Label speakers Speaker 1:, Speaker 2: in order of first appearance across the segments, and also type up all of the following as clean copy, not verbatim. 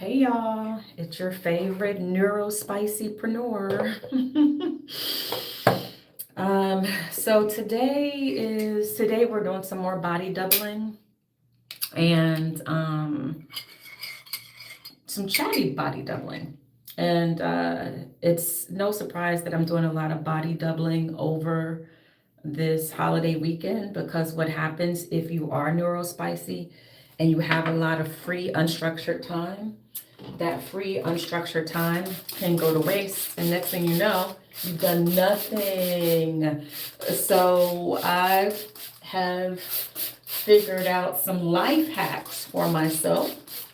Speaker 1: Hey y'all, it's your favorite neurospicypreneur. So today we're doing some more body doubling and some chatty body doubling. And it's no surprise that I'm doing a lot of body doubling over this holiday weekend because what happens if you are neurospicy and you have a lot of free unstructured time, that free unstructured time can go to waste, and next thing you know, you've done nothing. So I have figured out some life hacks for myself,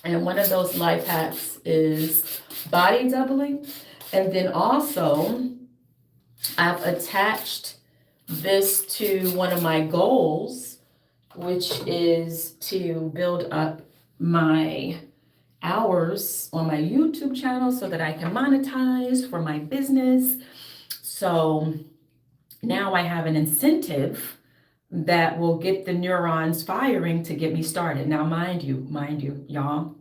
Speaker 1: and one of those life hacks is body doubling. And then also I've attached this to one of my goals, which is to build up my hours on my YouTube channel so that I can monetize for my business. So now I have an incentive that will get the neurons firing to get me started. Now, mind you, y'all,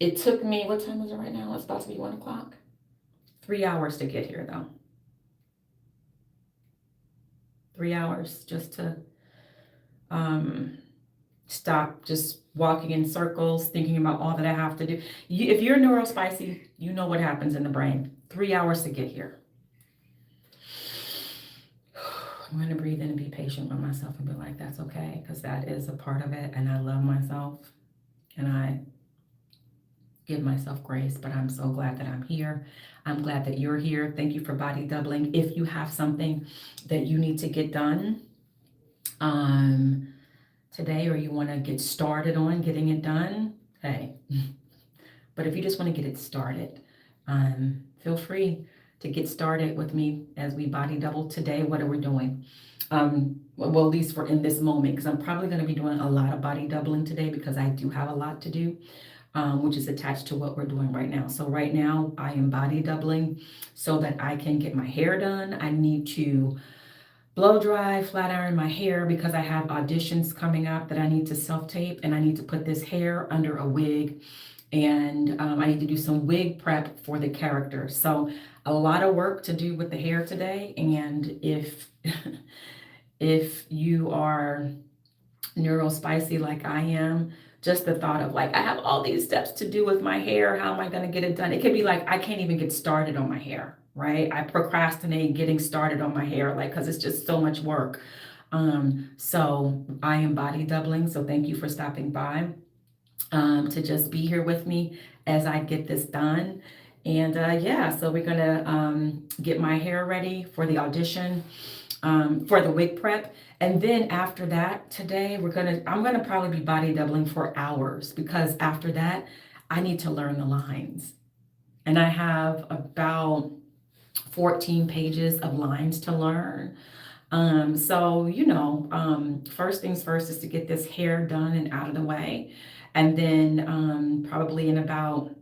Speaker 1: it took me, what time is it right now? It's about to be 1 o'clock. 3 hours to get here though. 3 hours just to stop just walking in circles, thinking about all that I have to do. If you're neurospicy, you know what happens in the brain. 3 hours to get here. I'm going to breathe in and be patient with myself and be like, that's okay, because that is a part of it. And I love myself and I give myself grace, but I'm so glad that I'm here. I'm glad that you're here. Thank you for body doubling. If you have something that you need to get done today, or you want to get started on getting it done, hey. But if you just want to get it started, feel free to get started with me as we body double today. What are we doing? Well, at least for in this moment, because I'm probably going to be doing a lot of body doubling today because I do have a lot to do, which is attached to what we're doing right now. So right now I am body doubling so that I can get my hair done. I need to blow dry, flat iron my hair because I have auditions coming up that I need to self-tape, and I need to put this hair under a wig, and I need to do some wig prep for the character. So a lot of work to do with the hair today. And if if you are neurospicy like I am, just the thought of like, I have all these steps to do with my hair, how am I going to get it done? It could be like, I can't even get started on my hair, right? I procrastinate getting started on my hair, like, because it's just so much work. So I am body doubling. So thank you for stopping by to just be here with me as I get this done. And yeah, so we're gonna get my hair ready for the audition, for the wig prep. And then after that, today I'm gonna probably be body doubling for hours, because after that, I need to learn the lines. And I have about 14 pages of lines to learn. So, first things first is to get this hair done and out of the way. And then probably in about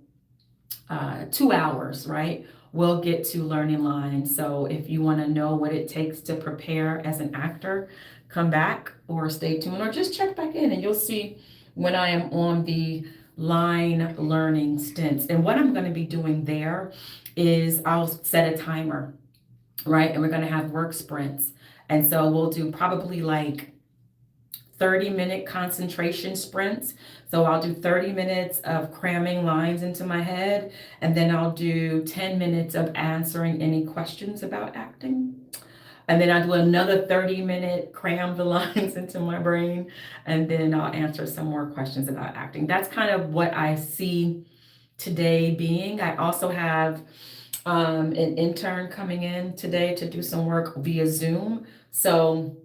Speaker 1: 2 hours, right, we'll get to learning lines. So if you want to know what it takes to prepare as an actor, come back or stay tuned or just check back in and you'll see when I am on the line learning stints. And what I'm going to be doing there is I'll set a timer, right? And we're going to have work sprints. And so we'll do probably like 30-minute concentration sprints. So I'll do 30 minutes of cramming lines into my head, and then I'll do 10 minutes of answering any questions about acting. And then I'll do another 30-minute cram the lines into my brain, and then I'll answer some more questions about acting. That's kind of what I see today being. I also have an intern coming in today to do some work via Zoom. So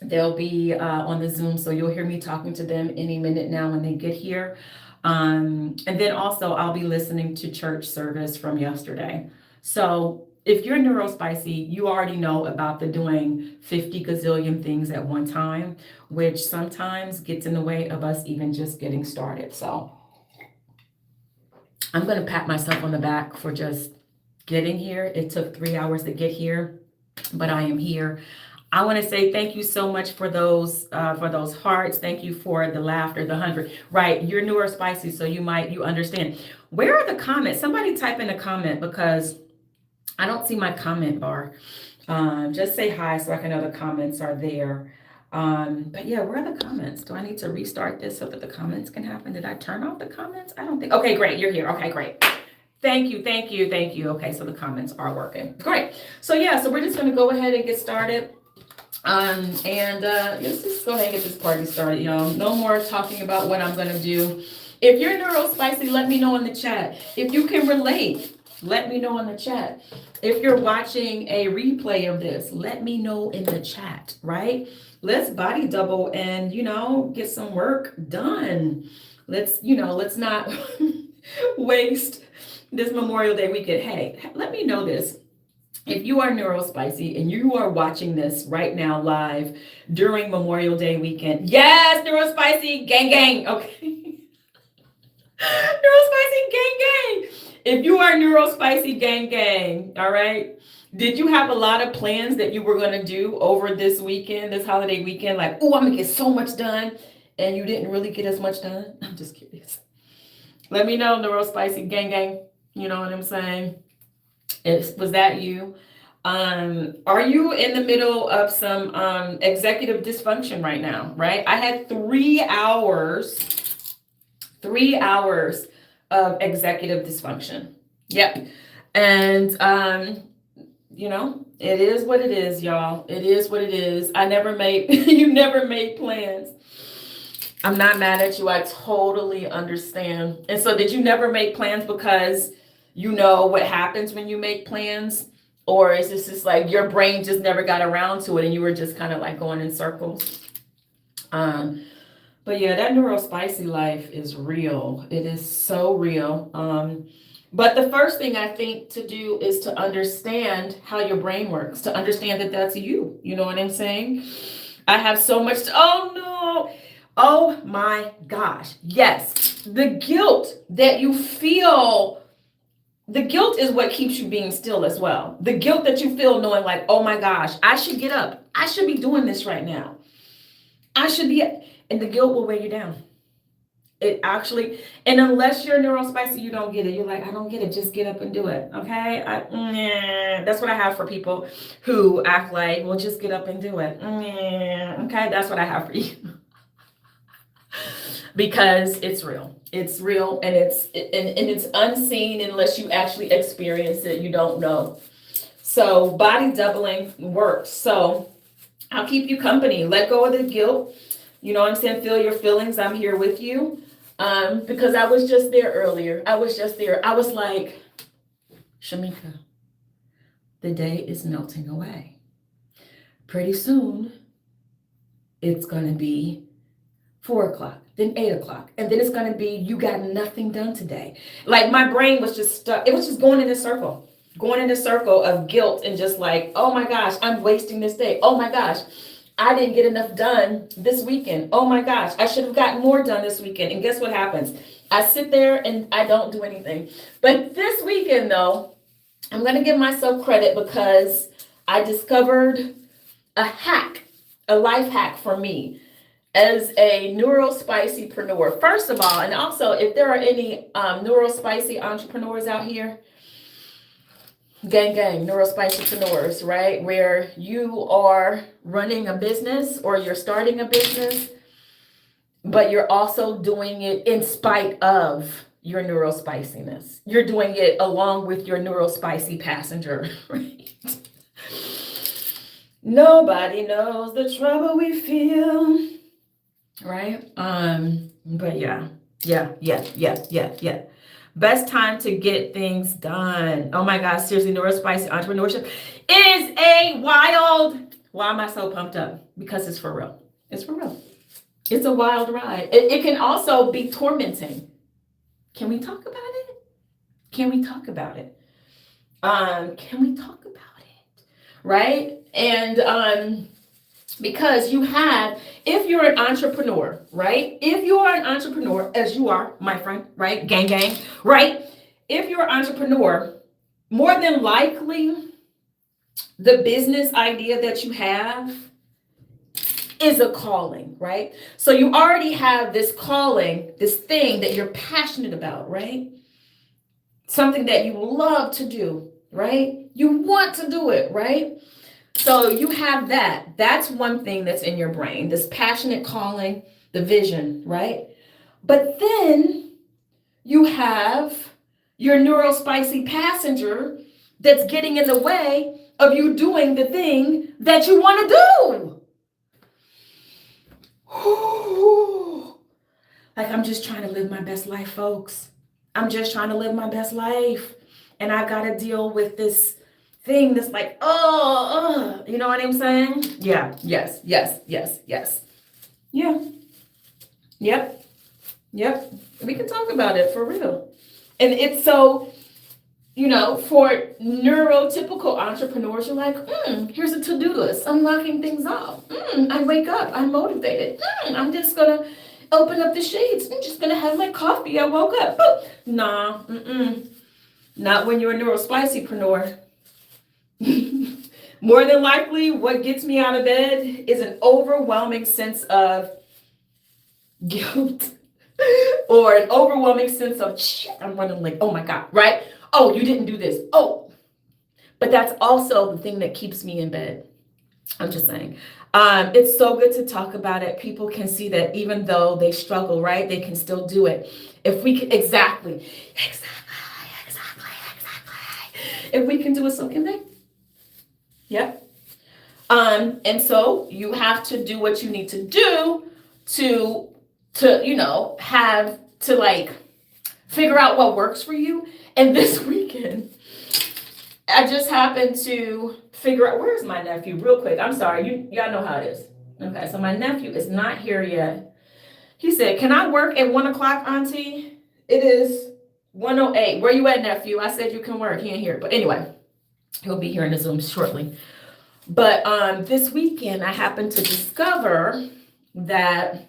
Speaker 1: they'll be on the Zoom, so you'll hear me talking to them any minute now when they get here. And then also I'll be listening to church service from yesterday. So if you're neurospicy, you already know about the doing 50 gazillion things at one time, which sometimes gets in the way of us even just getting started. So I'm going to pat myself on the back for just getting here. It took 3 hours to get here, but I am here. I want to say thank you so much for those hearts. Thank you for the laughter, the 100. Right, you're newer spicy, so you understand. Where are the comments? Somebody type in a comment because I don't see my comment bar. Just say hi so I can know the comments are there. But yeah, where are the comments? Do I need to restart this so that the comments can happen? Did I turn off the comments? I don't think. Okay, great. You're here. Okay, great. Thank you, thank you, thank you. Okay, so the comments are working. Great. So yeah, so we're just gonna go ahead and get started. Let's just go ahead and get this party started, y'all. No more talking about what I'm gonna do. If you're neurospicy, let me know in the chat. If you can relate, let me know in the chat. If you're watching a replay of this, let me know in the chat, right? Let's body double and, get some work done. Let's not waste this Memorial Day weekend. Hey, let me know this. If you are neurospicy and you are watching this right now live during Memorial Day weekend, yes, neurospicy, gang, gang, okay. Neurospicy, gang, gang. If you are neurospicy, gang, gang, all right. Did you have a lot of plans that you were going to do over this weekend, this holiday weekend? Like, oh, I'm going to get so much done. And you didn't really get as much done? I'm just curious. Let me know, neurospicy, gang, gang. You know what I'm saying? Was that you? Are you in the middle of some executive dysfunction right now? Right? I had 3 hours of executive dysfunction. Yep. And it is what it is, y'all. It is what it is. You never made plans. I'm not mad at you. I totally understand. And so did you never make plans because you know what happens when you make plans? Or is this just like your brain just never got around to it and you were just kind of like going in circles? But yeah, that neurospicy life is real. It is so real. But the first thing I think to do is to understand how your brain works, to understand that that's you. You know what I'm saying? I have so much. Oh no. Oh my gosh. Yes. The guilt that you feel. The guilt is what keeps you being still as well. The guilt that you feel knowing like, oh my gosh, I should get up. I should be doing this right now. And the guilt will weigh you down. It actually, and unless you're neurospicy, you don't get it. You're like, I don't get it. Just get up and do it. Okay. That's what I have for people who act like, well, just get up and do it. Okay. That's what I have for you. Because it's real. It's real and it's unseen unless you actually experience it. You don't know. So body doubling works. So I'll keep you company. Let go of the guilt. You know what I'm saying? Feel your feelings. I'm here with you. Because I was just there earlier. I was like, Shamika, the day is melting away. Pretty soon, it's going to be 4:00, then 8:00, and then it's going to be, you got nothing done today. Like my brain was just stuck. It was just going in a circle of guilt and just like, oh my gosh, I'm wasting this day. Oh my gosh, I didn't get enough done this weekend. Oh my gosh, I should have gotten more done this weekend. And guess what happens? I sit there and I don't do anything. But this weekend though, I'm going to give myself credit because I discovered a life hack for me. As a neurospicypreneur, first of all, and also if there are any neurospicy entrepreneurs out here, gang, neurospicypreneurs, right? Where you are running a business or you're starting a business, but you're also doing it in spite of your neurospiciness. You're doing it along with your neurospicy passenger, right? Nobody knows the trouble we feel. Right? But yeah. Best time to get things done. Oh my gosh, seriously, neurospicy entrepreneurship is a wild. Why am I so pumped up? Because it's for real. It's for real. It's a wild ride. It can also be tormenting. Can we talk about it? Can we talk about it? Right? And because if you're an entrepreneur, right? If you are an entrepreneur, as you are, my friend, right? Gang, right? If you're an entrepreneur, more than likely, the business idea that you have is a calling, right? So you already have this calling, this thing that you're passionate about, right? Something that you love to do, right? You want to do it, right? So you have that. That's one thing that's in your brain, this passionate calling, the vision, right? But then you have your neurospicy passenger that's getting in the way of you doing the thing that you want to do. Like, I'm just trying to live my best life, folks. I'm just trying to live my best life. And I got to deal with this thing that's like, you know what I'm saying? Yeah, yes. Yeah, yep. We can talk about it for real. And it's so, for neurotypical entrepreneurs, you're like, here's a to-do list. I'm knocking things off. I wake up. I'm motivated. I'm just going to open up the shades. I'm just going to have my coffee. I woke up. Nah, not when you're a neurospicypreneur. More than likely, what gets me out of bed is an overwhelming sense of guilt or an overwhelming sense of shit. I'm running late. Oh my God, right? Oh, you didn't do this. Oh, but that's also the thing that keeps me in bed. I'm just saying. It's so good to talk about it. People can see that even though they struggle, right? They can still do it. If we can, exactly. If we can do it, so can they. Yep. And so you have to do what you need to do to have to like figure out what works for you. And this weekend, I just happened to figure out, where's my nephew? Real quick. I'm sorry. Y'all know how it is. Okay. So my nephew is not here yet. He said, can I work at 1:00, Auntie? It is 1:08. Where you at, nephew? I said you can work. He ain't here. But anyway, he'll be here in the Zoom shortly. But this weekend, I happened to discover that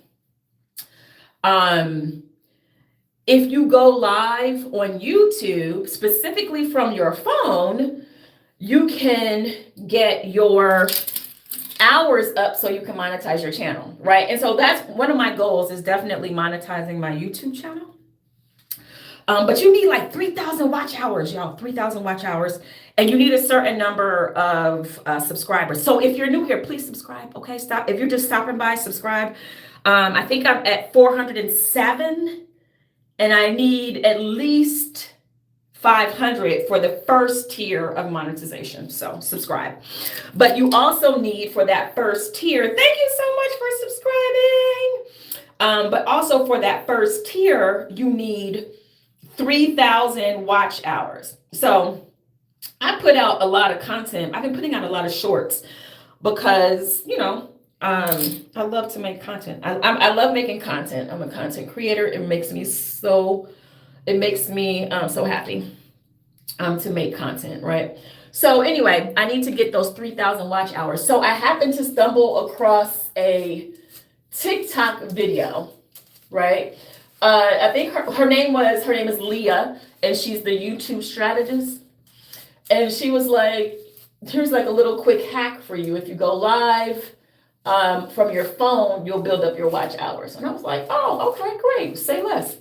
Speaker 1: if you go live on YouTube, specifically from your phone, you can get your hours up so you can monetize your channel, right? And so that's one of my goals, is definitely monetizing my YouTube channel. But you need like 3,000 watch hours, y'all, 3,000 watch hours. And you need a certain number of subscribers. So if you're new here, please subscribe, okay? Stop. If you're just stopping by, subscribe. I think I'm at 407, and I need at least 500 for the first tier of monetization. So subscribe. But you also need, for that first tier, thank you so much for subscribing. But also for that first tier, you need 3,000 watch hours. So I put out a lot of content. I've been putting out a lot of shorts because, I love to make content. I love making content. I'm a content creator. It makes me so happy to make content, right? So anyway, I need to get those 3,000 watch hours. So I happened to stumble across a TikTok video, right? I think her name is Leah, and she's the YouTube strategist. And she was like, here's like a little quick hack for you. If you go live from your phone, you'll build up your watch hours. And I was like, oh, okay, great. Say less.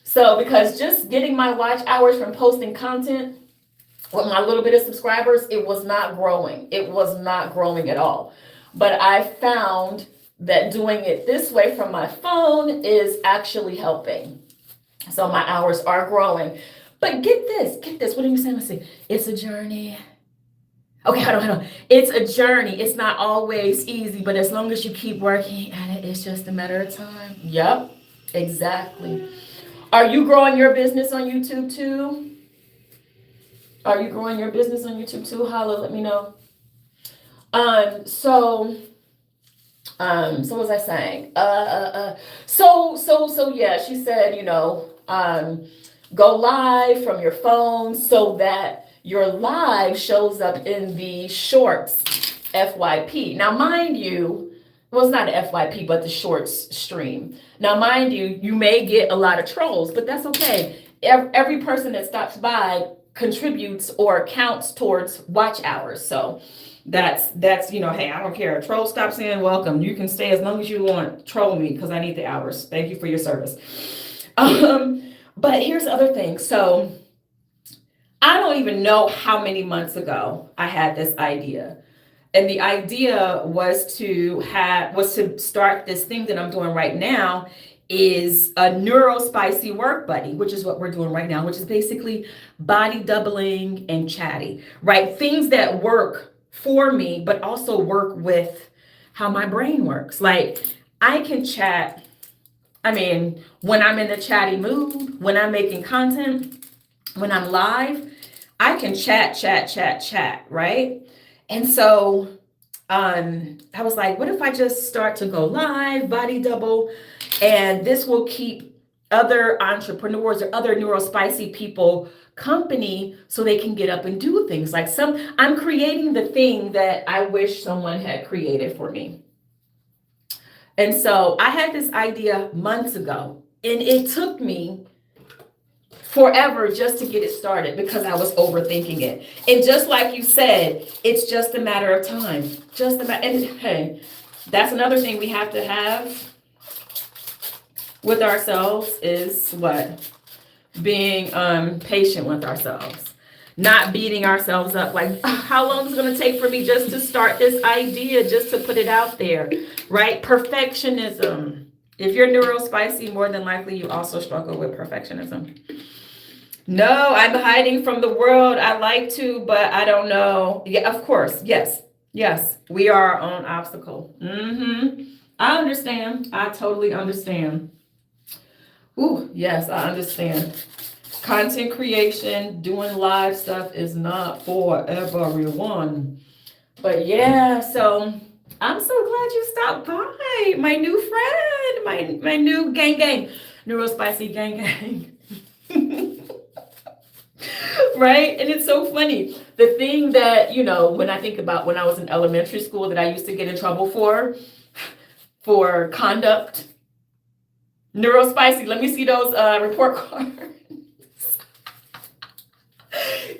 Speaker 1: So because just getting my watch hours from posting content with my little bit of subscribers, it was not growing. It was not growing at all. But I found that doing it this way from my phone is actually helping. So my hours are growing. But get this. What are you saying? Let's see. It's a journey. Okay, hold on. It's a journey. It's not always easy, but as long as you keep working at it, it's just a matter of time. Yep, exactly. Are you growing your business on YouTube too? Holla, let me know. So what was I saying? So yeah, she said, go live from your phone so that your live shows up in the shorts FYP. Now, mind you, well, it's not an FYP, but the shorts stream. Now, mind you, you may get a lot of trolls, but that's okay. Every person that stops by contributes or counts towards watch hours. So that's hey, I don't care. Troll stops in, welcome. You can stay as long as you want. Troll me because I need the hours. Thank you for your service. But here's the other thing. So I don't even know how many months ago I had this idea. And the idea was to start this thing that I'm doing right now, is a neurospicy work buddy, which is what we're doing right now, which is basically body doubling and chatty, right? Things that work for me, but also work with how my brain works. Like I can chat. I mean, when I'm in the chatty mood, when I'm making content, when I'm live, I can chat, right? And so I was like, what if I just start to go live, body double, and this will keep other entrepreneurs or other neurospicy people company so they can get up and do things. Like I'm creating the thing that I wish someone had created for me. And so I had this idea months ago, and it took me forever just to get it started because I was overthinking it. And just like you said, it's just a matter of time. And hey, that's another thing we have to have with ourselves is what? Being patient with ourselves. Not beating ourselves up like, how long is it going to take for me just to start this idea, just to put it out there, right? Perfectionism. If you're neurospicy, more than likely you also struggle with perfectionism. No, I'm hiding from the world. I like to, but I don't know. Yeah, of course. Yes. We are our own obstacle. I understand. I totally understand. Ooh, yes, I understand. Content creation, doing live stuff is not for everyone. But yeah, so I'm so glad you stopped by. My new friend, my new gang, neurospicy gang. Right? And it's so funny. The thing that, when I think about when I was in elementary school that I used to get in trouble for conduct, neurospicy, let me see those report cards.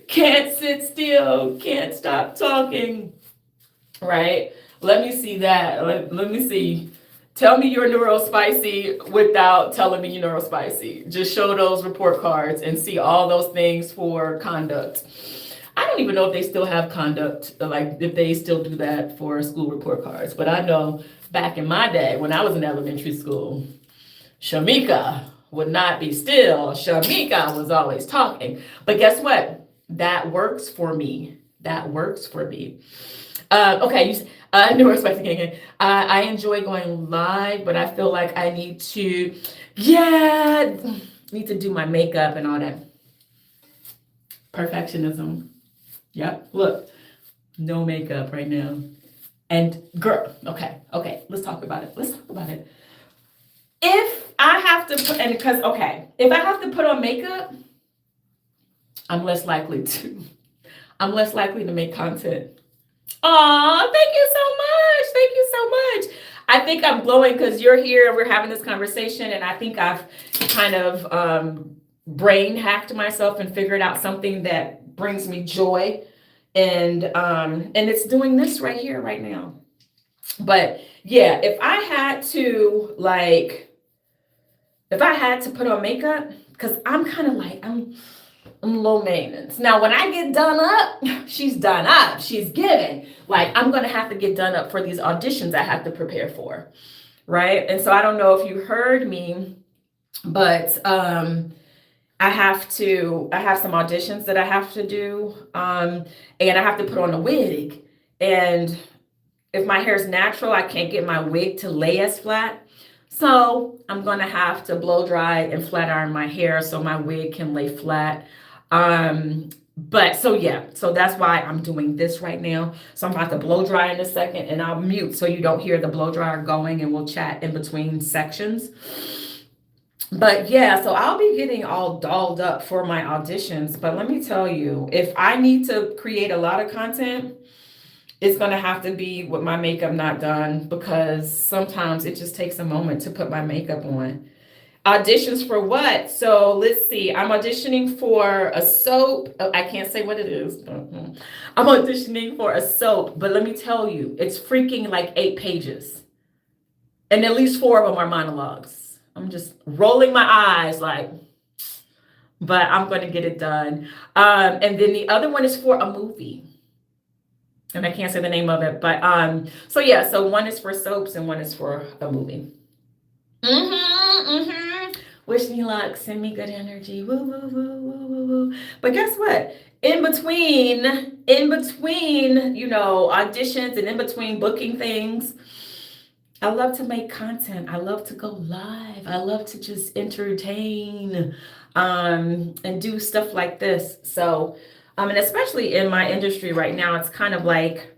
Speaker 1: Can't sit still, can't stop talking, right? Let me see that. Let me see. Tell me you're neurospicy without telling me you're neurospicy. Just show those report cards and see all those things for conduct. I don't even know if they still have conduct, like if they still do that for school report cards. But I know back in my day when I was in elementary school, Shamika would not be still. Shamika was always talking. But guess what? That works for me. Okay, neurospicy. I enjoy going live, but I feel like I need to do my makeup and all that. Perfectionism. Yep. Look, no makeup right now. And girl, okay, let's talk about it. If I have to put on makeup, I'm less likely to make content. Aw, thank you so much. I think I'm glowing because you're here and we're having this conversation, and I think I've kind of brain hacked myself and figured out something that brings me joy, and it's doing this right here, right now. But yeah, if I had to put on makeup, because I'm kind of like I'm low maintenance. Now, when I get done up, she's done up. She's given. Like, I'm going to have to get done up for these auditions I have to prepare for, right? And so I don't know if you heard me, but I have some auditions that I have to do, and I have to put on a wig. And if my hair is natural, I can't get my wig to lay as flat. So I'm going to have to blow dry and flat iron my hair so my wig can lay flat. So that's why I'm doing this right now. So I'm about to blow dry in a second, and I'll mute so you don't hear the blow dryer going, and we'll chat in between sections. But yeah, so I'll be getting all dolled up for my auditions. But let me tell you, if I need to create a lot of content, it's going to have to be with my makeup not done, because sometimes it just takes a moment to put my makeup on. Auditions for what? So let's see. I'm auditioning for a soap. Oh, I can't say what it is. I'm auditioning for a soap, but let me tell you, it's freaking like 8 pages. And at least 4 of them are monologues. I'm just rolling my eyes like, but I'm going to get it done. And then the other one is for a movie. And I can't say the name of it, but so yeah, so one is for soaps and one is for a movie. Wish me luck, send me good energy. Woo, woo, woo, woo, woo, woo. But guess what? In between, auditions and in between booking things, I love to make content. I love to go live. I love to just entertain, and do stuff like this. So, and especially in my industry right now, it's kind of like,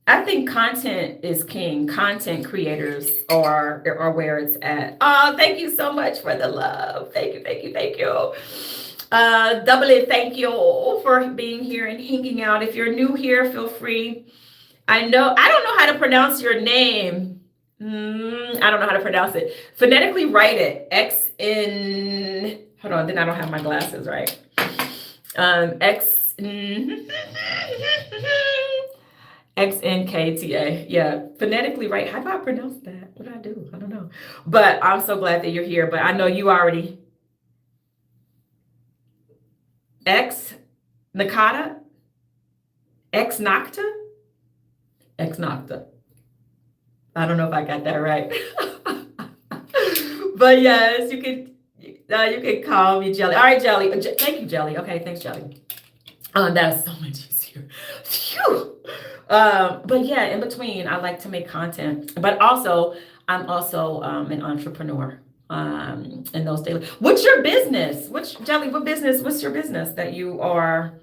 Speaker 1: I think content is king. Content creators are where it's at. Oh, thank you so much for the love. Thank you, thank you, thank you. Doubly thank you for being here and hanging out. If you're new here, feel free. I don't know how to pronounce your name. I don't know how to pronounce it. Phonetically write it. Hold on, then I don't have my glasses right. XNKTA. Yeah, phonetically right. How do I pronounce that? What do I do? I don't know. But I'm so glad that you're here. But I know you already. X Nakata? X Nocta? X Nocta. I don't know if I got that right. But yes, you can call me Jelly. All right, Jelly. Thank you, Jelly. Okay, thanks, Jelly. That's so much easier. Phew. But yeah, in between, I like to make content, but also I'm also an entrepreneur. In those daily. What's your business? What's your business that you are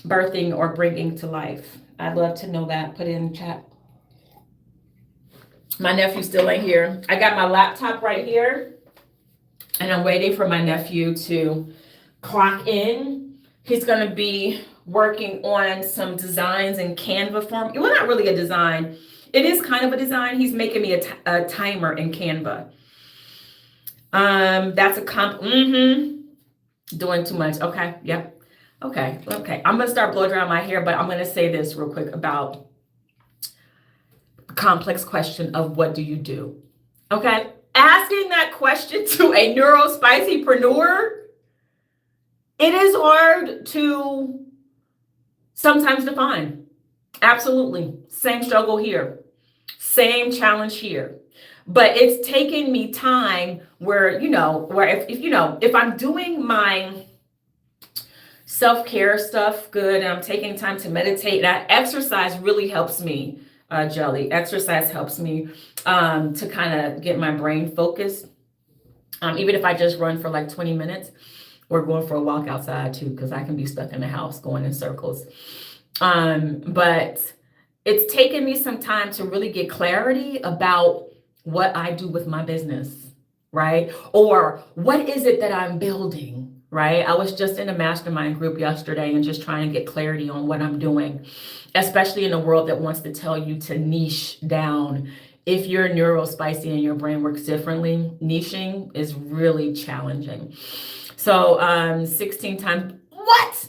Speaker 1: birthing or bringing to life? I'd love to know that. Put it in the chat. My nephew still ain't here. I got my laptop right here, and I'm waiting for my nephew to clock in. He's going to be working on some designs in Canva for me. Well, not really a design. It is kind of a design. He's making me a timer in Canva. That's a doing too much. Okay. Yep. Okay. I'm going to start blow drying my hair, but I'm going to say this real quick about the complex question of what do you do? Okay. Asking that question to a neurospicypreneur, it is hard to sometimes define. Absolutely. Same struggle here. Same challenge here. But it's taken me time where if I'm doing my self-care stuff good and I'm taking time to meditate, that exercise really helps me, Jelly. Exercise helps me to kind of get my brain focused. Even if I just run for like 20 minutes or going for a walk outside too, because I can be stuck in the house going in circles. But it's taken me some time to really get clarity about what I do with my business, right? Or what is it that I'm building, right? I was just in a mastermind group yesterday and just trying to get clarity on what I'm doing, especially in a world that wants to tell you to niche down. If you're neurospicy and your brain works differently, niching is really challenging. So 16 times, what?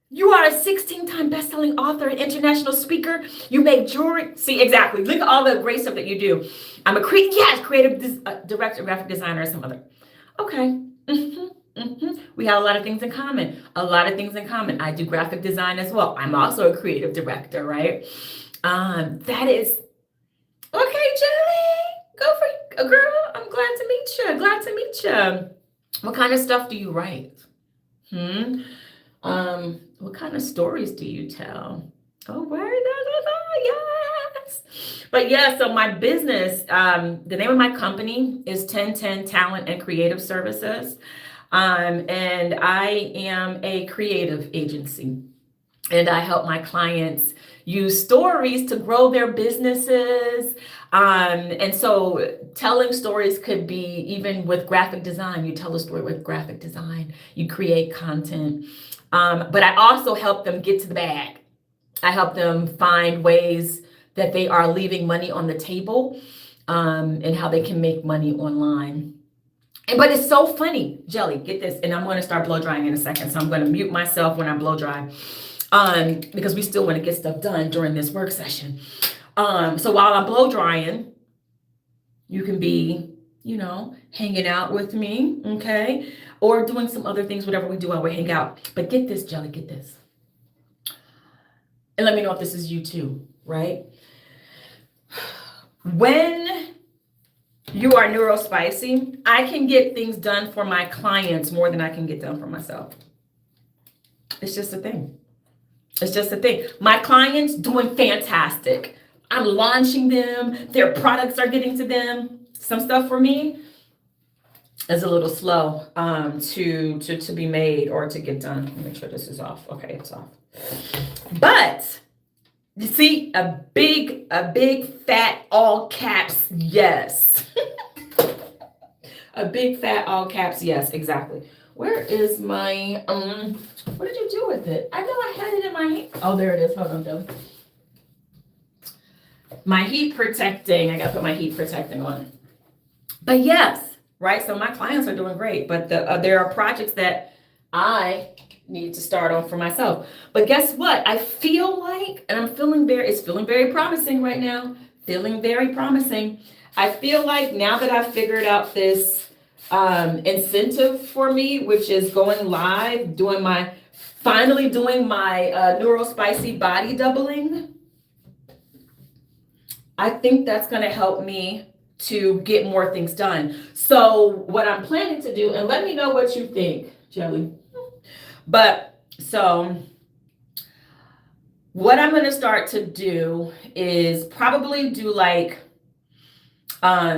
Speaker 1: You are a 16-time best-selling author, an international speaker. You make jewelry. See, exactly. Look at all the great stuff that you do. I'm a creative director, graphic designer, or some other. Okay. We have a lot of things in common. I do graphic design as well. I'm also a creative director, right? That is okay, Jelly. Go for it, girl. I'm glad to meet you. What kind of stuff do you write? What kind of stories do you tell? Oh, word, yes. But yeah, so my business, the name of my company is 1010 Talent and Creative Services. And I am a creative agency. And I help my clients use stories to grow their businesses. And so telling stories could be even with graphic design. You tell a story with graphic design. You create content. But I also help them get to the bag. I help them find ways that they are leaving money on the table. and how they can make money online. But it's so funny, Jelly, get this, and I'm going to start blow drying in a second, so I'm going to mute myself when I blow dry, because we still want to get stuff done during this work session. So while I'm blow drying, you can be, hanging out with me, okay? Or doing some other things, whatever we do while we hang out. But get this, Jelly, get this. And let me know if this is you too, right? When you are neurospicy, I can get things done for my clients more than I can get done for myself. It's just a thing. It's just a thing. My clients doing fantastic. I'm launching them. Their products are getting to them. Some stuff for me is a little slow to be made or to get done. Let me make sure this is off. Okay, it's off. But you see, a big fat all caps yes. A big fat all caps yes, exactly. Where is my what did you do with it? I know I had it in my hand. Oh, there it is. Hold on, Joe. My heat protecting. I gotta put my heat protecting on. But yes, right? So my clients are doing great, but there are projects that I need to start on for myself. But guess what? I feel like, and it's feeling very promising right now. Feeling very promising. I feel like now that I've figured out this incentive for me, which is going live, finally doing my neurospicy body doubling, I think that's going to help me to get more things done. So what I'm planning to do, and let me know what you think, Jelly. But so what I'm going to start to do is probably do like, I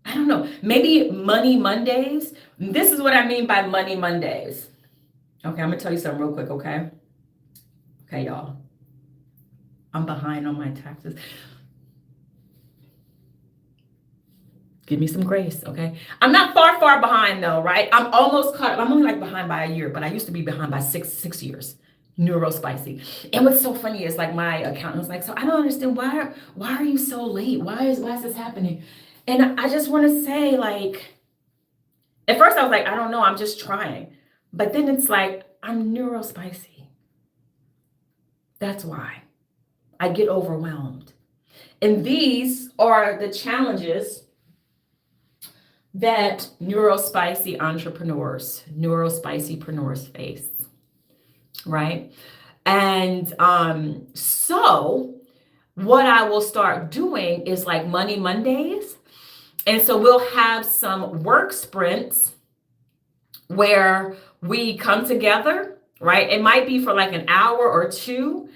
Speaker 1: don't know, maybe Money Mondays. This is what I mean by Money Mondays. Okay, I'm going to tell you something real quick, okay? Okay, y'all. I'm behind on my taxes. Give me some grace, okay? I'm not far behind though, right? I'm almost caught up. I'm only like behind by a year, but I used to be behind by six years. Neurospicy. And what's so funny is like my accountant was like, so I don't understand why are you so late? Why is this happening? And I just want to say, like, at first I was like, I don't know, I'm just trying. But then it's like, I'm neurospicy. That's why I get overwhelmed. And these are the challenges that neurospicy preneurs face, right? And so what I will start doing is like Money Mondays. And so we'll have some work sprints where we come together, right? It might be for like an hour or two.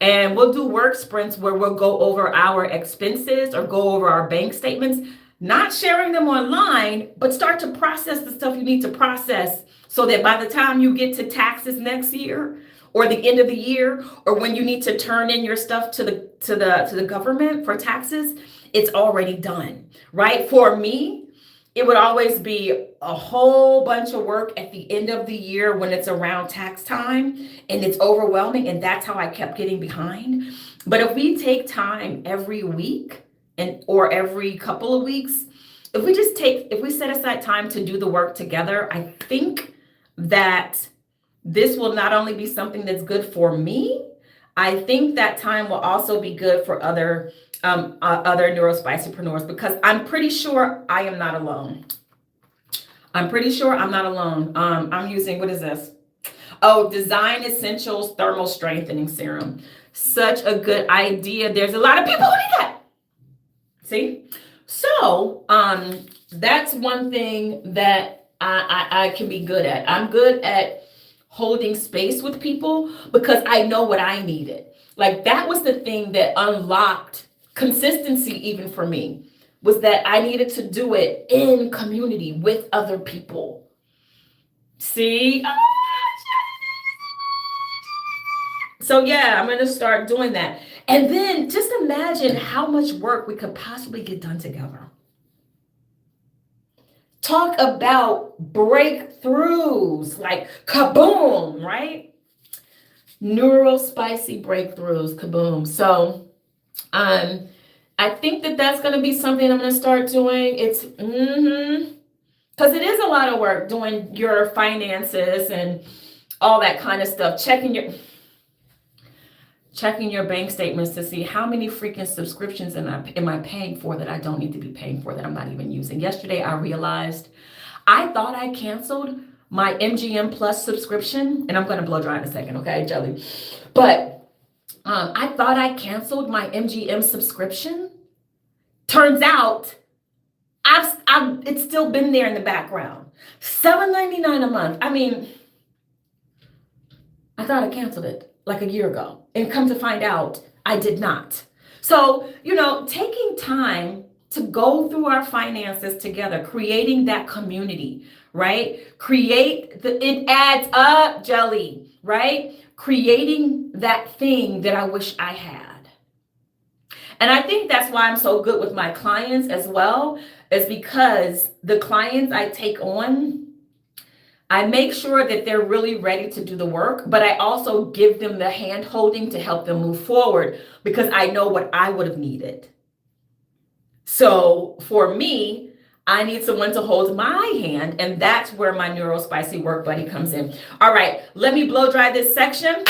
Speaker 1: And we'll do work sprints where we'll go over our expenses or go over our bank statements, not sharing them online, but start to process the stuff you need to process so that by the time you get to taxes next year or the end of the year, or when you need to turn in your stuff to the government for taxes, it's already done, right? For me, it would always be a whole bunch of work at the end of the year when it's around tax time and it's overwhelming. And that's how I kept getting behind. But if we take time every week or every couple of weeks, if we set aside time to do the work together, I think that this will not only be something that's good for me, I think that time will also be good for other neurospicypreneurs, because I'm pretty sure I am not alone. I'm using, what is this? Oh, Design Essentials Thermal Strengthening Serum. Such a good idea. There's a lot of people who need that. See? So that's one thing that I can be good at. I'm good at holding space with people because I know what I needed. Like, that was the thing that unlocked consistency even for me, was that I needed to do it in community with other people. See? So yeah, I'm going to start doing that. And then just imagine how much work we could possibly get done together. Talk about breakthroughs, like kaboom, right? Neurospicy breakthroughs, kaboom. So I I think that that's going to be something I'm going to start doing. It's, because it is a lot of work doing your finances and all that kind of stuff, checking your bank statements to see how many freaking subscriptions am I paying for that I don't need to be paying for, that I'm not even using. Yesterday, I realized I thought I canceled my MGM Plus subscription, and I'm going to blow dry in a second, okay, Jelly? But I thought I canceled my MGM subscription. Turns out it's still been there in the background. $7.99 a month. I mean, I thought I canceled it like a year ago, and come to find out I did not. So, taking time to go through our finances together, creating that community, right? It adds up, Jelly, right? Creating that thing that I wish I had. And I think that's why I'm so good with my clients as well, is because the clients I take on, I make sure that they're really ready to do the work, but I also give them the hand holding to help them move forward, because I know what I would have needed. So for me, I need someone to hold my hand, and that's where my NeuroSpicy Work Buddy comes in. All right, let me blow dry this section.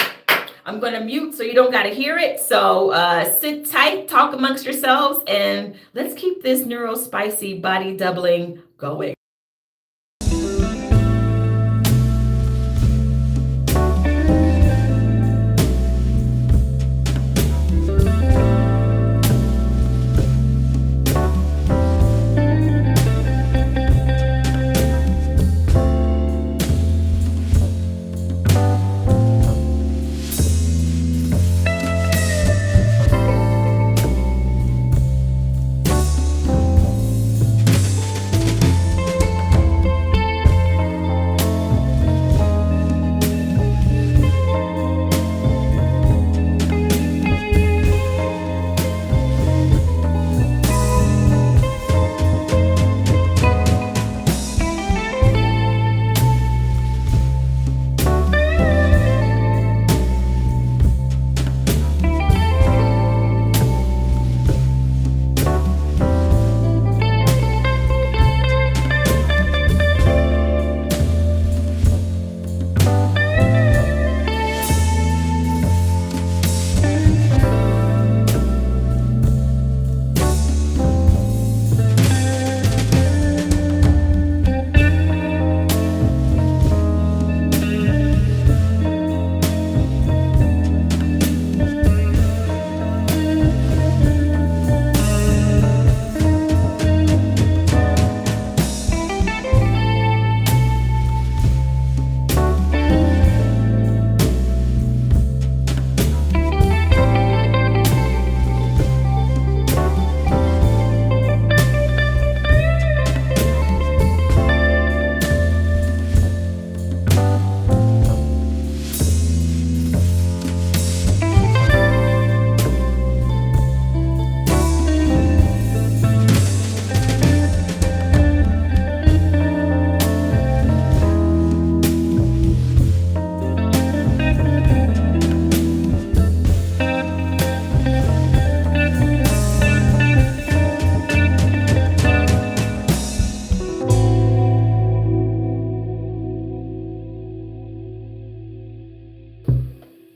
Speaker 1: I'm going to mute so you don't got to hear it. So sit tight, talk amongst yourselves, and let's keep this NeuroSpicy body doubling going.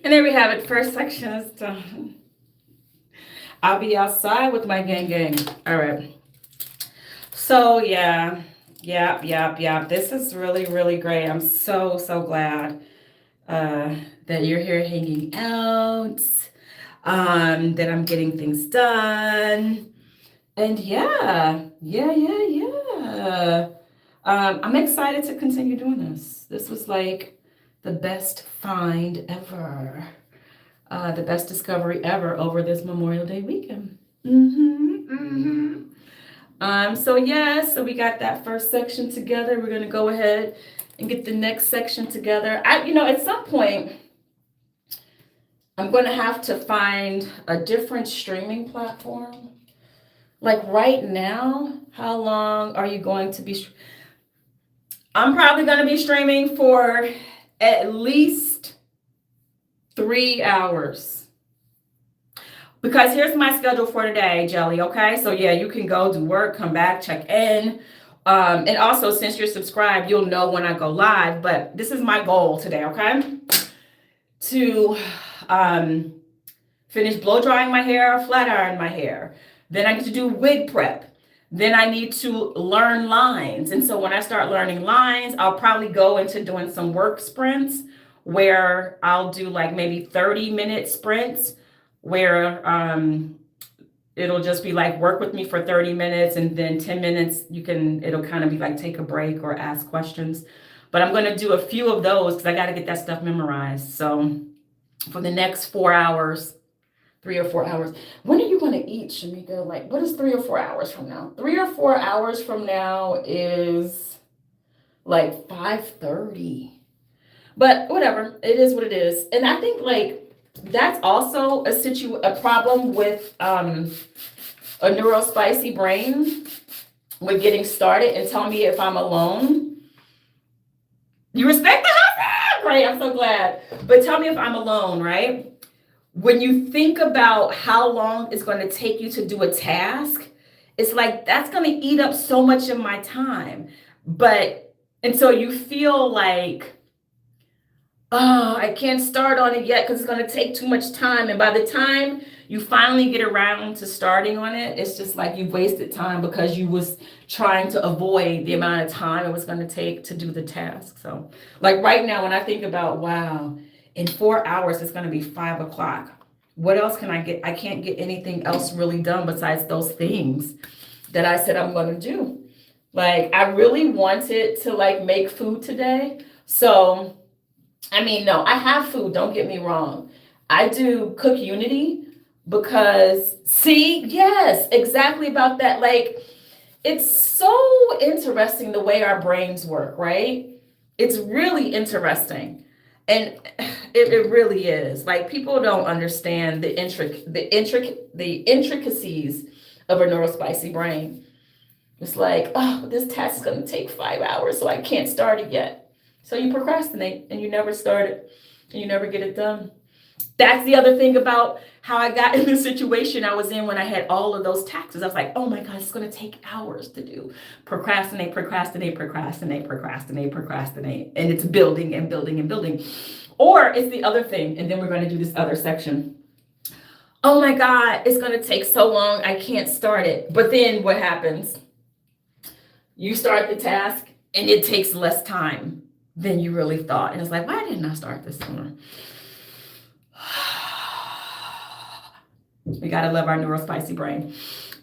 Speaker 1: And there we have it. First section is done. I'll be outside with my gang. All right. So yeah. This is really, really great. I'm so glad that you're here hanging out, that I'm getting things done. And yeah. I'm excited to continue doing this. This was like the best find ever. The best discovery ever over this Memorial Day weekend. So we got that first section together. We're gonna go ahead and get the next section together. At some point, I'm gonna have to find a different streaming platform. Like right now, how long are you going to be? I'm probably gonna be streaming for at least 3 hours. Because here's my schedule for today, Jelly, okay? So yeah, you can go do work, come back, check in. And also, since you're subscribed, you'll know when I go live. But this is my goal today, okay? To finish blow drying my hair, flat iron my hair. Then I get to do wig prep. Then I need to learn lines. And so when I start learning lines, I'll probably go into doing some work sprints where I'll do like maybe 30-minute sprints where it'll just be like work with me for 30 minutes and then 10 minutes it'll kind of be like take a break or ask questions. But I'm going to do a few of those because I got to get that stuff memorized. So for the next 4 hours, 3 or 4 hours. When are you going to eat, Shamika? Like, what is 3 or 4 hours from now? 3 or 4 hours from now is like 5:30. But whatever, it is what it is. And I think like that's also a problem with a neurospicy brain with getting started. And tell me if I'm alone. You respect the house? Great, I'm so glad. But tell me if I'm alone, right? When you think about how long it's going to take you to do a task, it's like that's going to eat up so much of my time. And so you feel like, oh, I can't start on it yet because it's going to take too much time. And by the time you finally get around to starting on it, it's just like you've wasted time because you was trying to avoid the amount of time it was going to take to do the task. So like right now, when I think about, wow, in 4 hours, it's going to be 5 o'clock. What else can I get? I can't get anything else really done besides those things that I said I'm going to do. Like, I really wanted to like make food today. So, I mean, no, I have food. Don't get me wrong. I do Cook Unity because, see, yes, exactly about that. Like, it's so interesting the way our brains work, right? It's really interesting. And it really is. Like, people don't understand the intricacies of a neurospicy brain. It's like, oh, this task is going to take 5 hours, so I can't start it yet. So you procrastinate and you never start it and you never get it done. That's the other thing about how I got in the situation I was in when I had all of those taxes. I was like, oh my God, it's going to take hours to do. Procrastinate. And it's building and building and building. Or it's the other thing. And then we're going to do this other section. Oh my God, it's going to take so long. I can't start it. But then what happens? You start the task and it takes less time than you really thought. And it's like, why didn't I start this sooner? We got to love our neurospicy brain.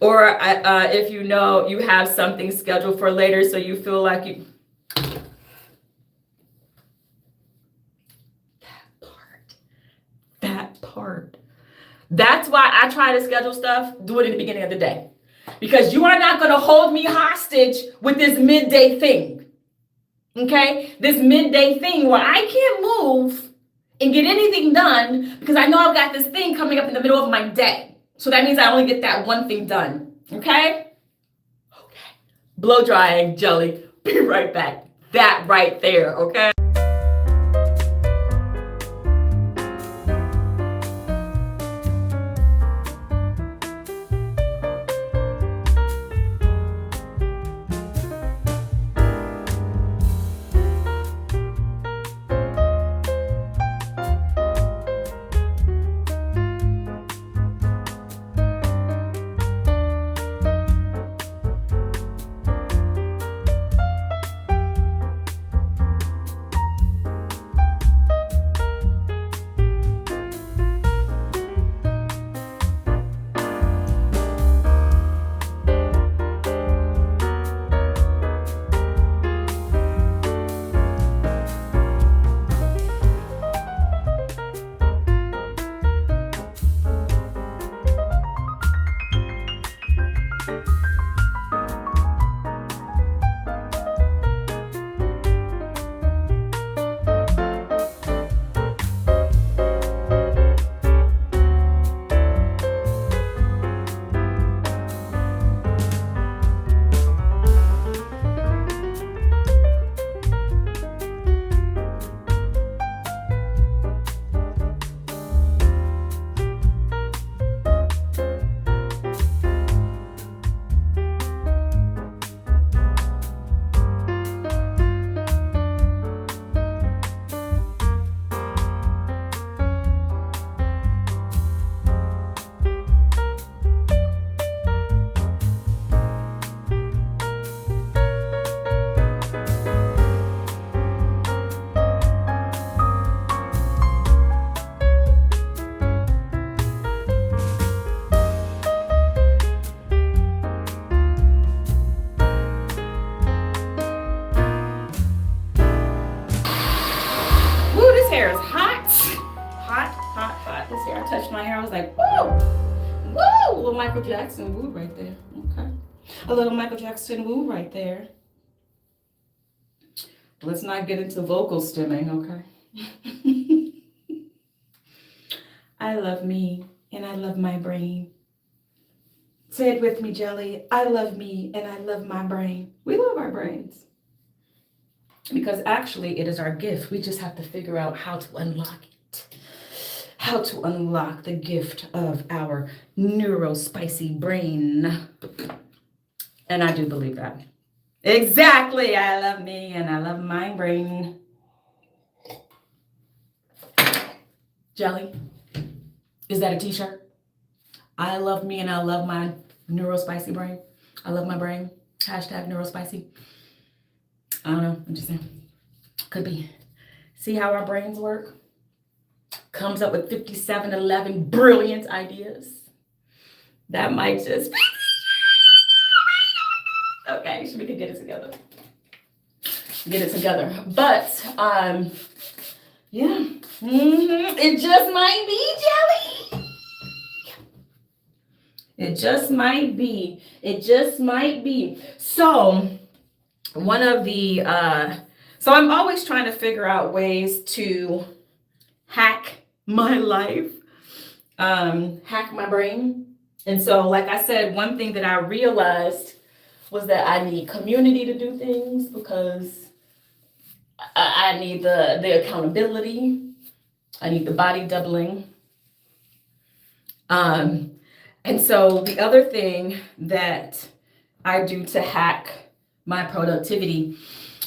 Speaker 1: Or if you know you have something scheduled for later, so you feel like you... That part. That's why I try to schedule stuff, do it in the beginning of the day. Because you are not going to hold me hostage with this midday thing. Okay? This midday thing where I can't move and get anything done because I know I've got this thing coming up in the middle of my day. So that means I only get that one thing done. Okay? Okay. Blow drying, Jelly. Be right back. That right there, okay? touched my hair. I was like, woo, woo, a little Michael Jackson woo right there. Okay, a little Michael Jackson woo right there. Let's not get into vocal stimming, okay? I love me and I love my brain. Say it with me, Jelly. I love me and I love my brain. We love our brains. Because actually it is our gift. We just have to figure out how to unlock it. How to unlock the gift of our neurospicy brain. And I do believe that. Exactly. I love me and I love my brain. Jelly, is that a t-shirt? I love me and I love my neurospicy brain. I love my brain. Hashtag neurospicy. I don't know. I'm just saying. Could be. See how our brains work? Comes up with 5711 brilliant ideas. That might just... Okay, so we can get it together. Get it together. But, yeah. It just might be, Jelly. It just might be. It just might be. So, one of the, so I'm always trying to figure out ways to hack my life, hack my brain. And so, like I said, one thing that I realized was that I need community to do things because I need the accountability. I need the body doubling. And so the other thing that I do to hack my productivity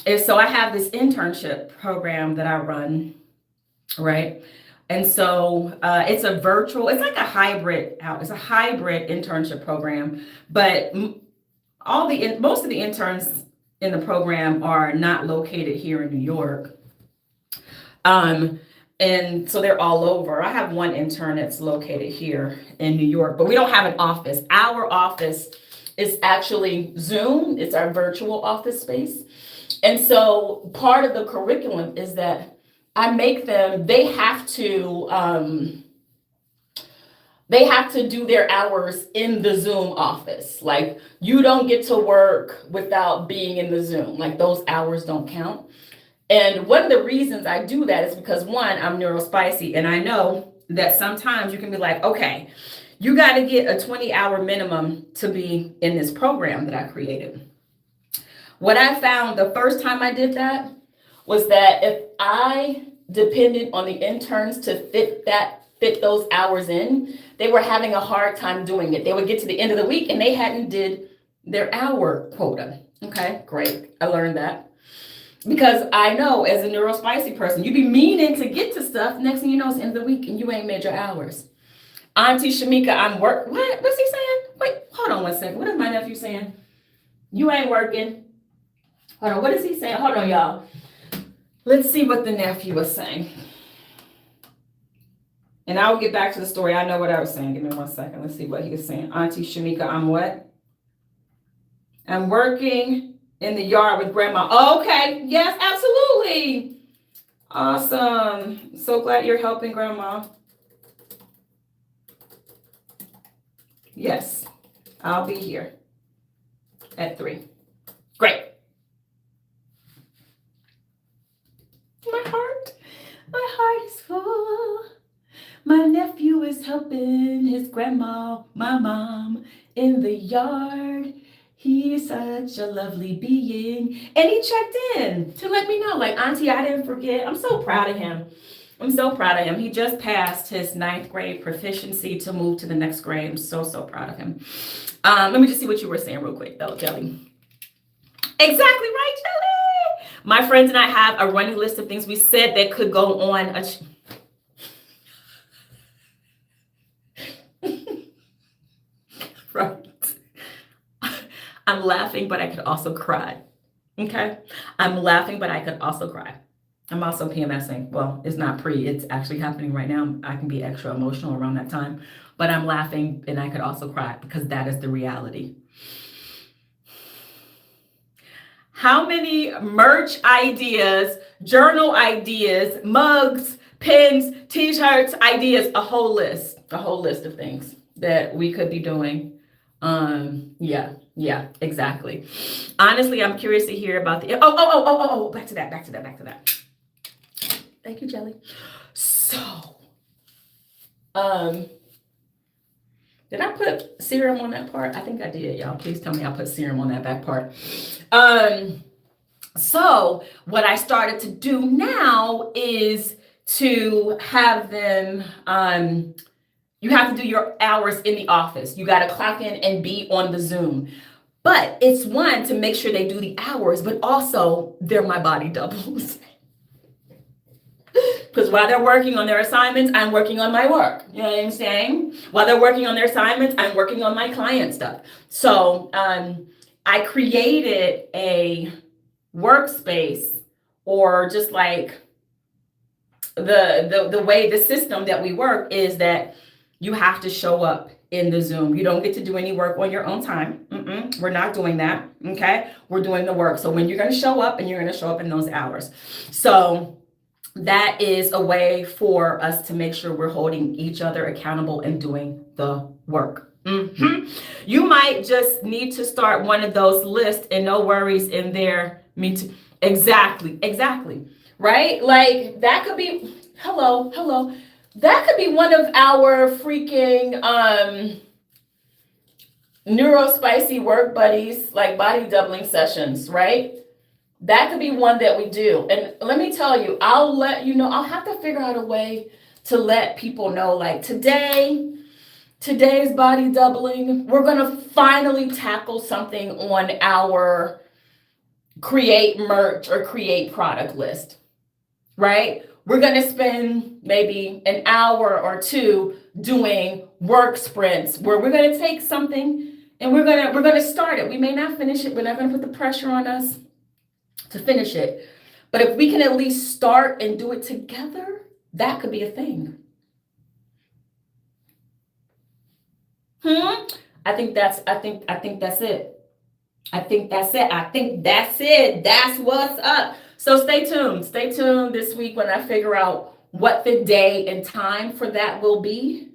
Speaker 1: is, so I have this internship program that I run, right? And so it's a virtual, it's like a hybrid, it's a hybrid internship program, but most of the interns in the program are not located here in New York. And so they're all over. I have one intern that's located here in New York, but we don't have an office. Our office is actually Zoom. It's our virtual office space. And so part of the curriculum is that I make them, they have to do their hours in the Zoom office. Like, you don't get to work without being in the Zoom. Like, those hours don't count. And one of the reasons I do that is because, one, I'm neurospicy, and I know that sometimes you can be like, okay, you got to get a 20-hour minimum to be in this program that I created. What I found the first time I did that was that if I depended on the interns to fit those hours in, they were having a hard time doing it. They would get to the end of the week and they hadn't did their hour quota. Okay, great. I learned that. Because I know as a neurospicy person, you be meaning to get to stuff. Next thing you know, it's the end of the week and you ain't made your hours. Auntie Shamika, what's he saying? Wait, hold on one second. What is my nephew saying? You ain't working. Hold on, what is he saying? Hold on, y'all. Let's see what the nephew was saying. And I'll get back to the story. I know what I was saying. Give me 1 second. Let's see what he was saying. Auntie Shamika, I'm what? I'm working in the yard with grandma. Oh, okay. Yes, absolutely. Awesome. So glad you're helping grandma. Yes, I'll be here at 3. Great. My heart is full. My nephew is helping his grandma, my mom, in the yard. He's such a lovely being. And he checked in to let me know, like, Auntie, I didn't forget. I'm so proud of him. He just passed his 9th grade proficiency to move to the next grade. I'm so proud of him. Let me just see what you were saying real quick, though, Jelly. Exactly right, Jelly. My friends and I have a running list of things we said that could go on. Right. I'm laughing, but I could also cry. Okay? I'm laughing, but I could also cry. I'm also PMSing. Well, it's not it's actually happening right now. I can be extra emotional around that time, but I'm laughing and I could also cry because that is the reality. How many merch ideas, journal ideas, mugs, pens, t-shirts, ideas, a whole list. a whole list of things that we could be doing. Yeah, exactly. Honestly, I'm curious to hear about back to that. Thank you, Jelly. So, um, did I put serum on that part? I think I did, y'all. Please tell me I put serum on that back part. So what I started to do now is to have them, you have to do your hours in the office. You got to clock in and be on the Zoom. But it's one, to make sure they do the hours, but also they're my body doubles. Because while they're working on their assignments, I'm working on my work. You know what I'm saying? While they're working on their assignments, I'm working on my client stuff. So I created a workspace, or just like the way the system that we work is that you have to show up in the Zoom. You don't get to do any work on your own time. We're not doing that. Okay. We're doing the work. So when you're going to show up, and you're going to show up in those hours. So that is a way for us to make sure we're holding each other accountable and doing the work. You might just need to start one of those lists, and no worries in there. Me too. Exactly. Right? Like that could be, hello. That could be one of our freaking neurospicy work buddies, like body doubling sessions, right? That could be one that we do. And let me tell you, I'll let you know, I'll have to figure out a way to let people know, like today's body doubling, we're going to finally tackle something on our create merch or create product list, right? We're going to spend maybe an hour or two doing work sprints where we're going to take something and we're going to start it. We may not finish it. We're not going to put the pressure on us to finish it. But if we can at least start and do it together, that could be a thing. I think that's it. I think that's it. That's what's up. So stay tuned. Stay tuned this week when I figure out what the day and time for that will be.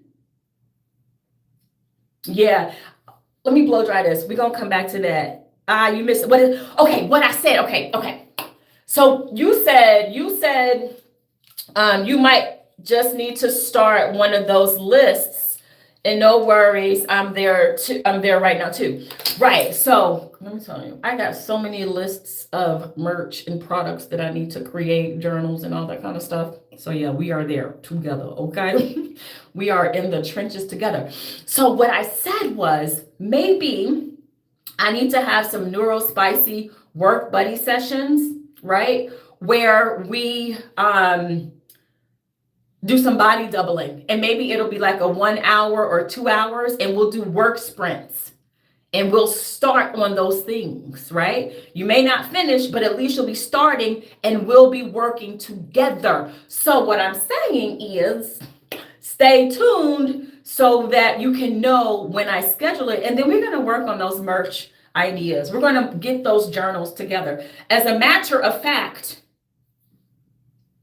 Speaker 1: Yeah. Let me blow dry this. We're going to come back to that. You missed it. What I said. Okay. So you said you might just need to start one of those lists. And no worries, I'm there right now too. Right. So let me tell you, I got so many lists of merch and products that I need to create, journals and all that kind of stuff. So yeah, we are there together. Okay. We are in the trenches together. So what I said was, maybe I need to have some neurospicy work buddy sessions, right? Where we do some body doubling, and maybe it'll be like a 1 hour or 2 hours, and we'll do work sprints and we'll start on those things, right? You may not finish, but at least you'll be starting and we'll be working together. So what I'm saying is stay tuned so that you can know when I schedule it. And then we're going to work on those merch ideas. We're going to get those journals together. As a matter of fact,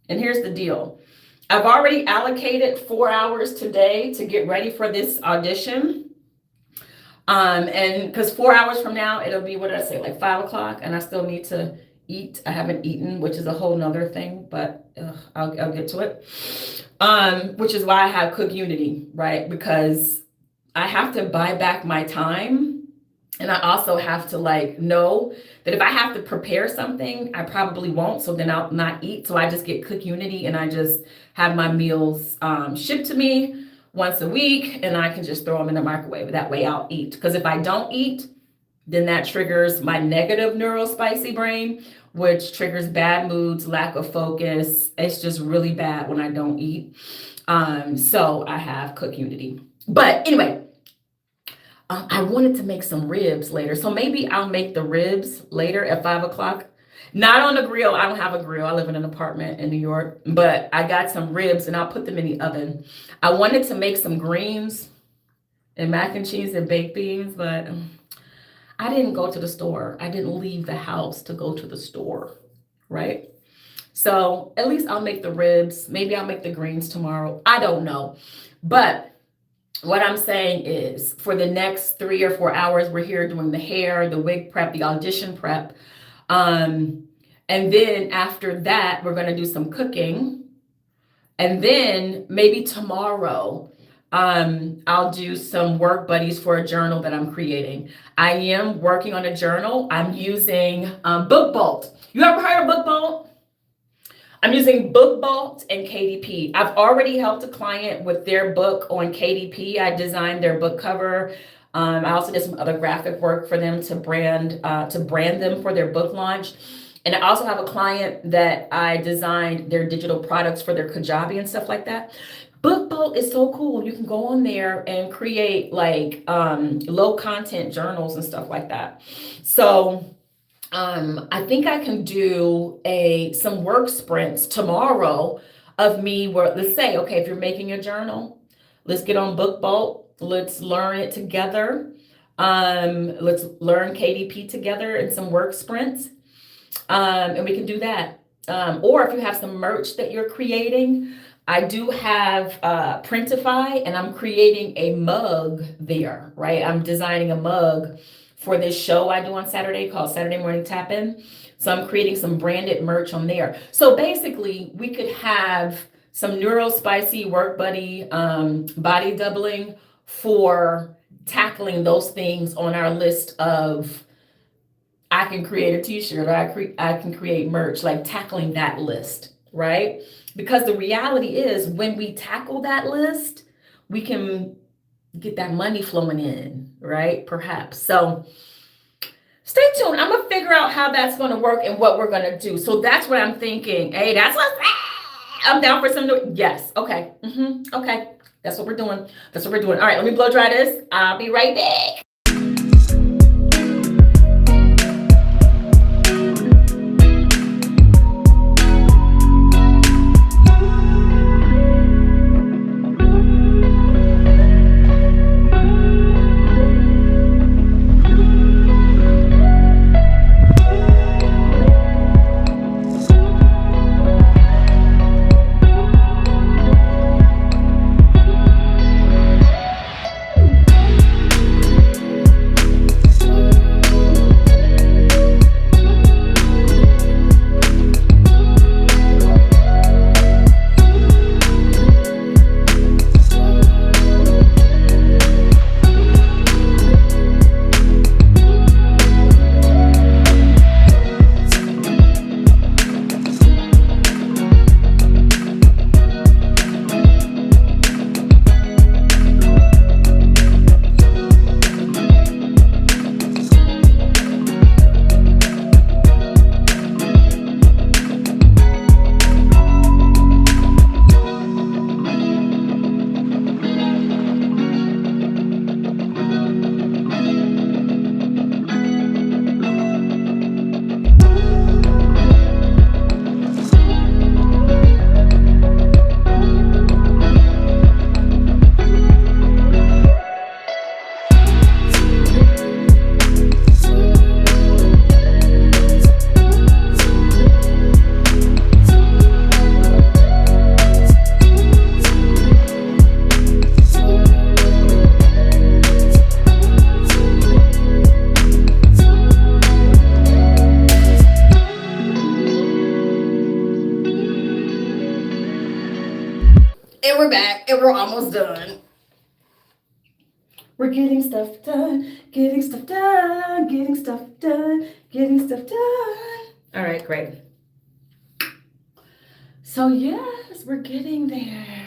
Speaker 1: and here's the deal. I've already allocated 4 hours today to get ready for this audition. And because 4 hours from now, it'll be, what did I say, like 5 o'clock, and I still need to eat. I haven't eaten, which is a whole nother thing, but I'll get to it. Which is why I have Cook Unity, right? Because I have to buy back my time. And I also have to know that if I have to prepare something, I probably won't. So then I'll not eat. So I just get Cook Unity and I just have my meals shipped to me once a week, and I can just throw them in the microwave. That way I'll eat. Because if I don't eat, then that triggers my negative neurospicy brain, which triggers bad moods, lack of focus. It's just really bad when I don't eat. So I have Cook Unity. But anyway, I wanted to make some ribs later. So maybe I'll make the ribs later at 5 o'clock. Not on the grill. I don't have a grill. I live in an apartment in New York. But I got some ribs and I'll put them in the oven. I wanted to make some greens and mac and cheese and baked beans, but I didn't go to the store. I didn't leave the house to go to the store, right? So at least I'll make the ribs. Maybe I'll make the greens tomorrow. I don't know. But what I'm saying is for the next 3 or 4 hours, we're here doing the hair, the wig prep, the audition prep. And then after that, we're going to do some cooking. And then maybe tomorrow, I'll do some work buddies for a journal that I'm creating. I am working on a journal. I'm using Book Bolt. You ever heard of Book Bolt? I'm using Book Bolt and KDP. I've already helped a client with their book on KDP. I designed their book cover. I also did some other graphic work for them to brand them for their book launch. And I also have a client that I designed their digital products for their Kajabi and stuff like that. Book Bolt is so cool. You can go on there and create like low content journals and stuff like that. So I think I can do some work sprints tomorrow of me where, let's say, okay, if you're making a journal, let's get on Book Bolt. Let's learn it together. Let's learn KDP together in some work sprints. And we can do that. Or if you have some merch that you're creating, I do have Printify, and I'm creating a mug there, right? I'm designing a mug for this show I do on Saturday called Saturday Morning Tap In. So I'm creating some branded merch on there. So basically, we could have some neurospicy work buddy body doubling for tackling those things on our list of I can create a t-shirt, or I can create merch, like tackling that list, right? Because the reality is when we tackle that list, we can get that money flowing in, right? Perhaps. So stay tuned. I'm going to figure out how that's going to work and what we're going to do. So that's what I'm thinking. Hey, that's what I'm down for some. Yes. Okay. Okay. That's what we're doing. That's what we're doing. All right. Let me blow dry this. I'll be right back. And we're back, and we're almost done. We're getting stuff done, getting stuff done, getting stuff done, getting stuff done. All right, great. So yes, we're getting there.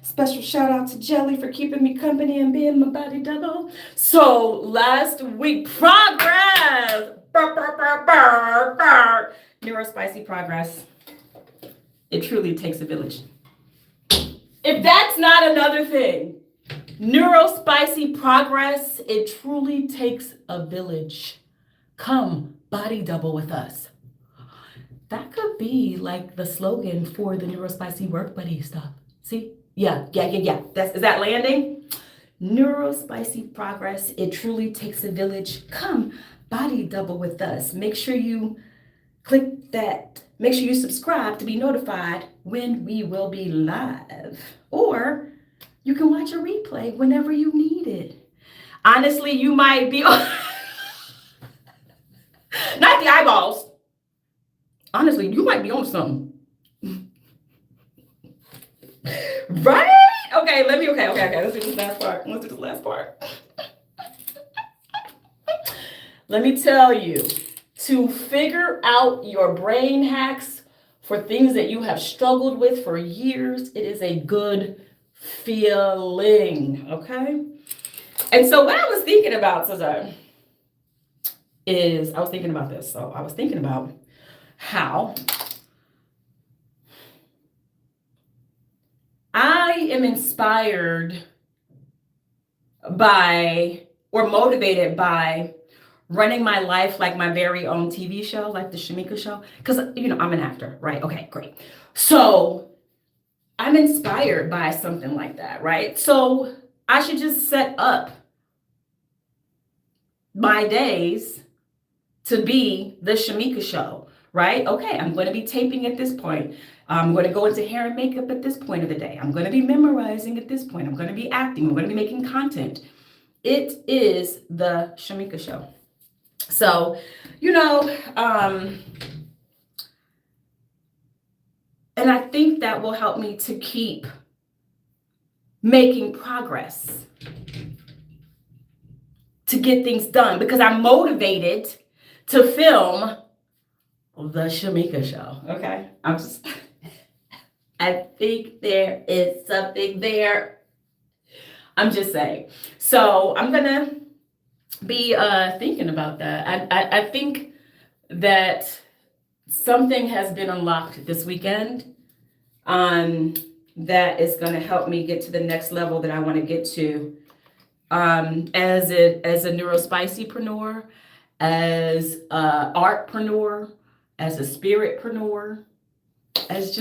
Speaker 1: Special shout out to Jelly for keeping me company and being my body double. So last week, progress. Neurospicy progress. It truly takes a village. If that's not another thing, neurospicy progress, it truly takes a village. Come body double with us. That could be like the slogan for the neurospicy work buddy stuff. See? Yeah. Is that landing? Neurospicy progress, it truly takes a village. Come body double with us. Make sure you click that. Make sure you subscribe to be notified when we will be live. Or You can watch a replay whenever you need it. Honestly, you might be on, not the eyeballs. Honestly, you might be on something. Right? Okay, okay. Let's do this last part. Let me tell you, to figure out your brain hacks for things that you have struggled with for years, it is a good feeling, okay? And so what I was thinking about today is, I was thinking about this. So I was thinking about how I am inspired by or motivated by running my life like my very own TV show, like the Shamika show. Because, I'm an actor, right? Okay, great. So I'm inspired by something like that, right? So I should just set up my days to be the Shamika show, right? Okay, I'm going to be taping at this point. I'm going to go into hair and makeup at this point of the day. I'm going to be memorizing at this point. I'm going to be acting. I'm going to be making content. It is the Shamika show. So, and I think that will help me to keep making progress, to get things done, because I'm motivated to film the Shamika show. Okay. I think there is something there. I'm just saying. So I'm going to be thinking about that. I think that something has been unlocked this weekend that is going to help me get to the next level that I want to get to as a neurospicypreneur, as a artpreneur, as a spiritpreneur, as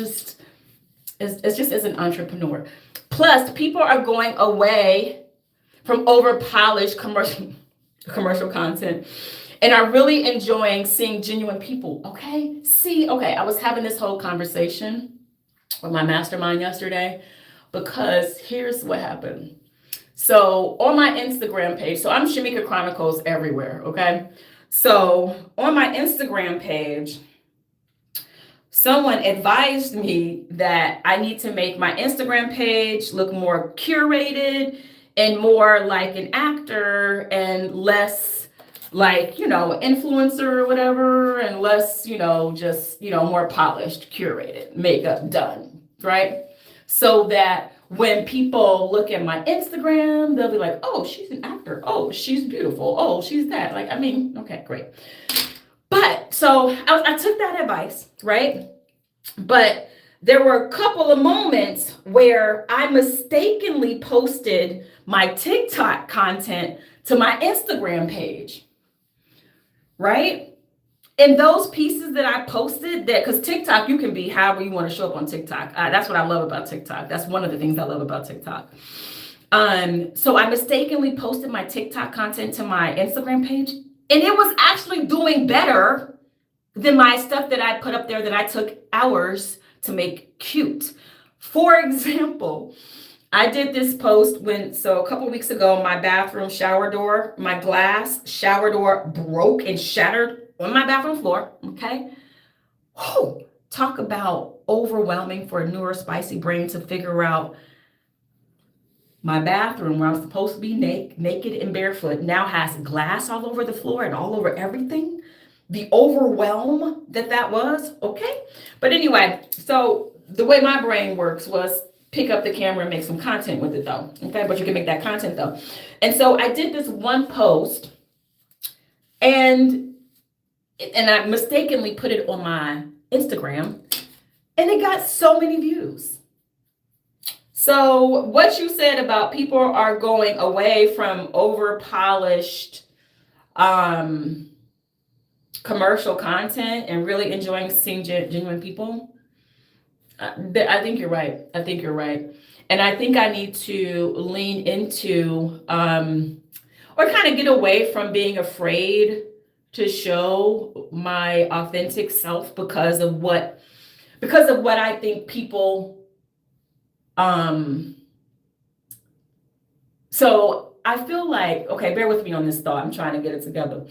Speaker 1: an entrepreneur. Plus, people are going away from over polished commercial content and are really enjoying seeing genuine people. Okay, I was having this whole conversation with my mastermind yesterday, because here's what happened. So on my Instagram page, so I'm Shamika Chronicles everywhere, okay? So on my Instagram page, someone advised me that I need to make my Instagram page look more curated and more like an actor and less like, influencer or whatever, and less, just, more polished, curated, makeup done, right? So that when people look at my Instagram, they'll be like, oh, she's an actor. Oh, she's beautiful. Oh, she's that. Okay, great. But so I took that advice, right? But there were a couple of moments where I mistakenly posted my TikTok content to my Instagram page, right? And those pieces that I posted, because TikTok, you can be however you want to show up on TikTok. That's what I love about TikTok. That's one of the things I love about TikTok. So I mistakenly posted my TikTok content to my Instagram page, and it was actually doing better than my stuff that I put up there that I took hours to make cute. For example, I did this post a couple weeks ago, my bathroom shower door, my glass shower door broke and shattered on my bathroom floor, okay? Whew, talk about overwhelming for a neurospicy brain to figure out my bathroom, where I'm supposed to be naked and barefoot, now has glass all over the floor and all over everything. The overwhelm that was, okay? But anyway, so the way my brain works was pick up the camera and make some content with it though, okay? But you can make that content though. And so I did this one post, and I mistakenly put it on my Instagram, and it got so many views. So what you said about people are going away from over polished commercial content and really enjoying seeing genuine people, I think you're right. And I think I need to lean into or kind of get away from being afraid to show my authentic self because of what I think people So I feel like, okay, bear with me on this thought. I'm trying to get it together.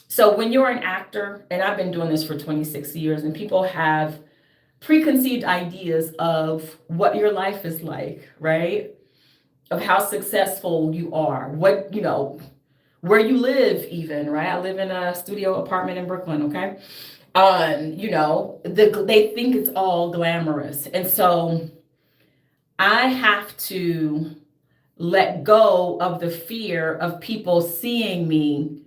Speaker 1: So when you're an actor, and I've been doing this for 26 years, and people have preconceived ideas of what your life is like, right? Of how successful you are, what, where you live even, right? I live in a studio apartment in Brooklyn, okay? They think it's all glamorous. And so I have to let go of the fear of people seeing me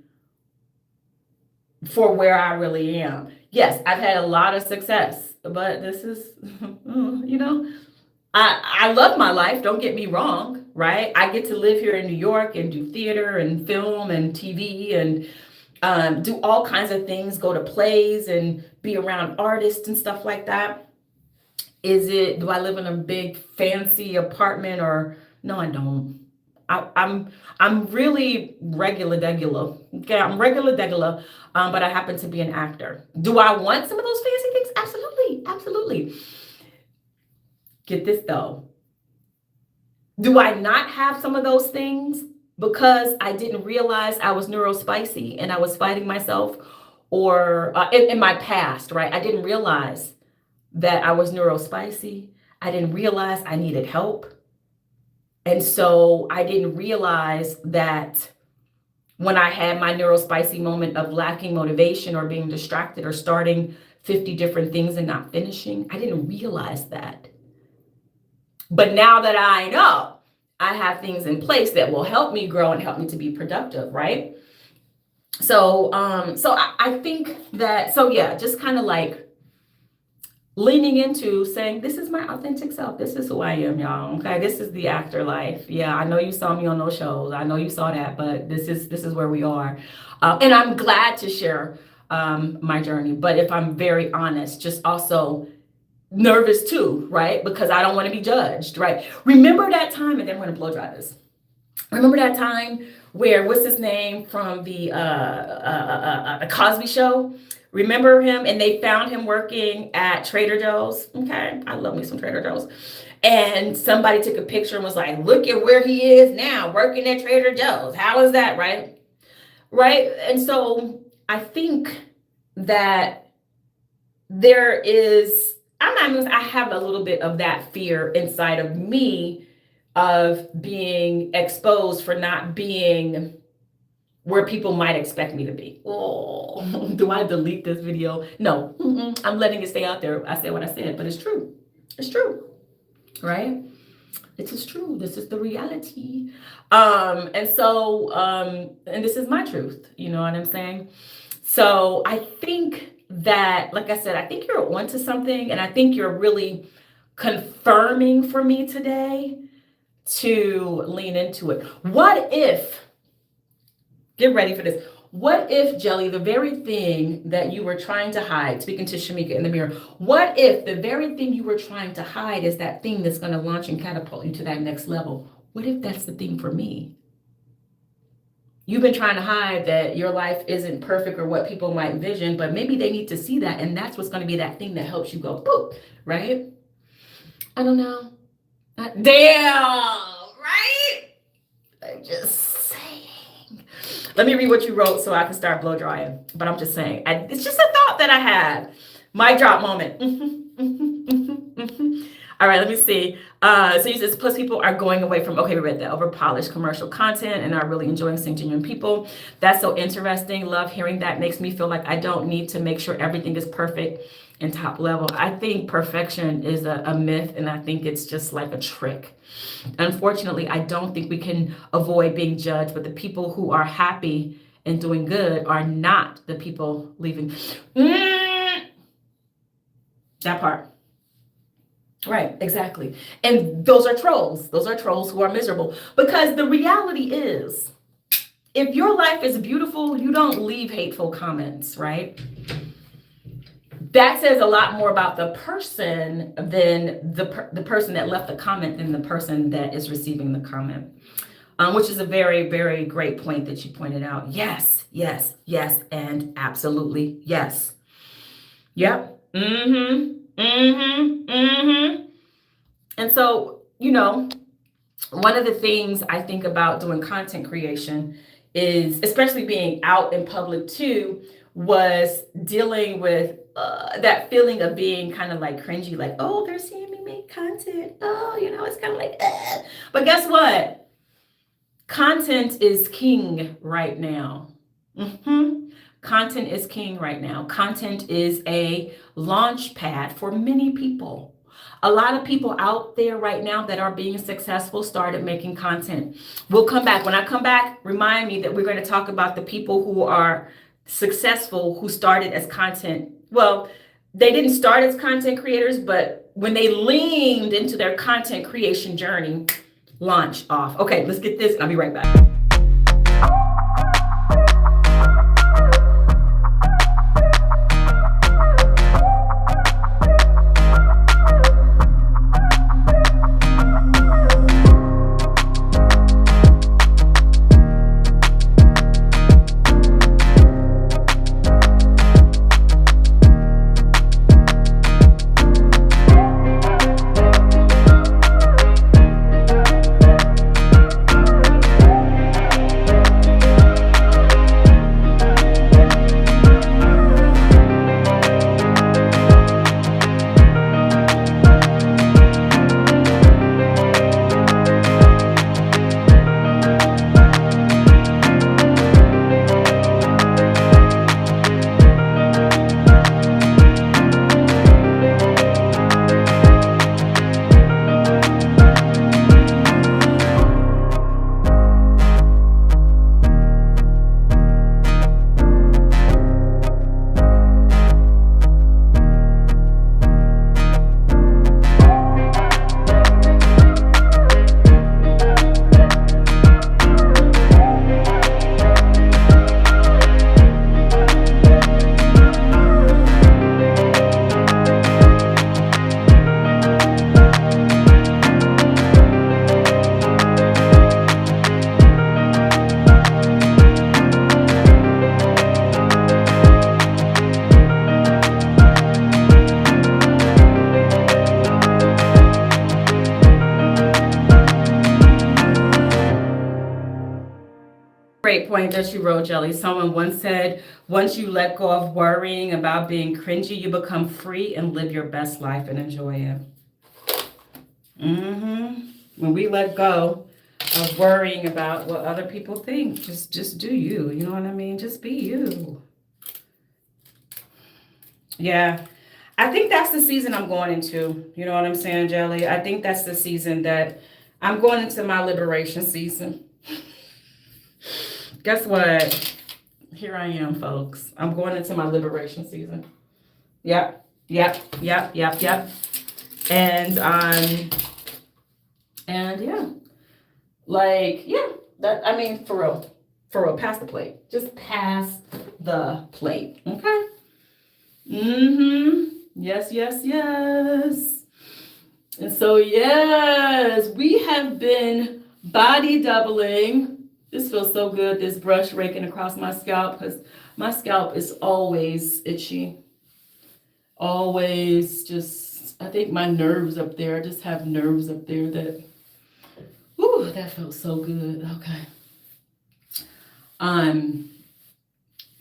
Speaker 1: for where I really am. Yes, I've had a lot of success, but this is, I love my life, don't get me wrong, right? I get to live here in New York and do theater and film and TV and do all kinds of things, go to plays and be around artists and stuff like that. Do I live in a big fancy apartment or no, I don't. I'm really regular degular. Okay, I'm regular degular, but I happen to be an actor. Do I want some of those fancy things? Absolutely, absolutely. Get this though. Do I not have some of those things because I didn't realize I was neurospicy and I was fighting myself, or in my past, right? I didn't realize that I was neurospicy. I didn't realize I needed help. And so I didn't realize that when I had my neurospicy moment of lacking motivation or being distracted or starting 50 different things and not finishing, I didn't realize that. But now that I know, I have things in place that will help me grow and help me to be productive, right? So I think that, so yeah, just kind of like leaning into saying, this is my authentic self. This is who I am, y'all. Okay, this is the actor life. Yeah, I know you saw me on those shows. I know you saw that, but this is where we are, and I'm glad to share my journey. But if I'm very honest, just also nervous too, right? Because I don't want to be judged, right? Remember that time, and then we're gonna blow dry this. Remember that time where what's his name from the Cosby Show? Remember him? And they found him working at Trader Joe's. Okay, I love me some Trader Joe's. And somebody took a picture and was like, "Look at where he is now, working at Trader Joe's. How is that, right?" Right. And so I think that there is. I have a little bit of that fear inside of me of being exposed for not being where people might expect me to be. Oh, do I delete this video? No, I'm letting it stay out there. I said what I said, but it's true. It's true, right? This is true. This is the reality. And this is my truth. You know what I'm saying? So I think that, like I said, I think you're onto something, and I think you're really confirming for me today to lean into it. What if, get ready for this. What if, Jelly, the very thing that you were trying to hide, speaking to Shamika in the mirror, what if the very thing you were trying to hide is that thing that's going to launch and catapult you to that next level? What if that's the thing for me? You've been trying to hide that your life isn't perfect or what people might envision, but maybe they need to see that, and that's what's going to be that thing that helps you go, boop, right? I don't know. Damn, right? I'm just saying. Let me read what you wrote so I can start blow drying. But I'm just saying, it's just a thought that I had. Mic drop moment. All right, let me see. So you says, plus people are going away from, okay, we read that, over polished commercial content and are really enjoying seeing genuine people. That's so interesting. Love hearing that. Makes me feel like I don't need to make sure everything is perfect and top level. I think perfection is a myth, and I think it's just like a trick. Unfortunately, I don't think we can avoid being judged, but the people who are happy and doing good are not the people leaving. That part. Right, exactly. And those are trolls. Those are trolls who are miserable. Because the reality is, if your life is beautiful, you don't leave hateful comments, right? That says a lot more about the person than the person that left the comment than the person that is receiving the comment, which is a very, very great point that you pointed out. Yes, yes, yes, and absolutely yes. Yep. And so, one of the things I think about doing content creation is, especially being out in public too, was dealing with that feeling of being kind of like cringy, like, oh, they're seeing me make content. Oh, it's kind of like, but guess what? Content is king right now. Content is king right now. Content is a launch pad for many people. A lot of people out there right now that are being successful started making content. We'll come back. When I come back, remind me that we're going to talk about the people who are successful who started as content. Well, they didn't start as content creators, but when they leaned into their content creation journey, launch off. Okay, let's get this. I'll be right back. Great point that you wrote, Jelly. Someone once said, once you let go of worrying about being cringy, you become free and live your best life and enjoy it. When we let go of worrying about what other people think, just do you. You know what I mean? Just be you. Yeah. I think that's the season I'm going into. You know what I'm saying, Jelly? I think that's the season that I'm going into my liberation season. Guess what? Here I am, folks. I'm going into my liberation season. Yep. And yeah. Like, yeah. That, I mean, for real, pass the plate. Just pass the plate. Okay? Yes. And so, yes, we have been body doubling. This feels so good, this brush raking across my scalp, because my scalp is always itchy. Always just, I think my nerves up there, I just have nerves up there that, whew, that felt so good. Okay.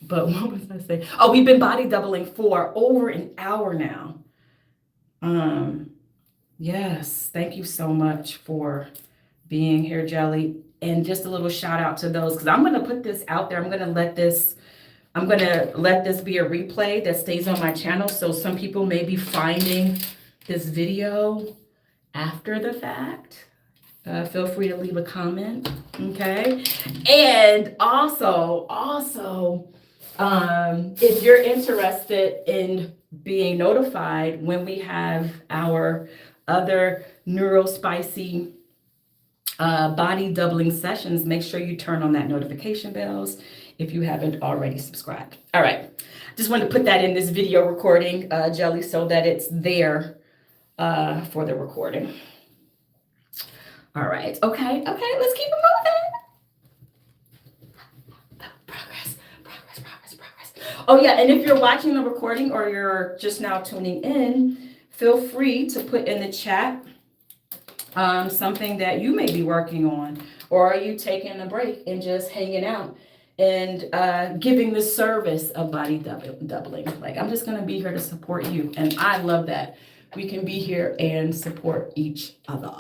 Speaker 1: But what was I saying? Oh, we've been body doubling for over an hour now. Yes, thank you so much for being here, Jelly. And just a little shout out to those, because I'm going to put this out there. I'm going to let this be a replay that stays on my channel. So some people may be finding this video after the fact. Feel free to leave a comment. Okay. And also, if you're interested in being notified when we have our other neurospicy body doubling sessions, make sure you turn on that notification bells if you haven't already subscribed. All right. Just wanted to put that in this video recording, Jelly, so that it's there for the recording. All right. Okay. Let's keep it moving. Progress. Oh, yeah. And if you're watching the recording or you're just now tuning in, feel free to put in the chat something that you may be working on, or are you taking a break and just hanging out and giving the service of body doubling? Like, I'm just gonna be here to support you, and I love that we can be here and support each other.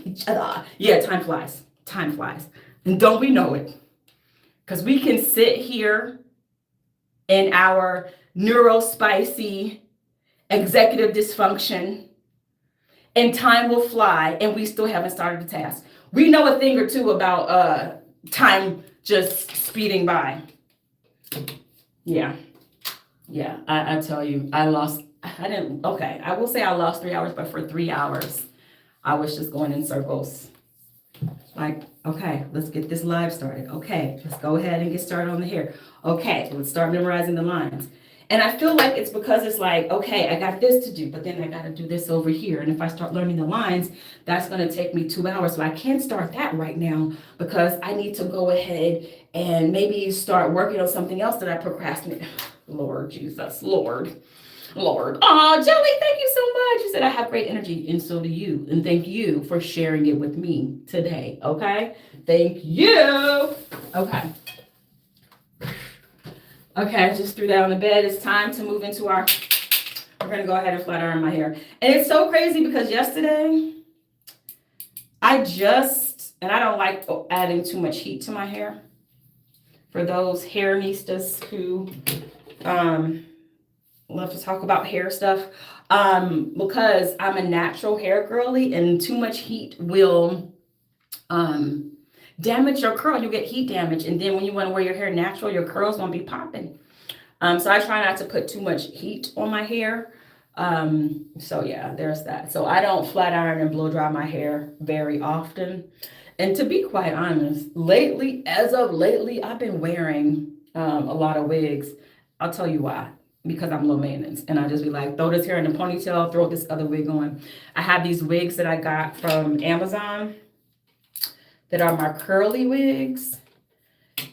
Speaker 1: Each other. Yeah, time flies. Time flies, and don't we know it? Because we can sit here in our neurospicy executive dysfunction, and time will fly, and we still haven't started the task. We know a thing or two about time just speeding by. Yeah. I tell you, I will say I lost 3 hours, but for 3 hours, I was just going in circles. Like, okay, let's get this live started. Okay, let's go ahead and get started on the hair. Okay, let's start memorizing the lines. And I feel like it's because it's like, okay, I got this to do, but then I got to do this over here. And if I start learning the lines, that's going to take me 2 hours. So I can't start that right now because I need to go ahead and maybe start working on something else that I procrastinate. Lord Jesus, Lord. Oh, Jelly, thank you so much. You said I have great energy, and so do you. And thank you for sharing it with me today. Okay? Thank you. Okay. Okay, I just threw that on the bed. It's time to move into we're going to go ahead and flat iron my hair. And it's so crazy because yesterday, and I don't like adding too much heat to my hair. For those hairnistas who love to talk about hair stuff, because I'm a natural hair girly, and too much heat will damage your curl. You get heat damage, and then when you want to wear your hair natural, your curls won't be popping. So I try not to put too much heat on my hair. So yeah, there's that. So I don't flat iron and blow dry my hair very often. And to be quite honest, as of lately, I've been wearing a lot of wigs. I'll tell you why. Because I'm low maintenance, and I just be like, throw this hair in a ponytail, throw this other wig on. I have these wigs that I got from Amazon that are my curly wigs,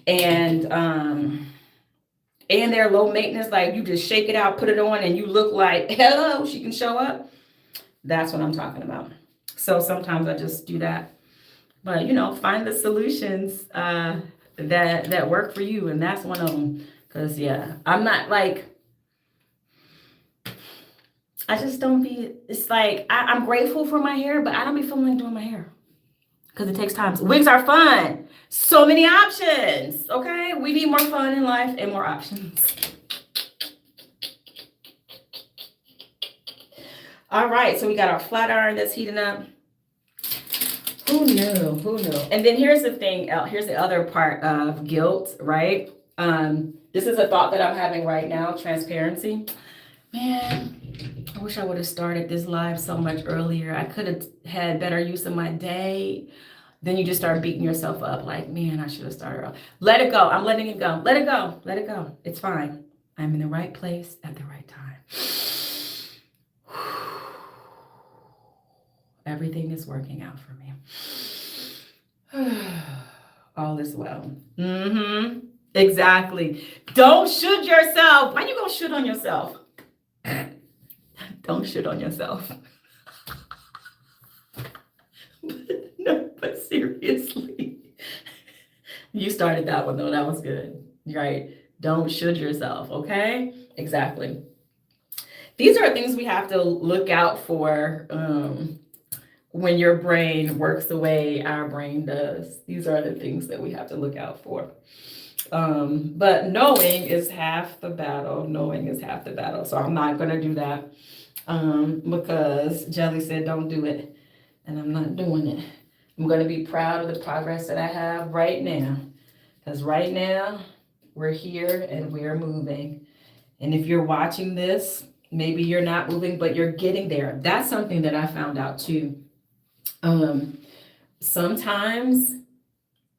Speaker 1: and they're low maintenance. Like, you just shake it out, put it on, and you look like, hello, she can show up. That's what I'm talking about. So sometimes I just do that, but find the solutions that work for you, and that's one of them. Because yeah, I'm not like, I just don't be, it's like, I'm grateful for my hair, but I don't be feeling like doing my hair. Because it takes time. Wigs are fun. So many options, okay? We need more fun in life and more options. All right, so we got our flat iron that's heating up. Who knew? And then here's the thing, here's the other part of guilt, right? This is a thought that I'm having right now, transparency. Man, I wish I would have started this live so much earlier. I could have had better use of my day. Then you just start beating yourself up like, man, I should have started early. Let it go. I'm letting it go. Let it go. It's fine. I'm in the right place at the right time. Everything is working out for me. All is well. Exactly. Don't shoot yourself. Why you gonna shoot on yourself? Don't shit on yourself. No, but seriously. You started that one though. That was good. Right? Don't shit yourself, okay? Exactly. These are things we have to look out for when your brain works the way our brain does. These are the things that we have to look out for. But knowing is half the battle. So I'm not going to do that. Because Jelly said don't do it, and I'm not doing it. I'm going to be proud of the progress that I have right now, because right now we're here and we're moving. And if you're watching this, maybe you're not moving, but you're getting there. That's something that I found out too. Sometimes,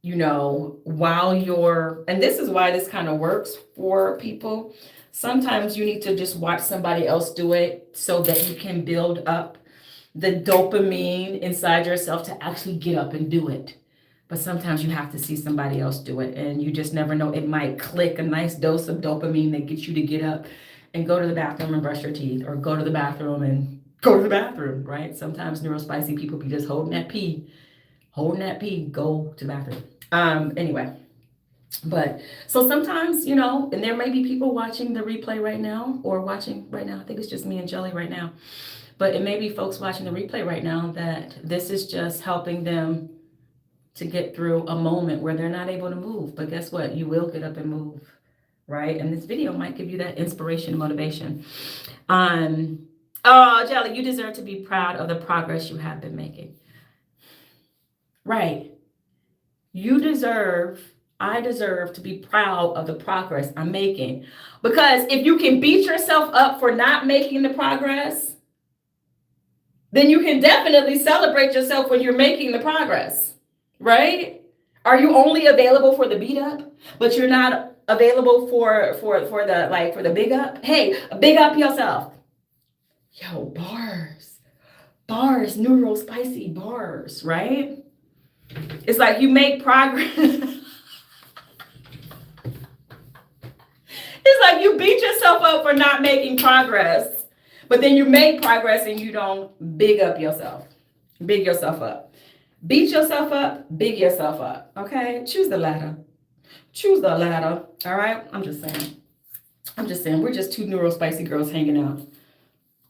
Speaker 1: while and this is why this kind of works for people. Sometimes you need to just watch somebody else do it so that you can build up the dopamine inside yourself to actually get up and do it. But sometimes you have to see somebody else do it, and you just never know. It might click a nice dose of dopamine that gets you to get up and go to the bathroom and brush your teeth, or go to the bathroom and Go to the bathroom, right? Sometimes neurospicy people be just holding that pee, go to the bathroom. Anyway, but so sometimes, and there may be people watching the replay right now or watching right now. I think it's just me and Jelly right now. But it may be folks watching the replay right now that this is just helping them to get through a moment where they're not able to move. But guess what? You will get up and move, right? And this video might give you that inspiration and motivation. Oh, Jelly, you deserve to be proud of the progress you have been making. Right. I deserve to be proud of the progress I'm making. Because if you can beat yourself up for not making the progress, then you can definitely celebrate yourself when you're making the progress, right? Are you only available for the beat up, but you're not available for the big up? Hey, big up yourself. Yo, bars, neuro spicy bars, right? It's like you make progress. It's like you beat yourself up for not making progress, but then you make progress and you don't big up yourself. Big yourself up. Beat yourself up, big yourself up. Okay? Choose the latter. Choose the latter. All right? I'm just saying. We're just two neuro spicy girls hanging out,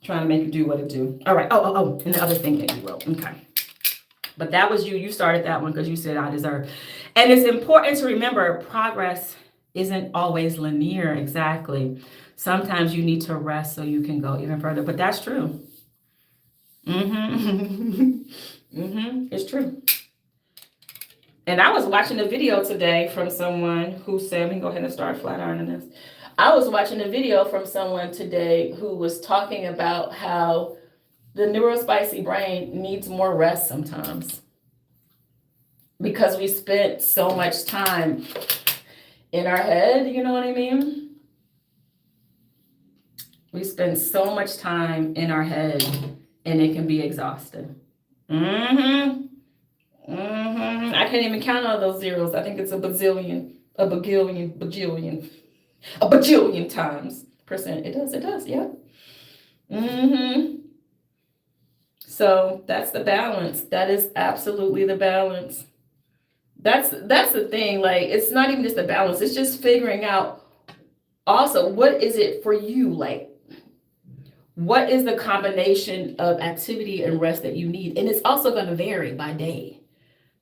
Speaker 1: trying to make it do what it do. All right. Oh. And the other thing that you wrote. Okay. But that was you. You started that one because you said I deserve. And it's important to remember progress isn't always linear. Exactly. Sometimes you need to rest so you can go even further. But that's true. It's true. And I was watching a video today from someone who said, we can go ahead and start flat ironing this. I was watching a video from someone today who was talking about how the neurospicy brain needs more rest sometimes because we spent so much time in our head, you know what I mean? We spend so much time in our head and it can be exhausting. I can't even count all those zeros. I think it's a bajillion times percent. It does, yeah. So that's the balance. That is absolutely the balance. That's the thing. Like, it's not even just the balance. It's just figuring out also what is it for you? Like, what is the combination of activity and rest that you need? And it's also going to vary by day.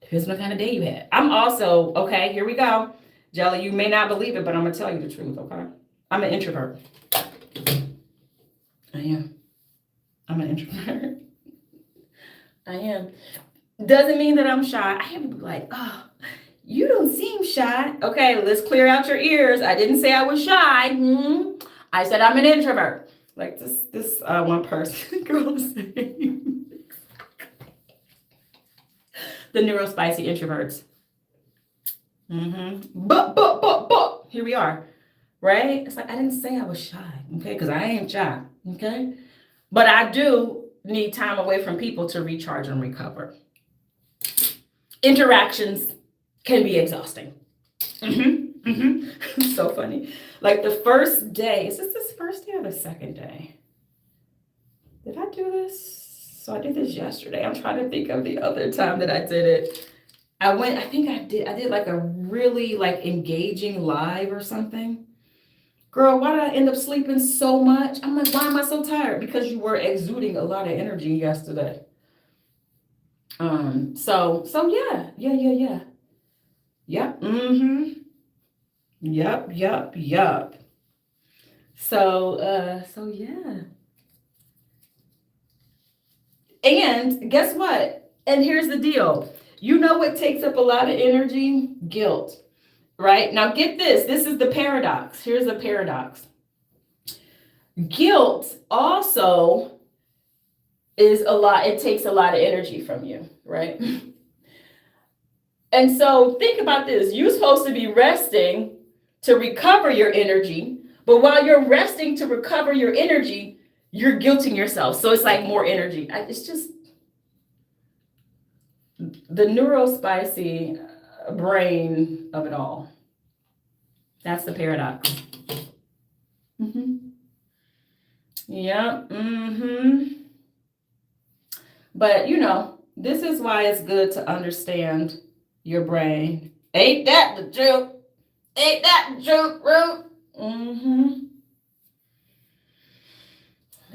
Speaker 1: Depends on what kind of day you had. I'm also, okay, here we go. Jelly, you may not believe it, but I'm going to tell you the truth, okay? I'm an introvert. I am. I'm an introvert. I am. Doesn't mean that I'm shy. I have people like, oh, you don't seem shy. Okay, let's clear out your ears. I didn't say I was shy. I said I'm an introvert. Like this one person, girl saying. The neurospicy introverts. But here we are, right? It's like I didn't say I was shy, okay? Because I ain't shy, okay? But I do need time away from people to recharge and recover. Interactions can be exhausting. So funny. Like the first day, is this first day or the second day? Did I do this? So I did this yesterday. I'm trying to think of the other time that I did it. I did like a really like engaging live or something. Girl, why did I end up sleeping so much? I'm like, why am I so tired? Because you were exuding a lot of energy yesterday. So yeah. Yep. Yup. So yeah. And guess what? And here's the deal. You know what takes up a lot of energy? Guilt, right? Now get this. This is the paradox. Here's the paradox. Guilt also is it takes a lot of energy from you, right? And so think about this. You're supposed to be resting to recover your energy, but while you're resting to recover your energy, you're guilting yourself. So it's like more energy. It's just the neurospicy brain of it all. That's the paradox. Yep. But this is why it's good to understand your brain. Ain't that the truth? Ain't that the truth, bro? Mm-hmm.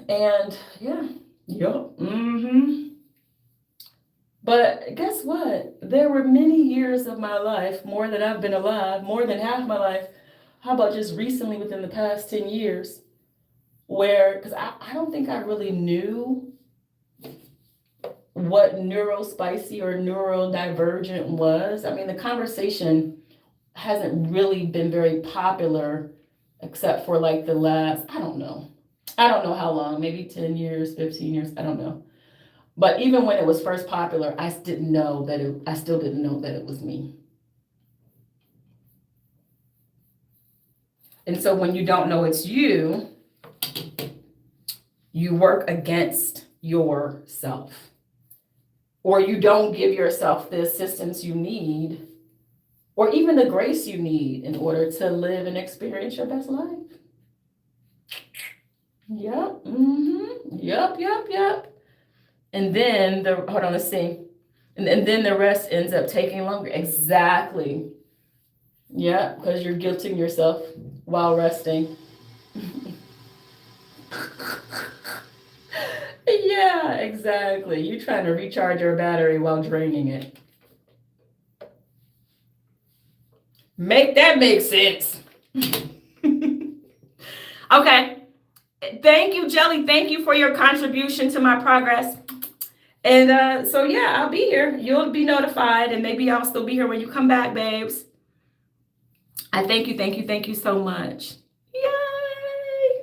Speaker 1: And yeah. Yup. Mm-hmm. But guess what? There were many years of my life, more than I've been alive, more than half my life. How about just recently within the past 10 years? Where, because I don't think I really knew what neurospicy or neurodivergent was. I mean, the conversation hasn't really been very popular except for like the last, I don't know how long, maybe 10 years, 15 years, I don't know. But even when it was first popular, I still didn't know that it was me. And so when you don't know it's you, you work against yourself. Or you don't give yourself the assistance you need, or even the grace you need in order to live and experience your best life. Yep. Mm-hmm. Yep. And then hold on, let's see. And then the rest ends up taking longer. Exactly. Yeah, because you're guilting yourself while resting. Yeah, exactly. You're trying to recharge your battery while draining it. Make that make sense. Okay. Thank you, Jelly. Thank you for your contribution to my progress. And so, yeah, I'll be here. You'll be notified, and maybe I'll still be here when you come back, babes. I thank you so much. Yay!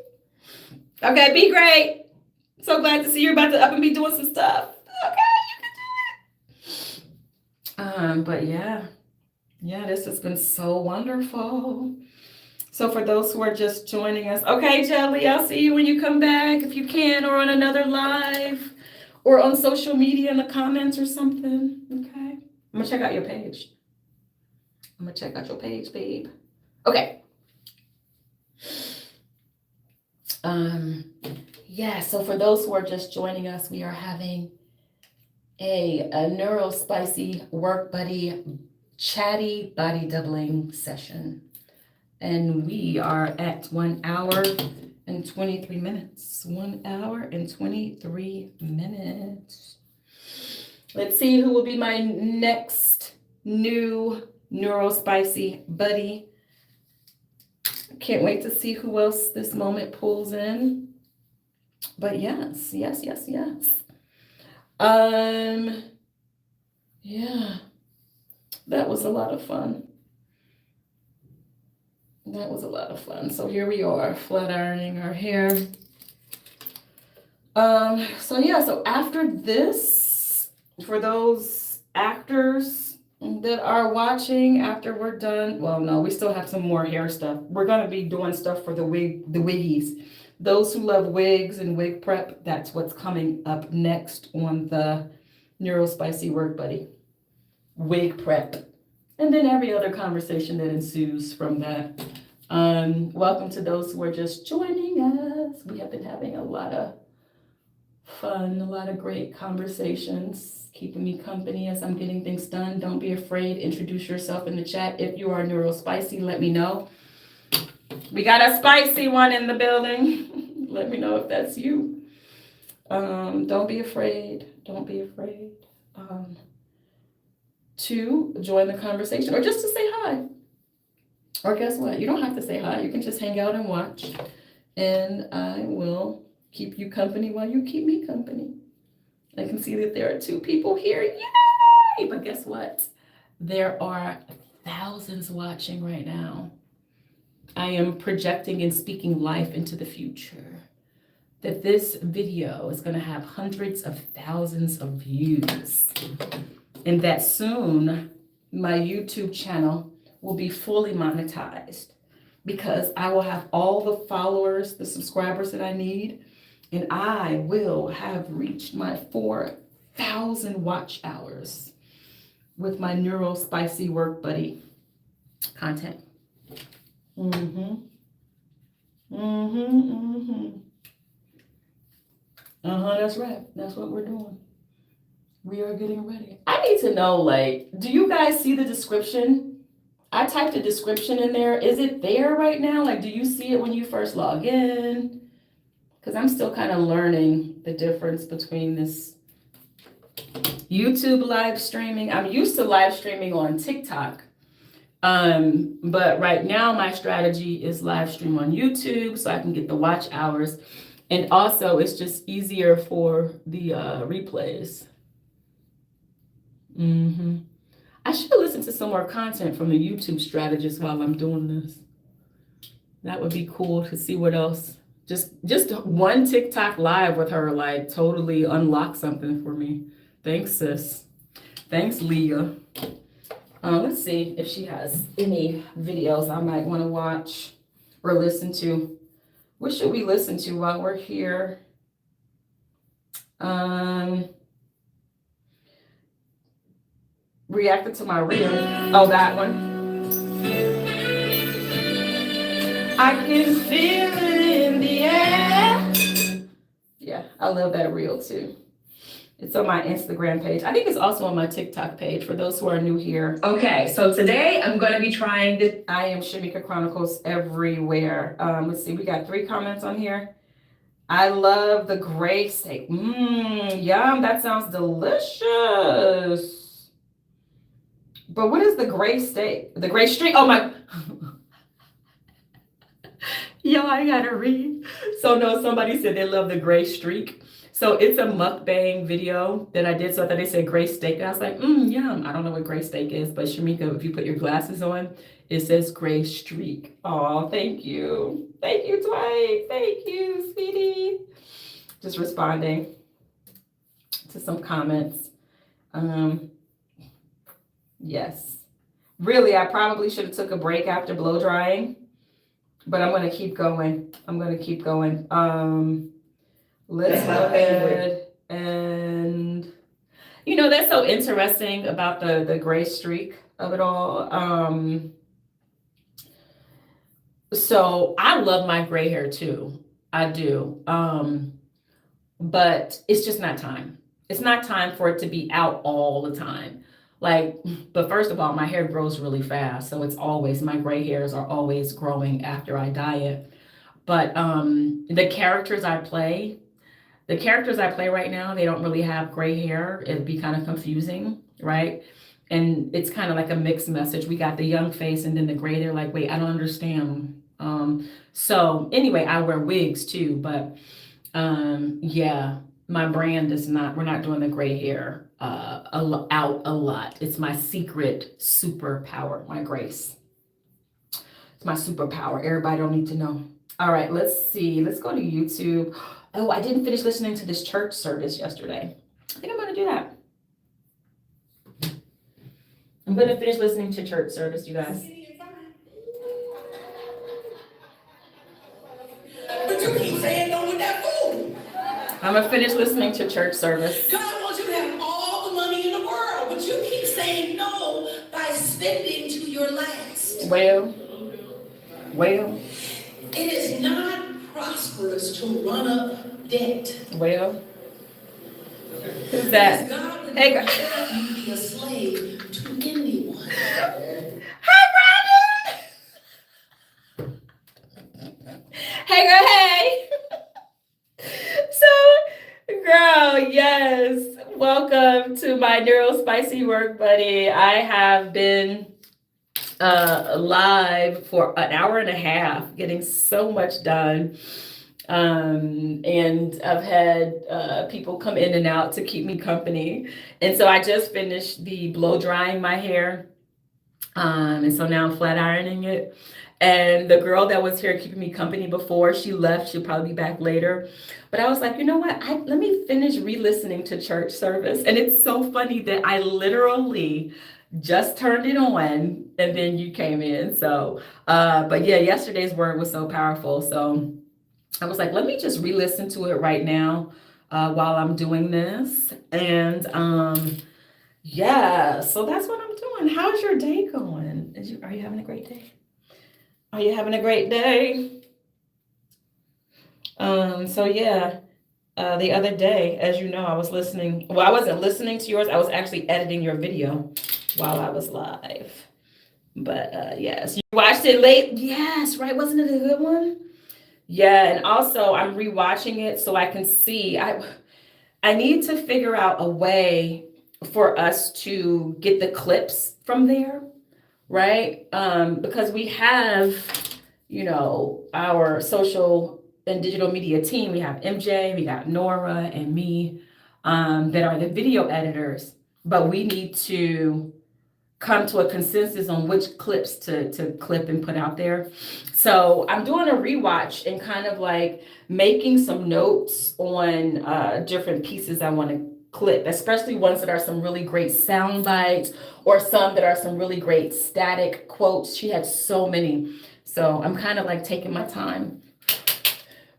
Speaker 1: Okay, be great. So glad to see you're about to up and be doing some stuff. Okay, you can do it. But yeah, this has been so wonderful. So for those who are just joining us, okay, Jelly, I'll see you when you come back, if you can, or on another live, or on social media in the comments or something. Okay, I'm gonna check out your page. Babe. Okay. Yeah, so for those who are just joining us, we are having a neurospicy work buddy chatty body doubling session. And we are at 1 hour and 23 minutes. 1 hour and 23 minutes. Let's see who will be my next new neurospicy buddy. Can't wait to see who else this moment pulls in. But yes. Yeah. That was a lot of fun. So here we are, flat ironing our hair. So after this, for those actors that are watching, after we're done, well, no, we still have some more hair stuff. We're gonna be doing stuff for the wiggies. Those who love wigs and wig prep, that's what's coming up next on the Neurospicy Work Buddy. Wig prep. And then every other conversation that ensues from that. Welcome to those who are just joining us. We have been having a lot of fun, a lot of great conversations, keeping me company as I'm getting things done. Don't be afraid. Introduce yourself in the chat. If you are neurospicy, let me know. We got a spicy one in the building. Let me know if that's you. Don't be afraid. To join the conversation or just to say hi. Or guess what? You don't have to say hi. You can just hang out and watch. And I will keep you company while you keep me company. I can see that there are 2 people here. Yay! But guess what? There are thousands watching right now. I am projecting and speaking life into the future. That this video is going to have hundreds of thousands of views. And that soon my YouTube channel will be fully monetized because I will have all the followers, the subscribers that I need, and I will have reached my 4,000 watch hours with my Neurospicy Work Buddy content. That's right. That's what we're doing. We are getting ready. I need to know, like, do you guys see the description? I typed a description in there. Is it there right now? Like, do you see it when you first log in? Because I'm still kind of learning the difference between this YouTube live streaming. I'm used to live streaming on TikTok. But right now my strategy is live stream on YouTube so I can get the watch hours. And also it's just easier for the replays. I should listen to some more content from the YouTube strategist while I'm doing this. That would be cool to see what else. Just one TikTok live with her, like, totally unlock something for me. Thanks, sis. Thanks, Leah. Let's see if she has any videos I might want to watch or listen to. What should we listen to while we're here? Reacted to my reel. Oh, that one. I can feel it in the air. Yeah, I love that reel too. It's on my Instagram page. I think it's also on my TikTok page for those who are new here. Okay, so today I'm going to be trying the I Am Shamika Chronicles everywhere. Let's see, we got 3 comments on here. I love the gray steak. Yum, that sounds delicious. But what is the gray steak? The gray streak? Oh my. Yo, I gotta read. So no, somebody said they love the gray streak. So it's a mukbang video that I did. So I thought they said gray steak. And I was like, yum. I don't know what gray steak is, but Shamika, if you put your glasses on, it says gray streak. Oh, thank you. Thank you, Dwight. Thank you, sweetie. Just responding to some comments. Yes. Really, I probably should have took a break after blow drying, but I'm going to keep going. Let's go ahead and, that's so interesting about the gray streak of it all. So I love my gray hair too. I do. But it's just not time. It's not time for it to be out all the time. But first of all, my hair grows really fast. So my gray hairs are always growing after I dye it. But the characters I play right now, they don't really have gray hair. It'd be kind of confusing, right? And it's kind of like a mixed message. We got the young face and then the gray. They're like, wait, I don't understand. So anyway, I wear wigs too, but yeah, my brand is we're not doing the gray hair out a lot. It's my secret superpower, my grace. It's my superpower. Everybody don't need to know. All right, let's see. Let's go to YouTube. Oh, I didn't finish listening to this church service yesterday. I think I'm going to do that. I'm going to finish listening to church service, you guys.
Speaker 2: But you keep saying no with that food.
Speaker 1: I'm going to finish listening to church service.
Speaker 2: God wants you to have all the money in the world, but you keep saying no by spending to your last.
Speaker 1: Well.
Speaker 2: It is not prosperous to run up debt.
Speaker 1: Well. Who's that?
Speaker 2: God would
Speaker 1: Hey,
Speaker 2: never have you be a slave to anyone.
Speaker 1: Hi, Brandon. Hey, girl, hey. So, girl, yes. Welcome to my Neurospicy Work Buddy. I have been live for an hour and a half, getting so much done. And I've had people come in and out to keep me company. And so I just finished the blow drying my hair. And so now I'm flat ironing it. And the girl that was here keeping me company before, she left. She'll probably be back later. But I was like, you know what? Let me finish re-listening to church service. And it's so funny that I literally just turned it on and then you came in. So, but yeah, yesterday's word was so powerful. So I was like, let me just re-listen to it right now while I'm doing this. And yeah, so that's what I'm doing. How's your day going? Are you having a great day? Are you having a great day? So yeah, the other day. As you know, I was listening. Well, I wasn't listening to yours. I was actually editing your video while I was live. But yes, you watched it late. Yes, right. Wasn't it a good one? Yeah, and also I'm rewatching it so I can see. I need to figure out a way for us to get the clips from there, right? Because we have, our social and digital media team. We have MJ, we got Nora and me, that are the video editors, but we need to come to a consensus on which clips to clip and put out there. So I'm doing a rewatch and kind of like making some notes on different pieces I want to clip, especially ones that are some really great sound bites or some that are some really great static quotes. She had so many. So I'm kind of like taking my time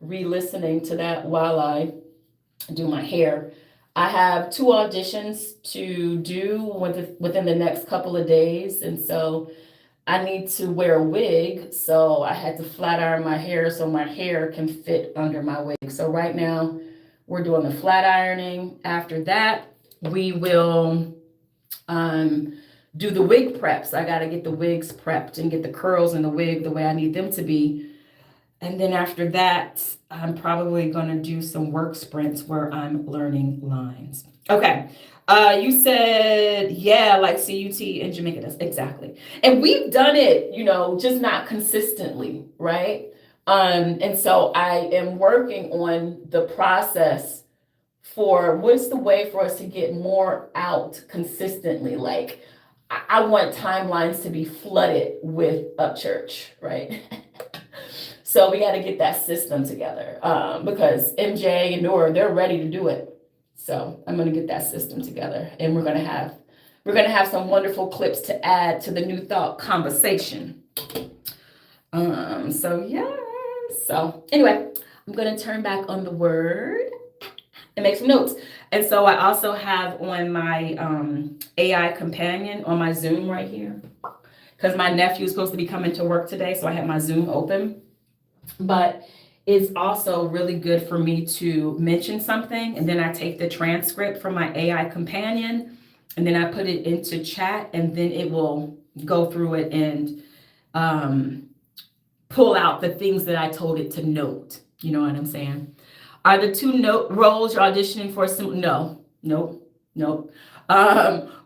Speaker 1: re-listening to that while I do my hair. I have 2 auditions to do within the next couple of days, and so I need to wear a wig, so I had to flat iron my hair so my hair can fit under my wig. So right now, we're doing the flat ironing. After that, we will do the wig preps. I got to get the wigs prepped and get the curls in the wig the way I need them to be. And then after that, I'm probably going to do some work sprints where I'm learning lines. Okay. You said, yeah, like CUT in Jamaica does. Exactly. And we've done it, just not consistently, right? And so I am working on the process for what's the way for us to get more out consistently. Like, I want timelines to be flooded with Upchurch, right? So we got to get that system together because MJ and Nora, they're ready to do it. So I'm going to get that system together, and we're going to have some wonderful clips to add to the New Thought conversation. So yeah. So anyway, I'm going to turn back on the word and make some notes. And so I also have on my AI companion on my Zoom right here, because my nephew is supposed to be coming to work today, so I have my Zoom open. But it's also really good for me to mention something, and then I take the transcript from my AI companion, and then I put it into chat, and then it will go through it and pull out the things that I told it to note. You know what I'm saying? Are the 2 note roles you're auditioning for some? No.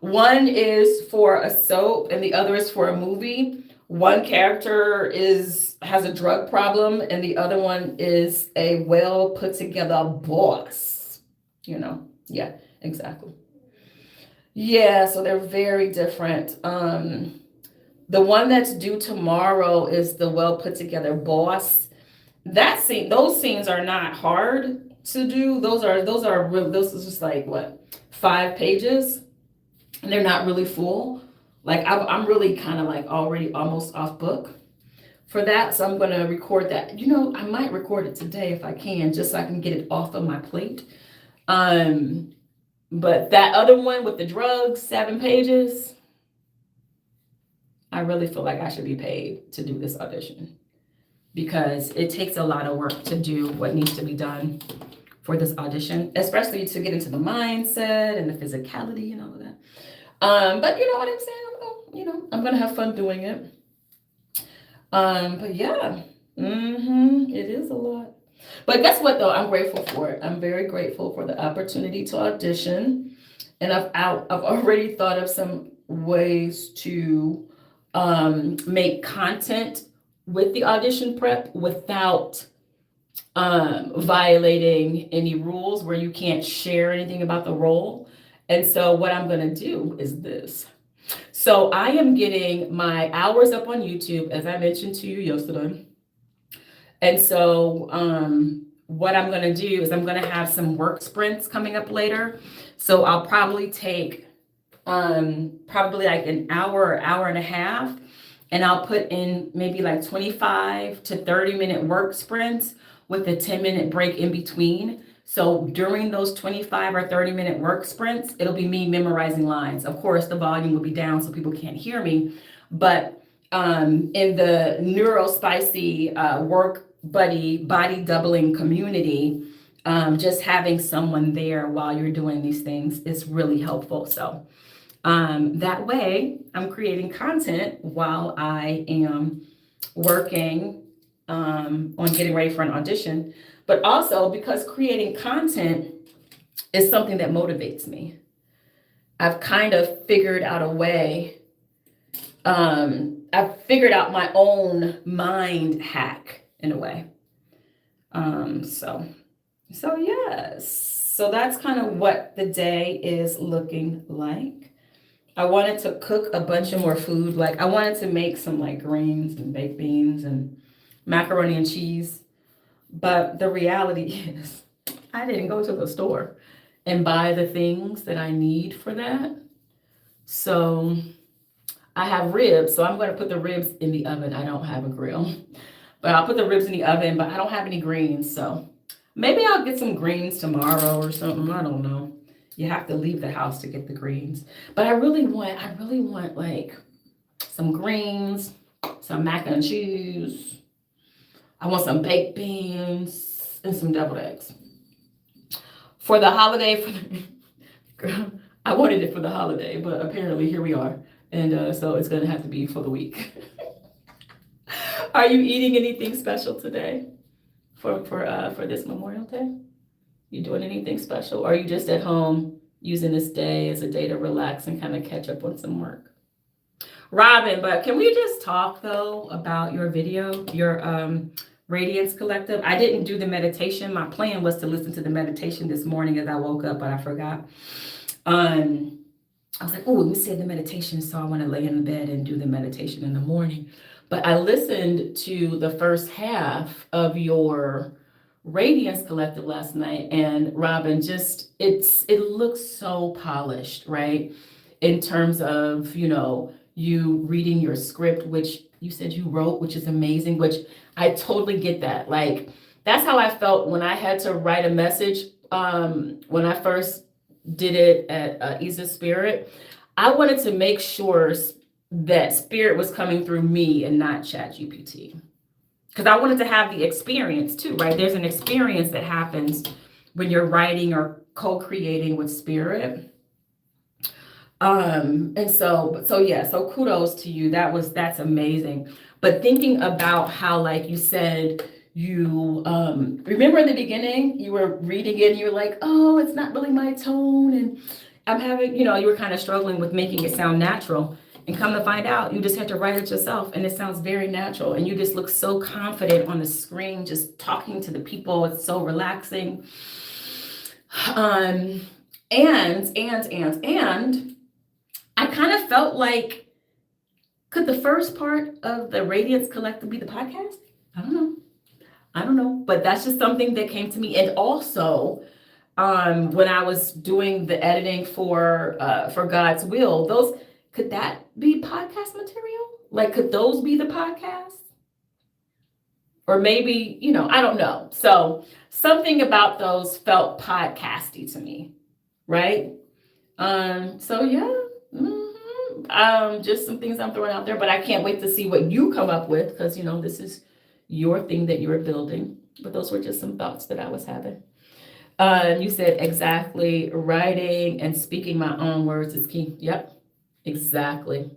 Speaker 1: One is for a soap, and the other is for a movie. One character has a drug problem, and the other one is a well put together boss. Yeah, exactly. Yeah, so they're very different. The one that's due tomorrow is the well put together boss. Those scenes are not hard to do. Those is just like 5 pages, and they're not really full. Like I'm really kind of like already almost off book for that. So I'm going to record that. I might record it today if I can, just so I can get it off of my plate. But that other one with the drugs, 7 pages, I really feel like I should be paid to do this audition, because it takes a lot of work to do what needs to be done for this audition, especially to get into the mindset and the physicality and all of that. But you know what I'm saying? I'm going to have fun doing it. But yeah, it is a lot. But guess what, though? I'm grateful for it. I'm very grateful for the opportunity to audition. And I've already thought of some ways to make content with the audition prep without violating any rules where you can't share anything about the role. And so what I'm going to do is this. So I am getting my hours up on YouTube, as I mentioned to you yesterday. And so what I'm going to do is I'm going to have some work sprints coming up later. So I'll probably take probably like an hour or hour and a half, and I'll put in maybe like 25 to 30-minute work sprints with a 10-minute break in between. So during those 25 or 30-minute work sprints, it'll be me memorizing lines. Of course, the volume will be down so people can't hear me. But in the neurospicy work buddy body doubling community, just having someone there while you're doing these things is really helpful. So that way I'm creating content while I am working on getting ready for an audition, but also because creating content is something that motivates me. I've kind of figured out a way. I've figured out my own mind hack in a way. So yes. So that's kind of what the day is looking like. I wanted to cook a bunch of more food. Like I wanted to make some like greens and baked beans and macaroni and cheese. But the reality is I didn't go to the store and buy the things that I need for that. So I have ribs, so I'm going to put the ribs in the oven. I don't have a grill, but I'll put the ribs in the oven, but I don't have any greens. So maybe I'll get some greens tomorrow or something. I don't know. You have to leave the house to get the greens. But I really want like some greens, some mac and cheese. I want some baked beans and some deviled eggs. For the holiday, I wanted it for the holiday, but apparently here we are. And so it's gonna have to be for the week. Are you eating anything special today for this Memorial Day? You doing anything special? Or are you just at home using this day as a day to relax and kind of catch up on some work? Robin, but can we just talk though about your video, your Radiance Collective? I didn't do the meditation. My plan was to listen to the meditation this morning as I woke up, but I forgot. I was like, oh, let me say the meditation, so I want to lay in the bed and do the meditation in the morning. But I listened to the first half of your Radiance Collective last night, and Robin, it looks so polished, right? In terms of, you reading your script, which you said you wrote, which is amazing, which I totally get that. Like, that's how I felt when I had to write a message when I first did it at Ease of Spirit. I wanted to make sure that spirit was coming through me and not ChatGPT. Because I wanted to have the experience too, right? There's an experience that happens when you're writing or co-creating with spirit. And so kudos to you. That's amazing. But thinking about how, like you said, you remember in the beginning, you were reading it and you were like, oh, it's not really my tone. And I'm having, you were kind of struggling with making it sound natural. And come to find out, you just had to write it yourself and it sounds very natural. And you just look so confident on the screen, just talking to the people. It's so relaxing. And I kind of felt like, could the first part of the Radiance Collective be the podcast? I don't know, but that's just something that came to me. And also, when I was doing the editing for God's Will, could that be podcast material? Like, could those be the podcasts? Or maybe, I don't know. So something about those felt podcasty to me, right? So yeah. Just some things I'm throwing out there, but I can't wait to see what you come up with because, this is your thing that you're building. But those were just some thoughts that I was having. You said exactly, writing and speaking my own words is key. Yep, exactly.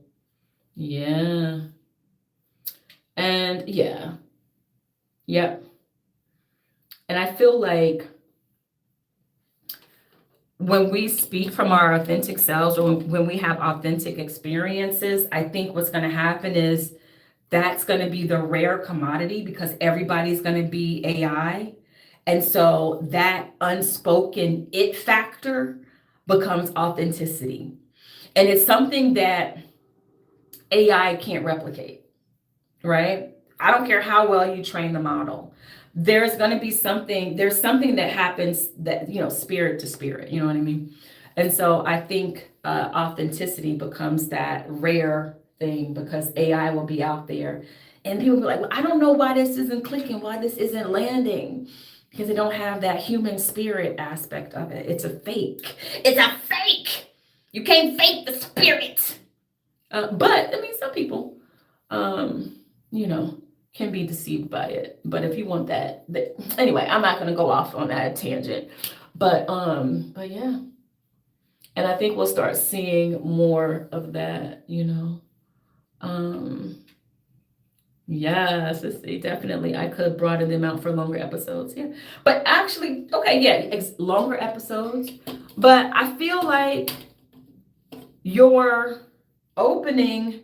Speaker 1: Yeah. And yeah. Yep. And I feel like when we speak from our authentic selves or when we have authentic experiences, I think what's going to happen is that's going to be the rare commodity because everybody's going to be AI. And so that unspoken it factor becomes authenticity. And it's something that AI can't replicate, right? I don't care how well you train the model. There's something that happens that, spirit to spirit, you know what I mean? And so I think authenticity becomes that rare thing because AI will be out there and people will be like, well, I don't know why this isn't clicking, why this isn't landing, because they don't have that human spirit aspect of it. It's a fake. It's a fake. You can't fake the spirit. But I mean, some people, can be deceived by it. But if you want anyway, I'm not gonna go off on that tangent. But yeah. And I think we'll start seeing more of that, Yes, definitely. I could broaden them out for longer episodes. Yeah. But actually, okay, yeah, longer episodes. But I feel like your opening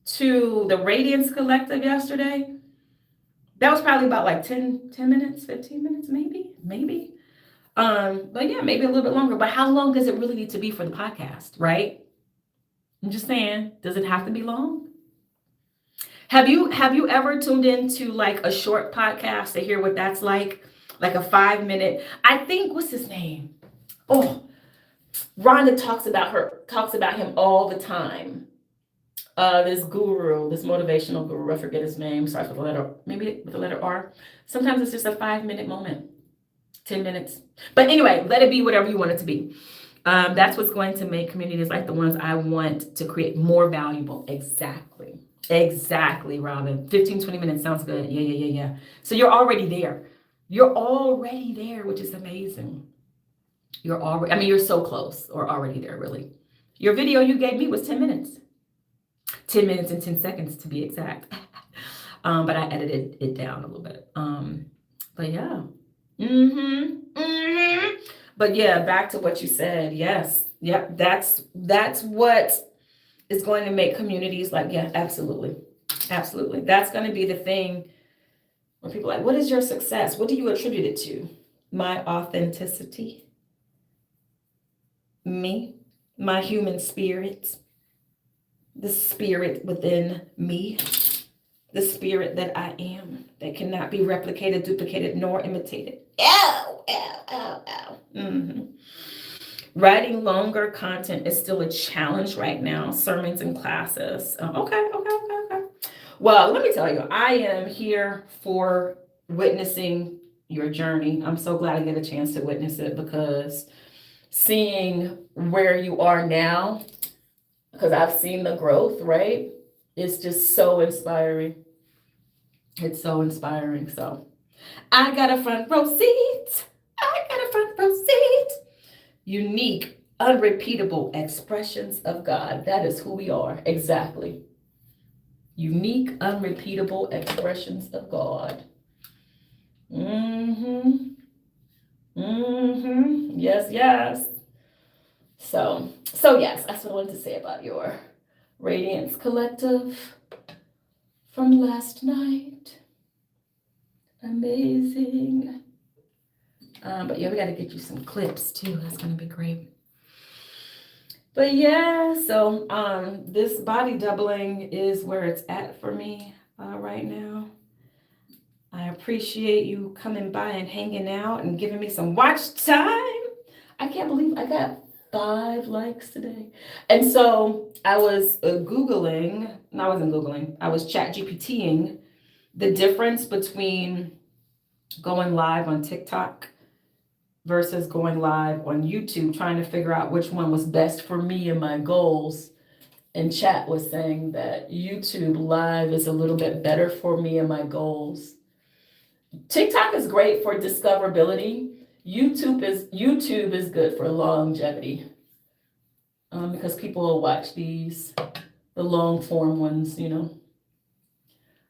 Speaker 1: to the Radiance Collective yesterday, that was probably about like 10 minutes, 15 minutes, maybe. But yeah, maybe a little bit longer. But how long does it really need to be for the podcast, right? I'm just saying, does it have to be long? Have you ever tuned into like a short podcast to hear what that's like a 5 minute? I think, what's his name? Oh, Rhonda talks about him all the time. This guru, this motivational guru, I forget his name, starts with the letter R. Sometimes it's just a 5 minute moment, 10 minutes. But anyway, let it be whatever you want it to be. That's what's going to make communities like the ones I want to create more valuable. Exactly, Robin. 15, 20 minutes sounds good. Yeah. So you're already there. Which is amazing. You're so close, or already there, really. Your video you gave me was 10 minutes. 10 minutes and 10 seconds to be exact. But I edited it down a little bit. But yeah. But yeah, back to what you said. Yes. Yep. That's what is going to make communities like, yeah, absolutely. That's going to be the thing when people are like, what is your success? What do you attribute it to? My authenticity, me, my human spirit, the spirit within me, the spirit that I am, that cannot be replicated, duplicated, nor imitated. Ow. Writing longer content is still a challenge right now, sermons and classes. Okay. Well, let me tell you, I am here for witnessing your journey. I'm so glad I get a chance to witness it, because seeing where you are now, because I've seen the growth, right? It's just so inspiring. It's so inspiring. So I got a front row seat. Unique, unrepeatable expressions of God. That is who we are. Exactly. Unique, unrepeatable expressions of God. Yes. So yes, that's what I wanted to say about your Radiance Collective from last night. Amazing. But yeah, we got to get you some clips too. That's going to be great. But yeah, so this body doubling is where it's at for me right now. I appreciate you coming by and hanging out and giving me some watch time. I can't believe I got 5 likes today. And so I was I was chat GPTing the difference between going live on TikTok versus going live on YouTube, trying to figure out which one was best for me and my goals. And chat was saying that YouTube live is a little bit better for me and my goals. TikTok is great for discoverability. YouTube is good for longevity, because people will watch the long form ones,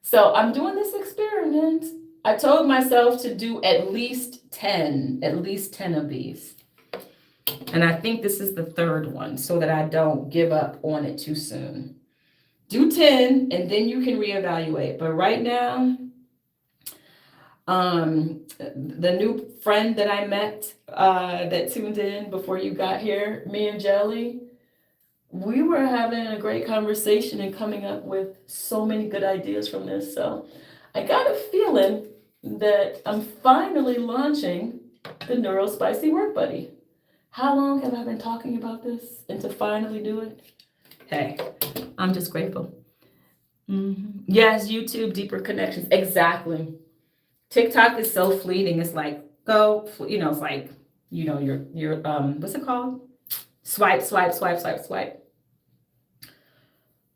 Speaker 1: So I'm doing this experiment. I told myself to do at least 10 of these. And I think this is the 3rd one, so that I don't give up on it too soon. Do 10 and then you can reevaluate. But right now, the new friend that I met that tuned in before you got here, me and Jelly, we were having a great conversation and coming up with so many good ideas from this. So I got a feeling that I'm finally launching the Neurospicy Work Buddy. How long have I been talking about this, and to finally do it? Hey, I'm just grateful. Yes, YouTube, deeper connections. Exactly. TikTok is so fleeting. It's like, it's like, your what's it called? Swipe.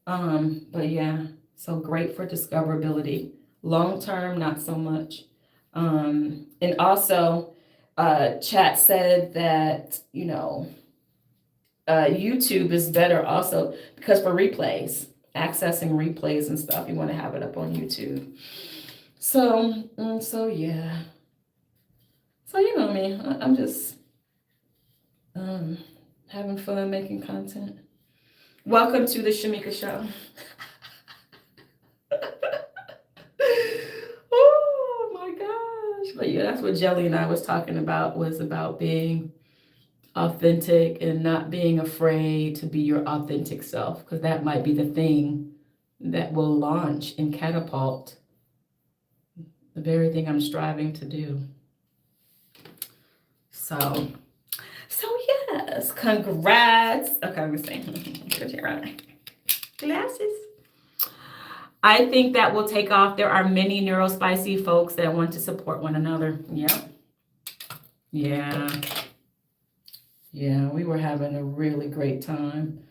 Speaker 1: But yeah, so great for discoverability. Long term, not so much. And also, chat said that, YouTube is better also because for replays, accessing replays and stuff, you want to have it up on YouTube. So yeah. So you know me, I'm just having fun making content. Welcome to the Shamika Show. Oh my gosh. But yeah, that's what Jelly and I was talking about, was about being authentic and not being afraid to be your authentic self, because that might be the thing that will launch and catapult the very thing I'm striving to do. So yes, congrats. Okay, let me see. Get your glasses. I think that will take off. There are many neurospicy folks that want to support one another. Yep. Yeah, we were having a really great time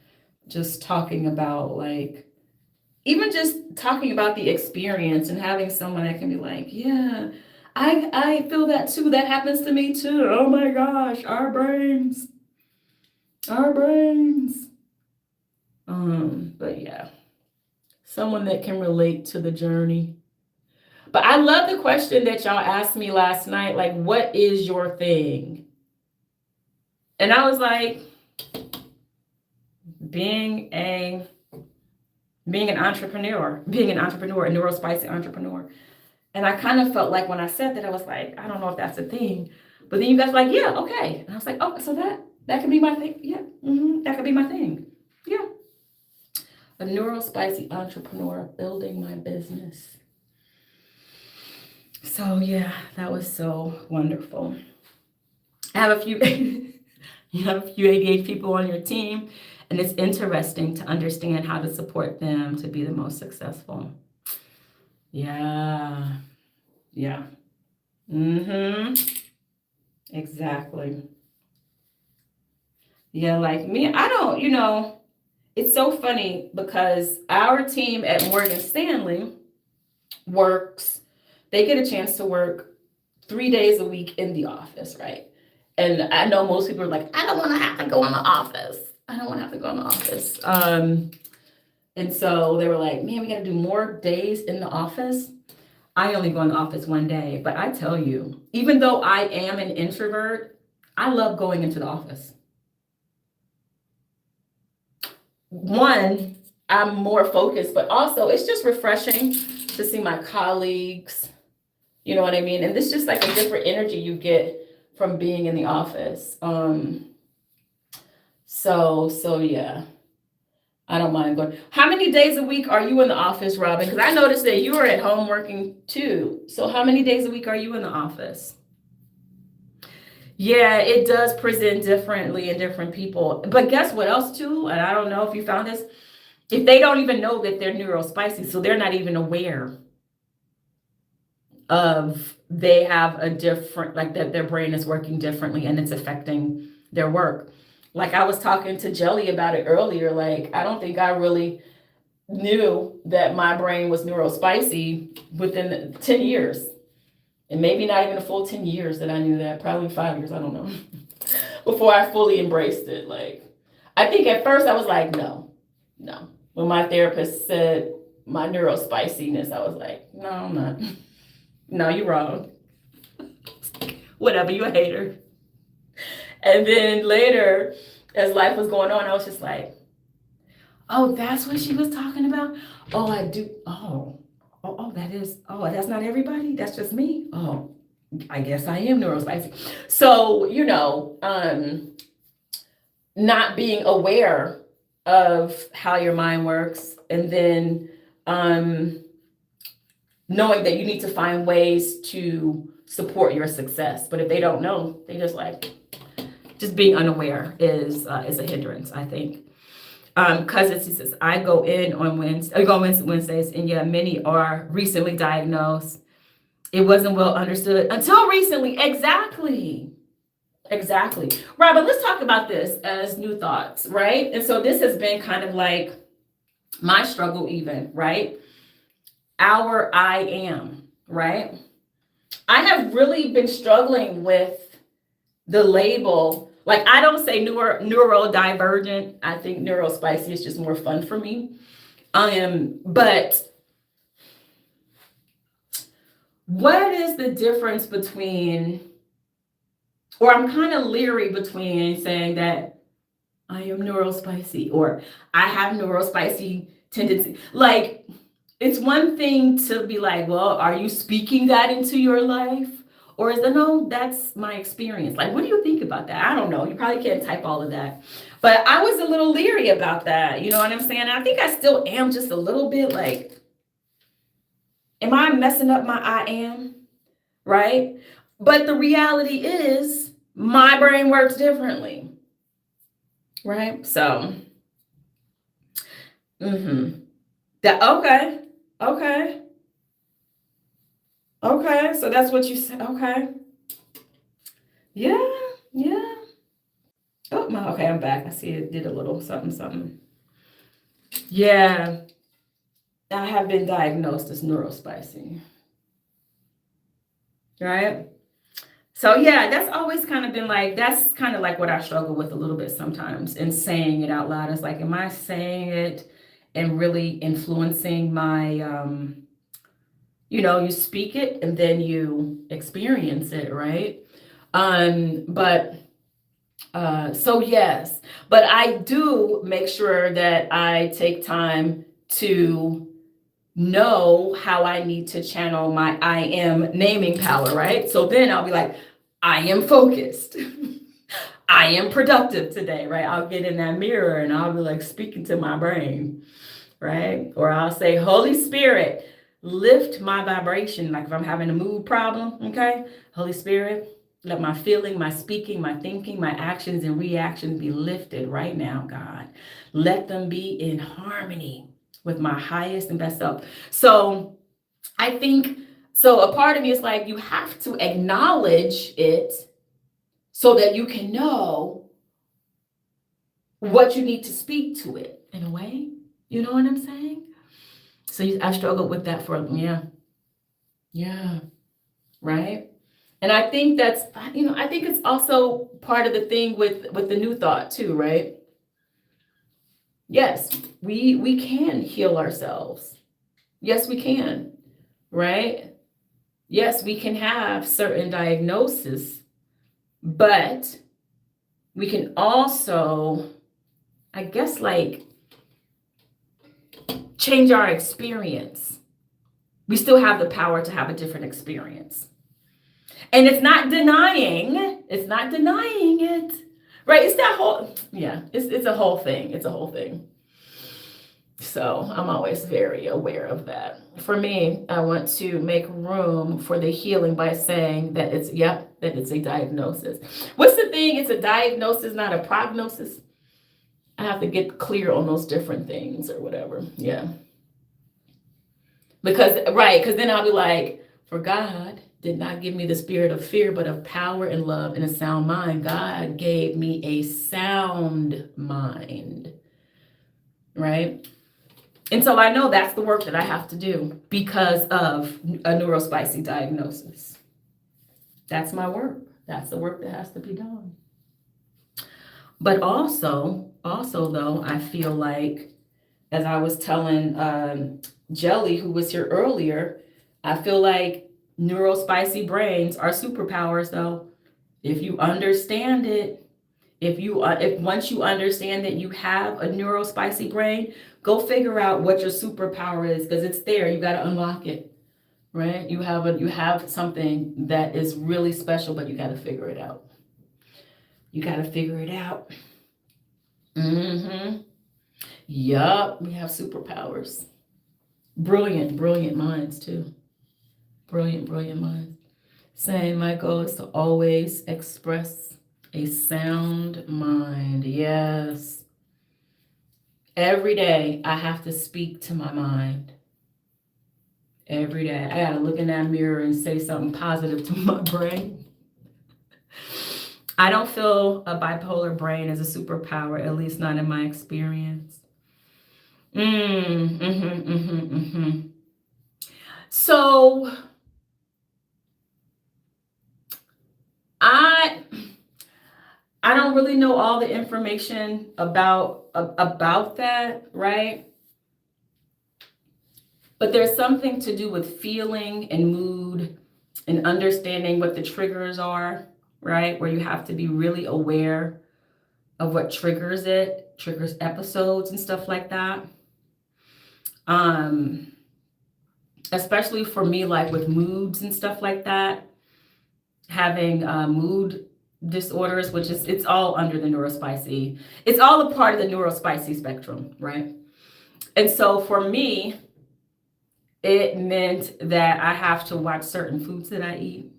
Speaker 1: just talking about, like, even just talking about the experience and having someone that can be like, yeah, I feel that too. That happens to me too. Oh my gosh, our brains. But yeah, someone that can relate to the journey. But I love the question that y'all asked me last night, like, what is your thing? And I was like, being an entrepreneur, a neurospicy entrepreneur. And I kind of felt like when I said that, I was like, I don't know if that's a thing. But then you guys were like, yeah, okay. And I was like, oh, so that could be my thing. Yeah, that could be my thing. Yeah. A neurospicy entrepreneur building my business. So yeah, that was so wonderful. I have a few, you have a few ADHD people on your team, and it's interesting to understand how to support them to be the most successful. Yeah. Exactly. Yeah, like me, I don't, it's so funny because our team at Morgan Stanley they get a chance to work 3 days a week in the office, right? And I know most people are like, I don't want to have to go in the office. And so they were like, man, we got to do more days in the office. I only go in the office one day, but I tell you, even though I am an introvert, I love going into the office. One, I'm more focused, but also it's just refreshing to see my colleagues. You know what I mean? And this is just like a different energy you get from being in the office. So yeah, I don't mind going. How many days a week are you in the office, Robin? Because I noticed that you are at home working too. So how many days a week are you in the office? Yeah, it does present differently in different people. But guess what else too? And I don't know if you found this. If they don't even know that they're neurospicy, so they're not even aware of they have a different, like that their brain is working differently and it's affecting their work. Like I was talking to Jelly about it earlier. Like, I don't think I really knew that my brain was neurospicy within 10 years. And maybe not even a full 10 years that I knew that, probably 5 years, I don't know, before I fully embraced it. Like, I think at first I was like, no. When my therapist said my neurospiciness, I was like, no, I'm not. No, you're wrong. Whatever, you a hater. And then later, as life was going on, I was just like, oh, that's what she was talking about? Oh, I do. Oh, that's not everybody? That's just me? Oh, I guess I am neurospicy. So, not being aware of how your mind works, and then knowing that you need to find ways to support your success. But if they don't know, they just being unaware is a hindrance, I think. Because it says I go on Wednesdays, and yeah, many are recently diagnosed. It wasn't well understood until recently. Exactly. Robin, let's talk about this as new thoughts, right? And so this has been kind of like my struggle even, right? our I am, right? I have really been struggling with the label. Like, I don't say neurodivergent. I think neurospicy is just more fun for me. But what is the difference between, or I'm kind of leery between saying that I am neurospicy or I have neurospicy tendency. Like, it's one thing to be like, well, are you speaking that into your life? Or is it, no, that's my experience. Like, what do you think about that? I don't know. You probably can't type all of that. But I was a little leery about that. You know what I'm saying? I think I still am just a little bit like, am I messing up my I am? Right? But the reality is, my brain works differently. Right? So, okay. Okay. Okay. So that's what you said. Okay. Yeah. Yeah. Oh, my. Okay. I'm back. I see it did a little something, something. Yeah. I have been diagnosed as neurospicy. Right? So yeah, that's always kind of been like, that's kind of like what I struggle with a little bit sometimes in saying it out loud. It's like, am I saying it and really influencing my, you speak it and then you experience it, right? But so yes, but I do make sure that I take time to know how I need to channel my I am naming power, right? So then I'll be like, I am focused. I am productive today, right? I'll get in that mirror and I'll be like speaking to my brain, right? Or I'll say, Holy Spirit, lift my vibration. Like if I'm having a mood problem, okay? Holy Spirit, let my feeling, my speaking, my thinking, my actions and reactions be lifted right now, God. Let them be in harmony with my highest and best self. So I think, so a part of me is like, you have to acknowledge it so that you can know what you need to speak to it in a way. You know what I'm saying? So I struggled with that for, yeah, right? And I think that's, I think it's also part of the thing with the new thought too, right? Yes, we can heal ourselves. Yes, we can, right? Yes, we can have certain diagnoses, but we can also, I guess, like change our experience. We still have the power to have a different experience. And it's not denying it, right? It's that whole, it's a whole thing. It's a whole thing. So I'm always very aware of that. For me, I want to make room for the healing by saying that it's a diagnosis. What's the thing? It's a diagnosis, not a prognosis. I have to get clear on those different things or whatever. Yeah. Because then I'll be like, for God did not give me the spirit of fear, but of power and love and a sound mind. God gave me a sound mind, right? And so I know that's the work that I have to do because of a neurospicy diagnosis. That's my work. That's the work that has to be done. But also though, I feel like, as I was telling Jelly, who was here earlier, I feel like neurospicy brains are superpowers though. If you understand it, if once you understand that you have a neurospicy brain, go figure out what your superpower is, because it's there. You got to unlock it, right? You have something that is really special, but you got to figure it out. You got to figure it out. Yup, we have superpowers. Brilliant minds too. Brilliant minds. Saying my goal is to always express a sound mind. Yes. Every day I have to speak to my mind. Every day. I got to look in that mirror and say something positive to my brain. I don't feel a bipolar brain as a superpower, at least not in my experience. So I don't really know all the information about that, right? But there's something to do with feeling and mood and understanding what the triggers are, right? Where you have to be really aware of what triggers episodes and stuff like that. Especially for me, like with moods and stuff like that, having mood disorders, which is, it's all under the neurospicy. It's all a part of the neurospicy spectrum, right? And so for me, it meant that I have to watch certain foods that I eat,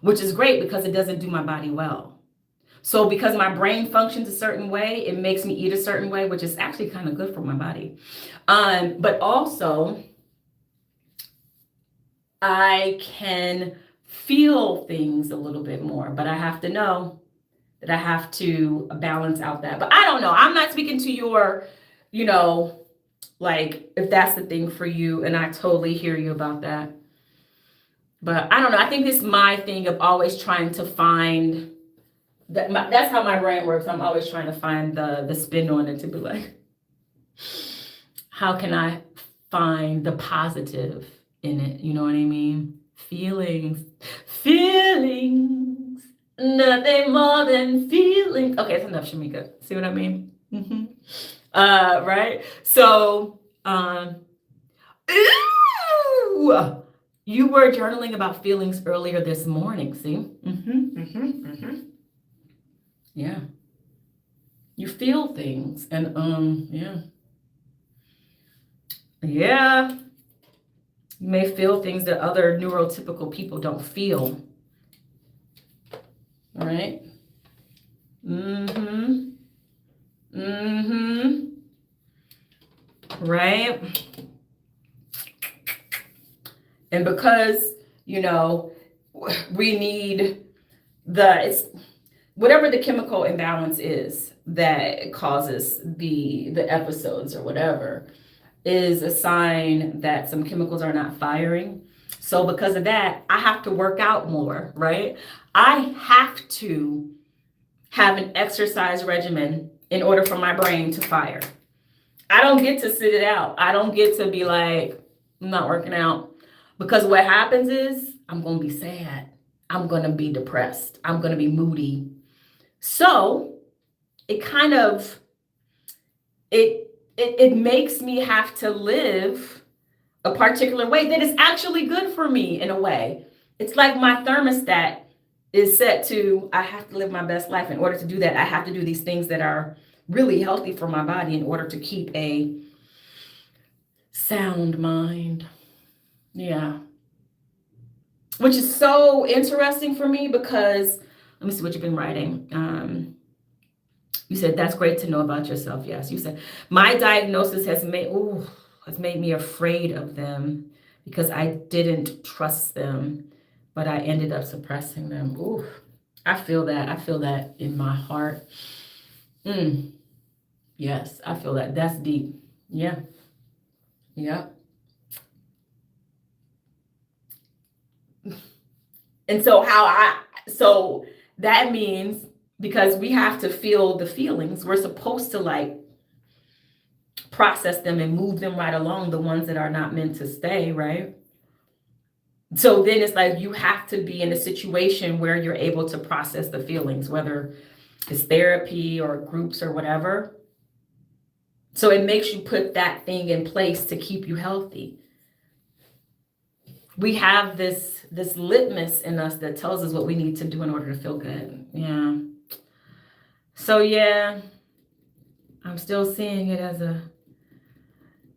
Speaker 1: which is great because it doesn't do my body well. So because my brain functions a certain way, it makes me eat a certain way, which is actually kind of good for my body. But also, I can feel things a little bit more, but I have to know that I have to balance out that. But I don't know. I'm not speaking to your, like if that's the thing for you, and I totally hear you about that. But I don't know. I think it's my thing of always trying to find that. That's how my brain works. I'm always trying to find the spin on it to be like, how can I find the positive in it? You know what I mean? Feelings, nothing more than feelings. Okay, it's enough, Shamika. See what I mean? Mm-hmm. Right? So, ooh, you were journaling about feelings earlier this morning, see? Yeah. You feel things, and yeah. Yeah. You may feel things that other neurotypical people don't feel. All right? Right? And because, we need it's whatever the chemical imbalance is that causes the episodes or whatever, is a sign that some chemicals are not firing. So because of that, I have to work out more, right? I have to have an exercise regimen in order for my brain to fire. I don't get to sit it out. I don't get to be like, I'm not working out. Because what happens is I'm going to be sad. I'm going to be depressed. I'm going to be moody. So it kind of, it makes me have to live a particular way that is actually good for me in a way. It's like my thermostat is set to, I have to live my best life. In order to do that, I have to do these things that are really healthy for my body in order to keep a sound mind. Yeah. Which is so interesting for me because, let me see what you've been writing. You said, that's great to know about yourself. Yes. You said, my diagnosis has made me afraid of them because I didn't trust them, but I ended up suppressing them. Ooh, I feel that. I feel that in my heart. Yes, I feel that. That's deep. Yeah. Yeah. And so that means, because we have to feel the feelings, we're supposed to like process them and move them right along, the ones that are not meant to stay, right? So then it's like you have to be in a situation where you're able to process the feelings, whether it's therapy or groups or whatever. So it makes you put that thing in place to keep you healthy. We have this litmus in us that tells us what we need to do in order to feel good. Yeah. So yeah, I'm still seeing it as a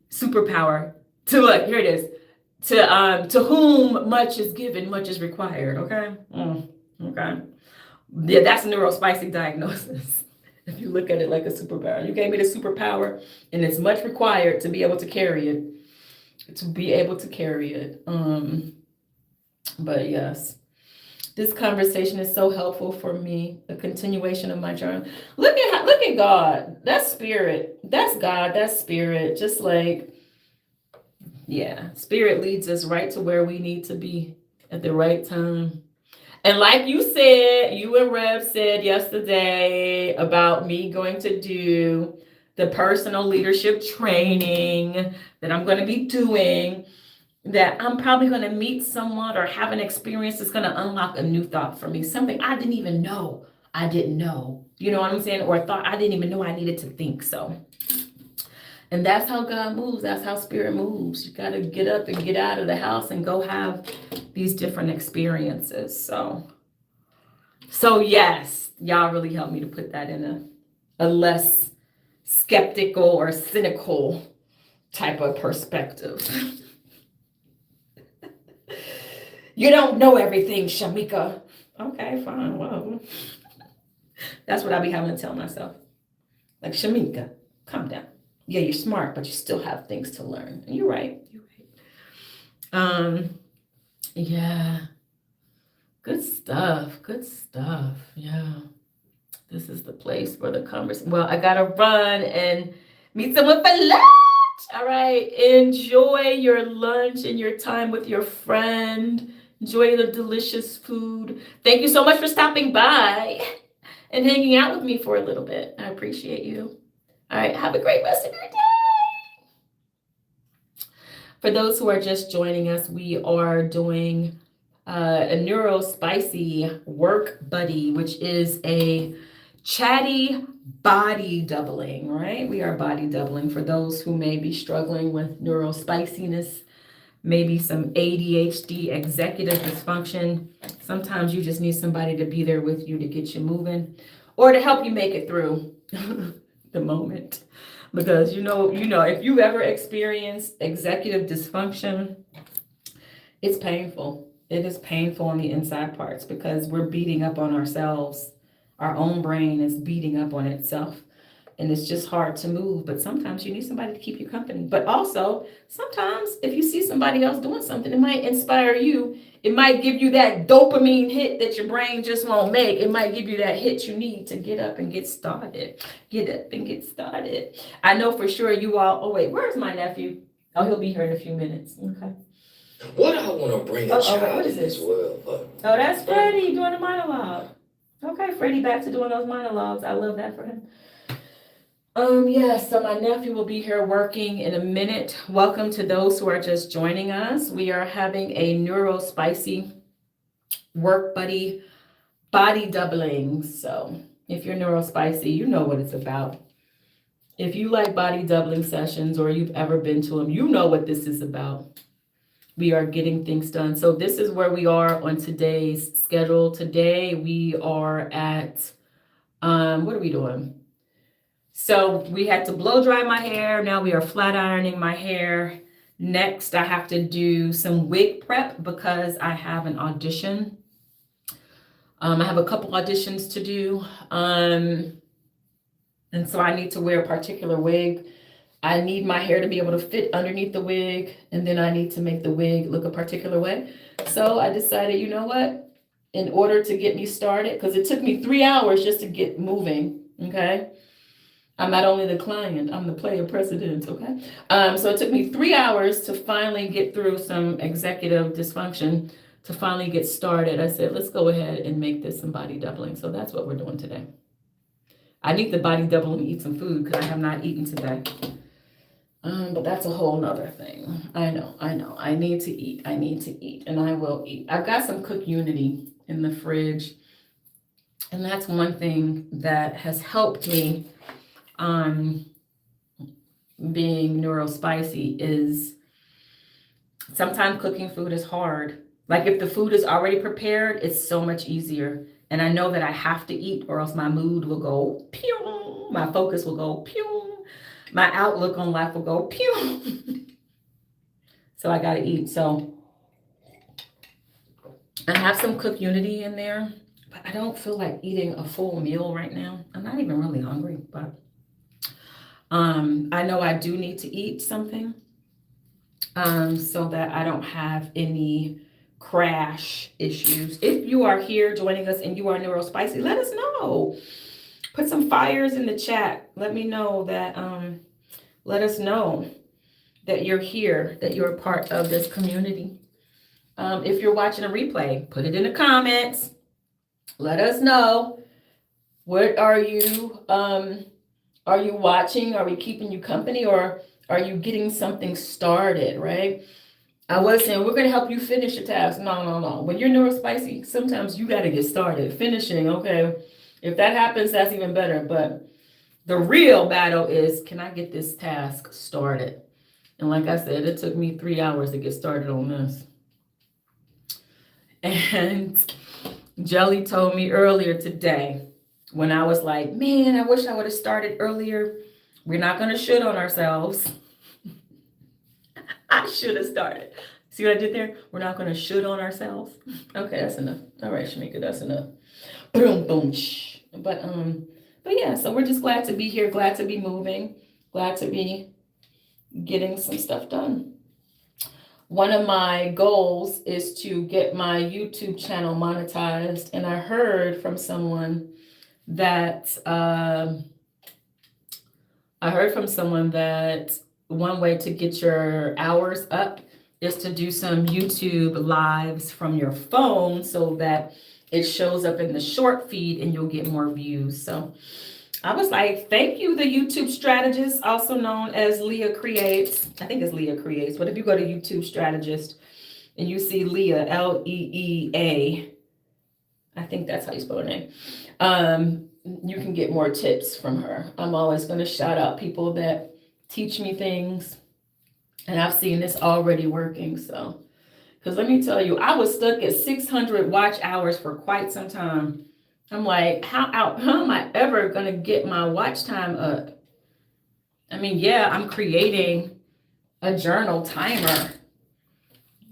Speaker 1: superpower to look, here it is. To whom much is given, much is required. Okay. Okay. Yeah, that's a neurospicy diagnosis. If you look at it like a superpower, you gave me the superpower, and it's much required to be able to carry it. But yes, this conversation is so helpful for me. A continuation of my journey. Look at God. That's spirit. That's God. That's spirit. Just like Yeah, Spirit leads us right to where we need to be at the right time. And like you said, you and Rev said yesterday about me going to do the personal leadership training that I'm going to be doing, that I'm probably going to meet someone or have an experience that's going to unlock a new thought for me, something I didn't even know I didn't know. You know what I'm saying? Or a thought I didn't even know I needed to think. So, and that's how God moves. That's how Spirit moves. You got to get up and get out of the house and go have these different experiences. So yes, y'all really helped me to put that in a less skeptical or cynical type of perspective. You don't know everything, Shamika. Okay, fine. Well, that's what I be having to tell myself. Like, Shamika, calm down. Yeah, you're smart, but you still have things to learn. And you're right. You're right. Yeah. Good stuff. Good stuff. Yeah. This is the place for the conversation. Well, I gotta run and meet someone for lunch. All right. Enjoy your lunch and your time with your friend. Enjoy the delicious food. Thank you so much for stopping by and hanging out with me for a little bit. I appreciate you. All right. Have a great rest of your day. For those who are just joining us, we are doing a neurospicy work buddy, which is a chatty body doubling, right? We are body doubling for those who may be struggling with neurospiciness, maybe some ADHD, executive dysfunction. Sometimes you just need somebody to be there with you to get you moving or to help you make it through the moment. Because you know, if you ever experienced executive dysfunction, it's painful. It is painful on the inside parts because we're beating up on ourselves. Our own brain is beating up on itself. And it's just hard to move. But sometimes you need somebody to keep you company. But also, sometimes if you see somebody else doing something, it might inspire you. It might give you that dopamine hit that your brain just won't make. It might give you that hit you need to get up and get started. Get up and get started. I know for sure you all, oh wait, where's my nephew? Oh, he'll be here in a few minutes. Okay.
Speaker 3: What I want to bring a child in this world, but
Speaker 1: oh, that's Freddie doing a monologue. Okay, Freddie back to doing those monologues. I love that for him. Yes, so my nephew will be here working in a minute. Welcome to those who are just joining us. We are having a neurospicy work buddy body doubling. So if you're neurospicy, you know what it's about. If you like body doubling sessions or you've ever been to them, you know what this is about. We are getting things done. So this is where we are on today's schedule. Today we are at, what are we doing? So we had to blow dry my hair. Now we are flat ironing my hair. Next, I have to do some wig prep because I have an audition. I have a couple auditions to do. And so I need to wear a particular wig. I need my hair to be able to fit underneath the wig, and then I need to make the wig look a particular way. So I decided, you know what? In order to get me started, because it took me 3 hours just to get moving, okay? I'm not only the client, I'm the player president, okay? So it took me 3 hours to finally get through some executive dysfunction, to finally get started. I said, let's go ahead and make this some body doubling. So that's what we're doing today. I need the body double and eat some food because I have not eaten today. But that's a whole nother thing. I know. I need to eat, and I will eat. I've got some Cook Unity in the fridge. And that's one thing that has helped me being neurospicy is sometimes cooking food is hard. Like if the food is already prepared, it's so much easier. And I know that I have to eat or else my mood will go pew, my focus will go pew, my outlook on life will go pew. So I gotta eat. So I have some Cook Unity in there, but I don't feel like eating a full meal right now. I'm not even really hungry, but I know I do need to eat something so that I don't have any crash issues. If you are here joining us and you are neurospicy, let us know. Put some fires in the chat. Let me know that, let us know that you're here, that you're a part of this community. If you're watching a replay, put it in the comments. Let us know. What are you watching? Are we keeping you company, or are you getting something started, right? I was saying we're gonna help you finish your task. No. When you're neurospicy, sometimes you gotta get started. Finishing, okay. If that happens, that's even better. But the real battle is, can I get this task started? And like I said, it took me 3 hours to get started on this. And Jelly told me earlier today, when I was like, man, I wish I would have started earlier. We're not going to shit on ourselves. I should have started. See what I did there? We're not going to shit on ourselves. Okay, that's enough. All right, Shamika, that's enough. Boom, boom, shh. But yeah, so we're just glad to be here, glad to be moving, glad to be getting some stuff done. One of my goals is to get my YouTube channel monetized, and I heard from someone that one way to get your hours up is to do some YouTube lives from your phone so that it shows up in the short feed and you'll get more views. So I was like, thank you, the YouTube strategist, also known as Leah Creates. I think it's Leah Creates, but if you go to YouTube strategist and you see Leah, Leea, I think that's how you spell her name. You can get more tips from her. I'm always going to shout out people that teach me things, and I've seen this already working. So, because let me tell you, I was stuck at 600 watch hours for quite some time. I'm like, how am I ever going to get my watch time up? I mean, yeah, I'm creating a journal timer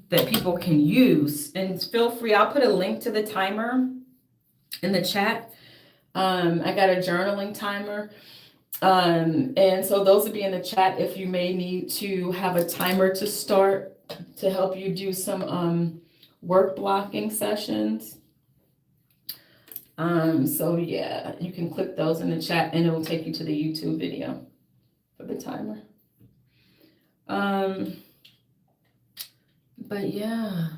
Speaker 1: that people can use, and feel free. I'll put a link to the timer in the chat. I got a journaling timer. And so those will be in the chat if you may need to have a timer to start to help you do some work blocking sessions. So yeah, you can click those in the chat and it will take you to the YouTube video for the timer. But yeah,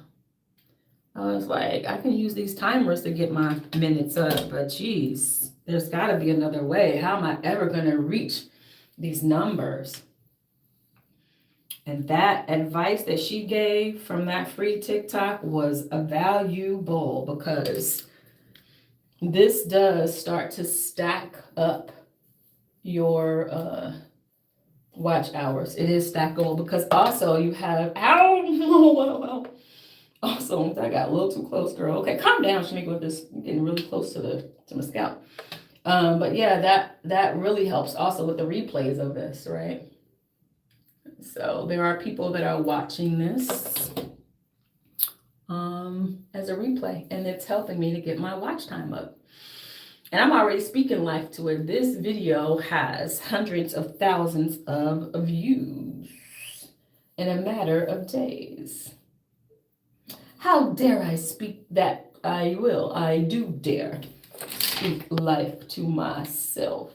Speaker 1: I was like, I can use these timers to get my minutes up, but geez, there's got to be another way. How am I ever going to reach these numbers? And that advice that she gave from that free TikTok was valuable, because this does start to stack up your watch hours. It is stackable, because also you have, also, I got a little too close, girl. Okay, calm down, Shamika, with this. I'm getting really close to my scalp. But yeah, that really helps also with the replays of this, right? So there are people that are watching this as a replay, and it's helping me to get my watch time up. And I'm already speaking life to it. This video has hundreds of thousands of views in a matter of days. How dare I speak that? I will. I do dare speak life to myself.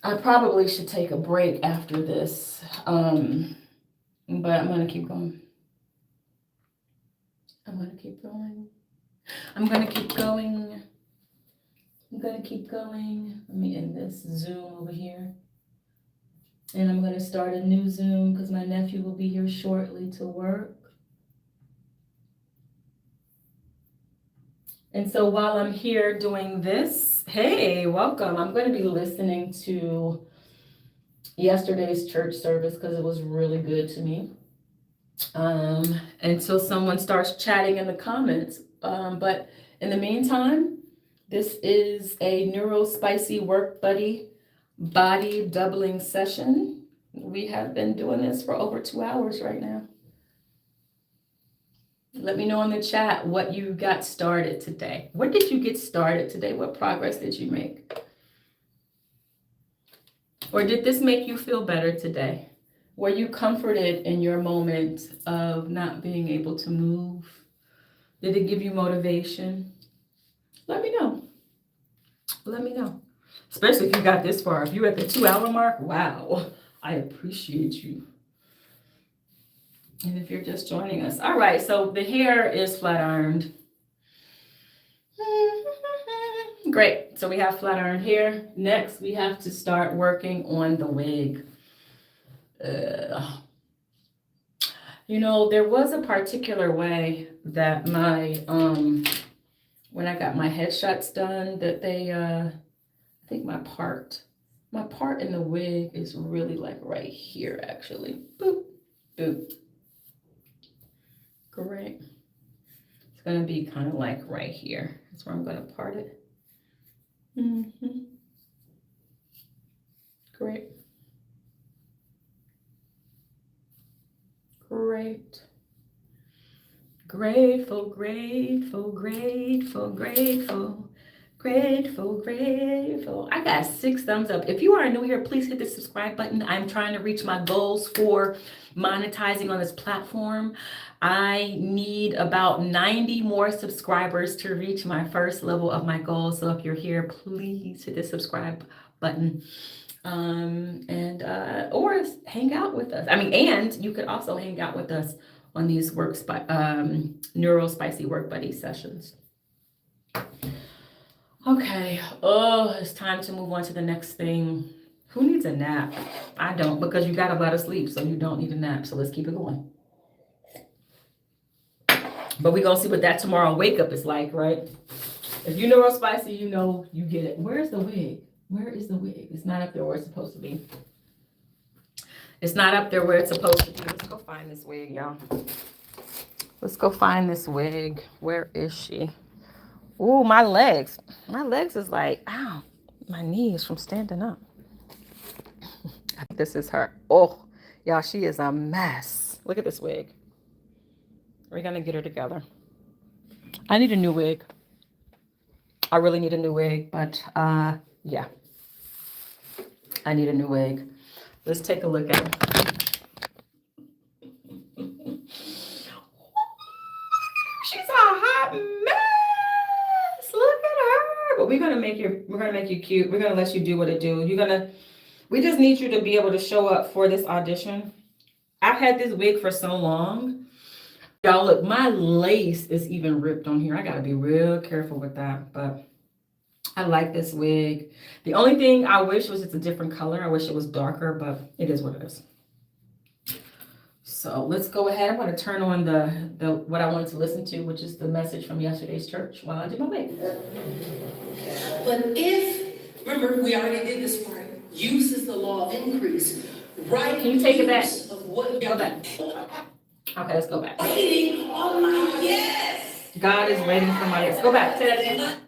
Speaker 1: I probably should take a break after this, but I'm going to keep going. I'm going to keep going. Let me end this Zoom over here. And I'm going to start a new Zoom because my nephew will be here shortly to work. And so while I'm here doing this, hey, welcome. I'm going to be listening to yesterday's church service because it was really good to me. Until someone starts chatting in the comments. But in the meantime, this is a neurospicy work buddy body doubling session. We have been doing this for over 2 hours right now. Let me know in the chat what you got started today. What did you get started today? What progress did you make? Or did this make you feel better today? Were you comforted in your moment of not being able to move? Did it give you motivation? Let me know. Let me know. Especially if you got this far. If you're at the 2 hour mark, wow. I appreciate you. And if you're just joining us. All right, so the hair is flat ironed. Great, so we have flat ironed hair. Next, we have to start working on the wig. You know, there was a particular way that my, when I got my headshots done, that they, I think my part in the wig is really like right here, actually. Boop, boop. Great. It's gonna be kind of like right here. That's where I'm gonna part it. Great. Great. Grateful, grateful, grateful, grateful, grateful, grateful. I got 6 thumbs up. If you are new here, please hit the subscribe button. I'm trying to reach my goals for monetizing on this platform. I need about 90 more subscribers to reach my first level of my goal. So if you're here, please hit the subscribe button. Or hang out with us. I mean, and you could also hang out with us on these Neuro Spicy Work Buddy sessions. Okay, it's time to move on to the next thing. Who needs a nap? I don't, because you got a lot of sleep, so you don't need a nap. So let's keep it going. But we're gonna see what that tomorrow wake up is like, right? If you Neuro Spicy, you know you get it. Where's the wig? Where is the wig? It's not up there where it's supposed to be. It's not up there where it's supposed to be. Let's go find this wig, y'all. Let's go find this wig. Where is she? Ooh, my legs. My legs is like, ow, my knees from standing up. I think this is her. Oh, y'all, she is a mess. Look at this wig. We're gonna get her together. I need a new wig. I really need a new wig, but yeah. I need a new wig. Let's take a look at it. She's a hot mess. Look at her. But we're gonna make you cute. We're gonna let you do what it do. We just need you to be able to show up for this audition. I've had this wig for so long. Y'all look, my lace is even ripped on here. I gotta be real careful with that, but I like this wig. The only thing I wish was it's a different color. I wish it was darker, but it is what it is. So let's go ahead. I'm going to turn on the what I wanted to listen to, which is the message from yesterday's church while I do my wig.
Speaker 2: But remember, we already did this part. Use is the law of increase. Right?
Speaker 1: Can you take it back?
Speaker 2: Of what
Speaker 1: go back. Okay, let's go back.
Speaker 2: Waiting on my yes.
Speaker 1: God is waiting for my yes. Go back. Say that again.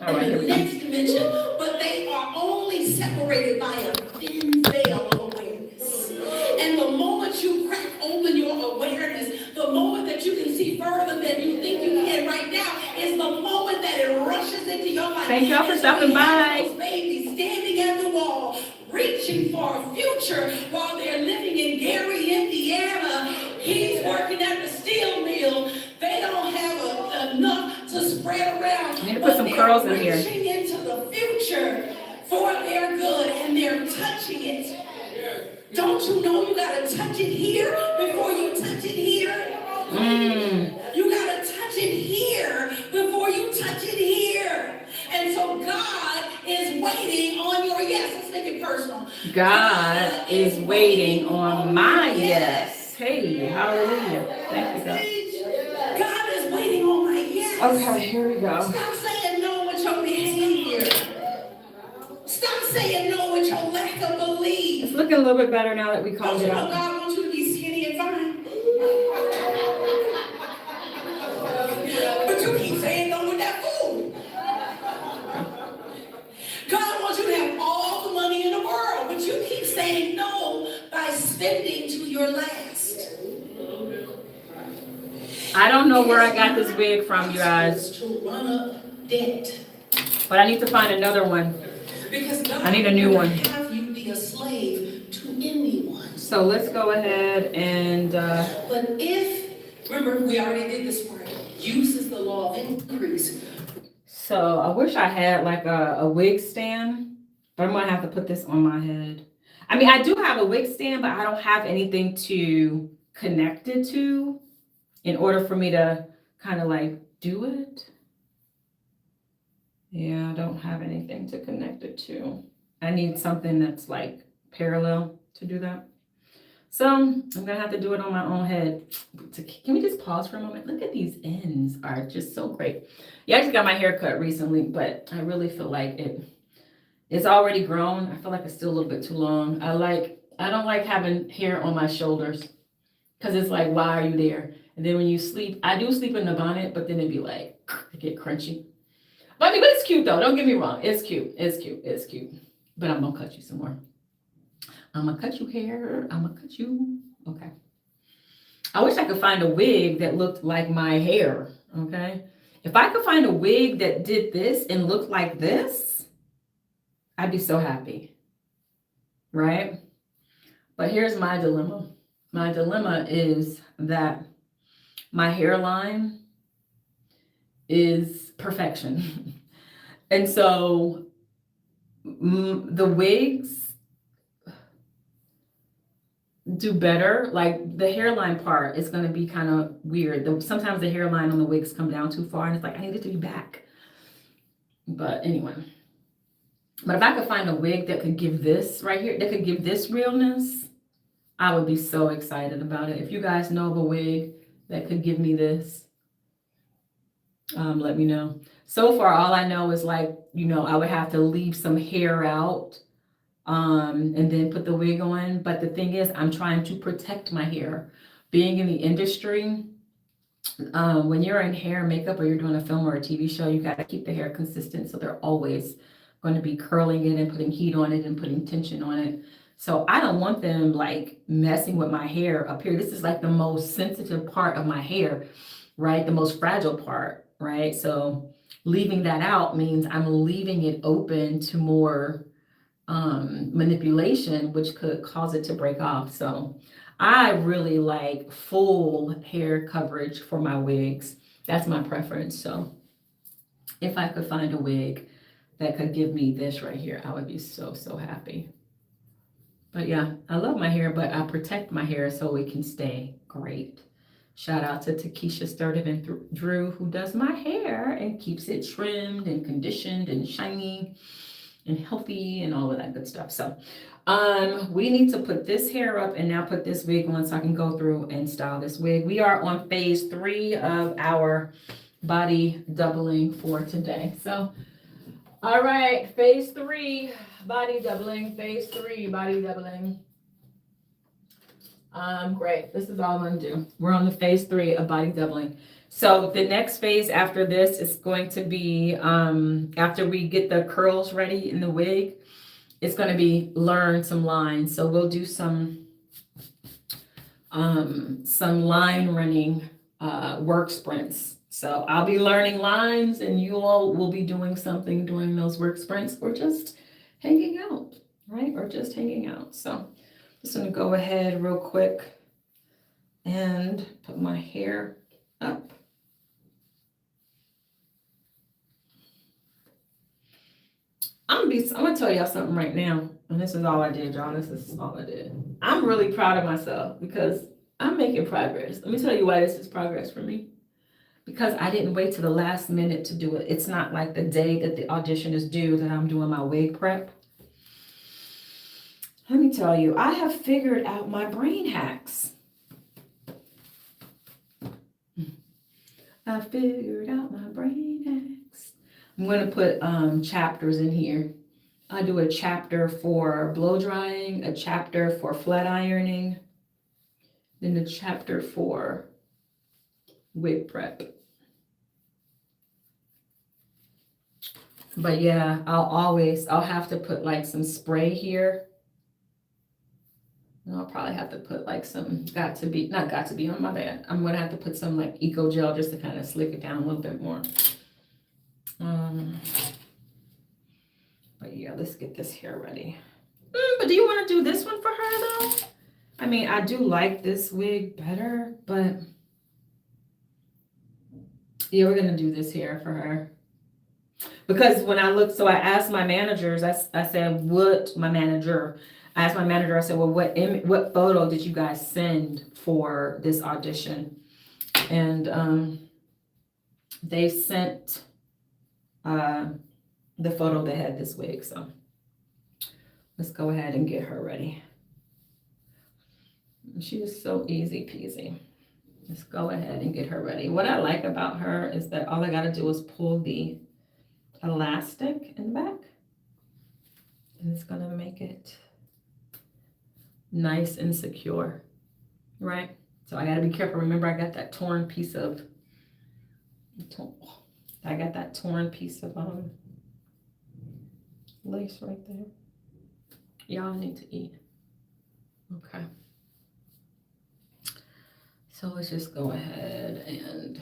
Speaker 1: All right, here we go.
Speaker 2: Next dimension, but they are only separated by a thin veil of awareness. And the moment you crack open your awareness, the moment that you can see further than you think you can right now, is the moment that it rushes into your life.
Speaker 1: Thank y'all for stopping by.
Speaker 2: Those babies standing at the wall, reaching for a future while they're living in Gary, Indiana. He's working at the steel mill. They don't have enough to spread around.
Speaker 1: I need to put some curls in here.
Speaker 2: Reaching into the future for their good, and they're touching it. Don't you know you gotta touch it here before you touch it here? You gotta touch it here before you touch it here. And so God is waiting on your yes. Let's make it personal.
Speaker 1: God is waiting on my yes. Hey, hallelujah. Thank you, God.
Speaker 2: God is waiting on my yes.
Speaker 1: Okay, here we go.
Speaker 2: Stop saying no with your behavior. Stop saying no with your lack of belief.
Speaker 1: It's looking a little bit better now that we called it out.
Speaker 2: God wants you to be skinny and fine. But you keep saying no with that food. God wants you to have all the money in the world, but you keep saying no by spending to your last.
Speaker 1: I don't know where I got this wig from, you guys.
Speaker 2: To run up debt.
Speaker 1: But I need to find another one.
Speaker 2: Because God
Speaker 1: I need a new one.
Speaker 2: have you be a slave to anyone.
Speaker 1: So let's go ahead and
Speaker 2: But remember, we already did this part. Use is the law of increase.
Speaker 1: so I wish I had like a wig stand, but I'm gonna have to put this on my head. I mean, I do have a wig stand, but I don't have anything to connect it to in order for me to kind of like do it. Yeah, I don't have anything to connect it to. I need something that's like parallel to do that. So I'm gonna have to do it on my own head. Can we just pause for a moment? Look at these ends are just so great. Yeah, I just got my hair cut recently, but I really feel like it's already grown. I feel like it's still a little bit too long. I don't like having hair on my shoulders because it's like, why are you there? And then when you sleep, I do sleep in the bonnet, but then it'd be like, it get crunchy. But I mean, but it's cute though. Don't get me wrong. It's cute. It's cute. It's cute. But I'm gonna cut you some more. I'm gonna cut you hair. I'm gonna cut you. Okay. I wish I could find a wig that looked like my hair. Okay. If I could find a wig that did this and looked like this, I'd be so happy. Right? But here's my dilemma. My dilemma is that my hairline is perfection. And so the wigs do better. Like the hairline part is going to be kind of weird. Sometimes the hairline on the wigs come down too far and it's like, I need it to be back. But anyway. But if I could find a wig that could give this right here, that could give this realness, I would be so excited about it. If you guys know of a wig that could give me this, let me know. So far, all I know is like, I would have to leave some hair out and then put the wig on. But the thing is, I'm trying to protect my hair. Being in the industry, when you're in hair and makeup or you're doing a film or a TV show, you got to keep the hair consistent. So they're always going to be curling it and putting heat on it and putting tension on it. So I don't want them like messing with my hair up here. This is like the most sensitive part of my hair, right? The most fragile part, right? So leaving that out means I'm leaving it open to more manipulation, which could cause it to break off. So I really like full hair coverage for my wigs. That's my preference. So if I could find a wig that could give me this right here, I would be so, so happy. But yeah, I love my hair, but I protect my hair so it can stay great. Shout out to Takesha Sturdive and Drew, who does my hair and keeps it trimmed and conditioned and shiny and healthy and all of that good stuff. So we need to put this hair up and now put this wig on so I can go through and style this wig. We are on phase 3 of our body doubling for today. So all right, phase 3, body doubling, phase 3, body doubling. Great, this is all I'm gonna do. We're on the phase 3 of body doubling. So the next phase after this is going to be, after we get the curls ready in the wig, it's gonna be learn some lines. So we'll do some line running work sprints. So I'll be learning lines and you all will be doing something during those work sprints or just hanging out, right? Or just hanging out. So just gonna go ahead real quick and put my hair up. I'm gonna tell y'all something right now. And this is all I did, y'all. This is all I did. I'm really proud of myself because I'm making progress. Let me tell you why this is progress for me. Because I didn't wait to the last minute to do it. It's not like the day that the audition is due that I'm doing my wig prep. Let me tell you, I have figured out my brain hacks. I figured out my brain hacks. I'm going to put chapters in here. I do a chapter for blow drying, a chapter for flat ironing, then a chapter for wig prep. But yeah, I'll have to put like some spray here. And I'll probably have to put like some on my bad. I'm gonna have to put some like eco gel just to kind of slick it down a little bit more. But yeah, let's get this hair ready. But do you want to do this one for her though? I mean, I do like this wig better, but yeah, we're gonna do this hair for her. Because when I looked, so I asked my managers, I said, I asked my manager, I said, well, what photo did you guys send for this audition? And they sent the photo that had this wig. So let's go ahead and get her ready. She is so easy peasy. Let's go ahead and get her ready. What I like about her is that all I got to do is pull the elastic in the back, and it's going to make it nice and secure, right? So I got to be careful. Remember, I got that torn piece of lace right there. Y'all need to eat. Okay. So let's just go ahead and,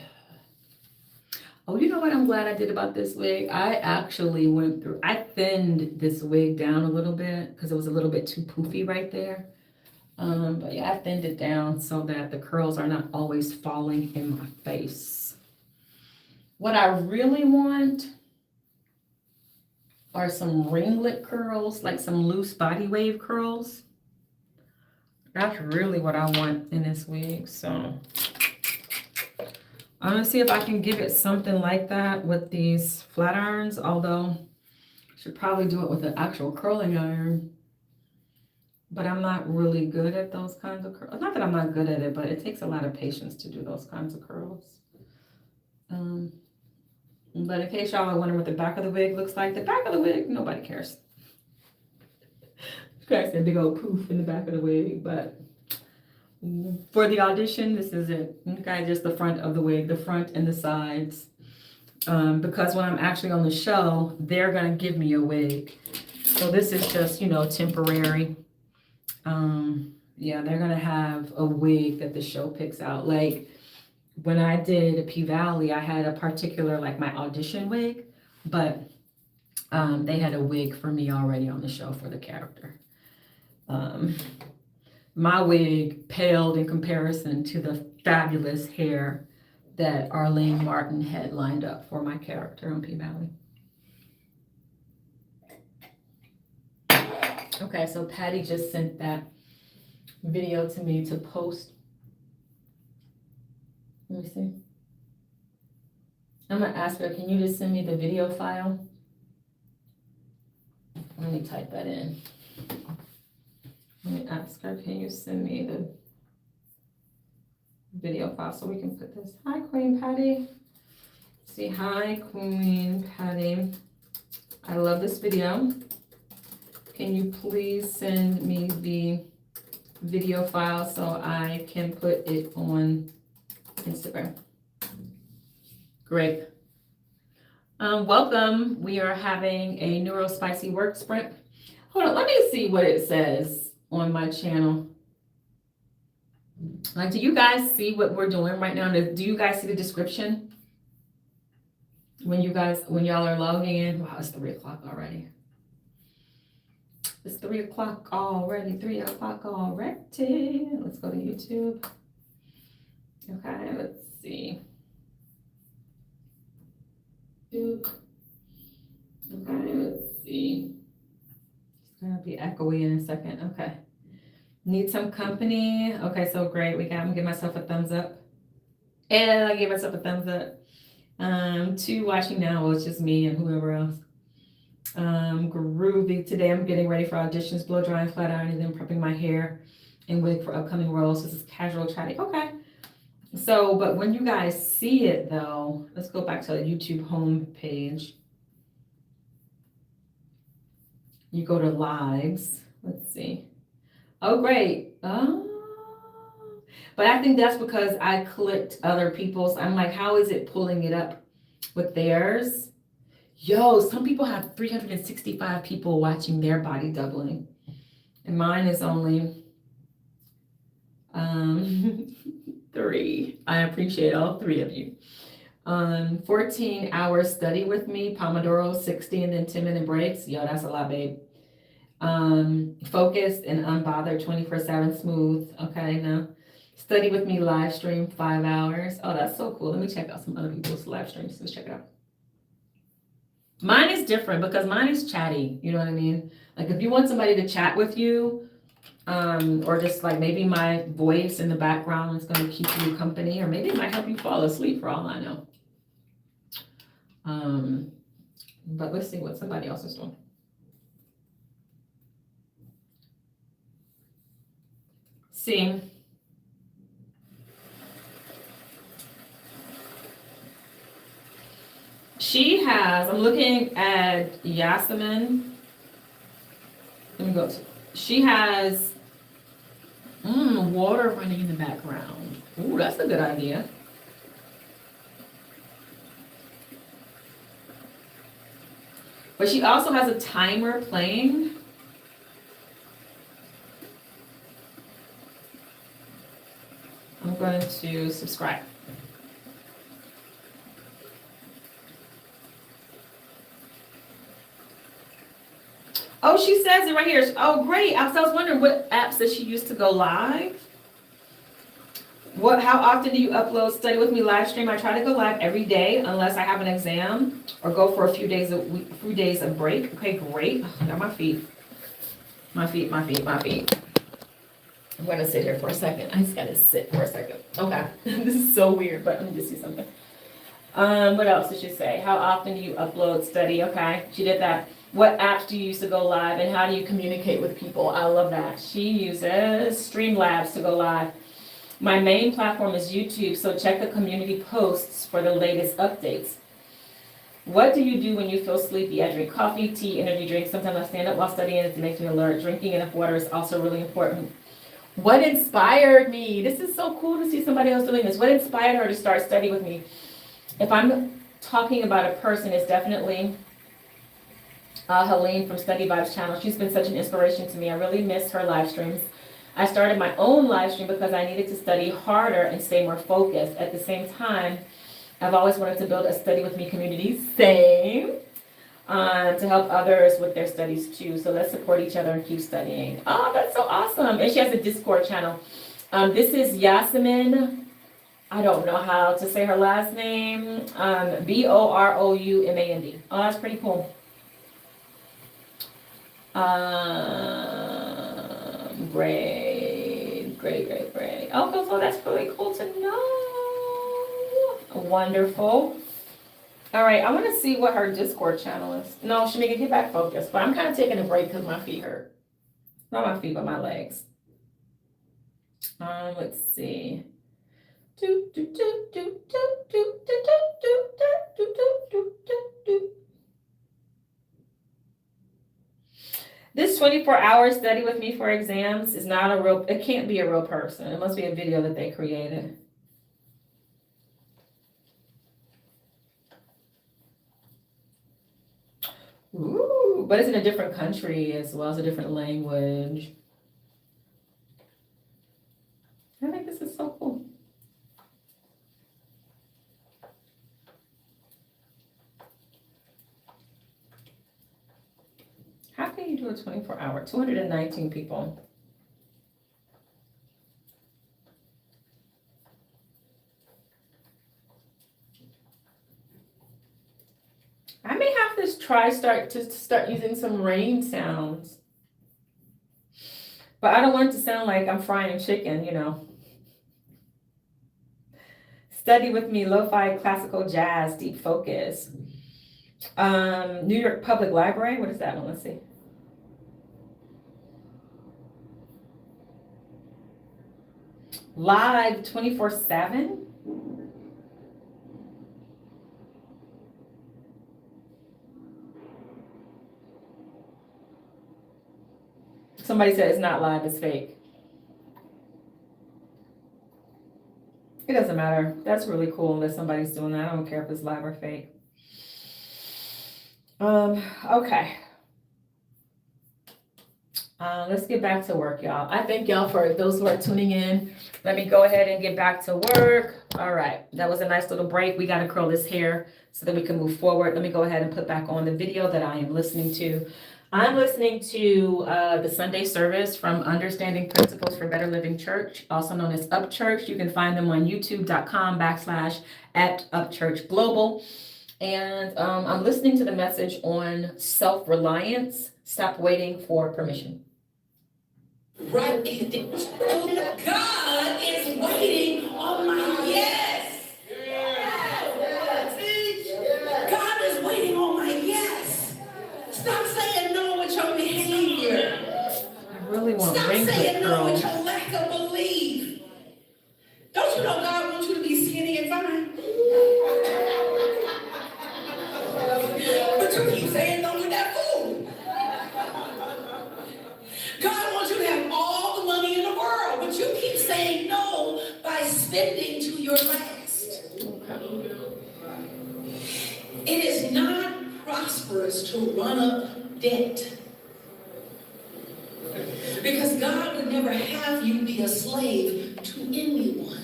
Speaker 1: oh, you know what I'm glad I did about this wig? I actually I thinned this wig down a little bit because it was a little bit too poofy right there. But yeah, I thinned it down so that the curls are not always falling in my face. What I really want are some ringlet curls, like some loose body wave curls. That's really what I want in this wig. So I'm gonna see if I can give it something like that with these flat irons, although I should probably do it with an actual curling iron. But I'm not really good at those kinds of curls. Not that I'm not good at it, but it takes a lot of patience to do those kinds of curls. But in case y'all are wondering what the back of the wig looks like, the back of the wig, nobody cares. Guys, that big old poof in the back of the wig, but for the audition, this is it. Okay, just the front of the wig, the front and the sides. Because when I'm actually on the show, they're gonna give me a wig. So this is just, temporary. Yeah, they're gonna have a wig that the show picks out. Like when I did P-Valley, I had a particular, like my audition wig, but they had a wig for me already on the show for the character. My wig paled in comparison to the fabulous hair that Arlene Martin had lined up for my character on P-Valley. Okay, so Patty just sent that video to me to post. Let me see. I'm gonna ask her, can you just send me the video file? Let me type that in. Let me ask her, can you send me the video file so we can put this? Hi, Queen Patty. See, hi, Queen Patty. I love this video. Can you please send me the video file so I can put it on Instagram? Great. Welcome. We are having a neurospicy work sprint. Hold on, let me see what it says on my channel. Like, do you guys see what we're doing right now? Do you guys see the description? When y'all are logging in? Wow, it's 3 o'clock already. It's 3 o'clock already. 3 o'clock already. Let's go to YouTube. Okay, let's see. Okay, let's see. It's gonna be echoey in a second. Okay. Need some company. Okay, so great. I'm gonna give myself a thumbs up. And I gave myself a thumbs up. 2 watching now. Well, it's just me and whoever else. Groovy. Today I'm getting ready for auditions, blow drying, flat ironing, then prepping my hair and wig for upcoming roles. This is casual chatty. Okay. So, but when you guys see it though, let's go back to the YouTube home page. You go to lives. Let's see. Oh, great. Oh, but I think that's because I clicked other people's. I'm like, how is it pulling it up with theirs? Yo, some people have 365 people watching their body doubling. And mine is only 3. I appreciate all 3 of you. 14-hour study with me, Pomodoro 60 and then 10-minute breaks. Yo, that's a lot, babe. Focused and unbothered 24/7 smooth. Okay, now study with me live stream 5 hours. Oh, that's so cool. Let me check out some other people's live streams. Let's check it out. Mine is different because mine is chatty. You know what I mean? Like if you want somebody to chat with you, or just like maybe my voice in the background is going to keep you company, or maybe it might help you fall asleep for all I know. But let's see what somebody else is doing. See. She has, I'm looking at Yasmin. Let me go to, she has water running in the background. Ooh, that's a good idea. But she also has a timer playing. I'm going to subscribe. Oh, she says it right here. Oh, great. I was wondering what apps does she use to go live? How often do you upload Study With Me live stream? I try to go live every day unless I have an exam or go for a few days of break. Okay, great. Oh, I got my feet. My feet. I'm gonna sit here for a second. I just gotta sit for a second. Okay. This is so weird, but let me just see something. What else did she say? How often do you upload Study? Okay, she did that. What apps do you use to go live, and how do you communicate with people? I love that. She uses Streamlabs to go live. My main platform is YouTube, so check the community posts for the latest updates. What do you do when you feel sleepy? I drink coffee, tea, energy drinks. Sometimes I stand up while studying. It makes me alert. Drinking enough water is also really important. What inspired me? This is so cool to see somebody else doing this. What inspired her to start Study With Me? If I'm talking about a person, it's definitely Helene from Study Vibes channel. She's been such an inspiration to me. I really miss her live streams. I started my own live stream because I needed to study harder and stay more focused. At the same time, I've always wanted to build a Study With Me community, same, to help others with their studies too. So let's support each other and keep studying. Oh, that's so awesome. And she has a Discord channel. This is Yasmin. I don't know how to say her last name. Boroumand. Oh, that's pretty cool. Great. Okay, so that's really cool to know. Wonderful. All right, I want to see what her Discord channel is. No, Shamika, get back focused. But I'm kind of taking a break because my feet hurt. Not my feet, but my legs. Let's see. This 24-hour Study With Me for exams is not a real, it can't be a real person. It must be a video that they created. Ooh, but it's in a different country as well as a different language. I think this is so cool. How can you do a 24-hour? 219 people. I may have to start using some rain sounds. But I don't want it to sound like I'm frying chicken, you know. Study With Me, lo-fi, classical, jazz, deep focus. New York Public Library, what is that one? Let's see. Live 24/7. Somebody said it's not live, it's fake. It doesn't matter. That's really cool unless somebody's doing that. I don't care if it's live or fake. Okay. Let's get back to work, y'all. I thank y'all for those who are tuning in. Let me go ahead and get back to work. All right, that was a nice little break. We got to curl this hair so that we can move forward. Let me go ahead and put back on the video that I am listening to. I'm listening to the Sunday service from Understanding Principles for Better Living Church, also known as Up Church. You can find them on youtube.com/@UpChurchGlobal. And I'm listening to the message on self-reliance. Stop waiting for permission.
Speaker 2: Right. God is waiting on my yes. God is waiting on my yes. Stop saying no with your behavior.
Speaker 1: I really want
Speaker 2: Stop
Speaker 1: ringlet
Speaker 2: saying no with
Speaker 1: curls.
Speaker 2: your lack of belief. Don't you know God wants you to be skinny and fine? But you keep saying no to that food. God wants you to have all the money in the world, but you keep saying no by spending to your last. It is not prosperous to run up debt. Because God would never have you be a slave to anyone.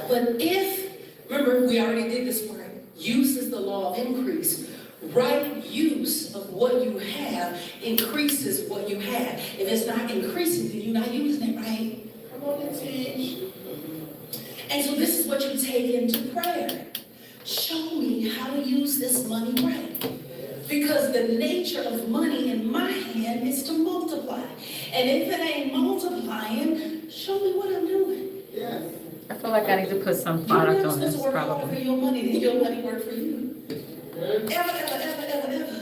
Speaker 2: But remember, we already did this part. Use is the law of increase. Right use of what you have increases what you have. If it's not increasing, then you're not using it right. Come on and teach. And so this is what you take into prayer. Show me how to use this money right. Because the nature of money in my hand is to multiply. And if it ain't multiplying, show me what I'm doing. Yes.
Speaker 1: I feel like I need to put some product on this,
Speaker 2: You're never supposed to work hard for
Speaker 1: probably.
Speaker 2: your money, then your money work for you. Ever.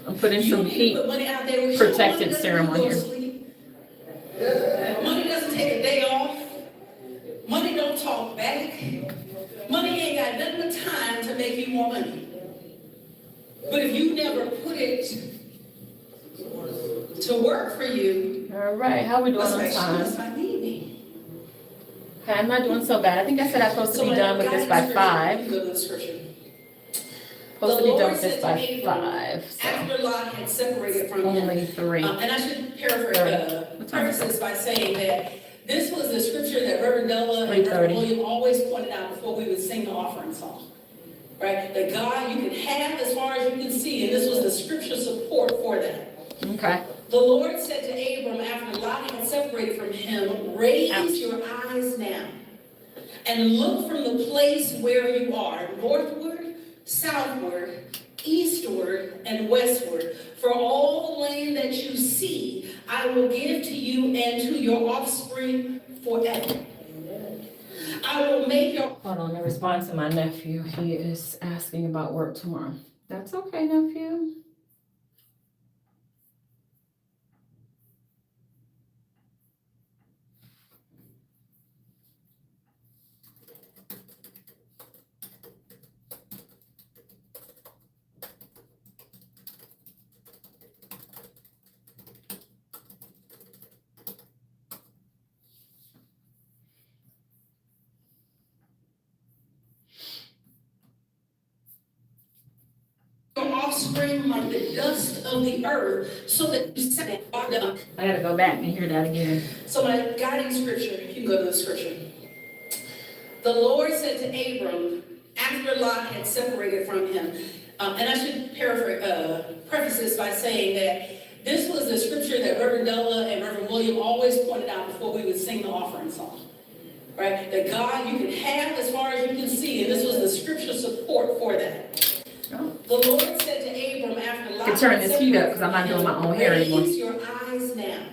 Speaker 1: I'm putting
Speaker 2: You
Speaker 1: some
Speaker 2: need to
Speaker 1: heat
Speaker 2: put money out there with
Speaker 1: protected
Speaker 2: money
Speaker 1: serum on
Speaker 2: doesn't
Speaker 1: here.
Speaker 2: make you go to sleep. Money doesn't take a day off. Money don't talk back. Money ain't got nothing but time to make you more money. But if you never put it to work for you,
Speaker 1: All right, how we doing on
Speaker 2: that's
Speaker 1: time?
Speaker 2: my meaning.
Speaker 1: Okay, I'm not doing so bad. I think I said I'm supposed to be done with this by 5.
Speaker 2: Go to the scripture.
Speaker 1: Supposed to be done with this by 5. So
Speaker 2: After Lot had separated from him,
Speaker 1: only 3.
Speaker 2: and I should preface this by saying that this was the scripture that Reverend Della and Reverend
Speaker 1: 3:30.
Speaker 2: William always pointed out before we would sing the offering song. Right? That God, you can have as far as you can see, and this was the scripture support for that.
Speaker 1: Okay.
Speaker 2: The Lord said to Abram after Lot had separated from him, raise your eyes now and look from the place where you are, northward, southward, eastward, and westward. For all the land that you see, I will give to you and to your offspring forever. I will make your...
Speaker 1: Hold on, in response to my nephew, he is asking about work tomorrow. That's okay, nephew.
Speaker 2: offspring like the dust of the earth, so that you set it up.
Speaker 1: I gotta go back and hear that again.
Speaker 2: So my guiding scripture, you can go to the scripture. The Lord said to Abram, after Lot had separated from him, and I should preface this by saying that this was the scripture that Reverend Della and Reverend William always pointed out before we would sing the offering song. Right? That God, you can have as far as you can see, and this was the scripture support for that.
Speaker 1: Oh.
Speaker 2: The Lord said to Abram after Lot,
Speaker 1: I can turn this heat up because I'm not doing my own hair anymore.
Speaker 2: raise your eyes now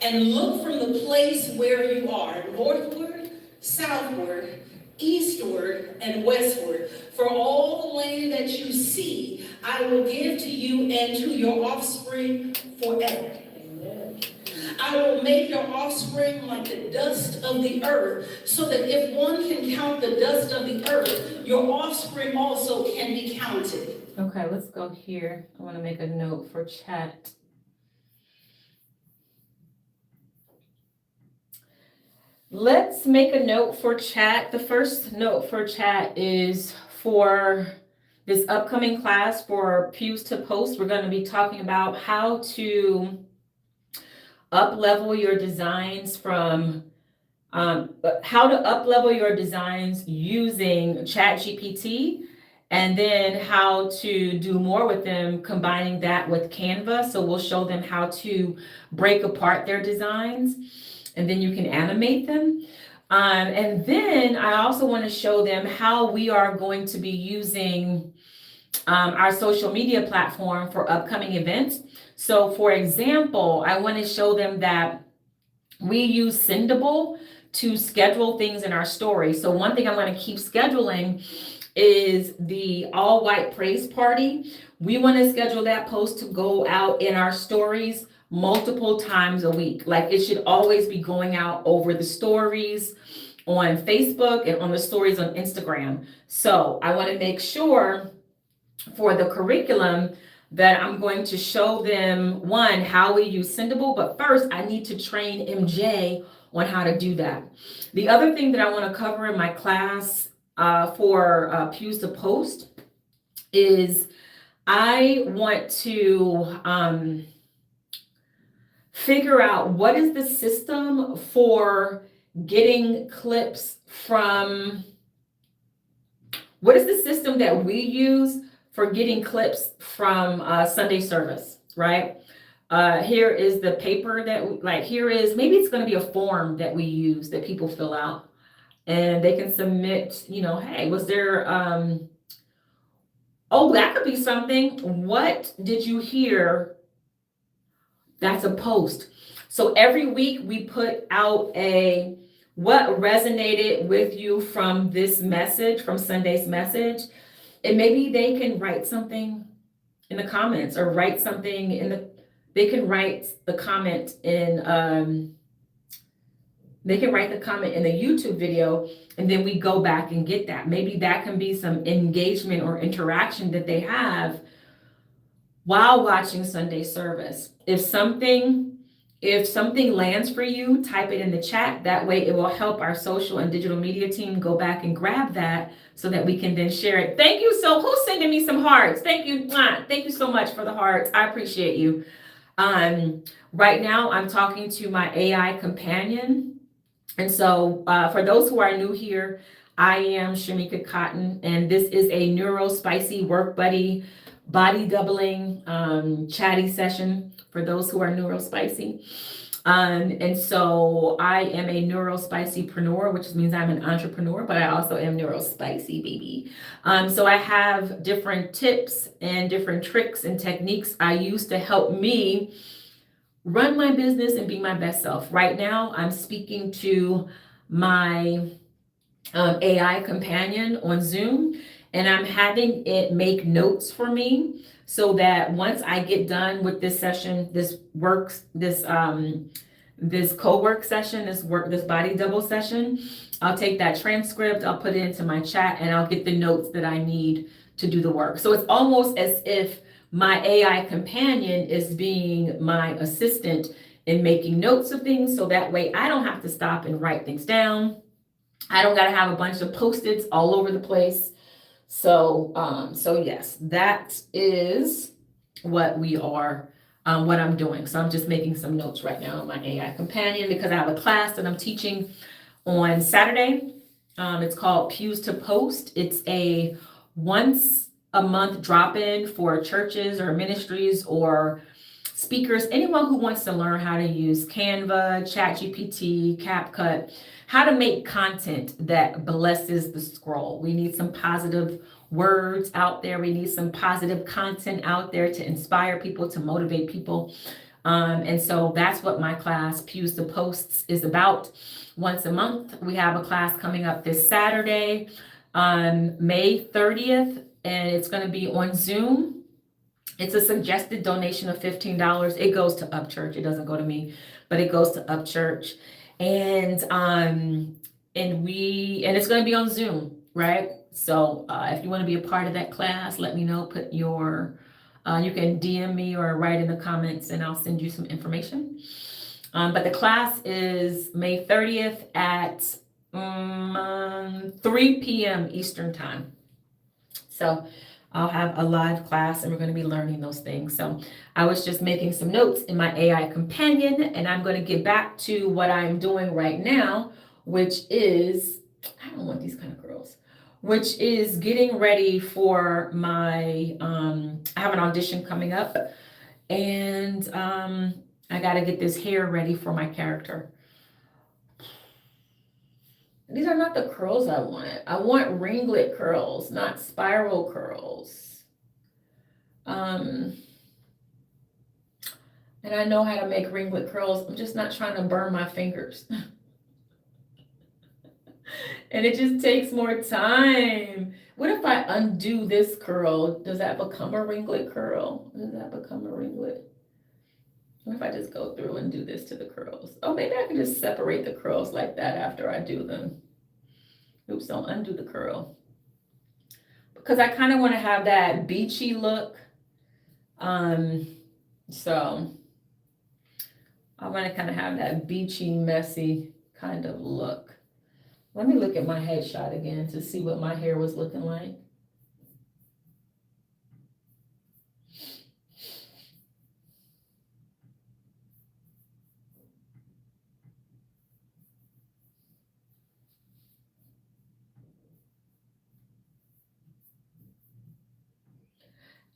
Speaker 2: and look from the place where you are, northward, southward, eastward, and westward. For all the land that you see, I will give to you and to your offspring forever. I will make your offspring like the dust of the earth, so that if one can count the dust of the earth, your offspring also can be counted.
Speaker 1: Okay, let's go here. I want to make a note for chat. Let's make a note for chat. The first note for chat is for this upcoming class for Pews to Post. We're going to be talking about how to up-level your designs from how to up-level your designs using ChatGPT, and then how to do more with them, combining that with Canva. So we'll show them how to break apart their designs, and then you can animate them. And then I also want to show them how we are going to be using our social media platform for upcoming events. So for example, I want to show them that we use Sendable to schedule things in our story. So one thing I'm going to keep scheduling is the all white praise party. We want to schedule that post to go out in our stories multiple times a week. Like it should always be going out over the stories on Facebook and on the stories on Instagram. So I want to make sure for the curriculum that I'm going to show them, one, how we use Sendable, but first I need to train MJ on how to do that. The other thing that I want to cover in my class for Pews to Post is I want to figure out what is the system for getting clips from, what is the system that we use for getting clips from Sunday service, right? Here is the paper that, here is, maybe it's going to be a form that we use that people fill out and they can submit, hey, was there, oh, that could be something. What did you hear? That's a post. So every week we put out what resonated with you from this message, from Sunday's message. And maybe they can write something in the comments or write something they can write the comment in, they can write the comment in the YouTube video, and then we go back and get that. Maybe that can be some engagement or interaction that they have while watching Sunday service. If something lands for you, type it in the chat. That way it will help our social and digital media team go back and grab that so that we can then share it. Thank you. So who's sending me some hearts? Thank you. Thank you so much for the hearts. I appreciate you. Right now I'm talking to my AI companion. And so for those who are new here, I am Shamika Cotton, and this is a Neuro Spicy Work Buddy body doubling chatty session for those who are neurospicy. And so I am a neurospicypreneur, which means I'm an entrepreneur, but I also am neurospicy, baby. So I have different tips and different tricks and techniques I use to help me run my business and be my best self. Right now, I'm speaking to my AI companion on Zoom, and I'm having it make notes for me so that once I get done with this session, this co-work session, this body double session, I'll take that transcript, I'll put it into my chat, and I'll get the notes that I need to do the work. So it's almost as if my AI companion is being my assistant in making notes of things, so that way I don't have to stop and write things down. I don't got to have a bunch of Post-its all over the place. So yes, that is what I'm doing. So I'm just making some notes right now on my AI companion because I have a class that I'm teaching on Saturday. It's called Pews to Post. It's a once a month drop-in for churches or ministries or speakers, anyone who wants to learn how to use Canva, ChatGPT, CapCut, how to make content that blesses the scroll. We need some positive words out there. We need some positive content out there to inspire people, to motivate people. And so that's what my class, Pews to Posts, is about. Once a month, we have a class coming up this Saturday on May 30th, and it's going to be on Zoom. It's a suggested donation of $15. It goes to Upchurch. It doesn't go to me, but it goes to Upchurch. And it's going to be on Zoom, right? So if you want to be a part of that class, let me know. Put your you can DM me or write in the comments, and I'll send you some information. But the class is May 30th at 3 p.m. Eastern time. So I'll have a live class and we're going to be learning those things. So I was just making some notes in my AI companion, and I'm going to get back to what I'm doing right now, which is, I don't want these kind of girls, which is getting ready for my, I have an audition coming up, and I got to get this hair ready for my character. these are not the curls I want. I want ringlet curls, not spiral curls. And I know how to make ringlet curls. I'm just not trying to burn my fingers. And it just takes more time. What if I undo this curl? Does that become a ringlet curl? Does that become a ringlet? What if I just go through and do this to the curls? Oh, maybe I can just separate the curls like that after I do them. Oops, don't undo the curl. Because I kind of want to have that beachy look. So I want to kind of have that beachy, messy kind of look. Let me look at my headshot again to see what my hair was looking like.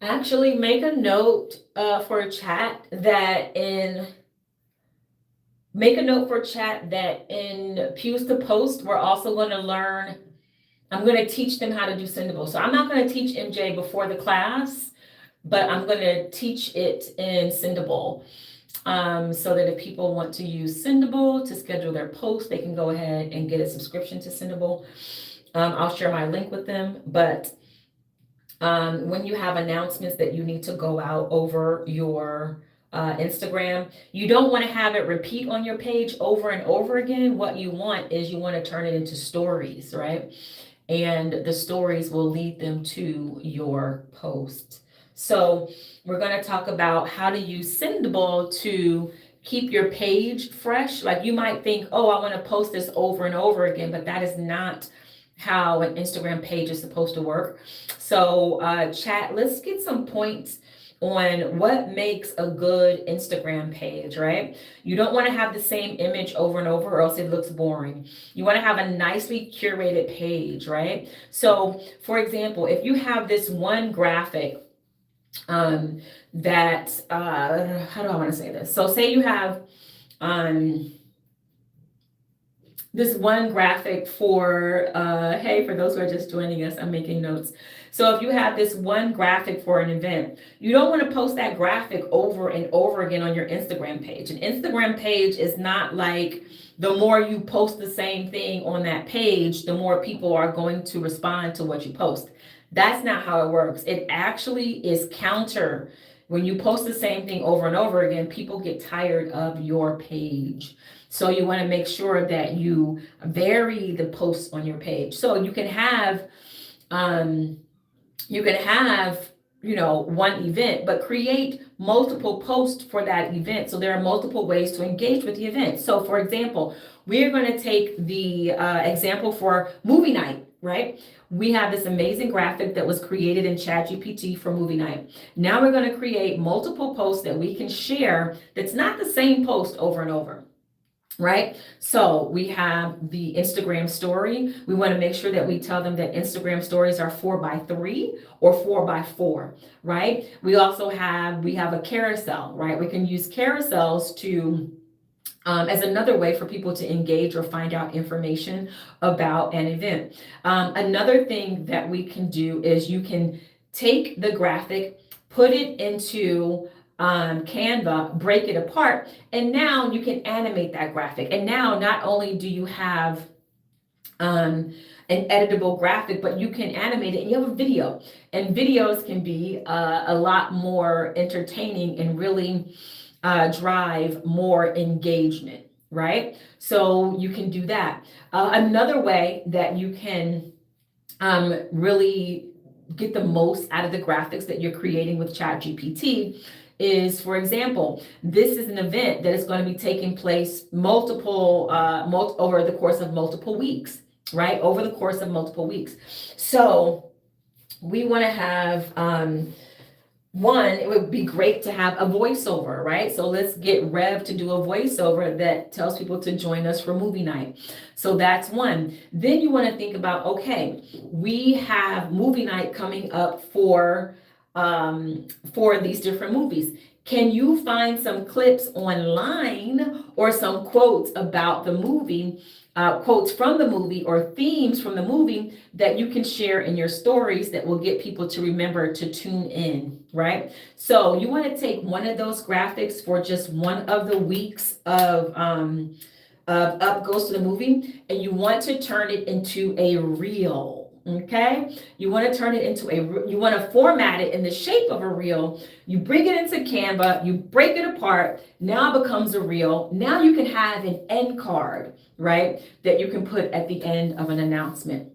Speaker 1: Actually, make a note for chat that in Pews to Post, we're also going to learn. I'm going to teach them how to do Sendable. So I'm not going to teach MJ before the class, but I'm going to teach it in Sendable. So that if people want to use Sendable to schedule their post, they can go ahead and get a subscription to Sendable. I'll share my link with them, but when you have announcements that you need to go out over your Instagram, you don't want to have it repeat on your page over and over again. What you want is you want to turn it into stories, right? And the stories will lead them to your post. So we're going to talk about how to use Sendable to keep your page fresh. Like you might think, oh, I want to post this over and over again, but that is not how an Instagram page is supposed to work. So chat, let's get some points on what makes a good Instagram page, right? You don't want to have the same image over and over or else it looks boring. You want to have a nicely curated page, right? So for example, if you have this one graphic that, how do I want to say this? So say you have this one graphic for, hey, for those who are just joining us, I'm making notes. So if you have this one graphic for an event, you don't want to post that graphic over and over again on your Instagram page. An Instagram page is not like the more you post the same thing on that page, the more people are going to respond to what you post. That's not how it works. It actually is counter. When you post the same thing over and over again, people get tired of your page. So you want to make sure that you vary the posts on your page. So you can have, one event, but create multiple posts for that event. So there are multiple ways to engage with the event. So for example, we're going to take the example for movie night, right? We have this amazing graphic that was created in ChatGPT for movie night. Now we're going to create multiple posts that we can share that's not the same post over and over. Right? So we have the Instagram story. We want to make sure that we tell them that Instagram stories are 4x3 or 4x4, right? We have a carousel, right? We can use carousels to as another way for people to engage or find out information about an event. Another thing that we can do is you can take the graphic, put it into Canva, break it apart, and now you can animate that graphic. And now not only do you have an editable graphic, but you can animate it and you have a video. And videos can be a lot more entertaining and really drive more engagement, right? So you can do that. Another way that you can really get the most out of the graphics that you're creating with ChatGPT is, for example, this is an event that is going to be taking place over the course of multiple weeks, right? Over the course of multiple weeks. So we want to have, it would be great to have a voiceover, right? So let's get Rev to do a voiceover that tells people to join us for movie night. So that's one. Then you want to think about, okay, we have movie night coming up for these different movies. Can you find some clips online or some quotes about the movie, quotes from the movie or themes from the movie that you can share in your stories that will get people to remember to tune in, right? So you want to take one of those graphics for just one of the weeks of Up Goes to the Movie, and you want to turn it into a reel. Okay, you want to turn it into you want to format it in the shape of a reel. You bring it into Canva, you break it apart. Now it becomes a reel. Now you can have an end card, right? That you can put at the end of an announcement.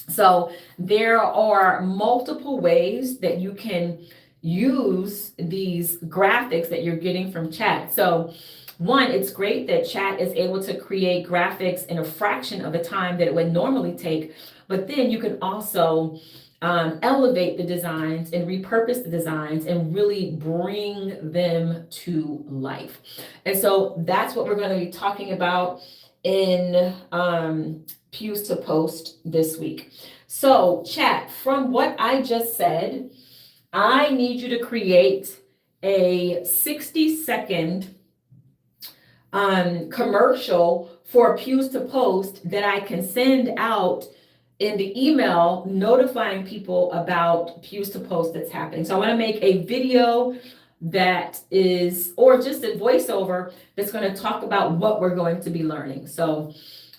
Speaker 1: So there are multiple ways that you can use these graphics that you're getting from chat. So one, it's great that chat is able to create graphics in a fraction of the time that it would normally take, but then you can also elevate the designs and repurpose the designs and really bring them to life. And so that's what we're going to be talking about in Pews to Post this week. So chat, from what I just said, I need you to create a 60-second commercial for Pews to Post that I can send out in the email notifying people about Pews to Post that's happening. So I want to make a video that is, or just a voiceover that's going to talk about what we're going to be learning. So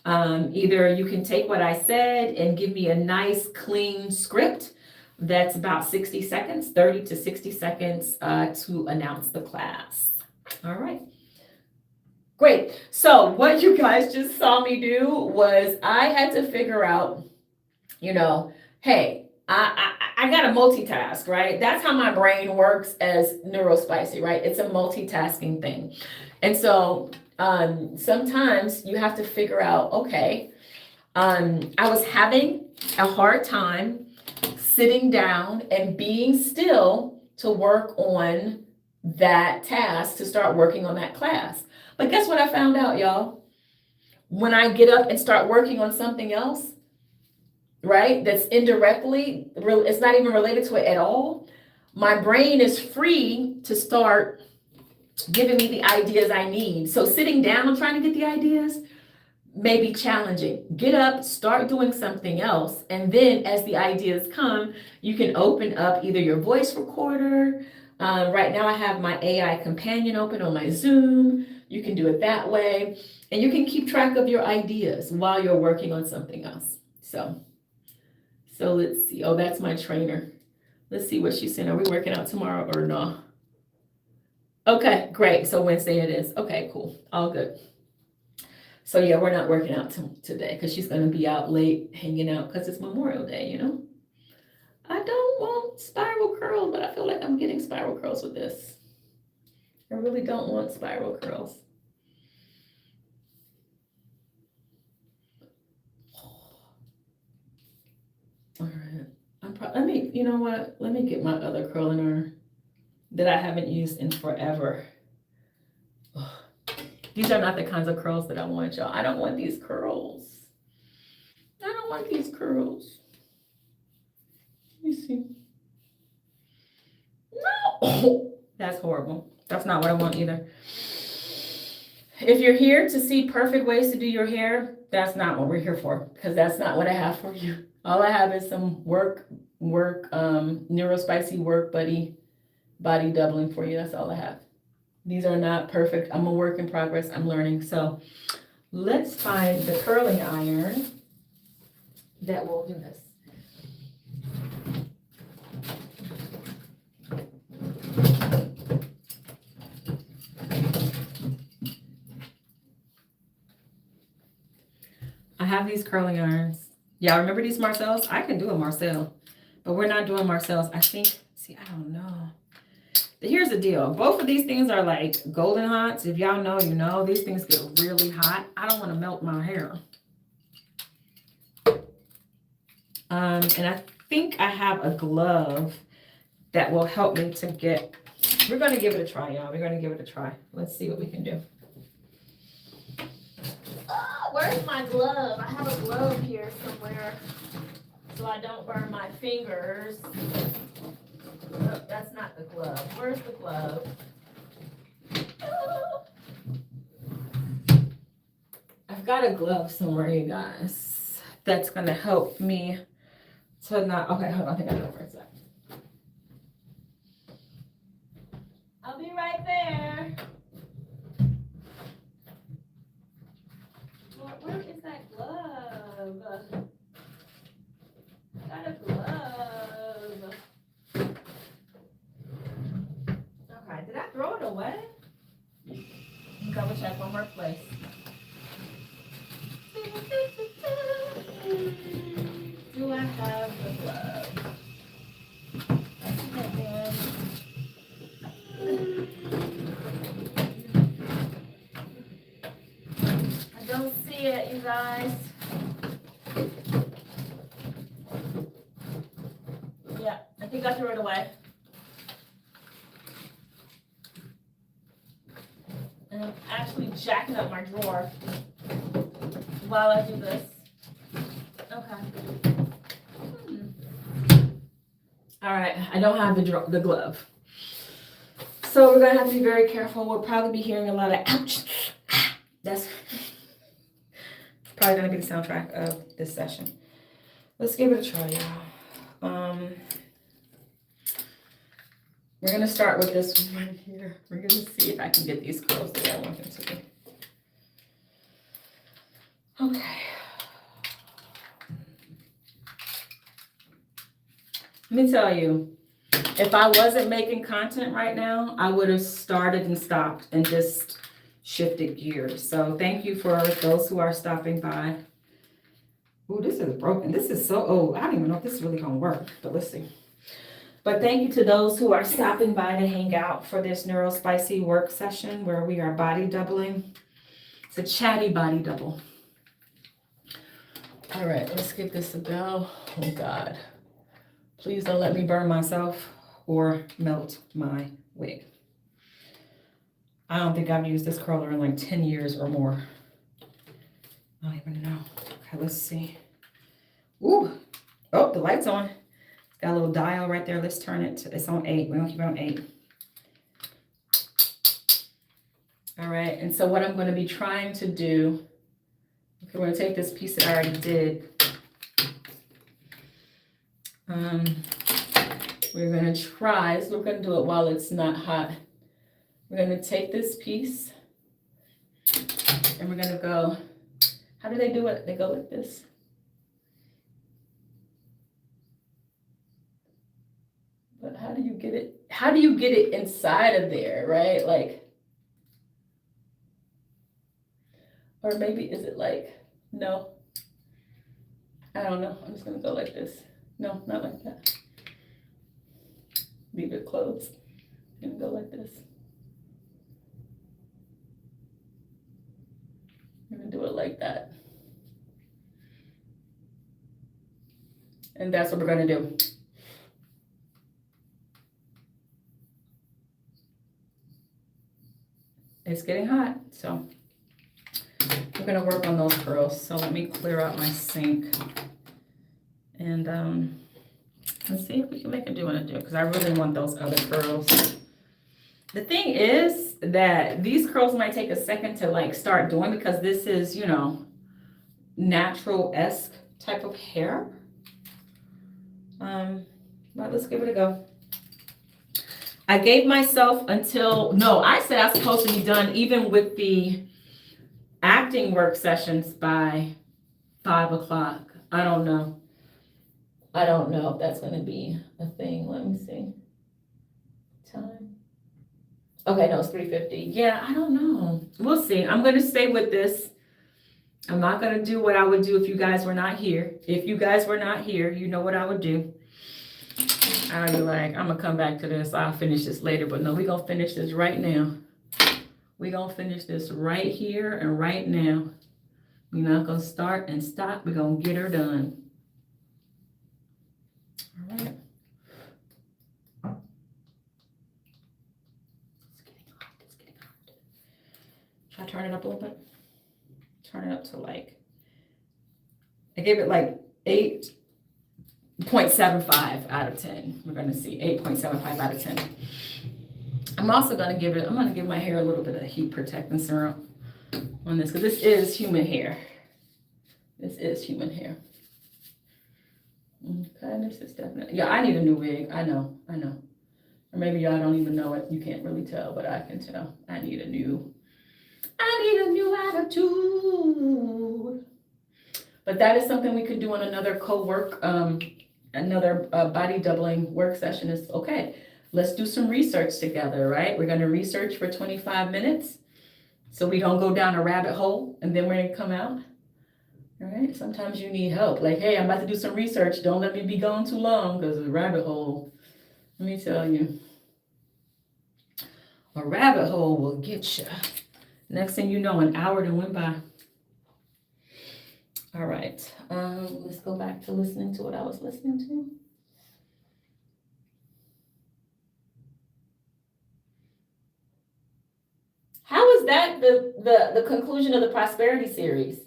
Speaker 1: either you can take what I said and give me a nice clean script that's about 60 seconds, 30 to 60 seconds to announce the class. All right. Great. So what you guys just saw me do was I had to figure out, hey, I got to multitask, right? That's how my brain works as neurospicy, right? It's a multitasking thing. And so sometimes you have to figure out, okay, I was having a hard time sitting down and being still to work on that task, to start working on that class. But guess what I found out, y'all? When I get up and start working on something else, right, that's indirectly, it's not even related to it at all, my brain is free to start giving me the ideas I need. So sitting down trying to get the ideas may be challenging. Get up, start doing something else, and then as the ideas come, you can open up either your voice recorder. Right now I have my AI companion open on my Zoom. You can do it that way, and you can keep track of your ideas while you're working on something else. So let's see. Oh, that's my trainer. Let's see what she's saying. Are we working out tomorrow or no? Okay, great. So Wednesday it is. Okay, cool. All good. So yeah, we're not working out today because she's going to be out late hanging out because it's Memorial Day, I don't want spiral curls, but I feel like I'm getting spiral curls with this. I really don't want spiral curls. All right. You know what? Let me get my other curler that I haven't used in forever. These are not the kinds of curls that I want, y'all. I don't want these curls. I don't want these curls. Let me see. No! That's horrible. That's not what I want either. If you're here to see perfect ways to do your hair, that's not what we're here for, because that's not what I have for you. All I have is some neurospicy work body doubling for you. That's all I have. These are not perfect. I'm a work in progress. I'm learning. So let's find the curling iron that will do this. I have these curling irons. Y'all remember these Marcells? I can do a Marcel, but we're not doing Marcells. I don't know. But here's the deal. Both of these things are like golden hots. If y'all know, these things get really hot. I don't want to melt my hair. And I think I have a glove that will help me to get, we're going to give it a try, y'all. We're going to give it a try. Let's see what we can do. Oh, where's my glove? I have a glove here somewhere so I don't burn my fingers. Oh, that's not the glove. Where's the glove? got a glove somewhere, you guys. That's gonna help me to not. Okay, hold on. I think I know where it's at. I'll be right there. Where is that glove? I got a glove. Okay, did I throw it away? Double check one more place. Do I have the glove? I don't see it, you guys. Yeah, I think I threw it away. And I'm actually jacking up my drawer while I do this. Okay. All right, I don't have the glove. So we're gonna have to be very careful. We'll probably be hearing a lot of ouch. That's probably gonna be the soundtrack of this session. Let's give it a try, y'all. We're gonna start with this one right here. We're gonna see if I can get these curls the way I want them to be. Okay. Let me tell you, if I wasn't making content right now, I would have started and stopped and just shifted gears. So thank you for those who are stopping by. Ooh, this is broken. This is so old. I don't even know if this is really gonna work, but let's see. But thank you to those who are stopping by to hang out for this neurospicy work session where we are body doubling. It's a chatty body double. All right, let's give this a go. Oh God, please don't let me burn myself or melt my wig. I don't think I've used this curler in like 10 years or more. I don't even know. Okay, let's see. Ooh, oh, the light's on. Got a little dial right there. Let's turn it to, it's on 8. We're gonna keep it on 8. All right, and so what I'm gonna be trying to do, okay, we're gonna take this piece that I already did. We're gonna try, so we're gonna do it while it's not hot. We're gonna take this piece and we're gonna go, how do they do it? They go like this. But how do you get it? How do you get it inside of there, right? Like, or maybe is it like, no, I don't know. I'm just gonna go like this. No, not like that. Leave it closed and go like this. I'm gonna do it like that. And that's what we're gonna do. It's getting hot, so we're gonna work on those curls. So let me clear out my sink and let's see if we can make it do what it do, because I really want those other curls. The thing is that these curls might take a second to like start doing, because this is, you know, natural-esque type of hair. But let's give it a go. I gave myself until, no, I said I was supposed to be done even with the acting work sessions by 5 o'clock. I don't know. I don't know if that's going to be a thing. Let me see. Time. Okay, no, it's 3:50. Yeah, I don't know. We'll see. I'm going to stay with this. I'm not going to do what I would do if you guys were not here. If you guys were not here, you know what I would do. I'd be like, I'm going to come back to this. I'll finish this later. But no, we're going to finish this right now. We're going to finish this right here and right now. We're not going to start and stop. We're going to get her done. All right. It's getting hot. It's getting hot. Should I turn it up a little bit? Turn it up to like, I gave it like 8.75 out of 10. We're going to see 8.75 out of 10. I'm also going to give it, I'm going to give my hair a little bit of heat protectant serum. on this, because this is human hair. This is human hair. Okay, this is definitely, yeah, I need a new wig. I know. Or maybe y'all don't even know it. You can't really tell, but I can tell. I need a new attitude. But that is something we could do on another co-work, another body doubling work session. Is okay. Let's do some research together, right? We're gonna research for 25 minutes so we don't go down a rabbit hole and then we're gonna come out. All right, sometimes you need help. Like, hey, I'm about to do some research. Don't let me be gone too long because it's a rabbit hole. Let me tell you. A rabbit hole will get you. Next thing you know, an hour done went by. All right, let's go back to listening to what I was listening to. How is that the conclusion of the prosperity series?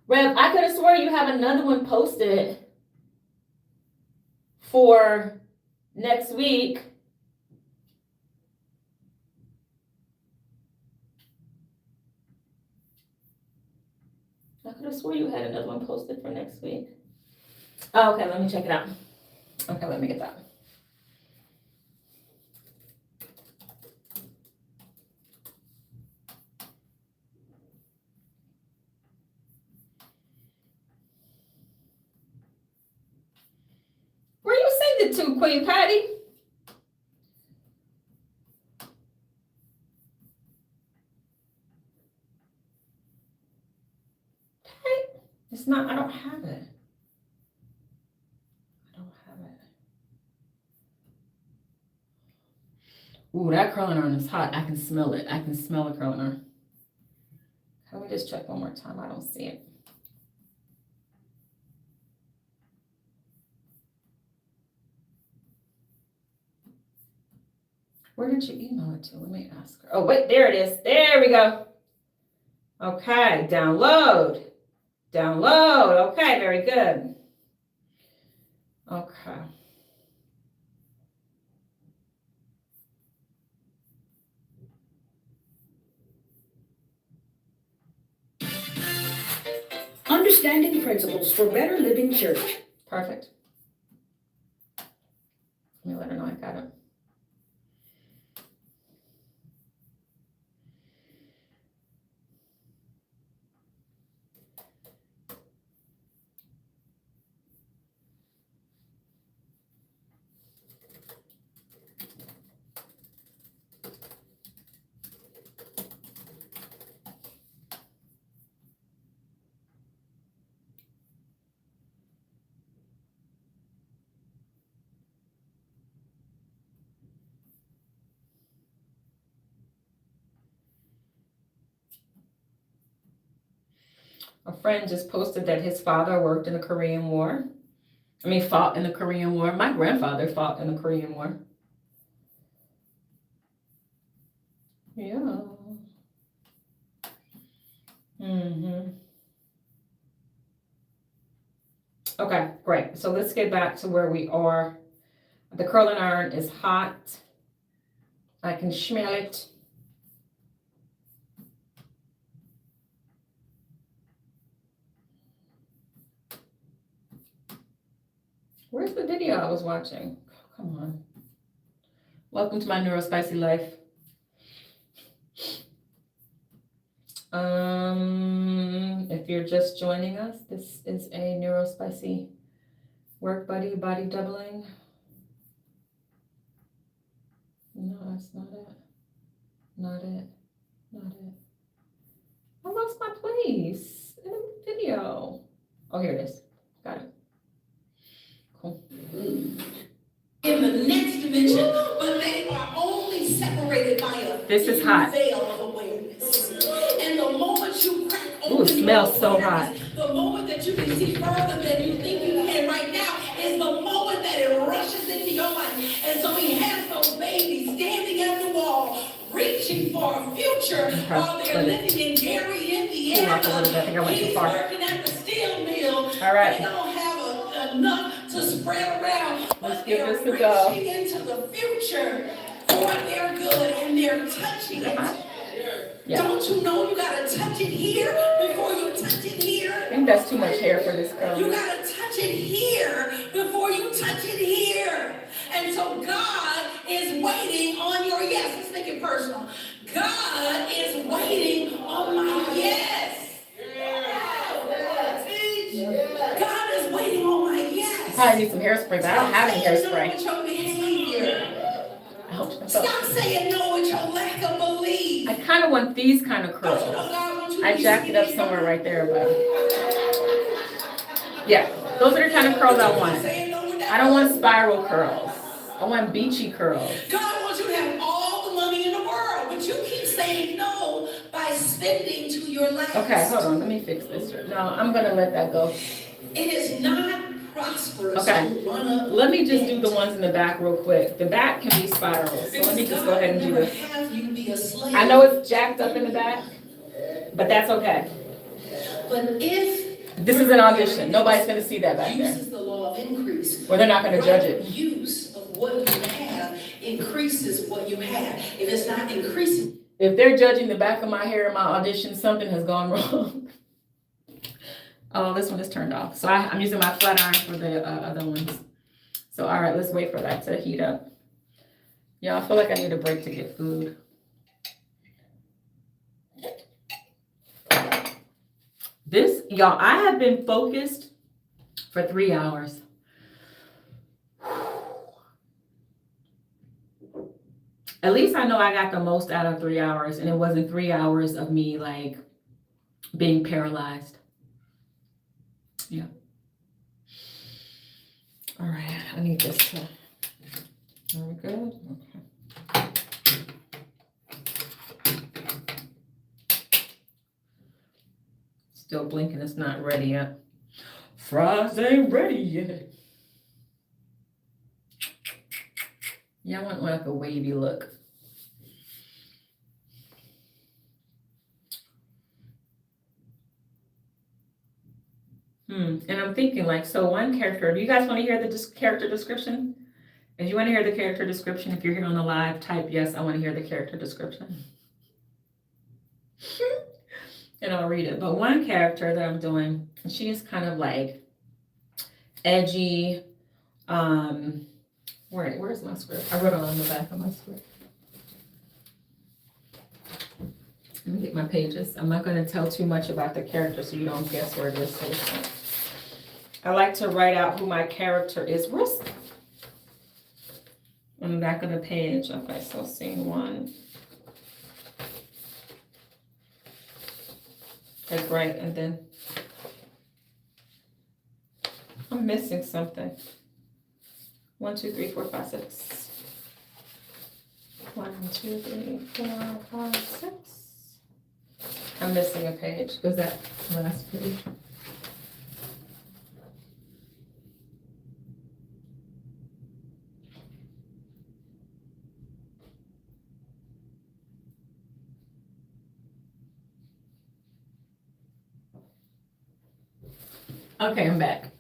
Speaker 1: Rev, I could have swore you have another one posted for next week. I could have swore you had another one posted for next week. Oh, okay, let me check it out. Okay, let me get that. Where you send it to, Queen Patty? It's not, I don't have it. Ooh, that curling iron is hot. I can smell it. I can smell a curling iron. Can we just check one more time? I don't see it. Where did you email it to? Let me ask her. Oh, wait, there it is. There we go. Okay, download. Okay, very good. Okay.
Speaker 2: Understanding Principles for Better Living Church.
Speaker 1: Perfect. Let me let her know I got it. A friend just posted that his father worked in the Korean War. Fought in the Korean War. My grandfather fought in the Korean War. Yeah. Okay, great. So let's get back to where we are. The curling iron is hot. I can smell it. Where's the video I was watching? Oh, come on. Welcome to my neurospicy life. If you're just joining us, this is a neurospicy work buddy body doubling. No, that's not it. Not it. I lost my place in the video. Oh, here it is. Got it. Cool.
Speaker 2: In the next dimension, but they are only separated by a
Speaker 1: This is hot.
Speaker 2: veil of awareness. And the moment you crack open,
Speaker 1: Ooh, it smells so hot.
Speaker 2: The moment that you can see further than you think you can right now is the moment that it rushes into your life. And so he has those babies standing at the wall, reaching for a future while they're living in Gary, Indiana. He's working at the steel mill.
Speaker 1: All right.
Speaker 2: They don't have enough to spread around.
Speaker 1: Let's
Speaker 2: But
Speaker 1: give
Speaker 2: they're
Speaker 1: this a go.
Speaker 2: reaching into the future for their good and they're touching it.
Speaker 1: Yeah.
Speaker 2: Don't you know you gotta touch it here before you touch it here?
Speaker 1: I think that's too much hair for this curl.
Speaker 2: You gotta touch it here before you touch it here. And so God is waiting on your yes. Let's make it personal. God is waiting on my yes. God is waiting on my yes.
Speaker 1: Probably need some hairspray, but I don't have any
Speaker 2: Stop
Speaker 1: hairspray.
Speaker 2: saying no with your behavior.
Speaker 1: I hope so.
Speaker 2: Stop saying no with your lack of belief.
Speaker 1: I kind of want these kind of curls.
Speaker 2: Don't you know God wants you to
Speaker 1: I
Speaker 2: be
Speaker 1: jacked it up
Speaker 2: skinny?
Speaker 1: somewhere right there, but yeah, those are the kind of curls I want.
Speaker 2: Saying no with that.
Speaker 1: I don't want spiral curls. I want beachy curls.
Speaker 2: God wants you to have all the money in the world, but you keep saying no by spending to your last.
Speaker 1: Okay, hold on. Let me fix this. No, I'm going to let that go.
Speaker 2: It is not prosperous
Speaker 1: Okay.
Speaker 2: to run up.
Speaker 1: Let me just do the ones in the back real quick. The back can be spirals. So let me just go ahead and do this.
Speaker 2: Have you be a slave.
Speaker 1: I know it's jacked up in the back, but that's okay.
Speaker 2: But if
Speaker 1: This is an audition. Nobody's going to see that back there.
Speaker 2: uses the law of increase,
Speaker 1: Or they're not going to judge it.
Speaker 2: use of what you have increases what you have. If it's not increasing,
Speaker 1: If they're judging the back of my hair in my audition, something has gone wrong. Oh, this one is turned off. So I'm using my flat iron for the other ones. So, all right, let's wait for that to heat up. Yeah, I feel like I need a break to get food. This, y'all, I have been focused for 3 hours. At least I know I got the most out of 3 hours, and it wasn't 3 hours of me like being paralyzed. Yeah. All right, I need this to. Are we good? Okay. Still blinking, it's not ready yet. Fries ain't ready yet. Yeah, I want like a wavy look. And I'm thinking like, so one character, do you guys want to hear the character description? If you want to hear the character description, if you're here on the live, type yes, I want to hear the character description. And I'll read it. But one character that I'm doing, she is kind of like edgy. Where's my script? I wrote it on the back of my script. Let me get my pages. I'm not going to tell too much about the character so you don't guess where it is. So I like to write out who my character is. Where's on the back of the page? Okay, so scene 1. Okay, great. And then I'm missing something. 1, 2, 3, 4, 5, 6. 1, 2, 3, 4, 5, 6. I'm missing a page. Was that the last page? Okay, I'm back.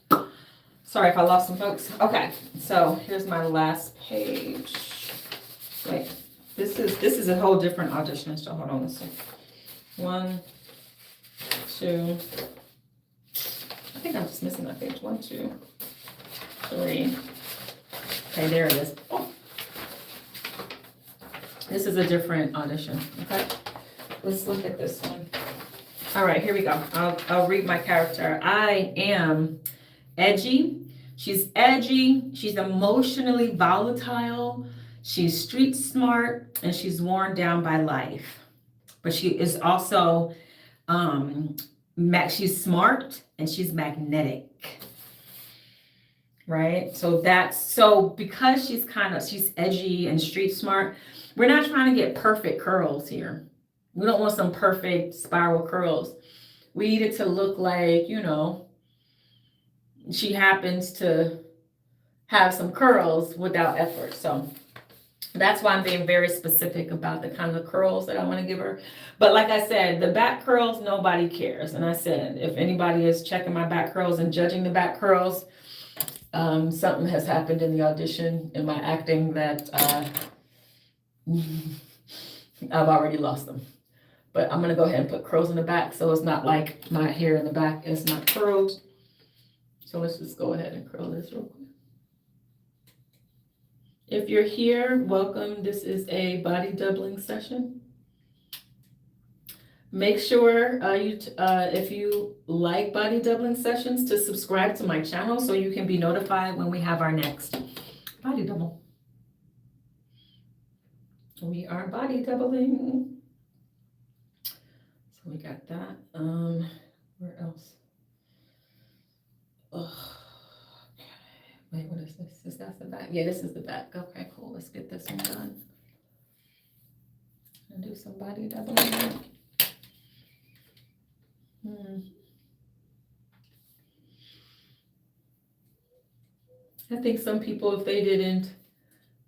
Speaker 1: Sorry if I lost some folks. Okay, so here's my last page. Wait, this is a whole different audition. So hold on a second. 1, 2. I think I'm just missing that page. 1, 2, 3. Okay, there it is. Oh. This is a different audition. Okay, let's look at this one. All right, here we go. I'll read my character. I am edgy. She's edgy. She's emotionally volatile. She's street smart, and she's worn down by life. But she is also, she's smart and she's magnetic, right? So because she's edgy and street smart, we're not trying to get perfect curls here. We don't want some perfect spiral curls. We need it to look like, she happens to have some curls without effort. So that's why I'm being very specific about the kind of curls that I want to give her. But like I said, the back curls, nobody cares. And I said, if anybody is checking my back curls and judging the back curls, something has happened in the audition, in my acting, that I've already lost them. but I'm gonna go ahead and put curls in the back so it's not like my hair in the back is not curled. So let's just go ahead and curl this real quick. If you're here, welcome. This is a body doubling session. Make sure if you like body doubling sessions to subscribe to my channel so you can be notified when we have our next body double. We are body doubling. So we got that. Where else? Oh. Wait, what is this? Is that the back? Yeah, this is the back. Okay, cool. Let's get this one done. And do some body doubling. I think some people, if they didn't,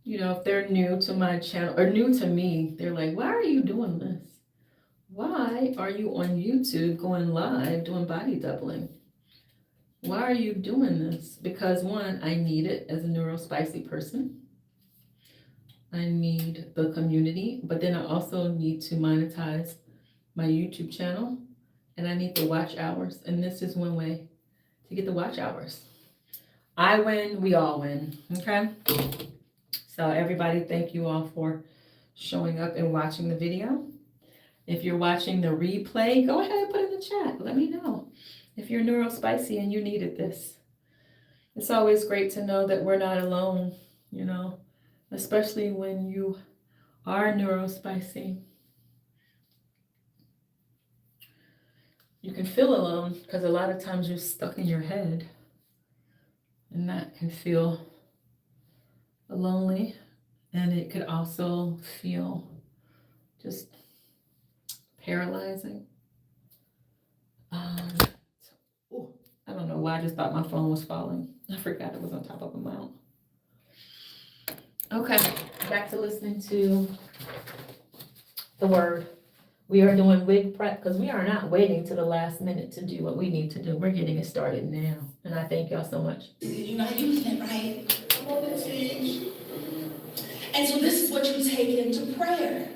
Speaker 1: if they're new to my channel or new to me, they're like, why are you doing this? Why are you on YouTube going live doing body doubling? Why are you doing this? Because one, I need it as a neurospicy person. I need the community, but then I also need to monetize my YouTube channel, and I need the watch hours. And this is one way to get the watch hours. I win, we all win, okay? So everybody, thank you all for showing up and watching the video. If you're watching the replay, go ahead and put in the chat. Let me know if you're neurospicy and you needed this. It's always great to know that we're not alone, especially when you are neurospicy. You can feel alone because a lot of times you're stuck in your head, and that can feel lonely, and it could also feel just paralyzing. I don't know why I just thought my phone was falling. I forgot it was on top of a mount. Okay, back to listening to the word. We are doing wig prep because we are not waiting to the last minute to do what we need to do. We're getting it started now. And I thank y'all so much.
Speaker 2: You're not using it right. Come on, change. And so this is what you take into prayer.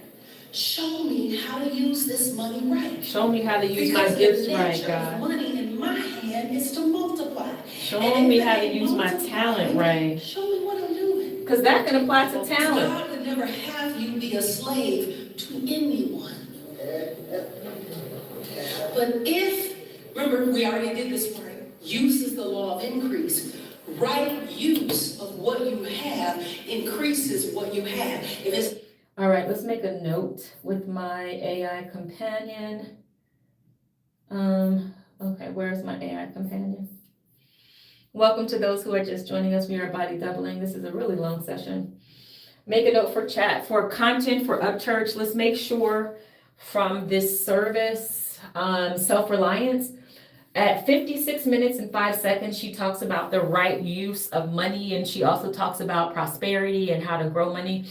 Speaker 2: Show me how to use this money right.
Speaker 1: Show me how to use my gifts right, God.
Speaker 2: Money in my hand is to multiply.
Speaker 1: Show me how to use my talent right.
Speaker 2: Show me what I'm doing.
Speaker 1: Because that can apply to talent.
Speaker 2: God would never have you be a slave to anyone. But remember, we already did this part. Use is the law of increase. Right use of what you have increases what you have.
Speaker 1: All right, let's make a note with my AI companion. Okay, where's my AI companion? Welcome to those who are just joining us. We are body doubling. This is a really long session. Make a note for chat, for content, for Upchurch. Let's make sure from this service, self-reliance, at 56 minutes and 5 seconds, she talks about the right use of money, and she also talks about prosperity and how to grow money,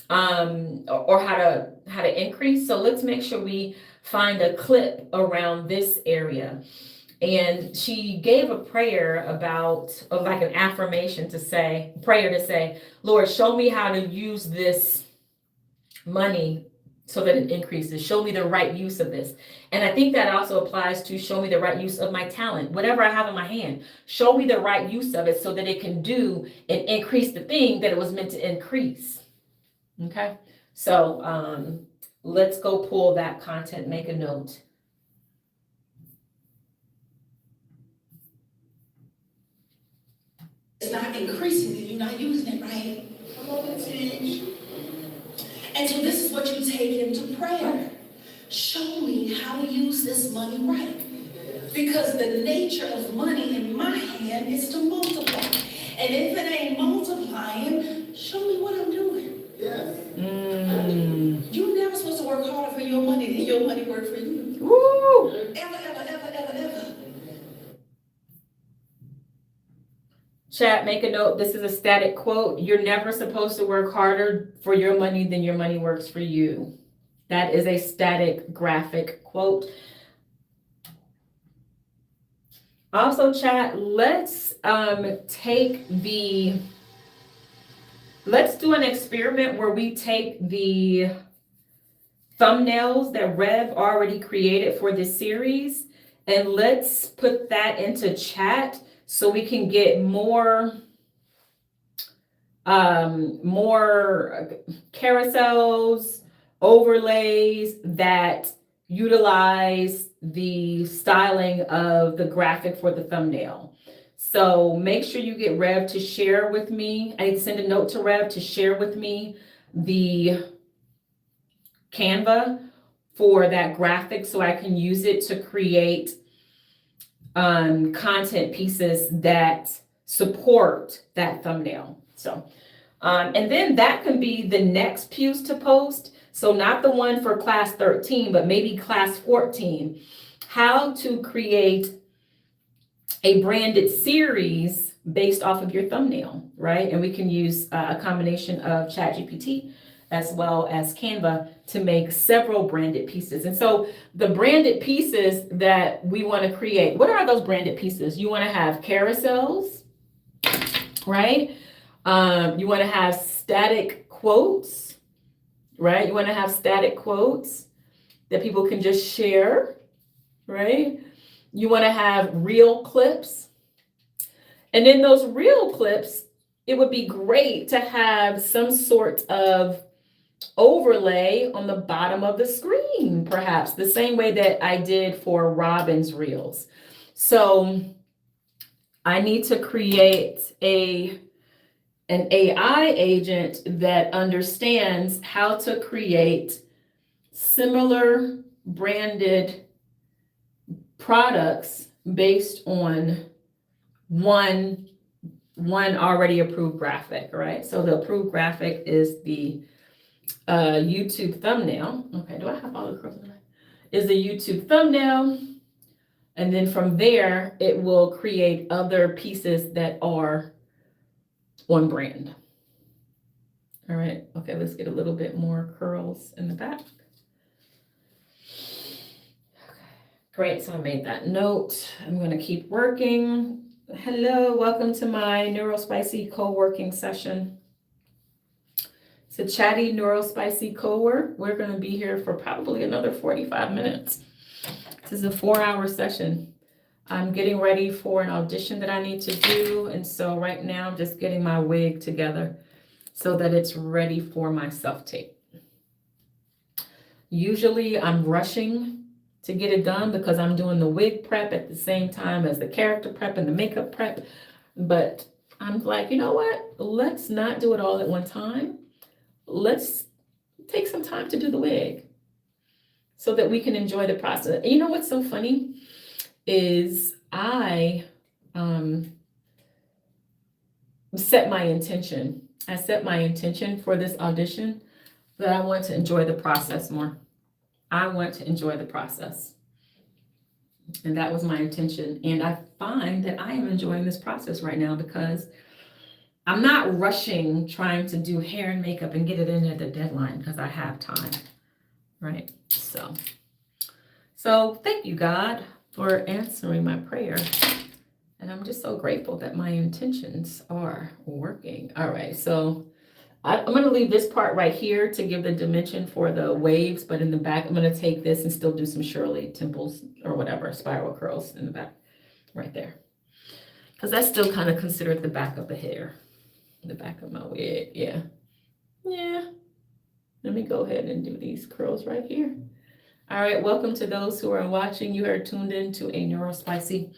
Speaker 1: or how to increase. So let's make sure we find a clip around this area. And she gave a prayer like an affirmation to say, Lord, show me how to use this money so that it increases. Show me the right use of this. And I think that also applies to show me the right use of my talent. Whatever I have in my hand, show me the right use of it so that it can do and increase the thing that it was meant to increase. Okay? So let's go pull that content, make a note.
Speaker 2: It's not increasing and you're not using it right. Come on, change. And so this is what you take into prayer. Show me how to use this money right. Because the nature of money in my hand is to multiply. And if it ain't multiplying, show me what I'm doing. Yes. You're never supposed to work harder for your money than your money work for you.
Speaker 1: Woo!
Speaker 2: Ever.
Speaker 1: Chat, make a note. This is a static quote. You're never supposed to work harder for your money than your money works for you. That is a static graphic quote. Also, chat, let's do an experiment where we take the thumbnails that Rev already created for this series, and let's put that into chat so we can get more carousels, overlays that utilize the styling of the graphic for the thumbnail. So make sure you get Rev to share with me. I send a note to Rev to share with me the Canva for that graphic so I can use it to create content pieces that support that thumbnail. So, and then that can be the next piece to post. So not the one for class 13, but maybe class 14. How to create a branded series based off of your thumbnail, right? And we can use a combination of ChatGPT as well as Canva to make several branded pieces. And so the branded pieces that we want to create, what are those branded pieces? You want to have carousels, right? You want to have static quotes, right? You want to have static quotes that people can just share, right? You want to have reel clips. And in those reel clips, it would be great to have some sort of overlay on the bottom of the screen, perhaps the same way that I did for Robin's reels. So I need to create an AI agent that understands how to create similar branded products based on one already approved graphic, right? So the approved graphic is the YouTube thumbnail. Okay, do I have all the curls in there? Is the YouTube thumbnail. And then from there, it will create other pieces that are on brand. All right, okay, let's get a little bit more curls in the back. Great, so I made that note. I'm gonna keep working. Hello, welcome to my NeuroSpicy co-working session. It's a chatty NeuroSpicy co-work. We're gonna be here for probably another 45 minutes. This is a 4-hour session. I'm getting ready for an audition that I need to do. And so right now I'm just getting my wig together so that it's ready for my self-tape. Usually I'm rushing to get it done because I'm doing the wig prep at the same time as the character prep and the makeup prep. But I'm like, you know what? Let's not do it all at one time. Let's take some time to do the wig so that we can enjoy the process. You know what's so funny is I set my intention. I set my intention for this audition that I want to enjoy the process more. I want to enjoy the process. And that was my intention. And I find that I am enjoying this process right now because I'm not rushing trying to do hair and makeup and get it in at the deadline because I have time, right? So thank you, God, for answering my prayer. And I'm just so grateful that my intentions are working. All right, so I'm going to leave this part right here to give the dimension for the waves, but in the back, I'm going to take this and still do some Shirley temples or whatever, spiral curls in the back, right there. Because that's still kind of considered the back of the hair, the back of my wig, yeah. Let me go ahead and do these curls right here. All right, welcome to those who are watching. You are tuned in to a NeuroSpicy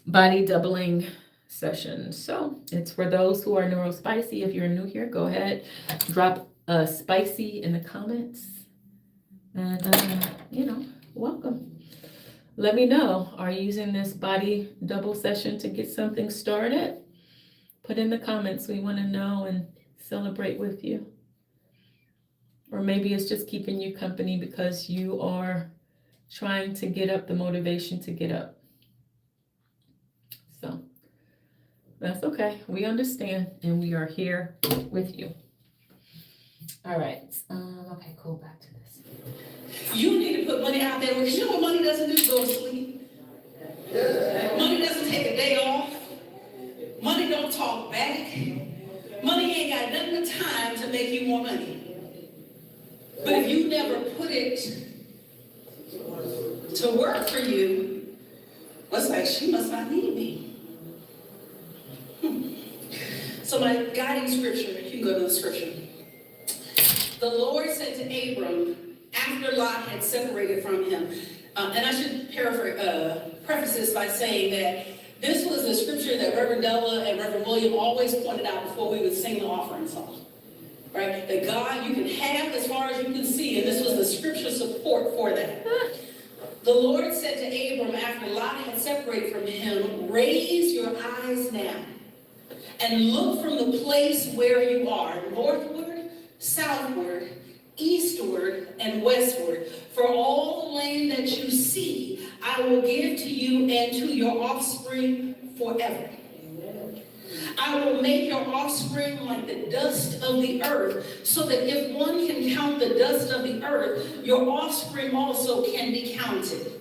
Speaker 1: body doubling session. So it's for those who are NeuroSpicy. If you're new here, go ahead, drop a spicy in the comments. And, welcome. Let me know, are you using this body double session to get something started? Put in the comments, we want to know and celebrate with you. Or maybe it's just keeping you company because you are trying to get up the motivation to get up. So that's okay. We understand and we are here with you. All right. Okay, cool. Back to this.
Speaker 2: You need to put money out there because you know what money doesn't do? Go to sleep. Money doesn't take a day off. Money don't talk back. Money ain't got nothing but time to make you more money. But if you never put it to work for you, was like, she must not need me. So my guiding scripture, you can go to the scripture. The Lord said to Abram, after Lot had separated from him, and I should preface this by saying that this was the scripture that Reverend Della and Reverend William always pointed out before we would sing the offering song. Right? That God, you can have as far as you can see, and this was the scripture support for that. The Lord said to Abram after Lot had separated from him, raise your eyes now and look from the place where you are, northward, southward, eastward, and westward. For all the land that you see, I will give to you and to your offspring forever. I will make your offspring like the dust of the earth, so that if one can count the dust of the earth, your offspring also can be counted.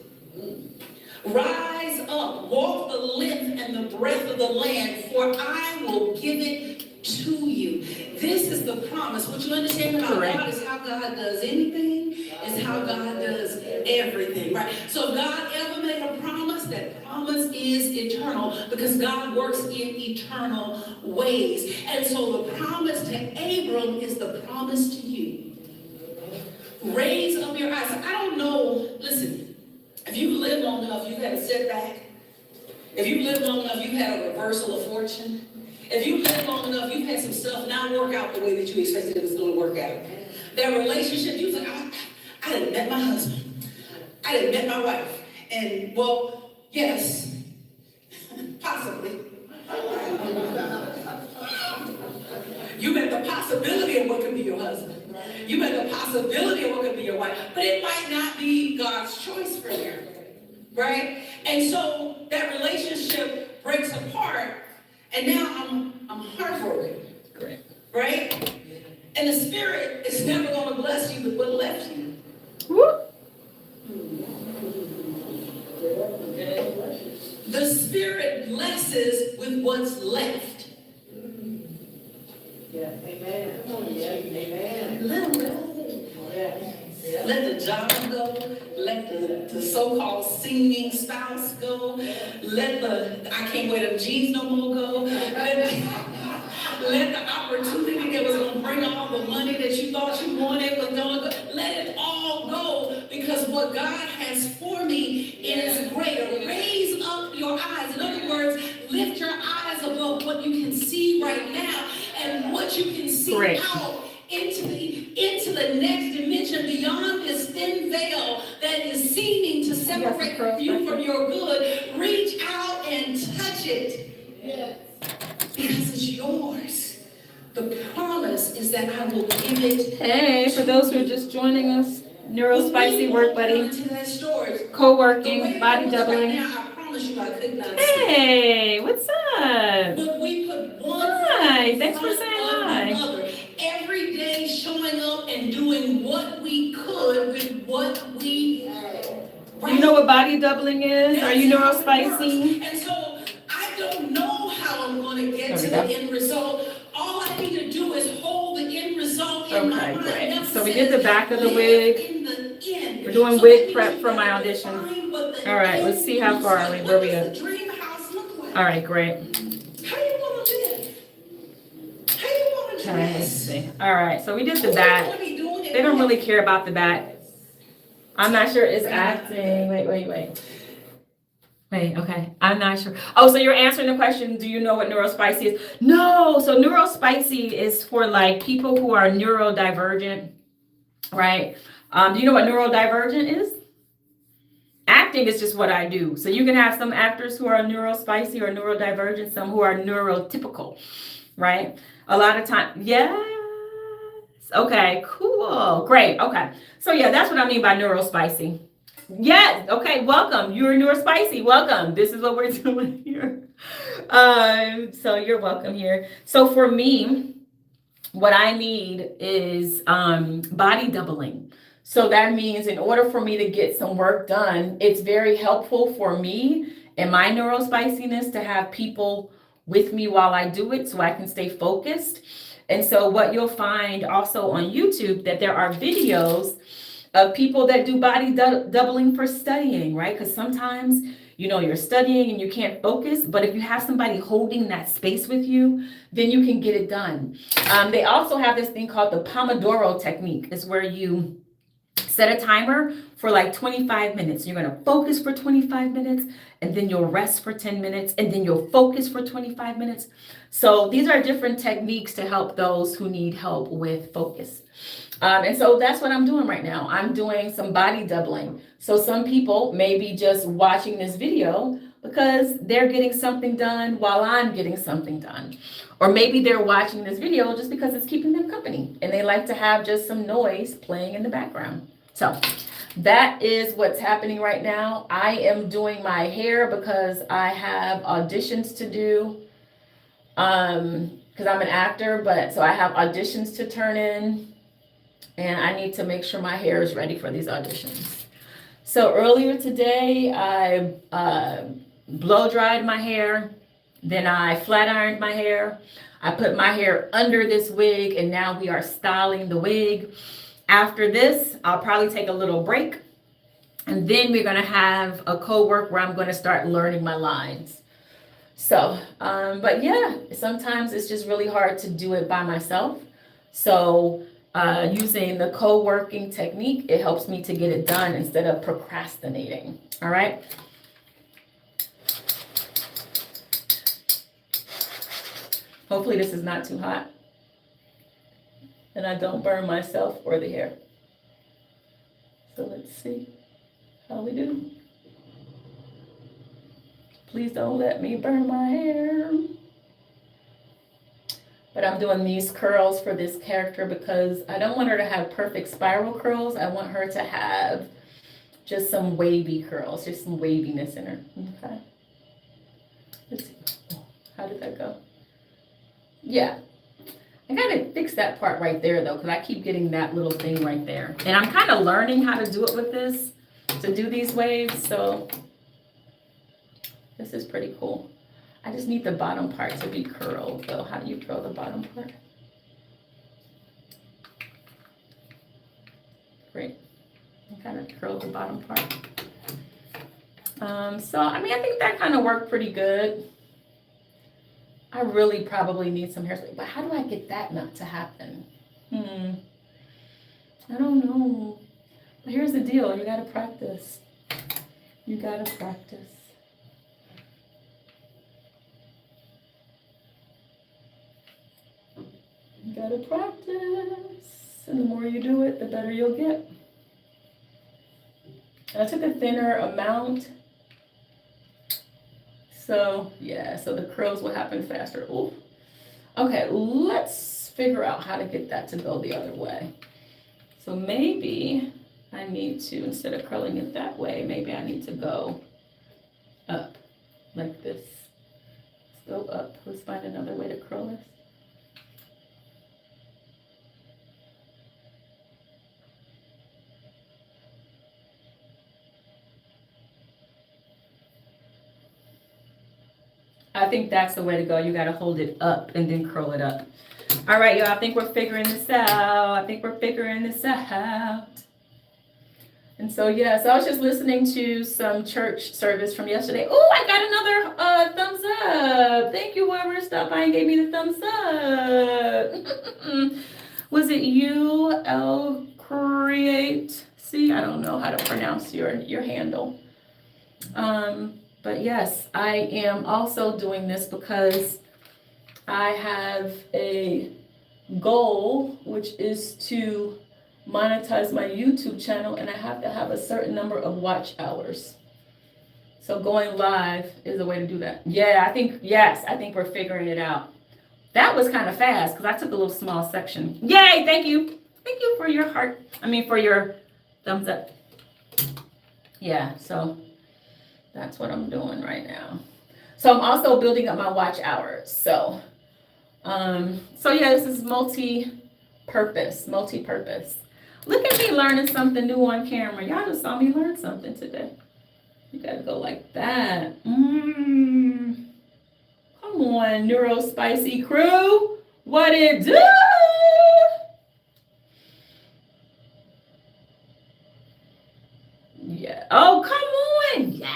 Speaker 2: Rise up, walk the length and the breadth of the land, for I will give it to you. This is the promise. What you understand about God is how God does anything, is how God does everything, right? So if God ever made a promise, that promise is eternal, because God works in eternal ways. And so the promise to Abram is the promise to you. Raise up your eyes. I don't know, listen, if you've lived long enough, you've had a setback. If you've lived long enough, you've had a reversal of fortune. If you've lived long enough, you've had some stuff not work out the way that you expected it was going to work out. That relationship, you was like, I didn't met my husband. I didn't met my wife. And, well, yes, possibly. You met the possibility of what could be your husband. You met the possibility of what could be your wife. But it might not be God's choice for you. Right? And so that relationship breaks apart. And now I'm heartbroken.
Speaker 1: Great.
Speaker 2: Right? And the Spirit is never going to bless you with what left you.
Speaker 1: Woo.
Speaker 2: The Spirit blesses with what's left.
Speaker 4: Yeah, amen. Yeah, amen.
Speaker 2: Let them go.
Speaker 4: Yeah.
Speaker 2: Let the job go. Let the so-called singing spouse go. Let the I can't wear them jeans no more go. Let the opportunity that was going to bring all the money that you thought you wanted was going to go. Let it all go, because what God has for me is greater. Raise up your eyes. In other words, lift your eyes above what you can see right now and what you can see out into the next dimension, beyond this thin veil that is seeming to separate you from your good. Reach out and touch it.
Speaker 4: Yes.
Speaker 2: Because it's yours. The promise is that I will give it.
Speaker 1: Hey, for those who are just joining us, Neurospicy Work Buddy, co-working, body doubling.
Speaker 2: Right now, I promise you I could not
Speaker 1: Hey, what's up?
Speaker 2: But we put one
Speaker 1: Hi, thanks for saying hi.
Speaker 2: another. Every day showing up and doing what we could with what we had. Right?
Speaker 1: You know what body doubling is? Are you neurospicy?
Speaker 2: And so I don't know how I'm going to get to the end result. All I need to do is hold the end result in my mind.
Speaker 1: Great. So we did the back of the wig. We're doing
Speaker 2: So
Speaker 1: wig prep for my audition.
Speaker 2: All
Speaker 1: right, let's see how far are we. Where we at?
Speaker 2: Dream house look like?
Speaker 1: All right, great.
Speaker 2: How you want to live? How you want to
Speaker 1: Okay, let's
Speaker 2: dress?
Speaker 1: see. All right, so we did the back.
Speaker 2: They
Speaker 1: They don't really care about the back. I'm not sure it's acting. Wait, okay. I'm not sure. Oh, so you're answering the question, do you know what neurospicy is? No, so neurospicy is for like people who are neurodivergent, right? Do you know what neurodivergent is? Acting is just what I do. So you can have some actors who are neurospicy or neurodivergent, some who are neurotypical, right? A lot of time, yes. Okay, cool, great, okay. So yeah, that's what I mean by neurospicy. Yes, okay, welcome. You're neurospicy, welcome. This is what we're doing here. So you're welcome here. So for me, what I need is body doubling. So that means in order for me to get some work done, it's very helpful for me and my neurospiciness to have people with me while I do it so I can stay focused. And so what you'll find also on YouTube, that there are videos of people that do body doubling for studying, right? Because sometimes, you're studying and you can't focus, but if you have somebody holding that space with you, then you can get it done. They also have this thing called the Pomodoro technique. It's where you set a timer for like 25 minutes. You're going to focus for 25 minutes, and then you'll rest for 10 minutes, and then you'll focus for 25 minutes. So these are different techniques to help those who need help with focus. And so that's what I'm doing right now. I'm doing some body doubling. So some people may be just watching this video because they're getting something done while I'm getting something done. Or maybe they're watching this video just because it's keeping them company and they like to have just some noise playing in the background. So that is what's happening right now. I am doing my hair because I have auditions to do. Because I'm an actor, but so I have auditions to turn in. And I need to make sure my hair is ready for these auditions. So earlier today, I blow dried my hair. Then I flat ironed my hair. I put my hair under this wig, and now we are styling the wig. After this, I'll probably take a little break. And then we're going to have a co-work where I'm going to start learning my lines. So, but yeah, sometimes it's just really hard to do it by myself. So using the co-working technique, it helps me to get it done instead of procrastinating. All right. Hopefully this is not too hot and I don't burn myself or the hair. So let's see how we do. Please don't let me burn my hair. But I'm doing these curls for this character because I don't want her to have perfect spiral curls. I want her to have just some wavy curls, just some waviness in her. Okay. Let's see. How did that go? Yeah. I gotta fix that part right there though, because I keep getting that little thing right there. And I'm kind of learning how to do it with this, to do these waves. So this is pretty cool. I just need the bottom part to be curled though. How do you curl the bottom part? Great. I kind of curled the bottom part. So, I mean, I think that kind of worked pretty good. I really probably need some hairspray, but how do I get that not to happen? I don't know. But here's the deal. You got to practice. You got to practice. You got to practice. And the more you do it, the better you'll get. And I took a thinner amount. So, yeah, so the curls will happen faster. Ooh. Okay, let's figure out how to get that to go the other way. So maybe I need to, instead of curling it that way, maybe I need to go up like this. Let's go up. Let's find another way to curl this. I think that's the way to go. You got to hold it up and then curl it up. All right, y'all. I think we're figuring this out. And so, yeah, so I was just listening to some church service from yesterday. Oh, I got another thumbs up. Thank you, whoever stopped by and gave me the thumbs up. Was it you, L Create? See, I don't know how to pronounce your handle. But yes, I am also doing this because I have a goal, which is to monetize my YouTube channel, and I have to have a certain number of watch hours. So going live is a way to do that. Yeah, I think we're figuring it out. That was kind of fast because I took a little small section. Yay, thank you. Thank you for your heart. For your thumbs up. Yeah, so that's what I'm doing right now. So I'm also building up my watch hours. So yeah, this is multi-purpose. Look at me learning something new on camera. Y'all just saw me learn something today. You gotta go like that. Come on, Neuro Spicy crew. What it do? Yeah. Oh, come on. Yes.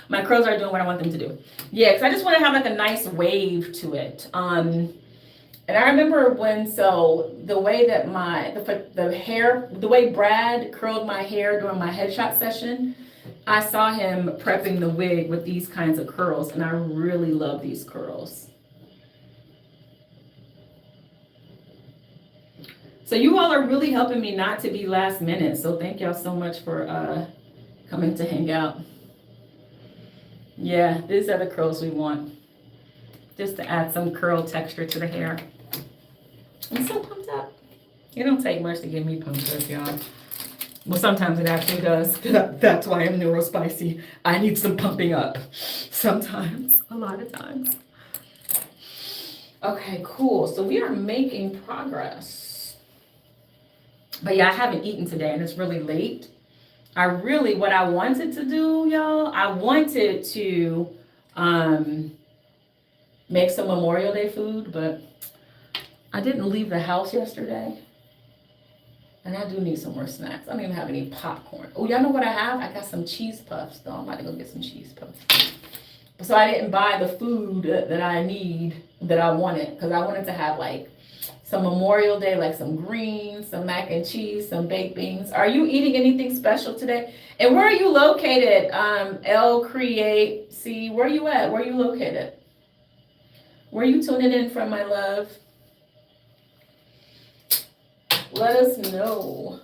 Speaker 1: My curls are doing what I want them to do. Yeah, because I just want to have like a nice wave to it. And I remember the way that the way Brad curled my hair during my headshot session, I saw him prepping the wig with these kinds of curls, and I really love these curls. So you all are really helping me not to be last minute. So thank y'all so much for coming to hang out. Yeah, these are the curls we want. Just to add some curl texture to the hair. I'm so pumped up. It don't take much to get me pumped up, y'all. Well, sometimes it actually does. That's why I'm neurospicy. I need some pumping up. Sometimes, a lot of times. Okay, cool. So we are making progress. But yeah, I haven't eaten today and it's really late. What I wanted to do, y'all, I wanted to make some Memorial Day food, but I didn't leave the house yesterday. And I do need some more snacks. I don't even have any popcorn. Oh, y'all know what I have? I got some cheese puffs, though. I'm about to go get some cheese puffs. So I didn't buy the food that I wanted, because I wanted to have like some Memorial Day, like some greens, some mac and cheese, some baked beans. Are you eating anything special today? And where are you located? L Create. See, where are you at? Where are you located? Where are you tuning in from, my love? Let us know.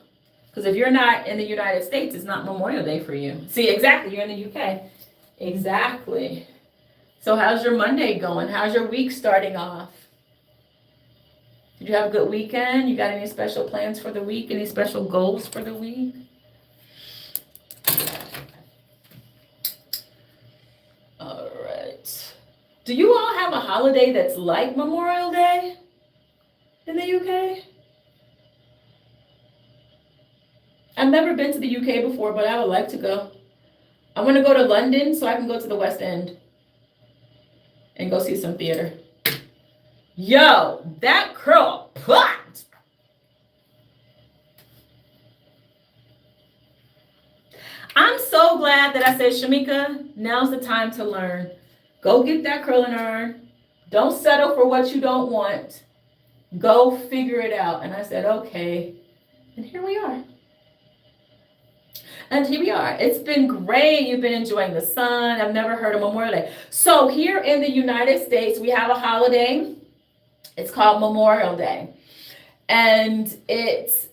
Speaker 1: Because if you're not in the United States, it's not Memorial Day for you. See, exactly. You're in the UK. Exactly. So how's your Monday going? How's your week starting off? Did you have a good weekend? You got any special plans for the week? Any special goals for the week? All right. Do you all have a holiday that's like Memorial Day in the UK? I've never been to the UK before, but I would like to go. I want to go to London so I can go to the West End and go see some theater. Yo, that curl popped. I'm so glad that I said, Shamika, now's the time to learn. Go get that curling iron. Don't settle for what you don't want. Go figure it out. And I said, okay. And here we are. And here we are. It's been great. You've been enjoying the sun. I've never heard of Memorial Day. So here in the United States, we have a holiday. It's called Memorial Day. And it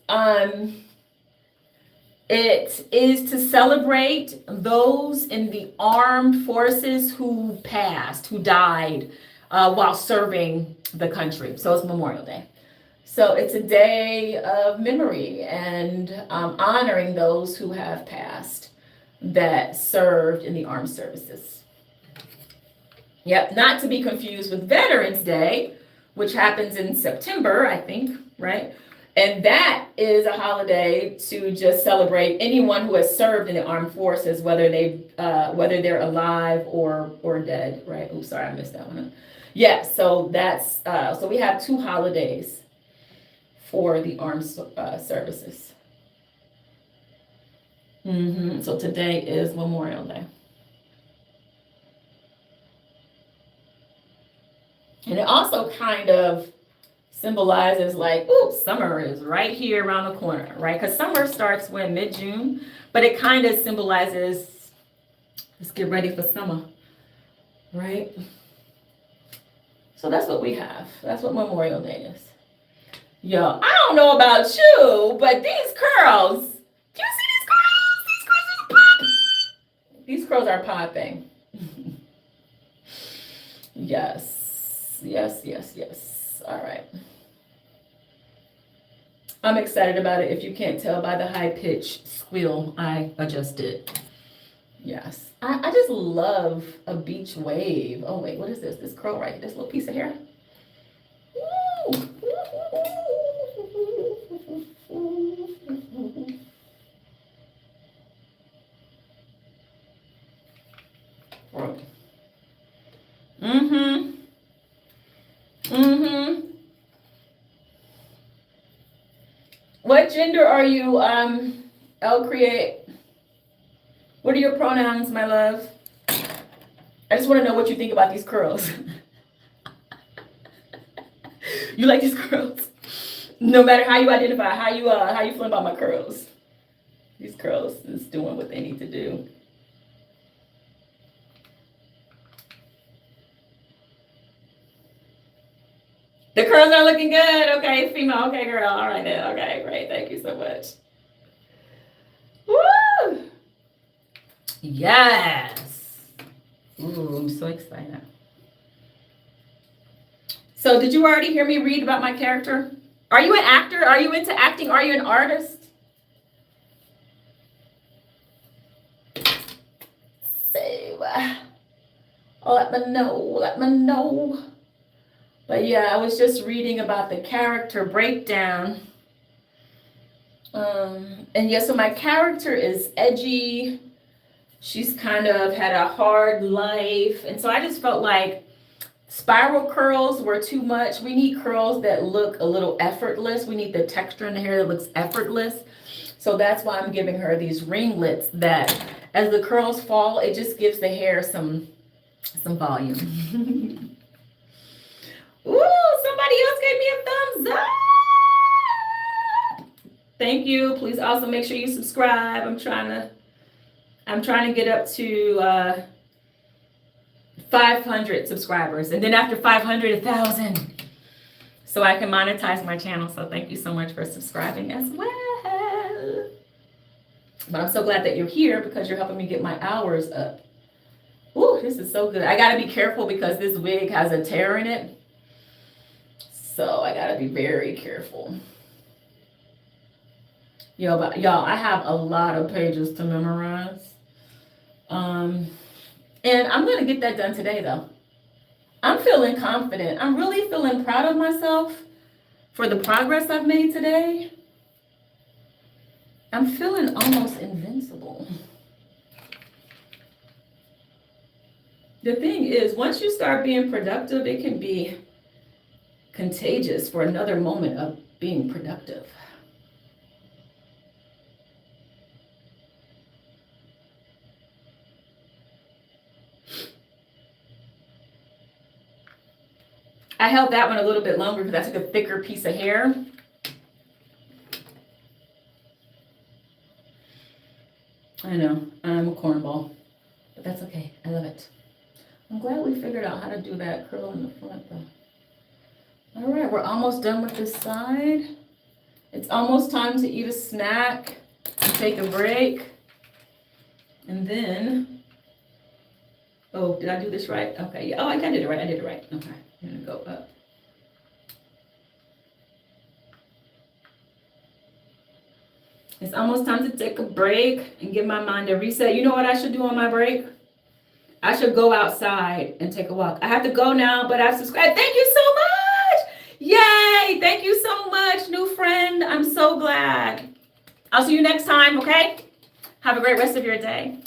Speaker 1: is to celebrate those in the armed forces who passed, who died while serving the country. So it's Memorial Day. So it's a day of memory and honoring those who have passed that served in the armed services. Yep, not to be confused with Veterans Day, which happens in September, I think, right? And that is a holiday to just celebrate anyone who has served in the armed forces, whether they're alive or dead, right? Oops, sorry, I missed that one. Yeah, so that's so we have two holidays for the armed services. So today is Memorial Day. And it also kind of symbolizes like, ooh, summer is right here around the corner, right? Because summer starts when mid-June, but it kind of symbolizes, let's get ready for summer, right? So that's what we have. That's what Memorial Day is. Yo, I don't know about you, but these curls, do you see these curls? These curls are popping. These curls are popping. Yes. All right. I'm excited about it. If you can't tell by the high-pitched squeal I adjusted. Yes. I just love a beach wave. Oh, wait, what is this? This curl right here, this little piece of hair. Woo! What gender are you, L Create? What are your pronouns, my love? I just want to know what you think about these curls. You like these curls? No matter how you identify, how you feel about my curls. These curls is doing what they need to do. The curls are looking good. Okay, female. Okay, girl. All right then. Okay, great. Thank you so much. Woo! Yes. Ooh, I'm so excited. So, did you already hear me read about my character? Are you an actor? Are you into acting? Are you an artist? Say, let me know. Let me know. But yeah, I was just reading about the character breakdown. And yeah, so my character is edgy. She's kind of had a hard life. And so I just felt like spiral curls were too much. We need curls that look a little effortless. We need the texture in the hair that looks effortless. So that's why I'm giving her these ringlets that as the curls fall, it just gives the hair some volume. Ooh, somebody else gave me a thumbs up. Thank you. Please also make sure you subscribe. I'm trying to get up to 500 subscribers, and then after 500, 1,000, so I can monetize my channel. So thank you so much for subscribing as well. But I'm so glad that you're here because you're helping me get my hours up. Ooh, this is so good. I gotta be careful because this wig has a tear in it. So I gotta be very careful. Y'all, I have a lot of pages to memorize. And I'm gonna get that done today though. I'm feeling confident. I'm really feeling proud of myself for the progress I've made today. I'm feeling almost invincible. The thing is, once you start being productive, it can be contagious for another moment of being productive. I held that one a little bit longer because I took a thicker piece of hair. I know, I'm a cornball, but that's okay. I love it. I'm glad we figured out how to do that curl in the front though. All right, we're almost done with this side. It's almost time to eat a snack and take a break. And then, oh, did I do this right? Okay, yeah. Oh, I did it right. I did it right. Okay, I'm gonna go up. It's almost time to take a break and give my mind a reset. You know what I should do on my break? I should go outside and take a walk. I have to go now, but I've subscribed. Thank you so much. Yay. Thank you so much, new friend. I'm so glad. I'll see you next time, okay? Have a great rest of your day.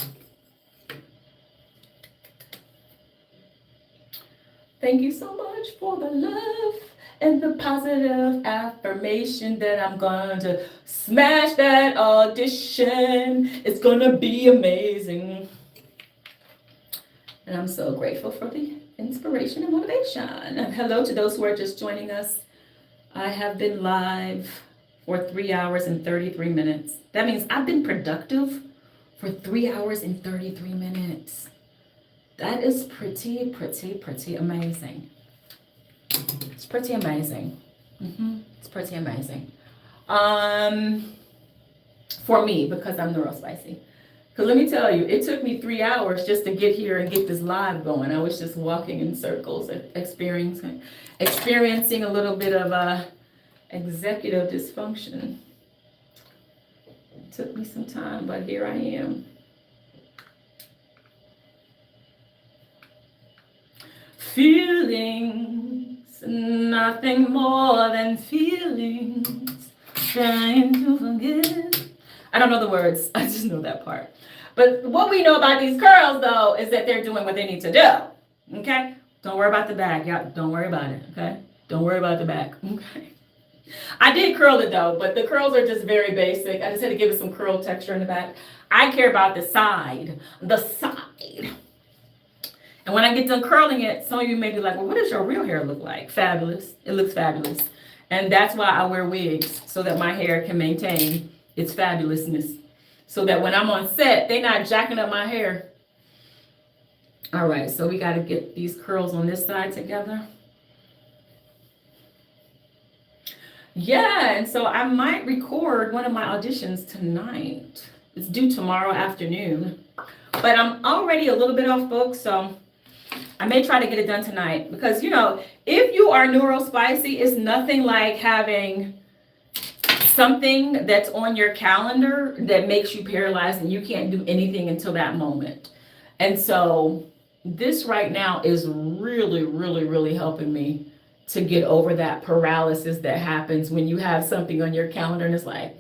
Speaker 1: Thank you so much for the love and the positive affirmation that I'm going to smash that audition. It's going to be amazing. And I'm so grateful for the inspiration and motivation. And hello to those who are just joining us. I have been live for 3 hours and 33 minutes. That means I've been productive for 3 hours and 33 minutes. That is pretty amazing. It's pretty amazing. It's pretty amazing. For me, because I'm neurospicy. Because let me tell you, it took me 3 hours just to get here and get this live going. I was just walking in circles, experiencing a little bit of executive dysfunction. It took me some time, but here I am. Feelings, nothing more than feelings, trying to forget. I don't know the words, I just know that part. But what we know about these curls, though, is that they're doing what they need to do. Okay? Don't worry about the back. Y'all, don't worry about it. Okay? Don't worry about the back. Okay? I did curl it though, but the curls are just very basic. I just had to give it some curl texture in the back. I care about the side. The side. And when I get done curling it, some of you may be like, well, what does your real hair look like? Fabulous. It looks fabulous. And that's why I wear wigs, so that my hair can maintain its fabulousness. So that when I'm on set, they're not jacking up my hair. All right, so we got to get these curls on this side together. Yeah, and so I might record one of my auditions tonight. It's due tomorrow afternoon. But I'm already a little bit off book, so I may try to get it done tonight. Because, you know, if you are neurospicy, it's nothing like having something that's on your calendar that makes you paralyzed and you can't do anything until that moment. And so this right now is really, really, really helping me to get over that paralysis that happens when you have something on your calendar and it's like,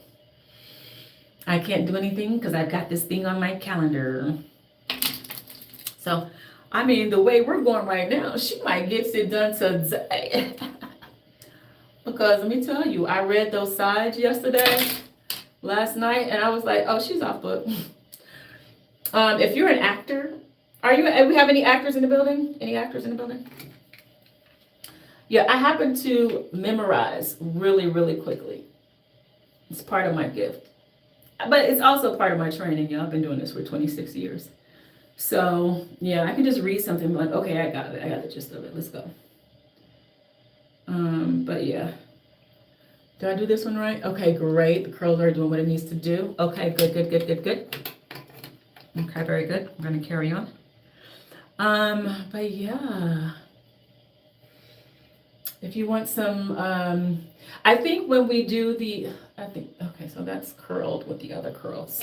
Speaker 1: I can't do anything because I've got this thing on my calendar. So, I mean, the way we're going right now, she might get it done today. Because let me tell you, I read those sides last night, and I was like, oh, she's off book. If you're an actor, we have any actors in the building? Any actors in the building? Yeah, I happen to memorize really, really quickly. It's part of my gift. But it's also part of my training. You know, I've been doing this for 26 years. So, yeah, I can just read something and be like, okay, I got it. I got the gist of it. Let's go. But yeah. Did I do this one right? Okay, great. The curls are doing what it needs to do. Okay, good, good, good, good, good. Okay, very good. I'm going to carry on. But yeah. If you want some, I think when we do okay, so that's curled with the other curls.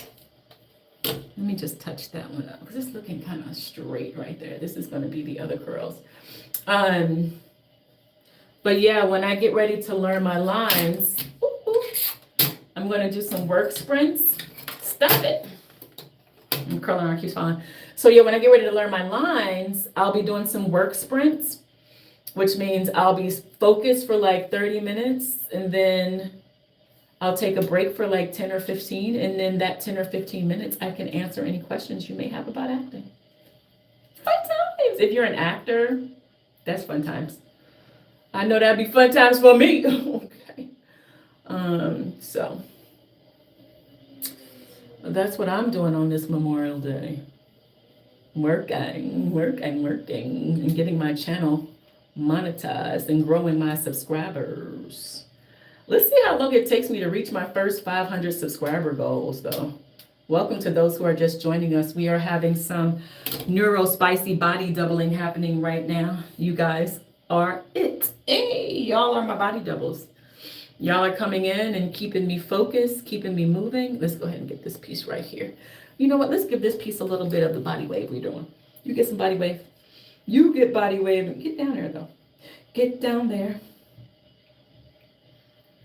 Speaker 1: Let me just touch that one up because it's looking kind of straight right there. This is going to be the other curls. But yeah, when I get ready to learn my lines, I'm going to do some work sprints. Stop it. I'm curling on, keeps falling. So yeah, when I get ready to learn my lines, I'll be doing some work sprints, which means I'll be focused for like 30 minutes and then I'll take a break for like 10 or 15. And then that 10 or 15 minutes, I can answer any questions you may have about acting. Fun times. If you're an actor, that's fun times. I know that'd be fun times for me. Okay. So that's what I'm doing on this Memorial Day. Working, and getting my channel monetized and growing my subscribers. Let's see how long it takes me to reach my first 500 subscriber goals, though. Welcome to those who are just joining us. We are having some neurospicy body doubling happening right now. You guys are it. Hey, y'all are my body doubles. Y'all are coming in and keeping me focused, keeping me moving. Let's go ahead and get this piece right here. You know what? Let's give this piece a little bit of the body wave we're doing. You get some body wave. You get body wave. Get down there, though. Get down there.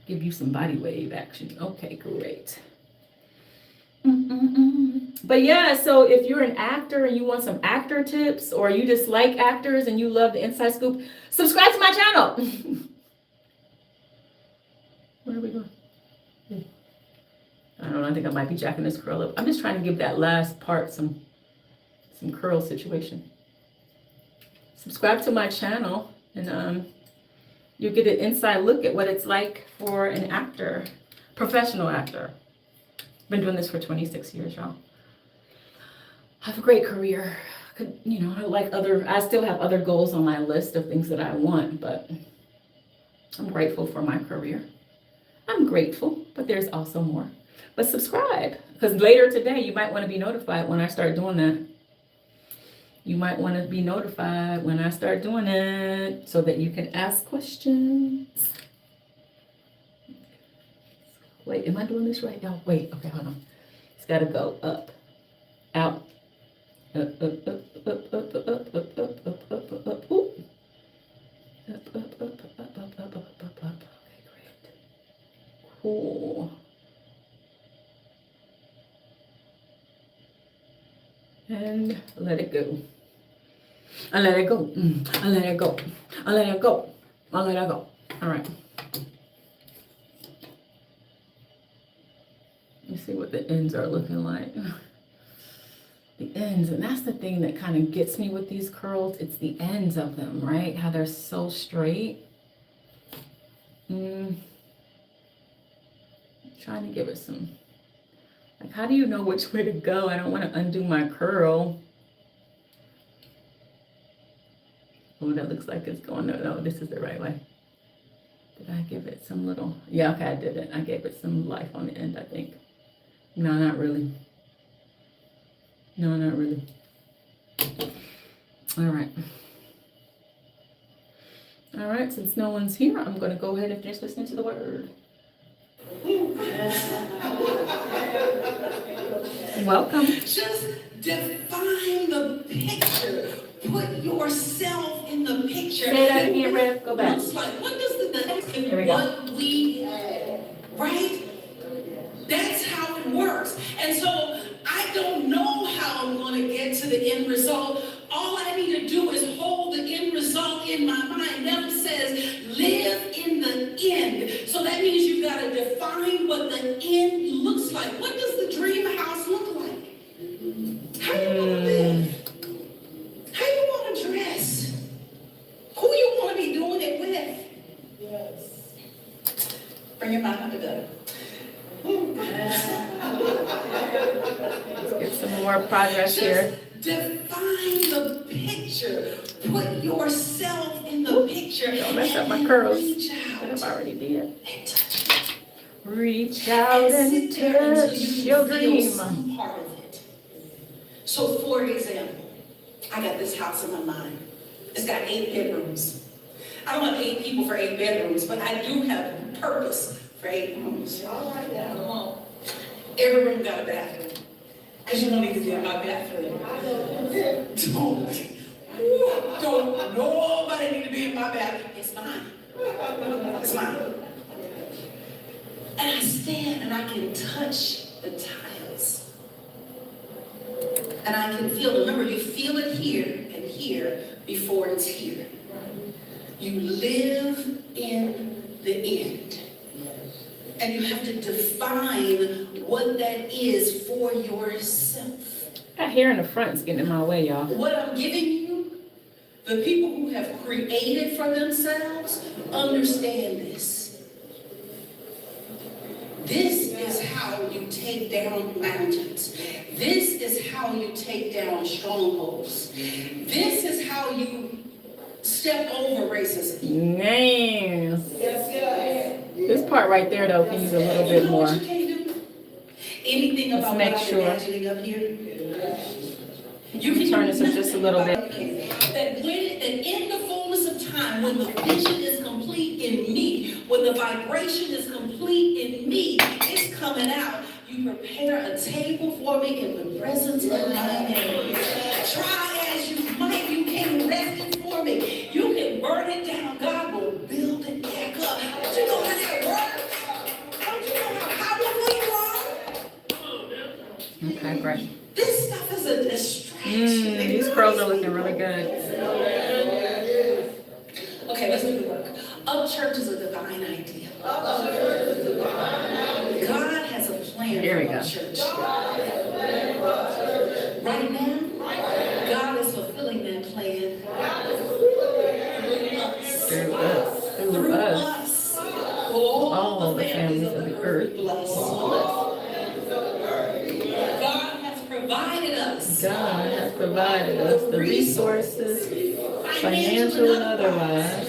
Speaker 1: Give you some body wave action. Okay, great. But yeah, so if you're an actor and you want some actor tips, or you just like actors and you love the inside scoop, subscribe to my channel. Where are we going? I don't know. I think I might be jacking this curl up. I'm just trying to give that last part some curl situation. Subscribe to my channel and you get an inside look at what it's like for an actor, professional actor. Been doing this for 26 years, y'all. I have a great career. You know, I still have other goals on my list of things that I want, but I'm grateful for my career. I'm grateful, but there's also more. But subscribe, because later today you might want to be notified when I start doing that. You might want to be notified when I start doing it so that you can ask questions. Wait, am I doing this right? Oh, wait, okay, hold on. It's got to go up, out, up, up, up, up, up, up, up, up, up, up, up, up, ooh. Up, up, up, up, up, up, up, up, up, up. Okay, great. Cool. And let it go. I let it go. I let it go. I let it go. I let it go. All right. You see what the ends are looking like. The ends, and that's the thing that kind of gets me with these curls. It's the ends of them, right? How they're so straight. Trying to give it some, like, how do you know which way to go? I don't want to undo my curl. Oh, that looks like it's going, no, this is the right way. Did I give it some little, yeah, okay, I did it. I gave it some life on the end, I think. No, not really. No, not really. All right. All right, since no one's here, I'm going to go ahead and finish listening to the word. Welcome.
Speaker 2: Just define the picture. Put yourself in the picture.
Speaker 1: Say that again, Rev. Go back.
Speaker 2: Looks like, what does the
Speaker 1: Here we go.
Speaker 2: what we have, right? That's how it works. And so I don't know how I'm going to get to the end result. All I need to do is hold the end result in my mind. Never says live in the end. So that means you've got to define what the end looks like. What does the dream house look like? How you want to live? How you want to dress? Who you want to be doing it with? Yes. Bring your mind under better.
Speaker 1: Let's get some more progress here.
Speaker 2: Define the picture. Put yourself in the picture.
Speaker 1: Don't mess up my curls.
Speaker 2: Reach
Speaker 1: That I've
Speaker 2: out
Speaker 1: already did.
Speaker 2: and touch it.
Speaker 1: Reach out and
Speaker 2: sit there until
Speaker 1: touch
Speaker 2: you
Speaker 1: your
Speaker 2: feel
Speaker 1: dream.
Speaker 2: some part of it. So, for example, I got this house in my mind. It's got 8 bedrooms. I don't have 8 people for 8 bedrooms, but I do have purpose for 8 rooms. All right, now, come on. Every room got a bathroom. Because you don't need to be in my bathroom. Don't nobody need to be in my bathroom. It's mine. It's mine. And I stand and I can touch the tiles. And I can feel, remember, you feel it here and here before it's here. You live in the end. And you have to define what that is for yourself.
Speaker 1: That hair in the front is getting in my way, y'all.
Speaker 2: What I'm giving you, the people who have created for themselves, understand this. This is how you take down mountains. This is how you take down strongholds. This is how you step over racism.
Speaker 1: Man.
Speaker 2: Yes.
Speaker 1: This part right there, though, can use a little bit more.
Speaker 2: What you can't do? Anything
Speaker 1: Let's
Speaker 2: about
Speaker 1: make
Speaker 2: what I'm
Speaker 1: sure.
Speaker 2: imagining up here? You can
Speaker 1: Turn this up just a little bit.
Speaker 2: That in the fullness of time, when the vision is complete in me, when the vibration is complete in me, it's coming out. You prepare a table for me in the presence of my enemies. Try as you might, you can't rest it for me. You can burn it down. God will build it back up. Don't you know how that works? Don't you know how powerful you are?
Speaker 1: Okay, great.
Speaker 2: This stuff is a distraction.
Speaker 1: These curls are looking really good.
Speaker 2: Okay, let's do the work. Up church is a divine idea. God has a plan
Speaker 1: Here we
Speaker 2: for
Speaker 1: go.
Speaker 2: our church. Right now, God is fulfilling that plan
Speaker 1: Through us.
Speaker 2: through us.
Speaker 1: All the families of the earth.
Speaker 2: God has provided us.
Speaker 1: God has provided us the resources, financial and otherwise,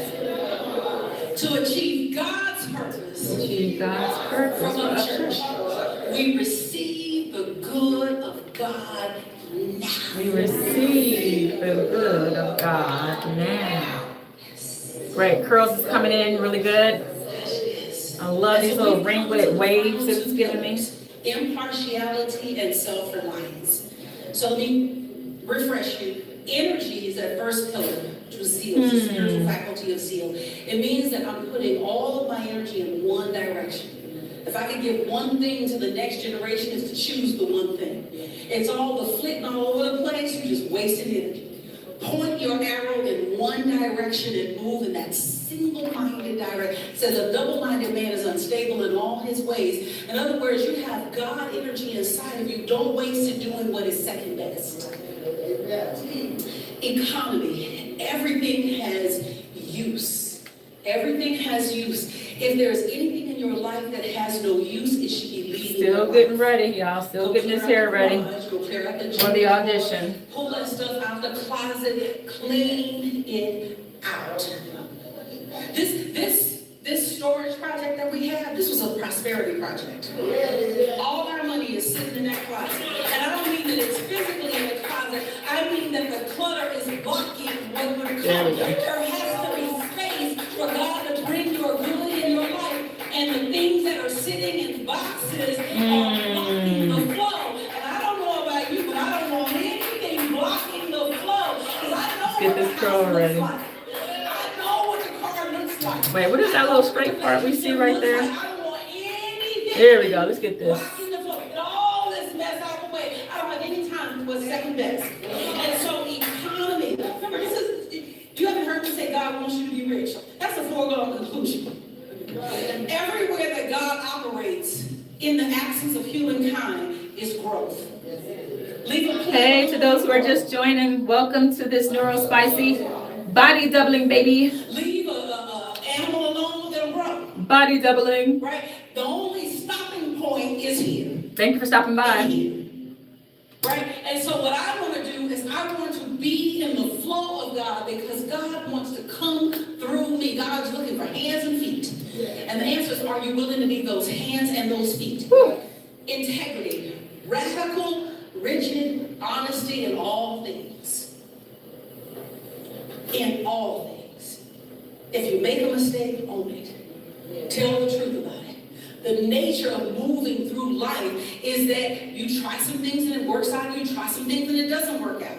Speaker 2: To achieve God's purpose.
Speaker 1: to achieve God's purpose
Speaker 2: From
Speaker 1: for
Speaker 2: our
Speaker 1: our
Speaker 2: church,
Speaker 1: church.
Speaker 2: we receive the good of God now.
Speaker 1: We receive the good of God now. Great. Curls is coming in really good. I love these little ringlet waves that it's giving me.
Speaker 2: Impartiality and self-reliance. So let me refresh you. Energy is that first pillar, which was zeal, the spiritual faculty of zeal. It means that I'm putting all of my energy in one direction. If I could give one thing to the next generation, is to choose the one thing. It's all the flitting all over the place, you're just wasting energy. Point your arrow in one direction and move in that single-minded direction. It says a double-minded man is unstable in all his ways. In other words, you have God energy inside of you. Don't waste it doing what is second best. Economy. Everything has use. Everything has use. If there's anything in your life that has no use, it should be leaving.
Speaker 1: Still getting ready, y'all. Still getting his hair ready for the audition.
Speaker 2: Pull that stuff out the closet, clean it out. This storage project that we have, this was a prosperity project. All our money is sitting in that closet. And I don't mean that it's physically in the closet. I mean that the clutter is blocking what we're coming. There has to be space for God to bring your good in your life. And the things that are sitting in boxes are blocking the flow. And I don't know about you, but I don't want anything blocking the flow. Because I know
Speaker 1: Let's get this curl ready.
Speaker 2: I know what the car looks like.
Speaker 1: Wait, what is that little straight part we see right there?
Speaker 2: I don't want anything.
Speaker 1: There we go. Let's get this.
Speaker 2: Blocking the flow. Get all this mess out of the way. I don't have any time for second best. And so economy. Remember, you haven't heard me say God wants you to be rich. That's a foregone conclusion. Everywhere that God operates in the absence of humankind is growth.
Speaker 1: Hey, to those who are just joining, welcome to this neurospicy body doubling, baby.
Speaker 2: Leave an animal alone, they'll grow.
Speaker 1: Body doubling.
Speaker 2: Right? The only stopping point is here.
Speaker 1: Thank you for stopping by.
Speaker 2: Right? And so what I want to do is I want to be in the flow of God because God wants to come through me. God's looking for hands and feet. And the answer is, are you willing to be those hands and those feet?
Speaker 1: Woo.
Speaker 2: Integrity, radical, rigid, honesty in all things. In all things. If you make a mistake, own it. Tell the truth about it. The nature of moving through life is that you try some things and it works out, you try some things and it doesn't work out.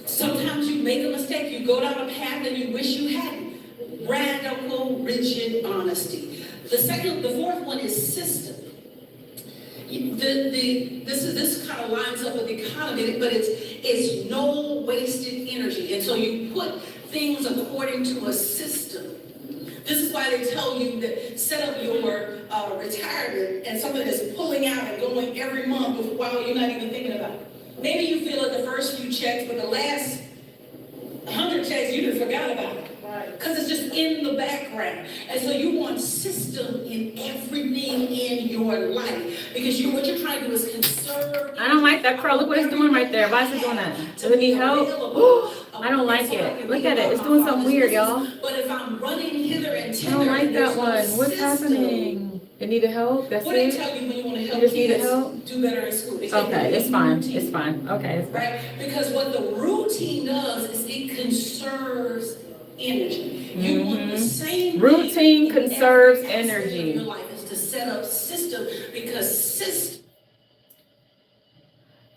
Speaker 2: Sometimes you make a mistake, you go down a path and you wish you hadn't. Radical, rigid honesty. The fourth one is system. This kind of lines up with the economy, but it's no wasted energy. And so you put things according to a system. This is why they tell you that set up your retirement and something that's pulling out and going every month while you're not even thinking about it. Maybe you feel it the first few checks, but the last 100 checks you just forgot about it. Because it's just in the background. And so you want system in everything in your life. Because what you're trying to do is conserve.
Speaker 1: I don't like that curl. Look what it's doing right there. Why is it doing that? Does it need help? I don't like it. Look at it. It's doing something weird, y'all.
Speaker 2: But if I'm running hither and thither,
Speaker 1: I don't like that one. What's happening? It needed help? That's
Speaker 2: what do they
Speaker 1: it?
Speaker 2: tell you when you want to help
Speaker 1: You just needed
Speaker 2: kids
Speaker 1: help?
Speaker 2: do better in school? They say
Speaker 1: Okay, it's fine. It's fine. Okay, it's fine.
Speaker 2: Right? Because what the routine does is it conserves energy. You want the same
Speaker 1: Routine
Speaker 2: thing in
Speaker 1: conserves
Speaker 2: every aspect
Speaker 1: energy.
Speaker 2: of your life is to set up system because system.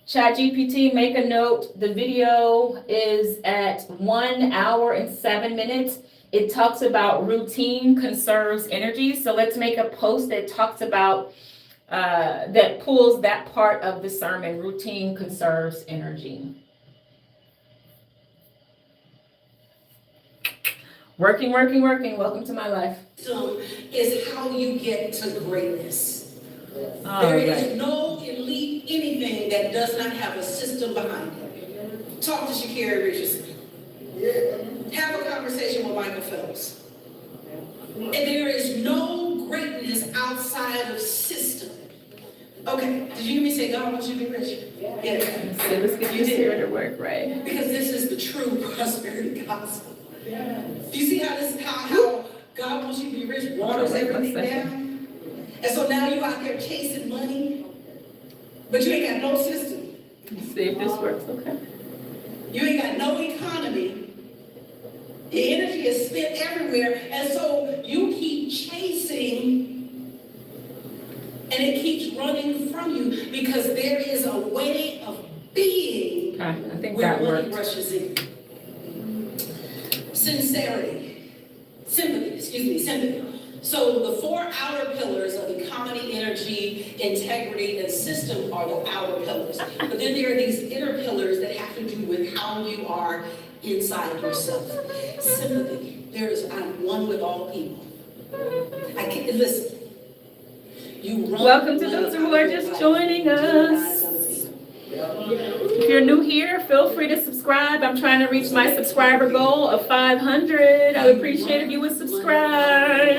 Speaker 1: ChatGPT, make a note. The video is at 1 hour and 7 minutes. It talks about routine conserves energy. So let's make a post that talks about, that pulls that part of the sermon, routine conserves energy. Working. Welcome to my life.
Speaker 2: System is how you get to greatness.
Speaker 1: All
Speaker 2: There
Speaker 1: right.
Speaker 2: is no elite anything that does not have a system behind it. Talk to Shakira Richardson. Have a conversation with Michael Phelps. And there is no greatness outside of system. Okay, did you hear me say God wants you to be rich? Yeah.
Speaker 1: So let's get this here to work, right?
Speaker 2: Because this is the true prosperity gospel. Do you see how this is how God wants you to be rich, waters everything down? And so now you out there chasing money, but you ain't got no system.
Speaker 1: Let's see if this works, okay?
Speaker 2: You ain't got no economy. The energy is spent everywhere, and so you keep chasing, and it keeps running from you because there is a way of being
Speaker 1: Okay, I think
Speaker 2: where
Speaker 1: that
Speaker 2: money
Speaker 1: worked.
Speaker 2: rushes in. Sympathy. So the 4 outer pillars of economy, energy, integrity, and system are the outer pillars. But then there are these inner pillars that have to do with how you are inside yourself. Sympathy. I'm one with all people. I can't, listen.
Speaker 1: Welcome to those who are just joining us. If you're new here, feel free to subscribe. I'm trying to reach my subscriber goal of 500. I would appreciate if you would subscribe.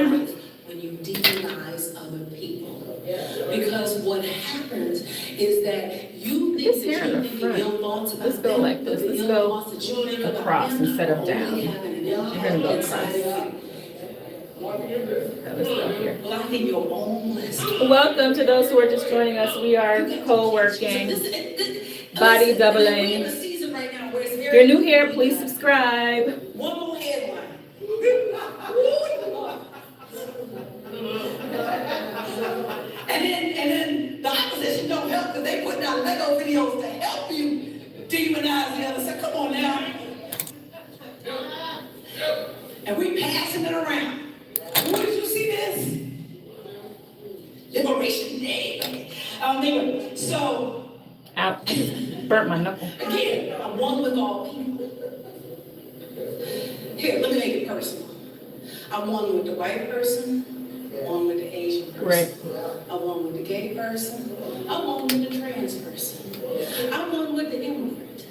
Speaker 2: When you demonize other people. Because what happens is that you think that you think the ill thoughts about
Speaker 1: Let's go like this. Let's go across instead of down. We're going to go across. Let's go here.
Speaker 2: Blocking your own blessing.
Speaker 1: Welcome to those who are just joining us. We are co-working, body doubling. If you're new here, please subscribe.
Speaker 2: One more headline. And then the opposition don't help because they putting out Lego videos to help you demonize the other side. Come on now. And we passing it around. Where did you see this? Liberation Day. Anyway, so
Speaker 1: I burnt my knuckle.
Speaker 2: again, I'm one with all people. Here, let me make it personal. I'm one with the white person, one with the Asian person.
Speaker 1: Right.
Speaker 2: I'm one with the gay person. I'm one with the trans person. I'm one with the immigrant.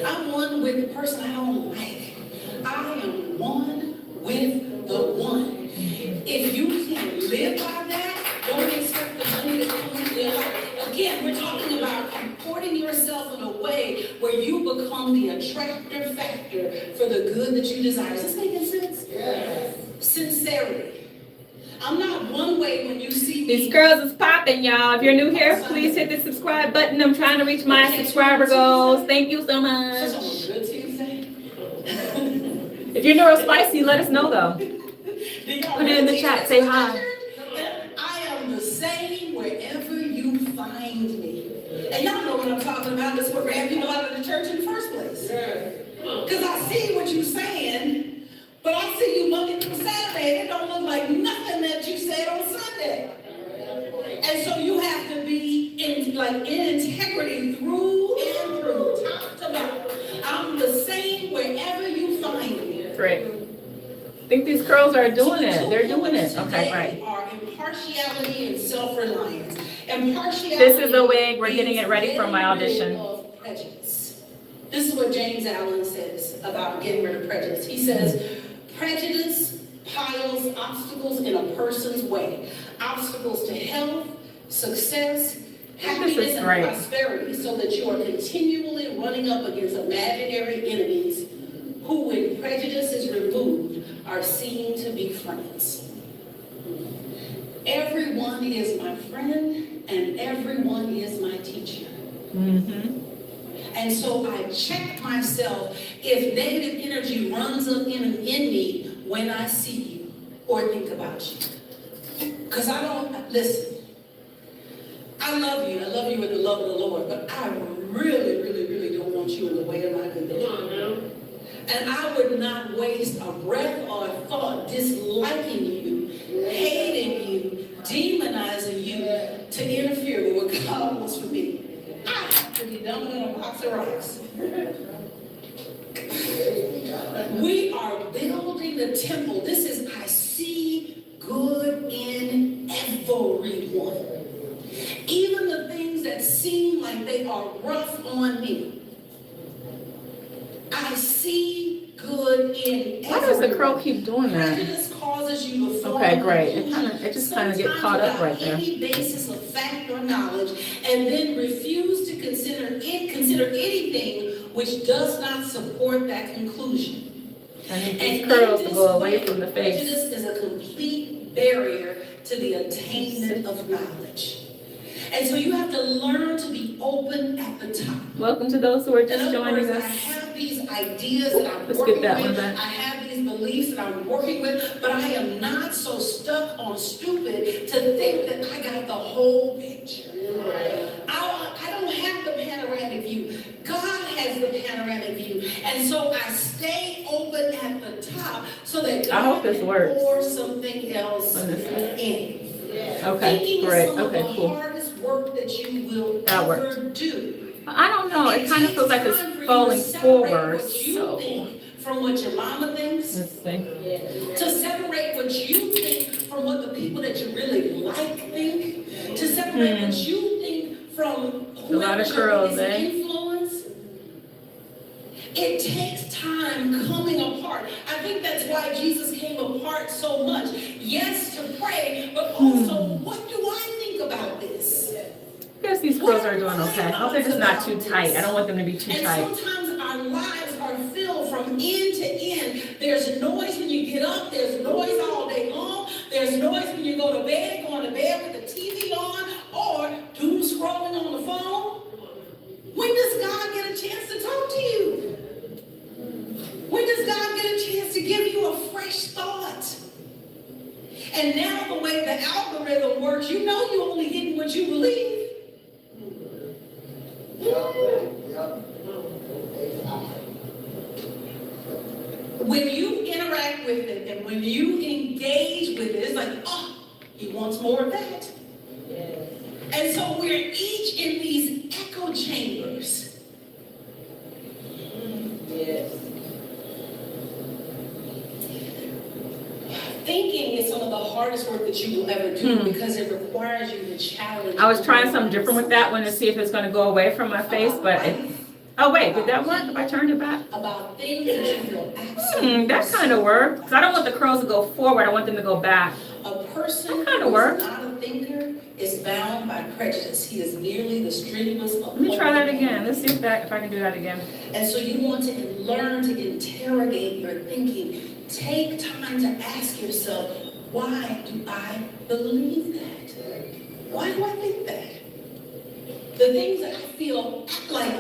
Speaker 2: I'm one with the person I don't like. I am one with the one. If you can't live by that, don't expect the money to come into your life. Again, we're talking about comporting yourself in a way where you become the attractor factor for the good that you desire. Is this making sense? Yes. Sincerity. I'm not one way when you see me.
Speaker 1: These girls is popping, y'all. If you're new here, please hit the subscribe button. I'm trying to reach my subscriber goals. Thank you so much.
Speaker 2: Good Tuesday.
Speaker 1: If you're neurospicy, let us know though. Put it in the chat. Say hi.
Speaker 2: I am the same wherever you find me. And y'all know what I'm talking about. That's what ran people out of the church in the first place. Because I see what you're saying, but I see you Monday through Saturday. It don't look like nothing that you said on Sunday. And so you have to be in integrity through and through, top to bottom. I'm the same wherever you find me.
Speaker 1: Great. I think these girls are doing it. They're doing it. Okay, right.
Speaker 2: Are impartiality and self-reliance. Impartiality.
Speaker 1: This is the wig. We're getting it ready for my audition.
Speaker 2: Of prejudice. This is what James Allen says about getting rid of prejudice. He says, prejudice piles obstacles in a person's way. Obstacles to health, success, happiness, and prosperity, so that you are continually running up against imaginary enemies who, when prejudice is removed, are seen to be friends. Everyone is my friend, and everyone is my teacher.
Speaker 1: Mm-hmm.
Speaker 2: And so I check myself if negative energy runs up in me when I see you or think about you. Because I don't, listen, I love you with the love of the Lord, but I really, really, really don't want you in the way of my condition. And I would not waste a breath or a thought disliking you, hating you, demonizing you to interfere with what God wants for me. I have to be done in a box of rocks. We are building the temple. This is, I see good in everyone. Even the things that seem like they are rough on me. I see good in everyone.
Speaker 1: Why does the crow keep doing that?
Speaker 2: Prejudice causes you to fall.
Speaker 1: Okay, great. It just kind of get caught up right there.
Speaker 2: Any basis of fact or knowledge, and then refuse to consider anything which does not support that conclusion.
Speaker 1: I need these curls to go away from the face.
Speaker 2: Prejudice is a complete barrier to the attainment of knowledge. And so you have to learn to be open at the top.
Speaker 1: Welcome to those who are just joining us.
Speaker 2: I have these ideas that I'm
Speaker 1: Let's
Speaker 2: working
Speaker 1: get that one
Speaker 2: with.
Speaker 1: back.
Speaker 2: I have these beliefs that I'm working with, but I am not so stuck on stupid to think that I got the whole picture. I don't have the panoramic view. God has the panoramic view. And so I stay open at the top so that God can pour something else in.
Speaker 1: Okay, great. Okay, cool.
Speaker 2: Hardest work that you will
Speaker 1: That
Speaker 2: ever
Speaker 1: worked.
Speaker 2: do.
Speaker 1: I don't know. It kind of feels like it's
Speaker 2: takes time for you to
Speaker 1: falling
Speaker 2: separate
Speaker 1: forward.
Speaker 2: what you
Speaker 1: So
Speaker 2: think from what your mama thinks.
Speaker 1: let's see.
Speaker 2: To separate what you think from what the people that you really like think. To separate what you think from
Speaker 1: A lot of
Speaker 2: whoever's your
Speaker 1: curls,
Speaker 2: biggest
Speaker 1: eh?
Speaker 2: influence. It takes time coming apart. I think that's why Jesus came apart so much. Yes, to pray, but also, what do I think about this?
Speaker 1: I guess these curls are doing okay. I hope they're just not too tight. I don't want them to be too
Speaker 2: And
Speaker 1: tight.
Speaker 2: sometimes our lives are filled from end to end. There's noise when you get up. There's noise all day long. There's noise when you go to bed, going to bed with the TV on, or doom scrolling on the phone. When does God get a chance to talk to you? When does God get a chance to give you a fresh thought? And now the way the algorithm works, you know you're only getting what you believe. When you interact with it and when you engage with it, it's like, oh, he wants more of that. And so we're each in these echo chambers.
Speaker 4: Yes.
Speaker 2: Thinking is some of the hardest work that you will ever do because it requires you to challenge.
Speaker 1: I was trying something different with that one to see if it's going to go away from my face, but it, oh wait, did that work if I turned it back?
Speaker 2: About things that you feel absolutely.
Speaker 1: That kind of worked. 'Cause I don't want the curls to go forward. I want them to go back.
Speaker 2: A person
Speaker 1: That kinda
Speaker 2: who
Speaker 1: worked.
Speaker 2: is not a thinker is bound by prejudice. He is merely the strenuous
Speaker 1: Let me try that again. Let's see if I can do that again.
Speaker 2: And so you want to learn to interrogate your thinking. Take time to ask yourself, why do I believe that? Why do I think that? The things that I feel like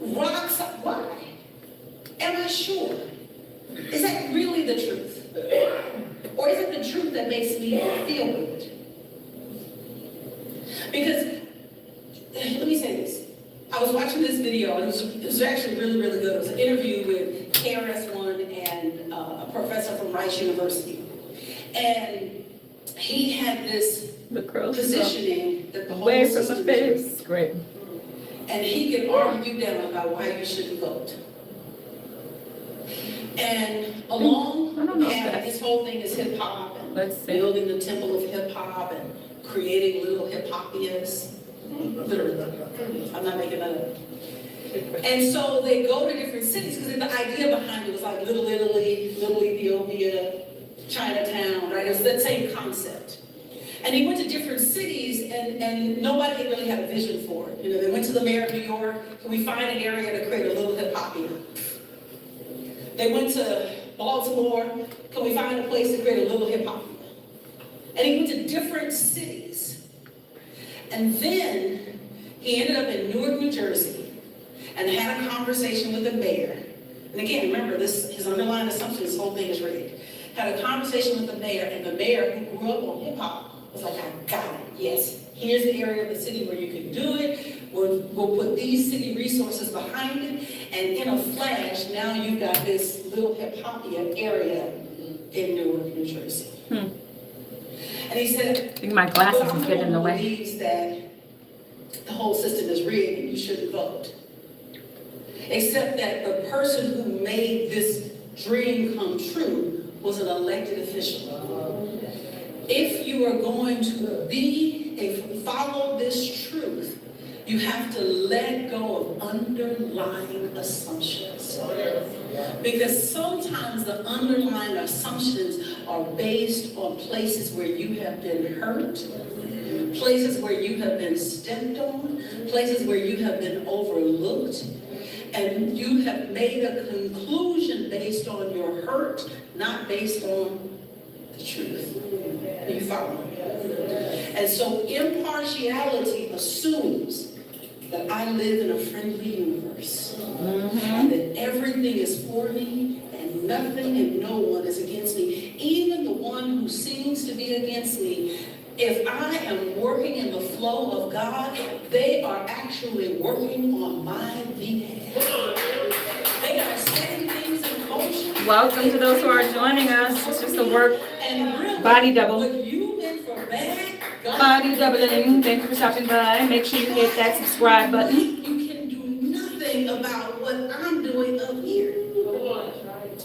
Speaker 2: rocks, why? Am I sure? Is that really the truth? Or is it the truth that makes me feel good? Because, let me say this. I was watching this video, and it was actually really, really good. It was an interview with KRS-One and a professor from Rice University. And he had this
Speaker 1: The curls
Speaker 2: positioning that the whole
Speaker 1: away from the
Speaker 2: system is
Speaker 1: face. Great.
Speaker 2: rigged. And he could argue you down about why you shouldn't vote. And
Speaker 1: I
Speaker 2: along,
Speaker 1: don't know if
Speaker 2: and
Speaker 1: that's-
Speaker 2: his whole thing is hip hop and
Speaker 1: Let's see.
Speaker 2: building the temple of hip hop and creating little hip hopias. Literally, I'm not making that up. And so they go to different cities because the idea behind it was like Little Italy, Little Ethiopia, Chinatown, right? It was that same concept. And he went to different cities and nobody really had a vision for it. You know, they went to the mayor of New York, can we find an area to create a little hip hopia? They went to Baltimore, can we find a place to create a little hip hopia? And he went to different cities. And then he ended up in Newark, New Jersey, and had a conversation with the mayor. And again, remember, his underlying assumption, this whole thing is rigged. Had a conversation with the mayor, and the mayor, who grew up on hip hop, was like, I got it, yes. Here's the area of the city where you can do it. We'll put these city resources behind it. And in a flash, now you've got this little hip hopia area in Newark, New Jersey. And he said,
Speaker 1: I think my glasses
Speaker 2: "Well, I'm
Speaker 1: is getting in the
Speaker 2: one who
Speaker 1: way.
Speaker 2: believes that the whole system is rigged and you shouldn't vote. Except that the person who made this dream come true was an elected official. If you are going to follow this truth, you have to let go of underlying assumptions. Because sometimes the underlying assumptions are based on places where you have been hurt, places where you have been stepped on, places where you have been overlooked, and you have made a conclusion based on your hurt, not based on the truth. You follow? And so impartiality assumes that I live in a friendly universe, and that everything is for me, and nothing and no one is against me. Even the one who seems to be against me, if I am working in the flow of God, they are actually working on my behalf. They are setting things in motion.
Speaker 1: Welcome to those who are joining us. It's just a work
Speaker 2: And really,
Speaker 1: body double.
Speaker 2: what you meant for bad,
Speaker 1: Body doubling. Thank you for stopping by. Make sure you hit that subscribe button.
Speaker 2: You can do nothing about what I'm doing up here.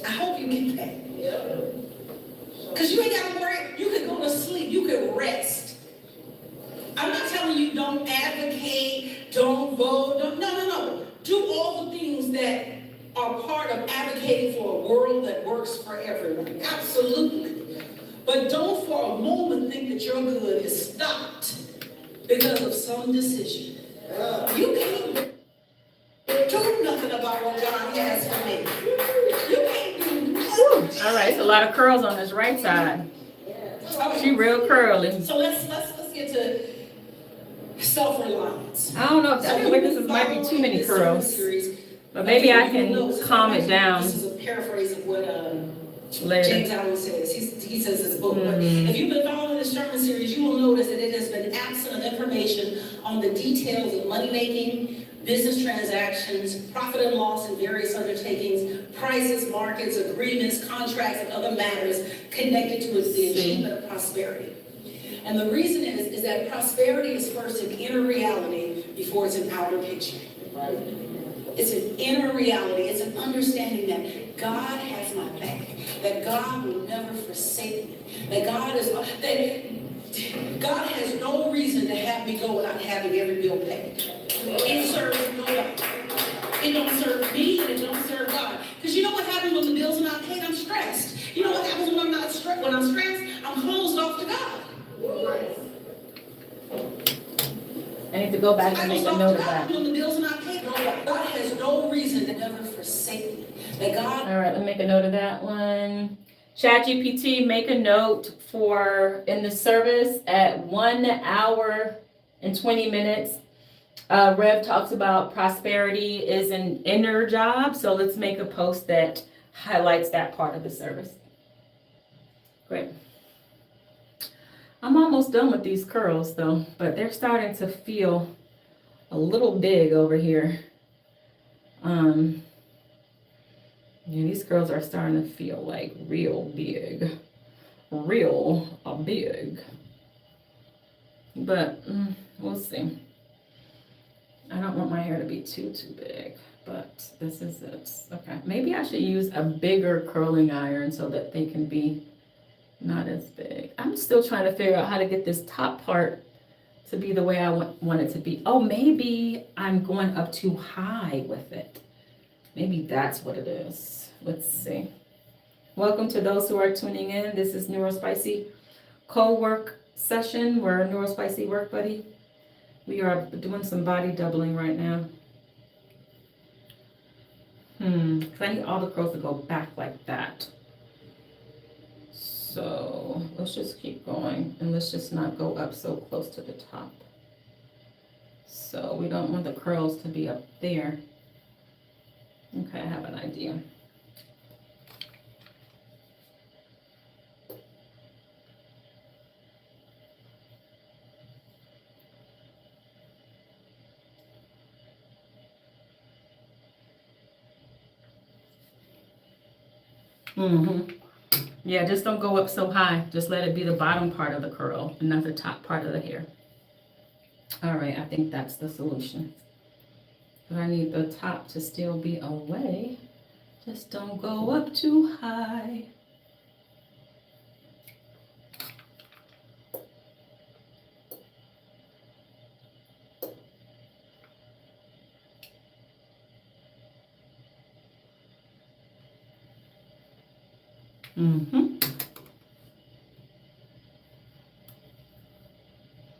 Speaker 2: I hope you get that. Because you ain't got to worry. You can go to sleep. You can rest. I'm not telling you don't advocate, don't vote. No. Do all the things that are part of advocating for a world that works for everyone. Absolutely. But don't for a moment think that your good is stopped because of some decision. You can't do nothing about what God has for me. You can't do nothing.
Speaker 1: All right, it's a lot of curls on this right side. She real curly.
Speaker 2: So let's get to self-reliance.
Speaker 1: I don't know. I feel like this might be too many curls. But maybe I can calm it down.
Speaker 2: This is a paraphrase of what
Speaker 1: later.
Speaker 2: James Allen says. He says this book. But if you've been following this sermon series, you will notice that it has been absent of information on the details of money making, business transactions, profit and loss in various undertakings, prices, markets, agreements, contracts, and other matters connected to the achievement of prosperity. And the reason is that prosperity is first an inner reality before it's an outer picture. It's an inner reality. It's an understanding that God has my back, that God will never forsake me, that God has no reason to have me go without having every bill paid. It serves nobody. It don't serve me, and it don't serve God. Because you know what happens when the bills are not paid? I'm stressed. You know what happens when I'm stressed? I'm closed off to God.
Speaker 1: I need to go back and make a note of that.
Speaker 2: When the bills are not paid, God has no reason to never forsake me. That God.
Speaker 1: All right, let me make a note of that one. ChatGPT, make a note for in the service at 1 hour and 20 minutes. Rev talks about prosperity is an inner job, so let's make a post that highlights that part of the service. Great. I'm almost done with these curls though, but they're starting to feel a little big over here. Yeah, these curls are starting to feel like real big. Big. But we'll see. I don't want my hair to be too big, but this is it. Okay, maybe I should use a bigger curling iron so that they can be not as big. I'm still trying to figure out how to get this top part to be the way I want it to be. Oh, maybe I'm going up too high with it. Maybe that's what it is. Let's see. Welcome to those who are tuning in. This is Neurospicy co-work session. We're Neurospicy Work Buddy. We are doing some body doubling right now. Because I need all the curls to go back like that. So let's just keep going and let's just not go up so close to the top. So we don't want the curls to be up there. Okay, I have an idea. Yeah, just don't go up so high. Just let it be the bottom part of the curl and not the top part of the hair. All right, I think that's the solution. But I need the top to still be away. Just don't go up too high.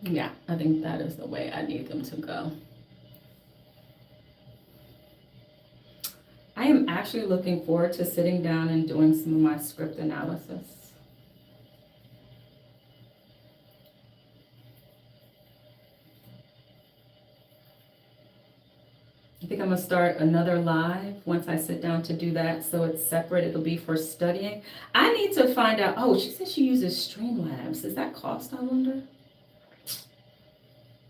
Speaker 1: Yeah, I think that is the way I need them to go. I am actually looking forward to sitting down and doing some of my script analysis. I think I'm gonna start another live once I sit down to do that, so it's separate. It'll be for studying. I need to find out. Oh, she said she uses Streamlabs. Does that cost, I wonder?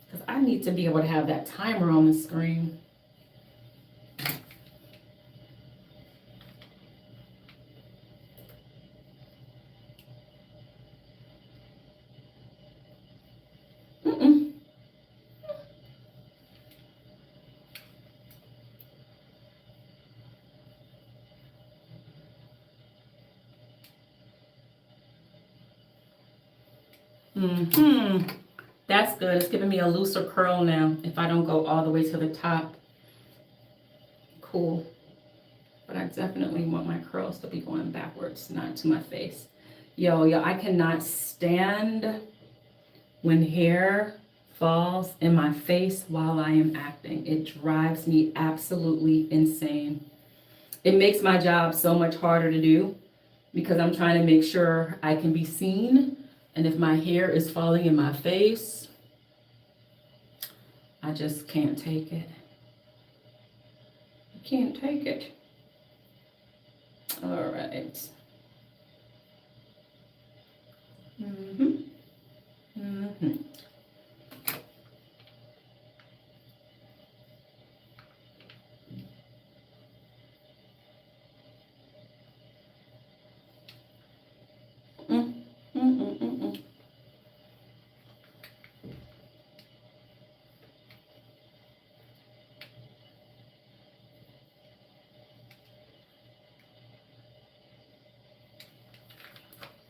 Speaker 1: Because I need to be able to have that timer on the screen. That's good. It's giving me a looser curl now if I don't go all the way to the top. Cool. But I definitely want my curls to be going backwards, not to my face. Yo, I cannot stand when hair falls in my face while I am acting. It drives me absolutely insane. It makes my job so much harder to do because I'm trying to make sure I can be seen. And if my hair is falling in my face, I just can't take it. I can't take it. All right.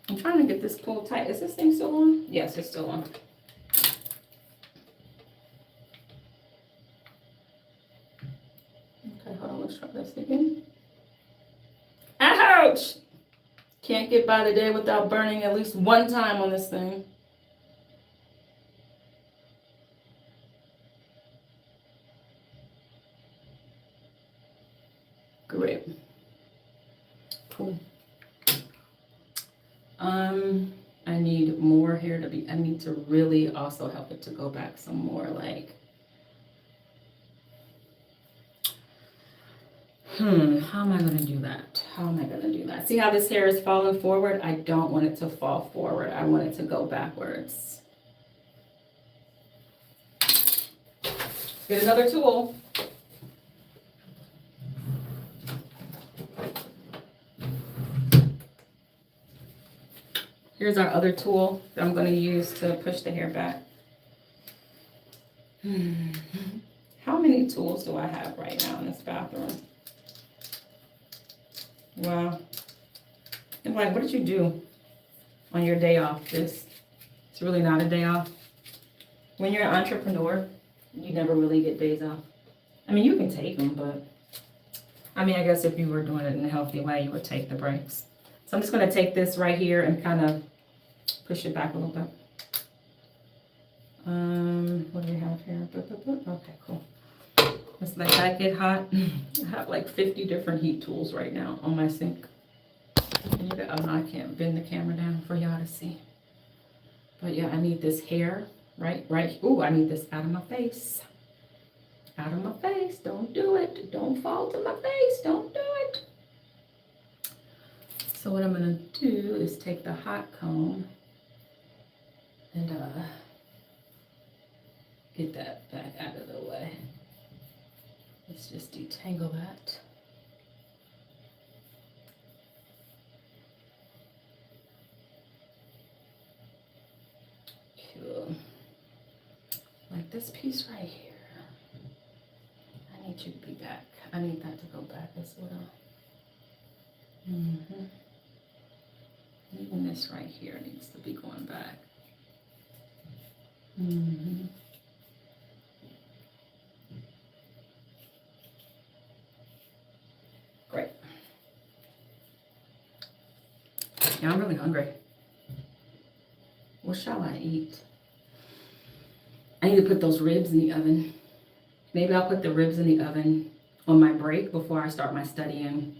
Speaker 1: I'm trying to get this pulled tight. Is this thing still on? Yes, it's still on. Okay, hold on. Let's try this again. Ouch! Can't get by the day without burning at least one time on this thing. Great. Cool. I need more hair to be, I need to really also help it to go back some more, like, how am I gonna do that? How am I gonna do that? See how this hair is falling forward? I don't want it to fall forward. I want it to go backwards. Get another tool. Here's our other tool that I'm going to use to push the hair back. How many tools do I have right now in this bathroom? Wow. And like, what did you do on your day off? It's really not a day off. When you're an entrepreneur, you never really get days off. I mean, you can take them, but I mean, I guess if you were doing it in a healthy way, you would take the breaks. So I'm just going to take this right here and kind of push it back a little bit. What do we have here? Okay, cool. It's like I get hot. I have like 50 different heat tools right now on my sink. And oh no, I can't bend the camera down for y'all to see. But yeah, I need this hair right. Ooh, I need this out of my face. Out of my face. Don't do it. Don't fall to my face. Don't do it. So what I'm gonna do is take the hot comb and get that back out of the way. Let's just detangle that. Cool. Like this piece right here. I need you to be back. I need that to go back as well. Even this right here needs to be going back. Great. Yeah, I'm really hungry. What shall I eat? I need to put those ribs in the oven. Maybe I'll put the ribs in the oven on my break before I start my studying.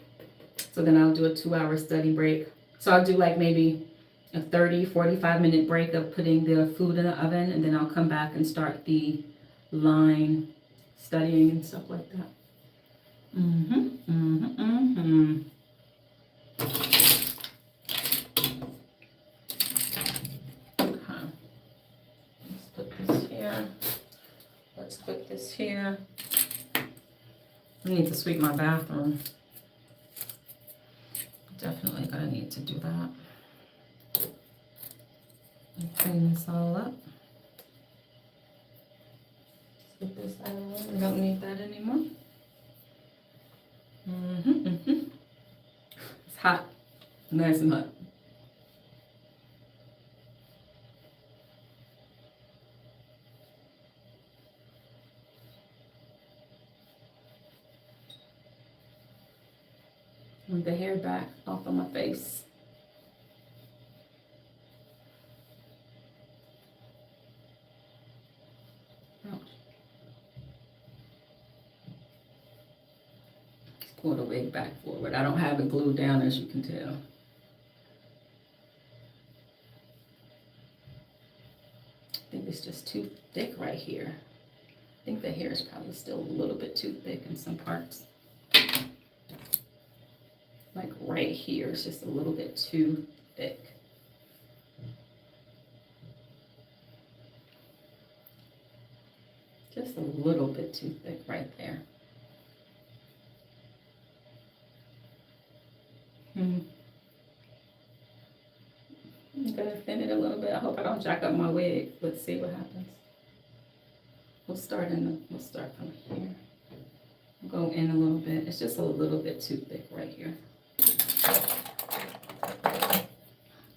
Speaker 1: So then I'll do a 2-hour study break. So I'll do like maybe a 45-minute break of putting the food in the oven, and then I'll come back and start the line studying and stuff like that. Okay. Let's put this here. Let's put this here. I need to sweep my bathroom. Definitely gonna need to do that. And clean this all up. Let's get this out of the way. We don't need that anymore. It's hot. Nice and hot. Move the hair back off of my face. Ouch. Just pull the wig back forward. I don't have it glued down, as you can tell. I think it's just too thick right here. I think the hair is probably still a little bit too thick in some parts. Like right here, it's just a little bit too thick. Just a little bit too thick right there. I'm gonna thin it a little bit. I hope I don't jack up my wig. Let's see what happens. We'll start from here. We'll go in a little bit. It's just a little bit too thick right here.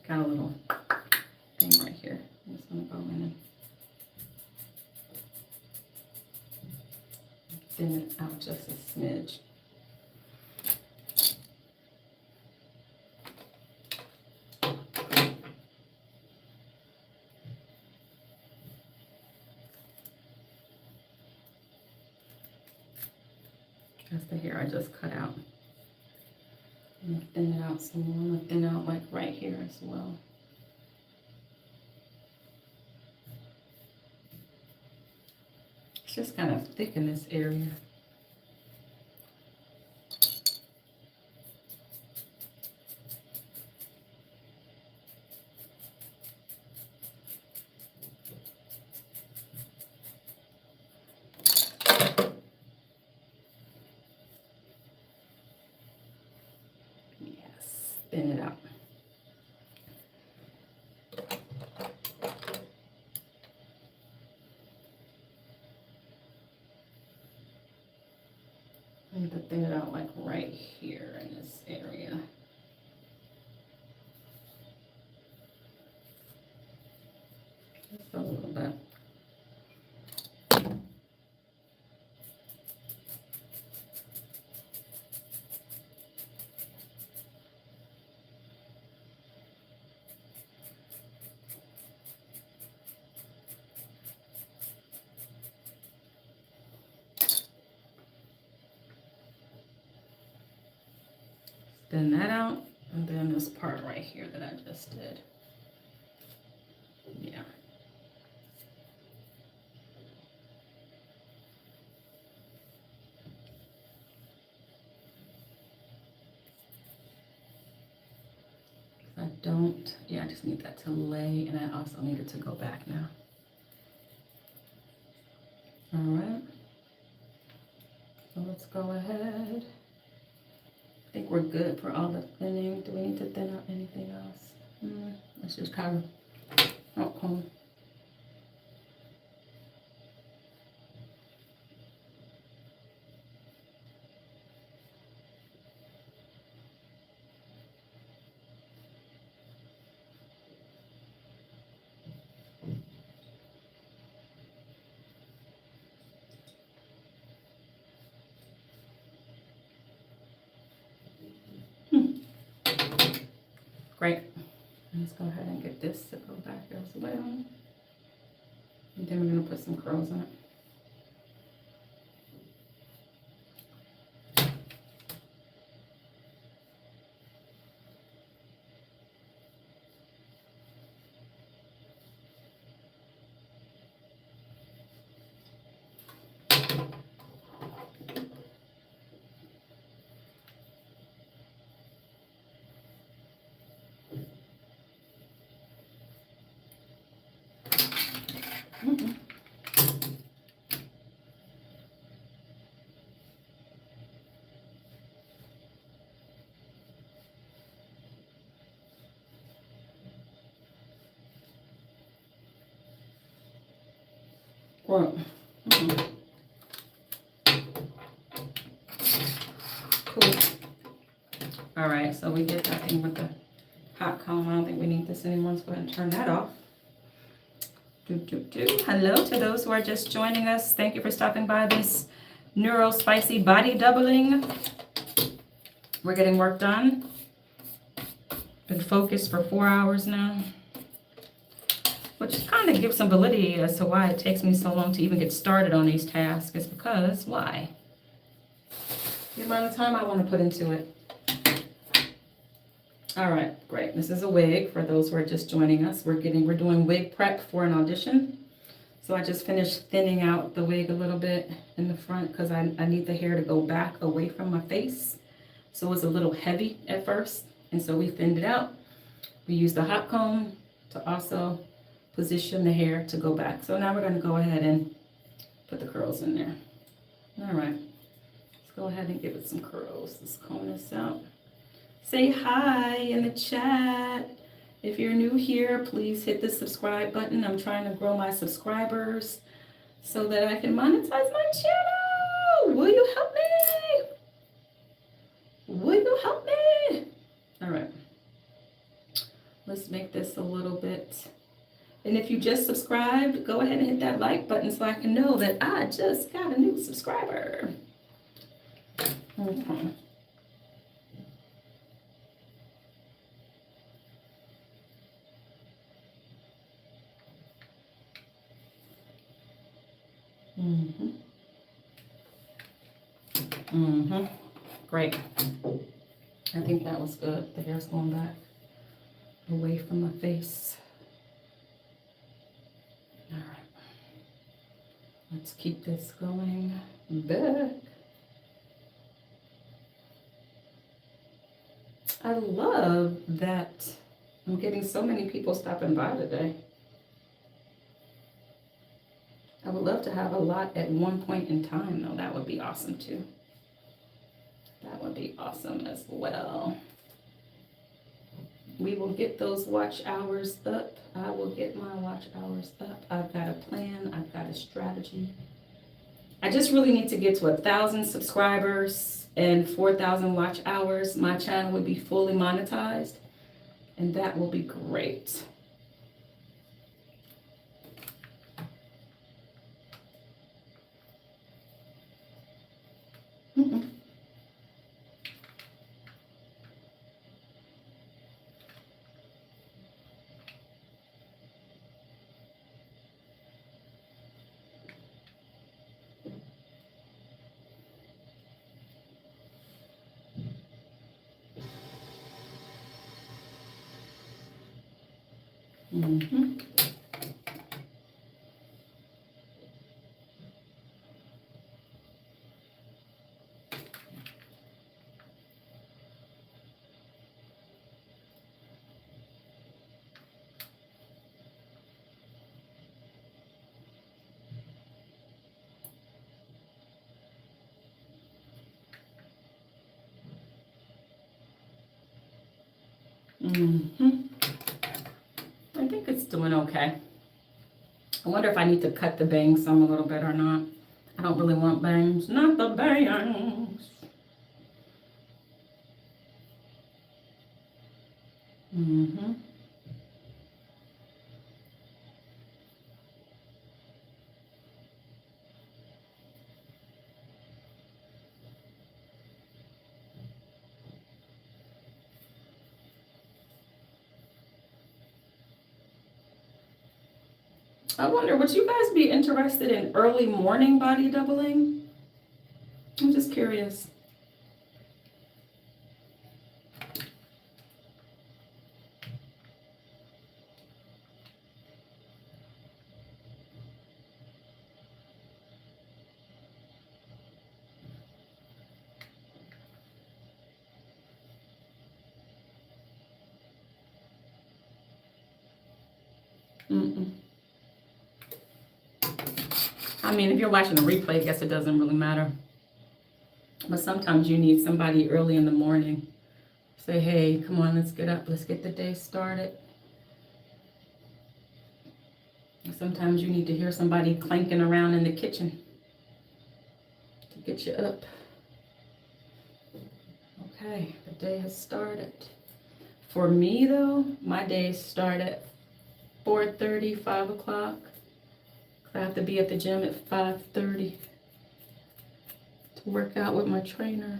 Speaker 1: Got a little thing right here. I'm just gonna go in and thin it out just a smidge. That's the hair I just cut out. I'm gonna thin it out some more. I'm gonna thin out like right here as well. It's just kind of thick in this area. Thin it out. I need to thin it out like right here in this area. Just a little bit. Thin that out, and then this part right here that I just did. Yeah. I just need that to lay, and I also need it to go back now. All right. So let's go ahead. I think we're good for all the thinning. Do we need to thin out anything else? Let's just kind of comb. Great. Let's go ahead and get this to go back as well. And then we're going to put some curls on it. Well, cool. All right, so we did that thing with the hot comb. I don't think we need this anymore. Let's go ahead and turn that off. Hello to those who are just joining us. Thank you for stopping by this Neuro Spicy Body Doubling We're getting work done. Been focused for 4 hours now, which kind of gives some validity as to why it takes me so long to even get started on these tasks. It's because, why? The amount of time I want to put into it. All right, great. This is a wig for those who are just joining us. We're doing wig prep for an audition. So I just finished thinning out the wig a little bit in the front because I need the hair to go back away from my face. So it was a little heavy at first, and so we thinned it out. We used the hot comb to also position the hair to go back. So now we're going to go ahead and put the curls in there. All right, let's go ahead and give it some curls. Let's comb this out. Say hi in the chat. If you're new here, please hit the subscribe button. I'm trying to grow my subscribers so that I can monetize my channel. Will you help me? Will you help me? All right. Let's make this a little bit. And if you just subscribed, go ahead and hit that like button so I can know that I just got a new subscriber. Okay. Great. I think that was good. The hair's going back away from my face. All right. Let's keep this going back. I love that I'm getting so many people stopping by today. I would love to have a lot at one point in time, though. That would be awesome, too. That would be awesome as well. We will get those watch hours up. I will get my watch hours up. I've got a plan. I've got a strategy. I just really need to get to 1,000 subscribers and 4,000 watch hours. My channel would be fully monetized, and that will be great. I think it's doing okay. I wonder if I need to cut the bangs some a little bit or not. I don't really want bangs. Not the bangs. I wonder, would you guys be interested in early morning body doubling? I'm just curious. I mean, if you're watching the replay, I guess it doesn't really matter. But sometimes you need somebody early in the morning. Say, hey, come on, let's get up. Let's get the day started. Sometimes you need to hear somebody clanking around in the kitchen to get you up. Okay, the day has started. For me, though, my days start at 4:30, 5 o'clock. I have to be at the gym at 5:30 to work out with my trainer.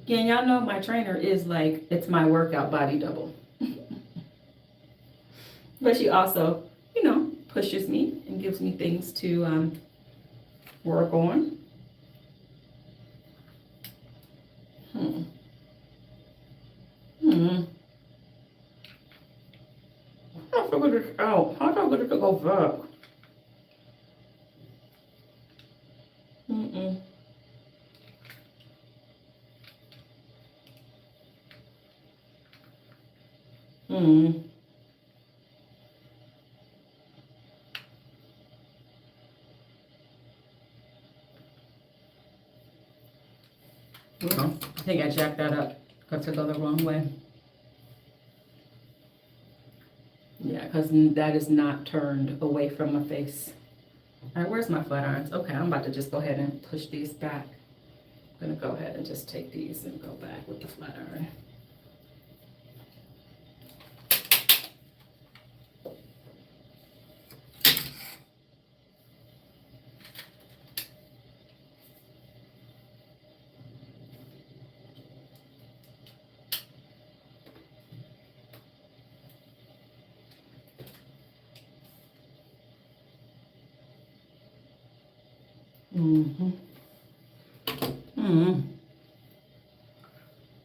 Speaker 1: Again, y'all know my trainer is like, it's my workout body double. But she also, you know, pushes me and gives me things to work on. How do I figure this out? How do I get it to go back? Well, I think I jacked that up because it go the wrong way. Yeah, because that is not turned away from my face. All right, where's my flat irons? Okay, I'm about to just go ahead and push these back. I'm gonna go ahead and just take these and go back with the flat iron.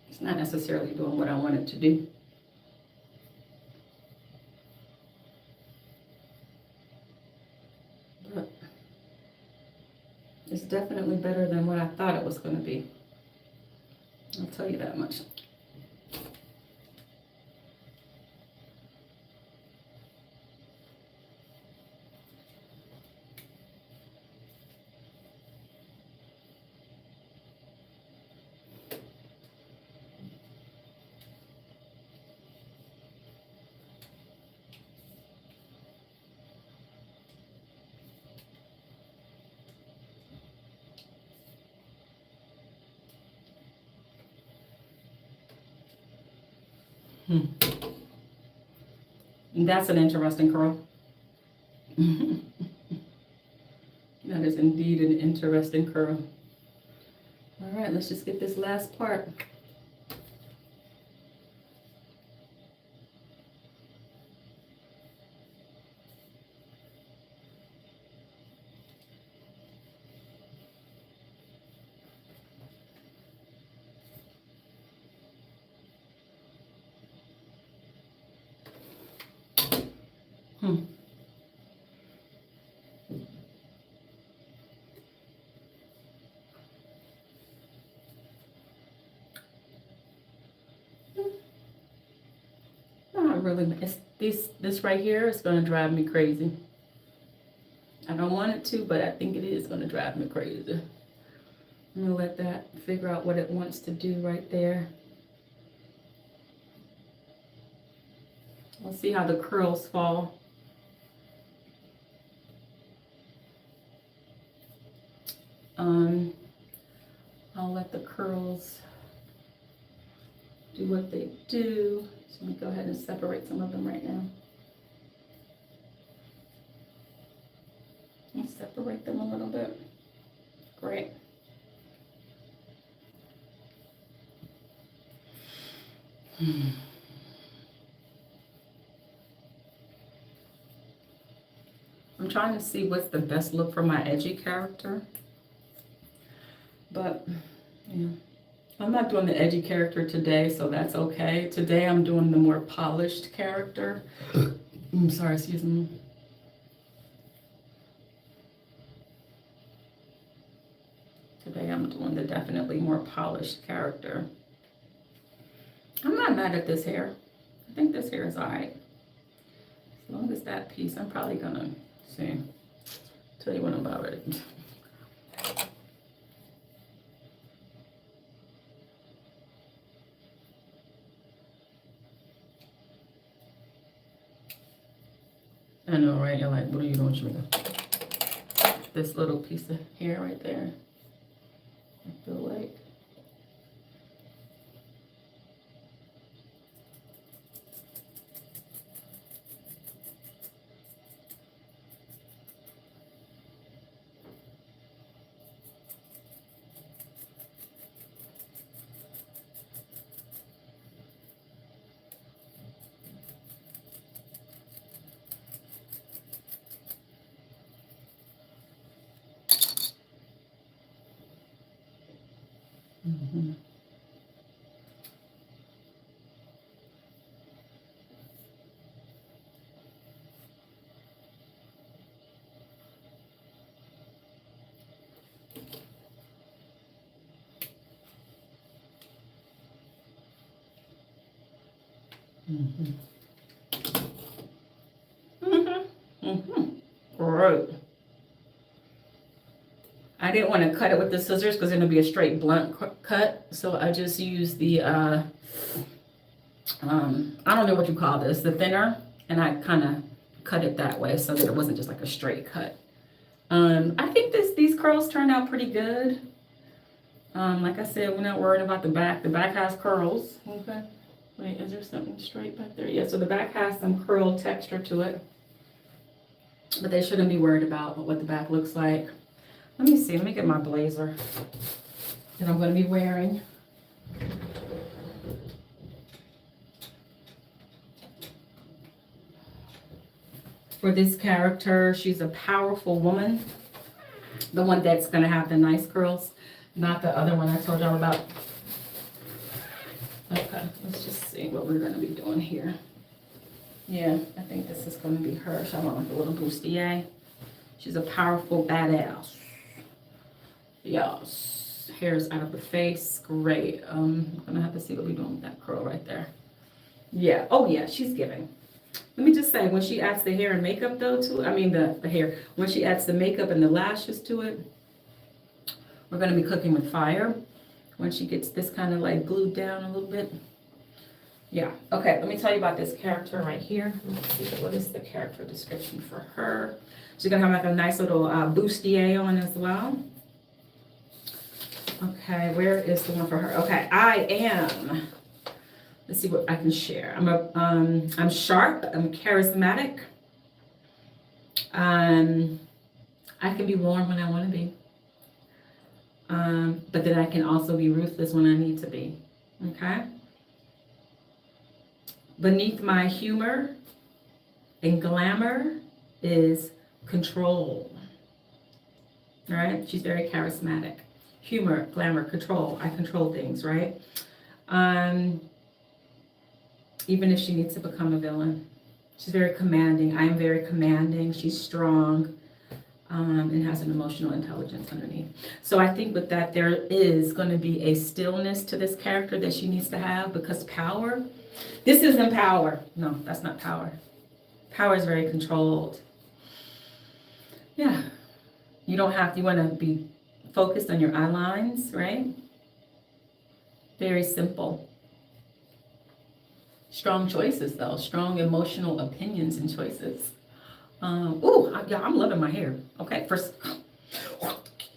Speaker 1: It's not necessarily doing what I want it to do. But it's definitely better than what I thought it was going to be. I'll tell you that much. That's an interesting curl. That is indeed an interesting curl. All right, let's just get this last part. Not really. It's this right here is going to drive me crazy. I don't want it to, but I think it is going to drive me crazy. I'm going to let that figure out what it wants to do right there. We'll see how the curls fall. I'll let the curls do what they do. So let me go ahead and separate some of them right now. And separate them a little bit. Great. I'm trying to see what's the best look for my edgy character. But, yeah. I'm not doing the edgy character today, so that's okay. Today I'm doing the more polished character. I'm sorry, excuse me. Today I'm doing the definitely more polished character. I'm not mad at this hair. I think this hair is alright. As long as that piece, I'm probably gonna see. Tell you when I'm about ready. I know, right? You're like, what are you doing, Shamika? This little piece of hair right there. I feel like. Mm-hmm. Mm-hmm. Mm-hmm. Great. I didn't want to cut it with the scissors because it'll be a straight blunt cut. So I just used the, I don't know what you call this, the thinner. And I kind of cut it that way so that it wasn't just like a straight cut. I think these curls turned out pretty good. Like I said, we're not worried about the back. The back has curls. Okay. Wait, is there something straight back there? Yeah, so the back has some curl texture to it. But they shouldn't be worried about what the back looks like. Let me see. Let me get my blazer that I'm going to be wearing. For this character, she's a powerful woman. The one that's going to have the nice curls, not the other one I told y'all about. Okay, let's just see what we're going to be doing here. Yeah, I think this is going to be her. So I want like a little bustier. She's a powerful badass. Yes. Hair's out of the face. Great. I'm going to have to see what we're doing with that curl right there. Yeah. Oh, yeah, she's giving. Let me just say, when she adds the hair and makeup, though, to it, I mean the hair, when she adds the makeup and the lashes to it, we're going to be cooking with fire. When she gets this kind of like glued down a little bit. Yeah. Okay, let me tell you about this character right here. Let's see, what is the character description for her? She's going to have like a nice little bustier on as well. Okay, where is the one for her? Okay, I am... Let's see what I can share. I'm sharp. I'm charismatic. I can be warm when I want to be. But then I can also be ruthless when I need to be. Okay? Beneath my humor and glamour is control. All right? She's very charismatic. Humor, glamour, control. I control things, right? Even if she needs to become a villain. She's very commanding. I am very commanding. She's strong and has an emotional intelligence underneath. So I think with that, there is going to be a stillness to this character that she needs to have, because power, this isn't power. No, that's not power. Power is very controlled. Yeah. You don't have to, you want to be focused on your eye lines, right? Very simple. Strong choices, though. Strong emotional opinions and choices. Yeah, I'm loving my hair. Okay, first.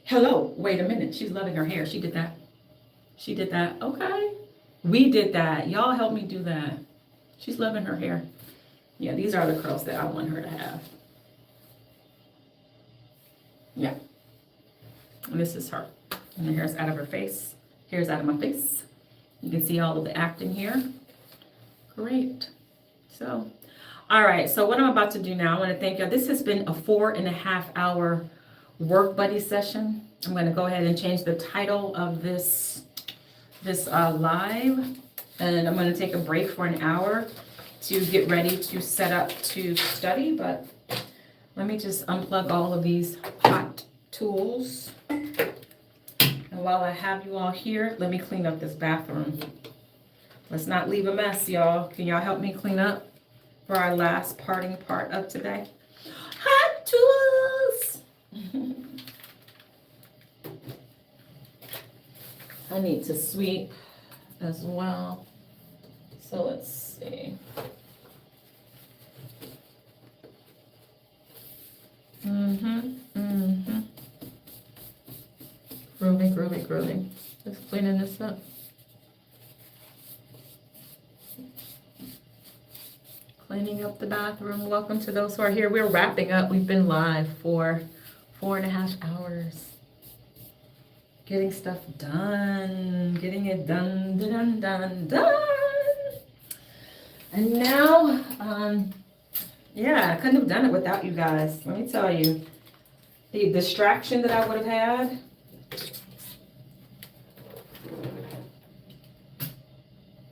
Speaker 1: Hello. Wait a minute. She's loving her hair. She did that. She did that. Okay. We did that. Y'all help me do that. She's loving her hair. Yeah, these are the curls that I want her to have. Yeah. And this is her. And the hair's out of her face. Hair's out of my face. You can see all of the acting here. Great. So, all right. So what I'm about to do now, I want to thank you. This has been a 4.5 hour work buddy session. I'm going to go ahead and change the title of this live, and I'm going to take a break for an hour to get ready to set up to study. But let me just unplug all of these hot tools. And while I have you all here, let me clean up this bathroom. Let's not leave a mess, y'all. Can y'all help me clean up for our last parting part of today? Hot tools! I need to sweep as well. So let's see. Groovy. Just cleaning this up. Cleaning up the bathroom. Welcome to those who are here. We're wrapping up. We've been live for 4.5 hours. Getting stuff done. Getting it done. And now, yeah, I couldn't have done it without you guys. Let me tell you. The distraction that I would have had.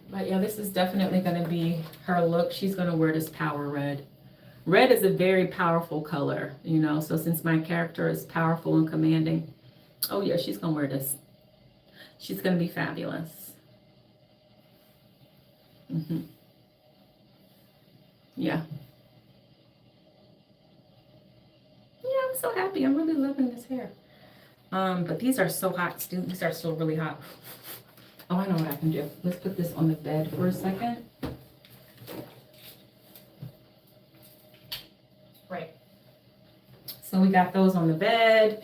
Speaker 1: But yeah, this is definitely going to be her look. She's going to wear this power red. Red is a very powerful color, you know. So since my character is powerful and commanding, oh yeah, she's going to wear this. She's going to be fabulous. Yeah. Yeah, I'm so happy. I'm really loving this hair. But these are so hot, Stu. These are so really hot. Oh, I know what I can do. Let's put this on the bed for a second. Right. So we got those on the bed.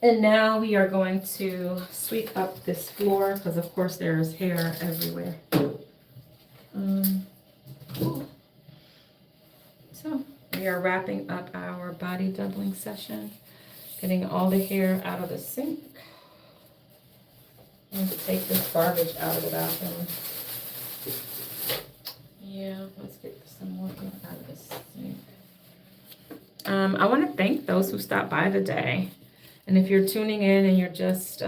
Speaker 1: And now we are going to sweep up this floor because, of course, there's hair everywhere. So we are wrapping up our body doubling session, getting all the hair out of the sink. I need to take this garbage out of the bathroom. Yeah, let's get some more hair out of the sink. I want to thank those who stopped by today. And if you're tuning in and you're just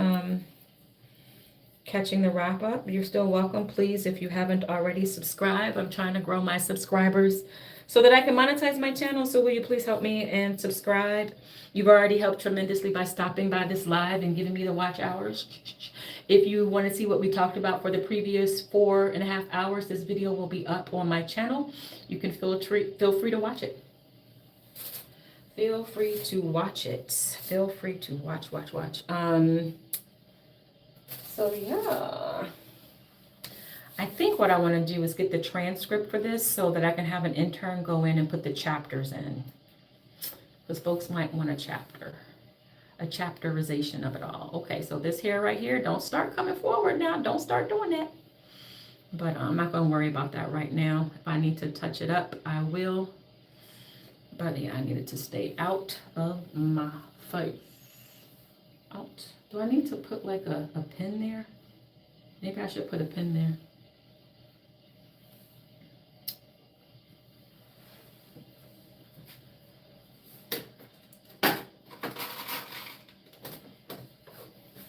Speaker 1: catching the wrap up, you're still welcome. Please, if you haven't already, subscribe. I'm trying to grow my subscribers so that I can monetize my channel. So will you please help me and subscribe? You've already helped tremendously by stopping by this live and giving me the watch hours. If you want to see what we talked about for the previous 4.5 hours, this video will be up on my channel. You can feel free to watch it. Feel free to watch it. Feel free to watch. So yeah, I think what I want to do is get the transcript for this so that I can have an intern go in and put the chapters in. Because folks might want a chapterization of it all. Okay, so this hair right here, don't start coming forward now. Don't start doing that. But I'm not going to worry about that right now. If I need to touch it up, I will. But yeah, I need it to stay out of my face. Out. Do I need to put like a pin there? Maybe I should put a pin there.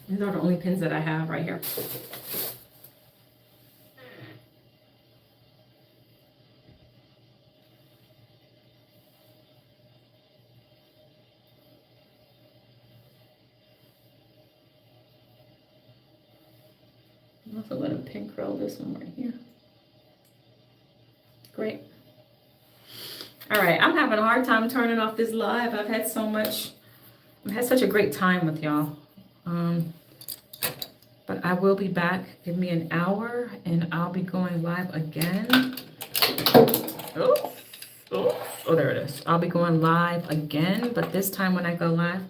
Speaker 1: These are the only pins that I have right here. I'm also going to pin curl this one right here. Great. All right, I'm having a hard time turning off this live. I've had such a great time with y'all. But I will be back. Give me an hour and I'll be going live again. Oh, there it is. I'll be going live again, but this time when I go live,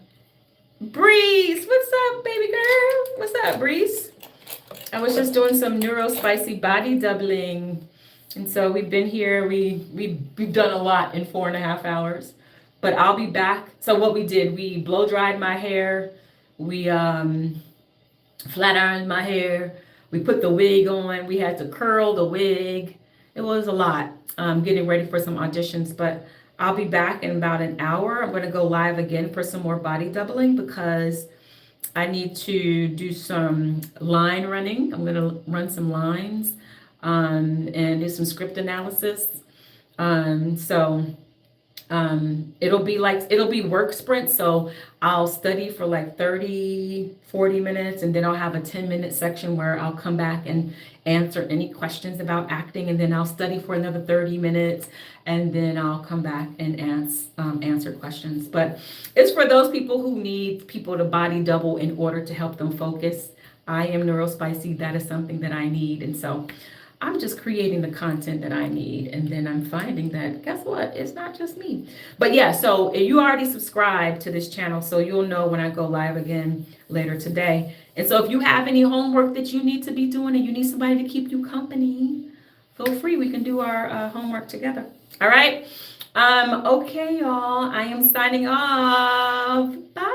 Speaker 1: Breeze, what's up, baby girl? What's up, Breeze? I was just doing some neurospicy body doubling. And so we've been here. We've done a lot in 4.5 hours. But I'll be back. So what we did, we blow dried my hair. We flat ironed my hair. We put the wig on. We had to curl the wig. It was a lot. Getting ready for some auditions. But I'll be back in about an hour. I'm going to go live again for some more body doubling because I need to do some line running. I'm going to run some lines and do some script analysis. It'll be work sprints. So I'll study for like 30, 40 minutes, and then I'll have a 10-minute section where I'll come back and answer any questions about acting. And then I'll study for another 30 minutes, and then I'll come back and answer questions. But it's for those people who need people to body double in order to help them focus. I am neurospicy. That is something that I need. And so I'm just creating the content that I need. And then I'm finding that, guess what? It's not just me. But yeah, so you already subscribed to this channel, so you'll know when I go live again later today. And so if you have any homework that you need to be doing and you need somebody to keep you company, feel free. We can do our homework together. All right. Okay, y'all. I am signing off. Bye.